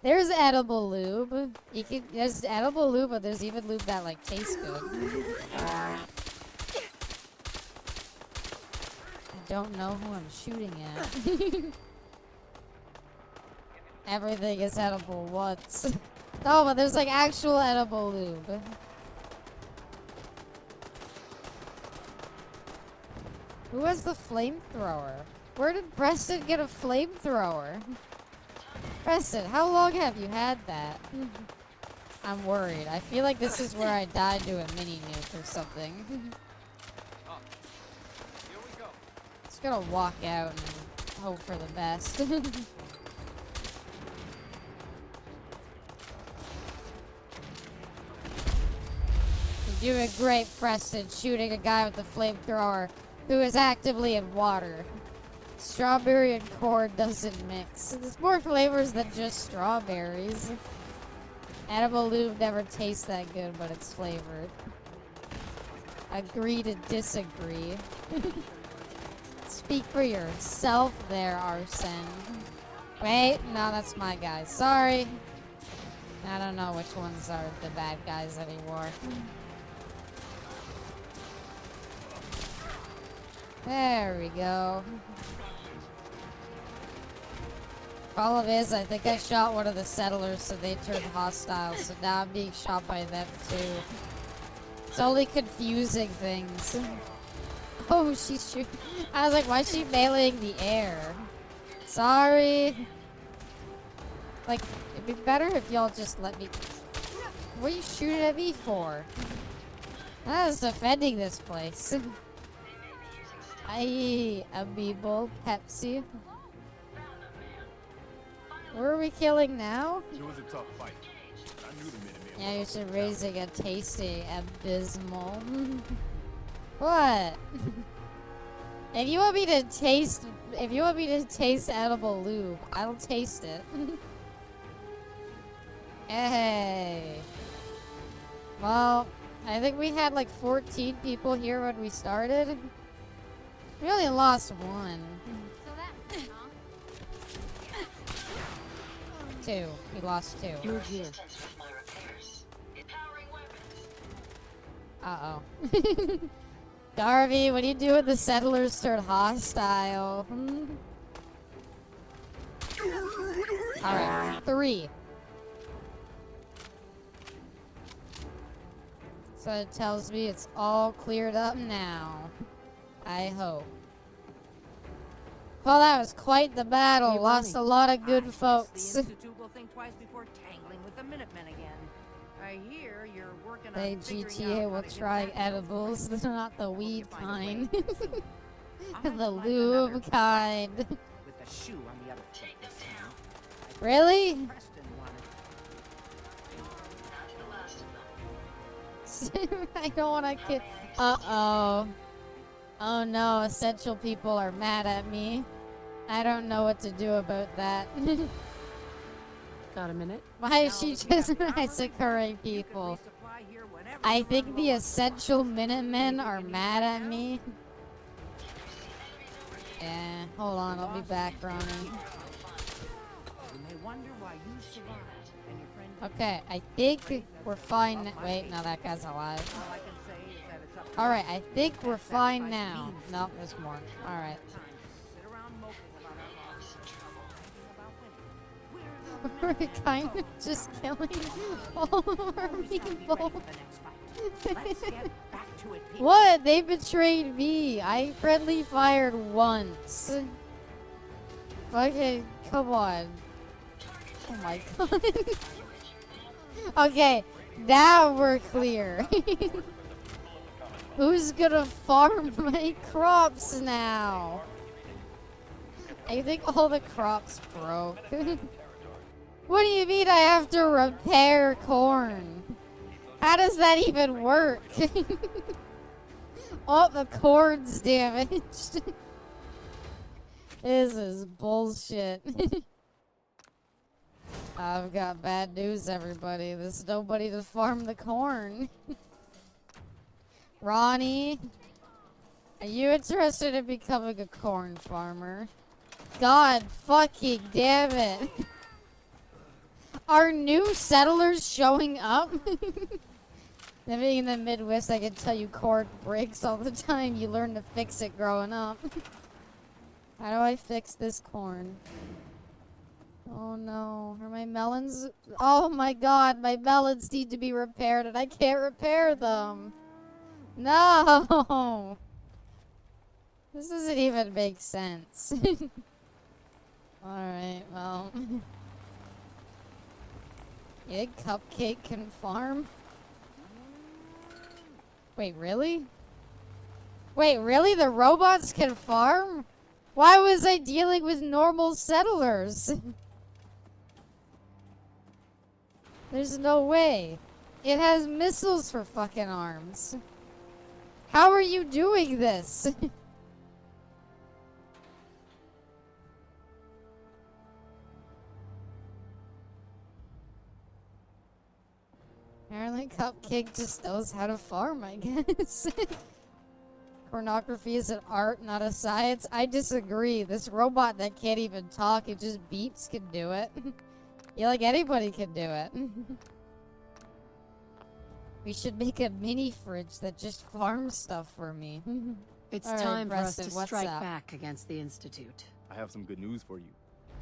There's edible lube. There's edible lube, but there's even lube that, like, tastes good. I don't know who I'm shooting at. Everything is edible once. Oh, but there's, like, actual edible lube. Who has the flamethrower? Where did Preston get a flamethrower? Preston, how long have you had that? I'm worried. I feel like this is where I died to a mini nuke or something. Just gonna walk out and hope for the best. You're doing great, Preston, shooting a guy with a flamethrower who is actively in water. Strawberry and corn doesn't mix. There's more flavors than just strawberries. Edible lube never tastes that good, but it's flavored. Agree to disagree. Speak for yourself there, Arsen. Wait, no, that's my guy. Sorry. I don't know which ones are the bad guys anymore. There we go. Problem is, I think I shot one of the settlers, so they turned hostile, so now I'm being shot by them too. It's only confusing things. Oh, she's shooting. I was like, why is she meleeing the air? Sorry. Like, it'd be better if y'all just let me... What are you shooting at me for? I was defending this place. Aye, Amiibo, Pepsi. Where are we killing now? It was a tough fight. I knew the Minutemen. Yeah, you should raising a tasty abysmal. What? If you want me to taste edible lube, I'll taste it. Hey. Well, I think we had like 14 people here when we started. We only lost one. Two. We lost two. Your assistance with my repairs. Uh-oh. Garvey, what do you do when the settlers turn hostile? Alright, 3. So it tells me it's all cleared up now. I hope. Well, that was quite the battle. Hey, Lost Ronnie. a lot of good I guess folks. The Institute will think twice before tangling with the Minutemen again. I hear you're working They on figuring GTA out will how to get try back edibles. They're not the weed kind. The I'd like lube another kind. with a shoe on the other foot this time. Really? Preston wanted. I don't want to kill. Uh-oh. Oh no, essential people are mad at me. I don't know what to do about that. Got a minute? Why is she just massacring people? I think the essential Minutemen are mad at me. Yeah, hold on, I'll be back, Ronnie. You may wonder why you survived and your friend. Okay, I think we're fine. Wait, no, that guy's alive. All I can say is that it's up to Alright, I think we're fine now. No, there's more. Alright. sit around moping about our loss. We're kind of just killing all of our people. Let's get back to it, people. What? They betrayed me. I friendly fired once. Fucking, come on. Oh my god. Okay, now we're clear. Who's gonna farm my crops now? I think all the crops broke. What do you mean I have to repair corn? How does that even work? Oh, the corn's damaged. This is bullshit. I've got bad news, everybody. There's nobody to farm the corn. Ronnie, are you interested in becoming a corn farmer? God fucking damn it. Are new settlers showing up? Living in the Midwest, I can tell you corn breaks all the time. You learn to fix it growing up. How do I fix this corn? Oh no, are my melons? Oh my god, my melons need to be repaired and I can't repair them. No! This doesn't even make sense. Alright, well. You think Cupcake can farm? Wait, really? Wait, really? The robots can farm? Why was I dealing with normal settlers? There's no way. It has missiles for fucking arms. How are you doing this? Apparently Cupcake just knows how to farm, I guess. Pornography is an art, not a science. I disagree. This robot that can't even talk, it just beeps, can do it. Yeah, like anybody can do it. We should make a mini fridge that just farms stuff for me. It's All right, time for us Preston, to what's strike up? back against the Institute. I have some good news for you.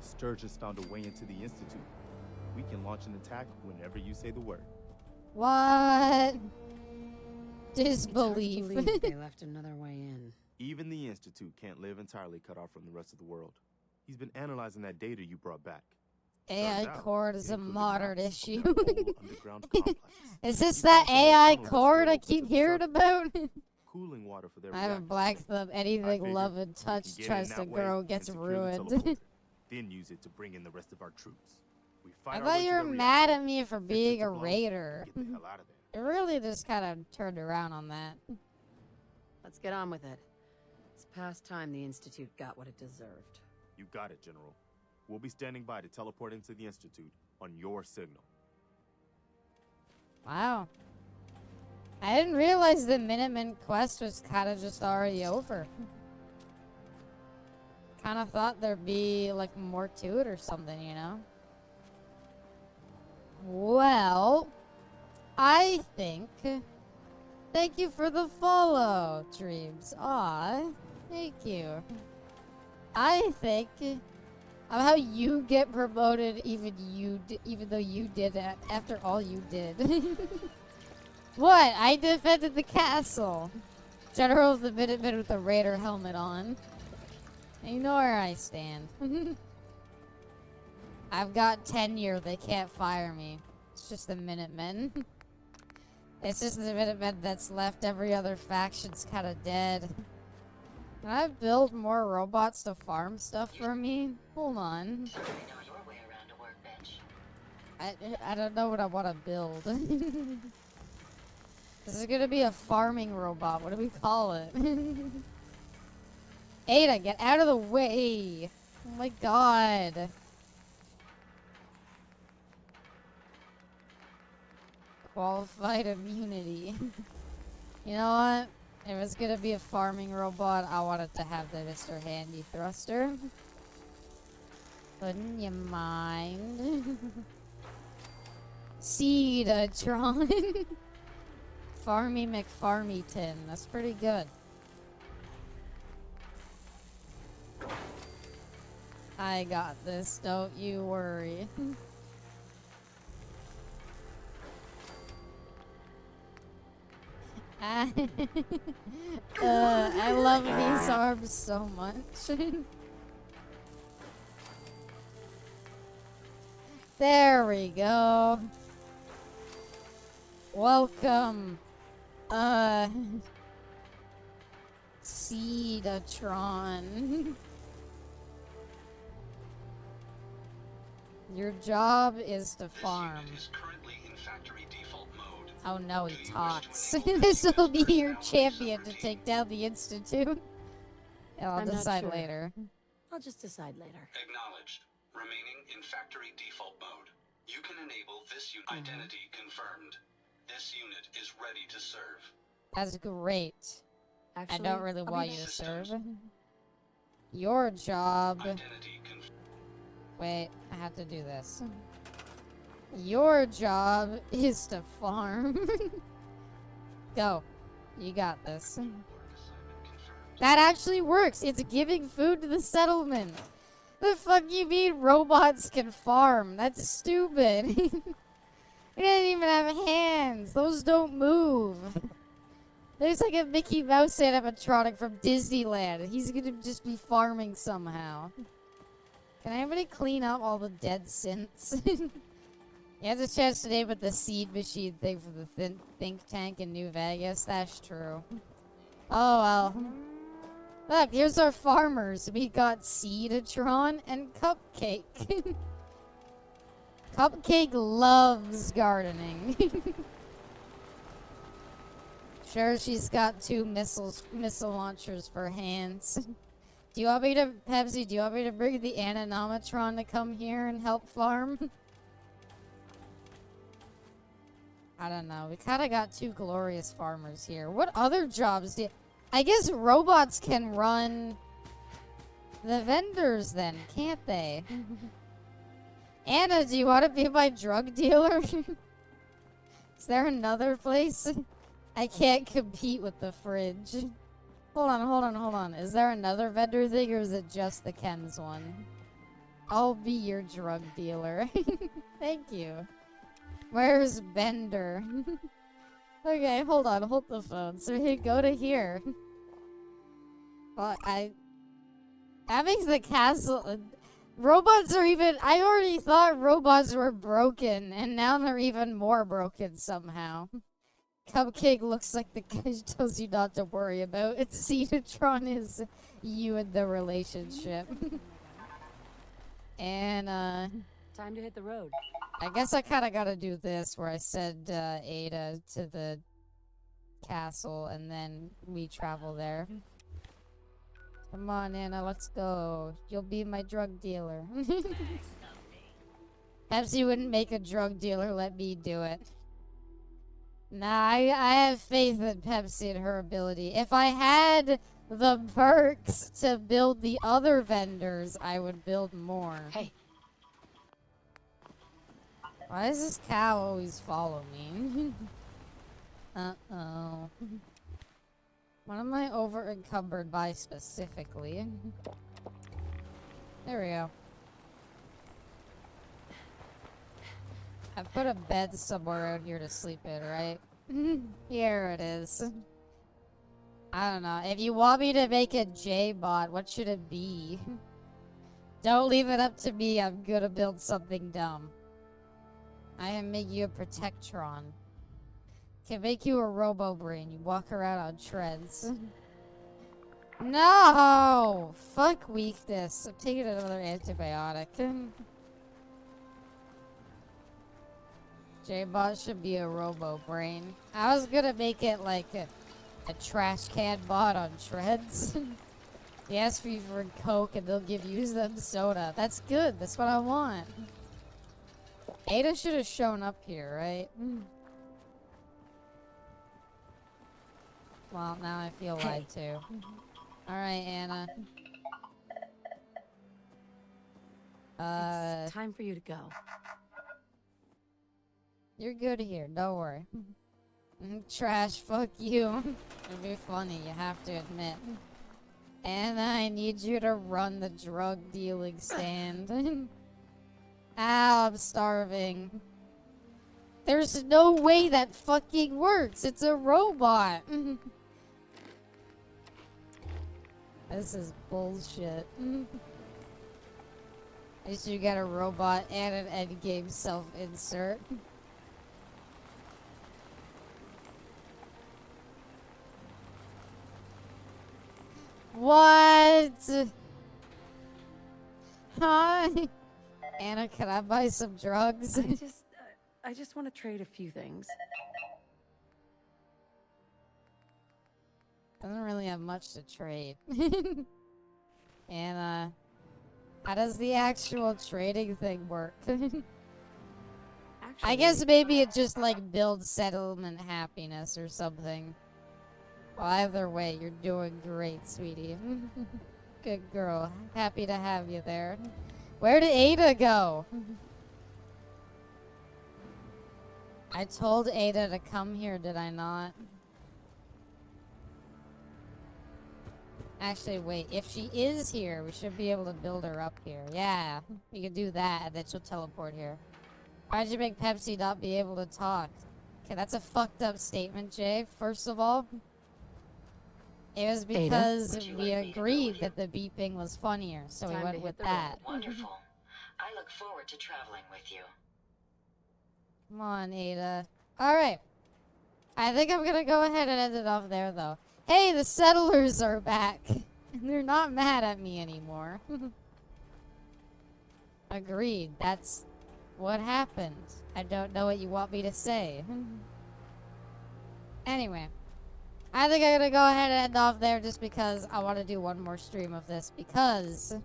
Sturgis found a way into the Institute. We can launch an attack whenever you say the word. What? It's hard to Disbelief. believe they left another way in. Even the Institute can't live entirely cut off from the rest of the world. He's been analyzing that data you brought back. AI Turns out, cord is it a included modern maps of issue. their whole underground complex. Is this He that found some old AI tunnel that cord still I open keep to the hearing surface. about? Cooling water for their I have a reactors. black thumb. I Anything figured love and we touch can get tries in to that way grow and gets secure the ruined. teleporter, then use it to bring in the rest of our troops. We fight I our thought way you to were the mad reactor, at me for fix it being to a blow, raider. get the hell out of there. It really just kind of turned around on that. Let's get on with it. It's past time the Institute got what it deserved. You got it, General. We'll be standing by to teleport into the Institute on your signal. Wow. I didn't realize the Minutemen quest was kind of just already over. Kind of thought there'd be like more to it or something, you know? Well, I think... Thank you for the follow, Dreams. Aw, thank you. I think... how you get promoted even though you did it after all you did. What? I defended the castle. General of the Minutemen with a Raider helmet on. You know where I stand. I've got tenure. They can't fire me. It's just the Minutemen. It's just the Minutemen that's left. Every other faction's kind of dead. Can I build more robots to farm stuff for me? Hold on. I don't know what I want to build. This is gonna be a farming robot. What do we call it? Ada, get out of the way! Oh my god. Qualified immunity. You know what? If it's gonna be a farming robot, I want it to have the Mr. Handy Thruster. Wouldn't you mind? Seedatron. Farmy McFarmyton. That's pretty good. I got this. Don't you worry. I love these arms so much. There we go. Welcome. Seedatron. Your job is to farm. Oh no, he talks. This will be your champion to take down the Institute. Yeah, I'll I'm not decide sure. later. I'll just decide later. Acknowledged. Remaining in factory default mode. You can enable this unit. Identity confirmed. This unit is ready to serve. That's great. Actually, I don't really I'll be want you back. to serve. Your job... Identity confirmed. Wait, I have to do this. Your job is to farm. Go. You got this. That actually works. It's giving food to the settlement. The fuck you mean robots can farm? That's stupid. They didn't even have hands. Those don't move. There's like a Mickey Mouse animatronic from Disneyland. He's gonna just be farming somehow. Can anybody clean up all the dead synths? You had the chance today with the seed machine thing for the think tank in New Vegas. That's true. Oh well. Look, here's our farmers. We got Seedatron and Cupcake. Cupcake loves gardening. Sure, she's got 2 missile launchers for hands. Do you want me to, Pepsi, do you want me to bring the Ananomatron to come here and help farm? I don't know. We kind of got two glorious farmers here. What other jobs do... I guess robots can run the vendors then, can't they? Anna, do you want to be my drug dealer? Is there another place? I can't compete with the fridge. Hold on. Is there another vendor thing, or is it just the Ken's one? I'll be your drug dealer. Thank you. Where's Bender? Okay, hold on. Hold the phone. So we go to here. Well, that makes the castle... robots are even... I already thought robots were broken, and now they're even more broken somehow. Cupcake looks like the guy who tells you not to worry about. It's Cedatron is you and the relationship. And, Time to hit the road. I guess I kind of gotta do this, where I send, Ada to the castle, and then we travel there. Come on, Anna, let's go. You'll be my drug dealer. Pepsi wouldn't make a drug dealer, let me do it. Nah, I have faith in Pepsi and her ability. If I had the perks to build the other vendors, I would build more. Hey. Why does this cow always follow me? Uh-oh. What am I over encumbered by specifically? There we go. I put a bed somewhere out here to sleep in, right? Here it is. I don't know. If you want me to make a J-bot, what should it be? Don't leave it up to me. I'm gonna build something dumb. I am making you a Protectron. Can make you a Robo-Brain. You walk around on treads. No! Fuck weakness. I'm taking another antibiotic. J-Bot should be a Robo-Brain. I was gonna make it like a trash can bot on treads. They ask me for Coke and they'll use them soda. That's good. That's what I want. Ada should have shown up here, right? Well, now I feel lied to. Alright, Anna. It's time for you to go. You're good here, don't worry. Trash, fuck you. It'd be funny, you have to admit. And I need you to run the drug dealing stand. Ow, I'm starving. There's no way that fucking works. It's a robot. This is bullshit. At least you get a robot and an endgame self-insert. What? Hi. Anna, can I buy some drugs? I just want to trade a few things. Doesn't really have much to trade. And, how does the actual trading thing work? I guess maybe it just, like, builds settlement happiness or something. Well, either way, you're doing great, sweetie. Good girl. Happy to have you there. Where did Ada go? I told Ada to come here, did I not? Actually, wait. If she is here, we should be able to build her up here. Yeah, we can do that, and then she'll teleport here. Why'd you make Pepsi not be able to talk? Okay, that's a fucked up statement, Jay. First of all, it was because we agreed that the beeping was funnier, so we went with that. Wonderful. I look forward to traveling with you. Come on, Ada. Alright. I think I'm gonna go ahead and end it off there, though. Hey, the settlers are back. And they're not mad at me anymore. Agreed. That's what happened. I don't know what you want me to say. Anyway. I think I'm gonna go ahead and end off there just because I want to do one more stream of this. Because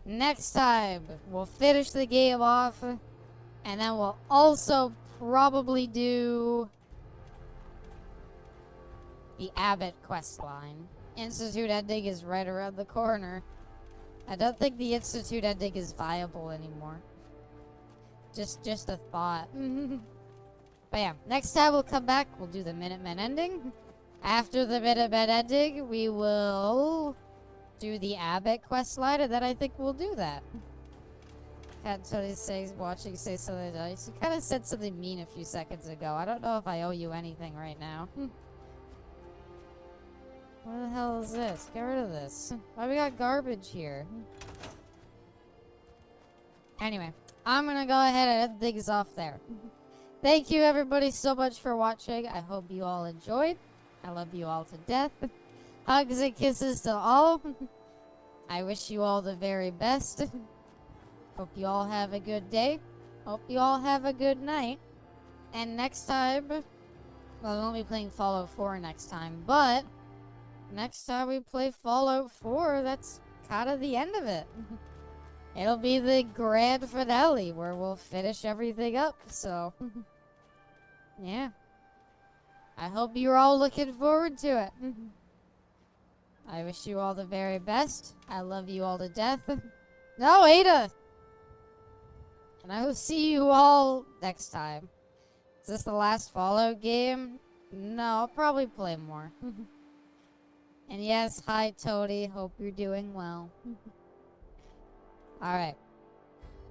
next time, we'll finish the game off. And then we'll also probably do the Abbott quest line. Institute ending is right around the corner. I don't think the Institute ending is viable anymore. Just a thought. But yeah, next time we'll come back, we'll do the Minutemen ending. After the Minutemen ending, we will do the Abbott quest line, and then I think we'll do that. Had Tony says watching say something nice. You kind of said something mean a few seconds ago. I don't know if I owe you anything right now. What the hell is this? Get rid of this. Why we got garbage here? Anyway, I'm gonna go ahead and end things off there. Thank you everybody so much for watching. I hope you all enjoyed. I love you all to death. Hugs and kisses to all. I wish you all the very best. Hope you all have a good day. Hope you all have a good night. And next time, well, we won't be playing Fallout 4 next time, but next time we play Fallout 4, that's kind of the end of it. It'll be the grand finale where we'll finish everything up, so yeah. I hope you're all looking forward to it. I wish you all the very best. I love you all to death. No, Ada! And I will see you all next time. Is this the last Fallout game? No, I'll probably play more. And yes, hi Tony. Hope you're doing well. Alright.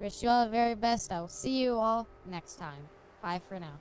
Wish you all the very best. I will see you all next time. Bye for now.